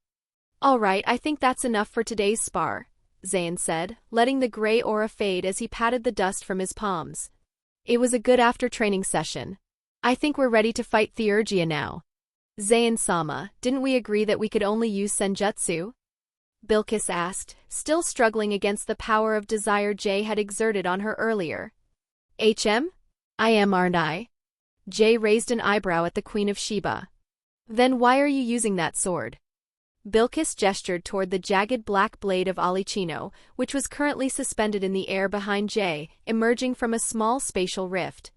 All right, I think that's enough for today's spar, Zayyn said, letting the gray aura fade as he patted the dust from his palms. It was a good after-training session. I think we're ready to fight Theurgia now. Zayyn-sama, didn't we agree that we could only use senjutsu? Bilkis asked, still struggling against the power of desire Jay had exerted on her earlier. I am, aren't I? Jay raised an eyebrow at the Queen of Sheba. Then why are you using that sword? Bilkis gestured toward the jagged black blade of Alicino, which was currently suspended in the air behind Jay, emerging from a small spatial rift.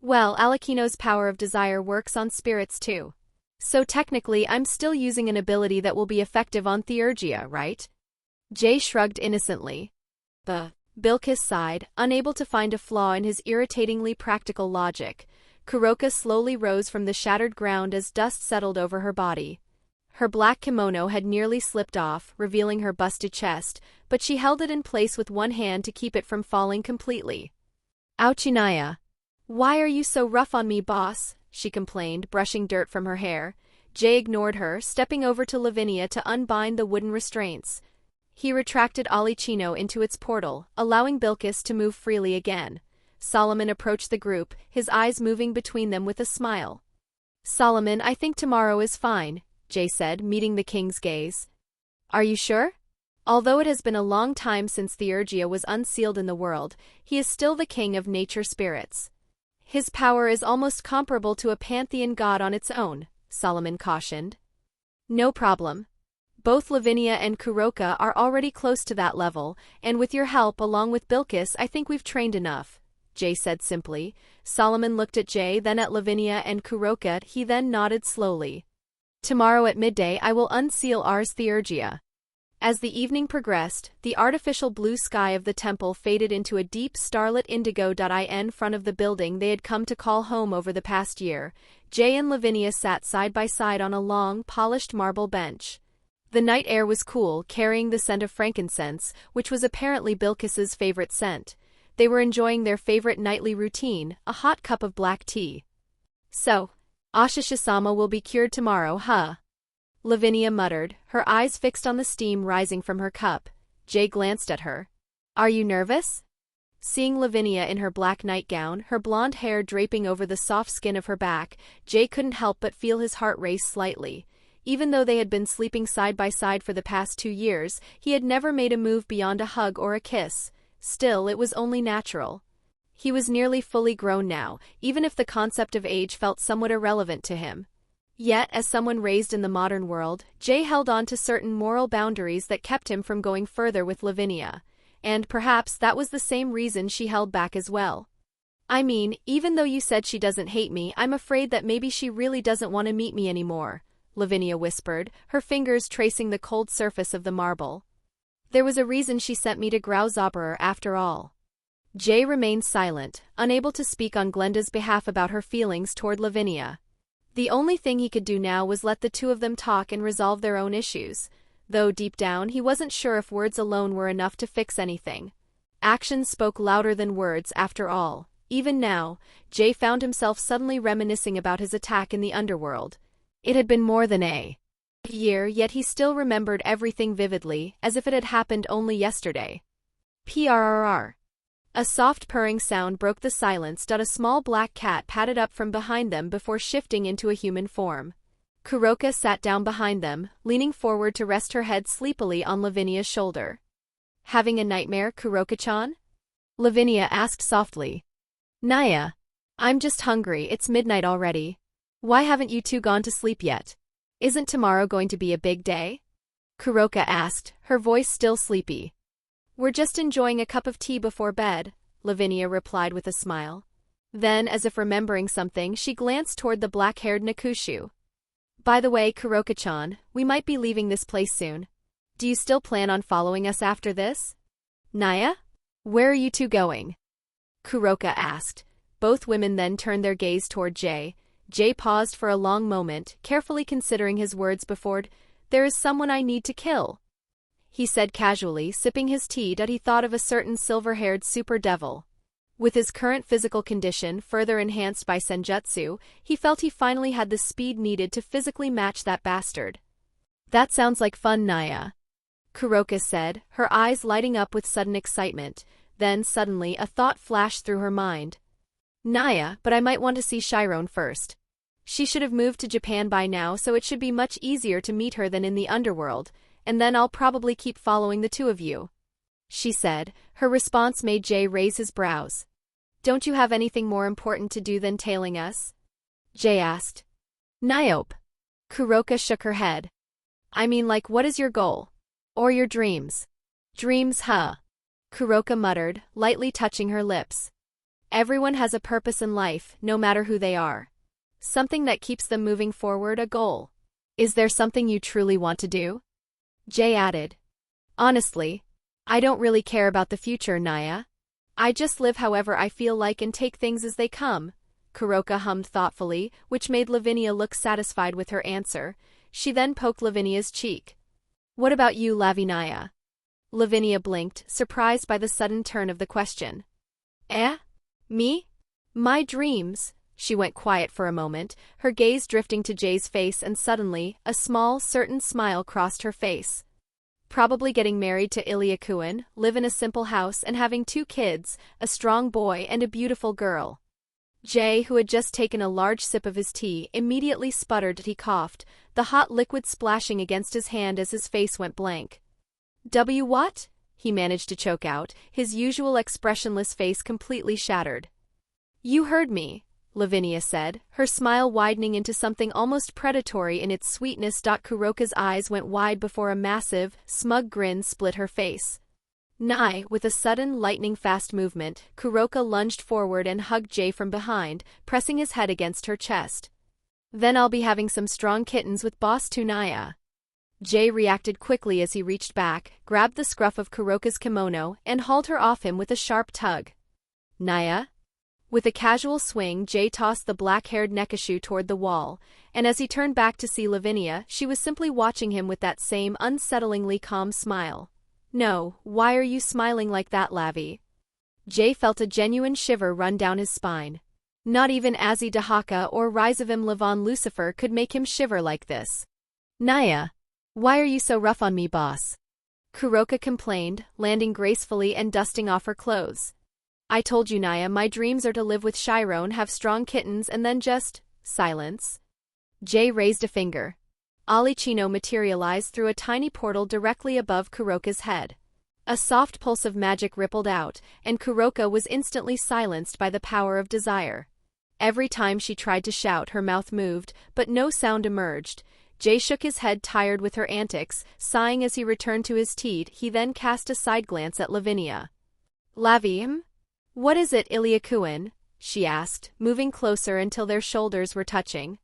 Well, Alicino's power of desire works on spirits too. So technically I'm still using an ability that will be effective on Theurgia, right? Jay shrugged innocently. Bilkis sighed, unable to find a flaw in his irritatingly practical logic. Kuroka slowly rose from the shattered ground as dust settled over her body. Her black kimono had nearly slipped off, revealing her busted chest, but she held it in place with one hand to keep it from falling completely. Ouchie Naya. Why are you so rough on me, boss? She complained, brushing dirt from her hair. Jay ignored her, stepping over to Lavinia to unbind the wooden restraints. He retracted Alicino into its portal, allowing Bilkis to move freely again. Solomon approached the group, his eyes moving between them with a smile. Solomon, I think tomorrow is fine, Jay said, meeting the king's gaze. Are you sure? Although it has been a long time since Theurgia was unsealed in the world, he is still the king of nature spirits. His power is almost comparable to a pantheon god on its own, Solomon cautioned. No problem. Both Lavinia and Kuroka are already close to that level, and with your help along with Bilkis I think we've trained enough, Jay said simply. Solomon looked at Jay, then at Lavinia and Kuroka. He then nodded slowly. Tomorrow at midday I will unseal Ars Theurgia. As the evening progressed, the artificial blue sky of the temple faded into a deep starlit indigo. In front of the building they had come to call home over the past year, Jay and Lavinia sat side by side on a long, polished marble bench. The night air was cool, carrying the scent of frankincense, which was apparently Bilkis's favorite scent. They were enjoying their favorite nightly routine, a hot cup of black tea. So, Ashisha-sama will be cured tomorrow, huh? Lavinia muttered, her eyes fixed on the steam rising from her cup. Jay glanced at her. Are you nervous? Seeing Lavinia in her black nightgown, her blonde hair draping over the soft skin of her back, Jay couldn't help but feel his heart race slightly. Even though they had been sleeping side by side for the past 2 years, he had never made a move beyond a hug or a kiss. Still, it was only natural. He was nearly fully grown now, even if the concept of age felt somewhat irrelevant to him. Yet, as someone raised in the modern world, Jay held on to certain moral boundaries that kept him from going further with Lavinia. And perhaps that was the same reason she held back as well. I mean, even though you said she doesn't hate me, I'm afraid that maybe she really doesn't want to meet me anymore, Lavinia whispered, her fingers tracing the cold surface of the marble. There was a reason she sent me to Grauzauberer after all. Jay remained silent, unable to speak on Glenda's behalf about her feelings toward Lavinia. The only thing he could do now was let the two of them talk and resolve their own issues, though deep down he wasn't sure if words alone were enough to fix anything. Actions spoke louder than words after all. Even now, Jay found himself suddenly reminiscing about his attack in the underworld. It had been more than a year, yet he still remembered everything vividly, as if it had happened only yesterday. Prrr. A soft purring sound broke the silence. A small black cat padded up from behind them before shifting into a human form. Kuroka sat down behind them, leaning forward to rest her head sleepily on Lavinia's shoulder. Having a nightmare, Kuroka-chan? Lavinia asked softly. Naya. I'm just hungry, it's midnight already. Why haven't you two gone to sleep yet? Isn't tomorrow going to be a big day? Kuroka asked, her voice still sleepy. We're just enjoying a cup of tea before bed, Lavinia replied with a smile. Then, as if remembering something, she glanced toward the black-haired Nakushu. By the way, Kuroka-chan, we might be leaving this place soon. Do you still plan on following us after this? Naya? Where are you two going? Kuroka asked. Both women then turned their gaze toward Jay. Jay paused for a long moment, carefully considering his words before, There is someone I need to kill, he said casually, sipping his tea. He thought of a certain silver-haired super devil. With his current physical condition further enhanced by senjutsu, he felt he finally had the speed needed to physically match that bastard. That sounds like fun, Naya, Kuroka said, her eyes lighting up with sudden excitement. Then suddenly a thought flashed through her mind. Naya, but I might want to see Chiron first. She should have moved to Japan by now, so it should be much easier to meet her than in the underworld, and then I'll probably keep following the two of you, she said. Her response made Jay raise his brows. Don't you have anything more important to do than tailing us? Jay asked. Niope. Kuroka shook her head. I mean, like, what is your goal? Or your dreams? Dreams, huh? Kuroka muttered, lightly touching her lips. Everyone has a purpose in life, no matter who they are. Something that keeps them moving forward, a goal. Is there something you truly want to do? Jay added. Honestly, I don't really care about the future, Naya. I just live however I feel like and take things as they come, Kuroka hummed thoughtfully, which made Lavinia look satisfied with her answer. She then poked Lavinia's cheek. What about you, Lavinia? Lavinia blinked, surprised by the sudden turn of the question. Eh? Me? My dreams? She went quiet for a moment, her gaze drifting to Jay's face, and suddenly, a small, certain smile crossed her face. Probably getting married to Illya-kun, live in a simple house and having 2 kids, a strong boy and a beautiful girl. Jay, who had just taken a large sip of his tea, immediately sputtered. He coughed, the hot liquid splashing against his hand as his face went blank. What? He managed to choke out, his usual expressionless face completely shattered. You heard me, Lavinia said, her smile widening into something almost predatory in its sweetness. Kuroka's eyes went wide before a massive, smug grin split her face. Nigh, with a sudden lightning-fast movement, Kuroka lunged forward and hugged Jay from behind, pressing his head against her chest. Then I'll be having some strong kittens with Boss Tunaya. Jay reacted quickly as he reached back, grabbed the scruff of Kuroka's kimono, and hauled her off him with a sharp tug. Naya? With a casual swing, Jay tossed the black-haired Nekashu toward the wall, and as he turned back to see Lavinia, she was simply watching him with that same unsettlingly calm smile. No, why are you smiling like that, Lavi? Jay felt a genuine shiver run down his spine. Not even Azzy Dahaka or Rizavim Levon Lucifer could make him shiver like this. Naya, why are you so rough on me, boss? Kuroka complained, landing gracefully and dusting off her clothes. I told you, Naya, my dreams are to live with Chiron, have strong kittens, and then just… silence. Jay raised a finger. Alicino materialized through a tiny portal directly above Kuroka's head. A soft pulse of magic rippled out, and Kuroka was instantly silenced by the power of desire. Every time she tried to shout, her mouth moved, but no sound emerged. Jay shook his head, tired with her antics, sighing as he returned to his tea. He then cast a side glance at Lavinia. Lavim? What is it, Ilya she asked, moving closer until their shoulders were touching.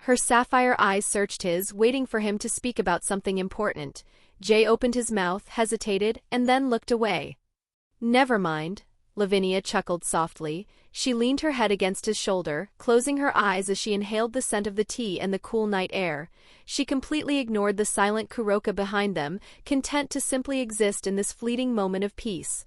Her sapphire eyes searched his, waiting for him to speak about something important. Jay opened his mouth, hesitated, and then looked away. Never mind, Lavinia chuckled softly. She leaned her head against his shoulder, closing her eyes as she inhaled the scent of the tea and the cool night air. She completely ignored the silent Kuroka behind them, content to simply exist in this fleeting moment of peace.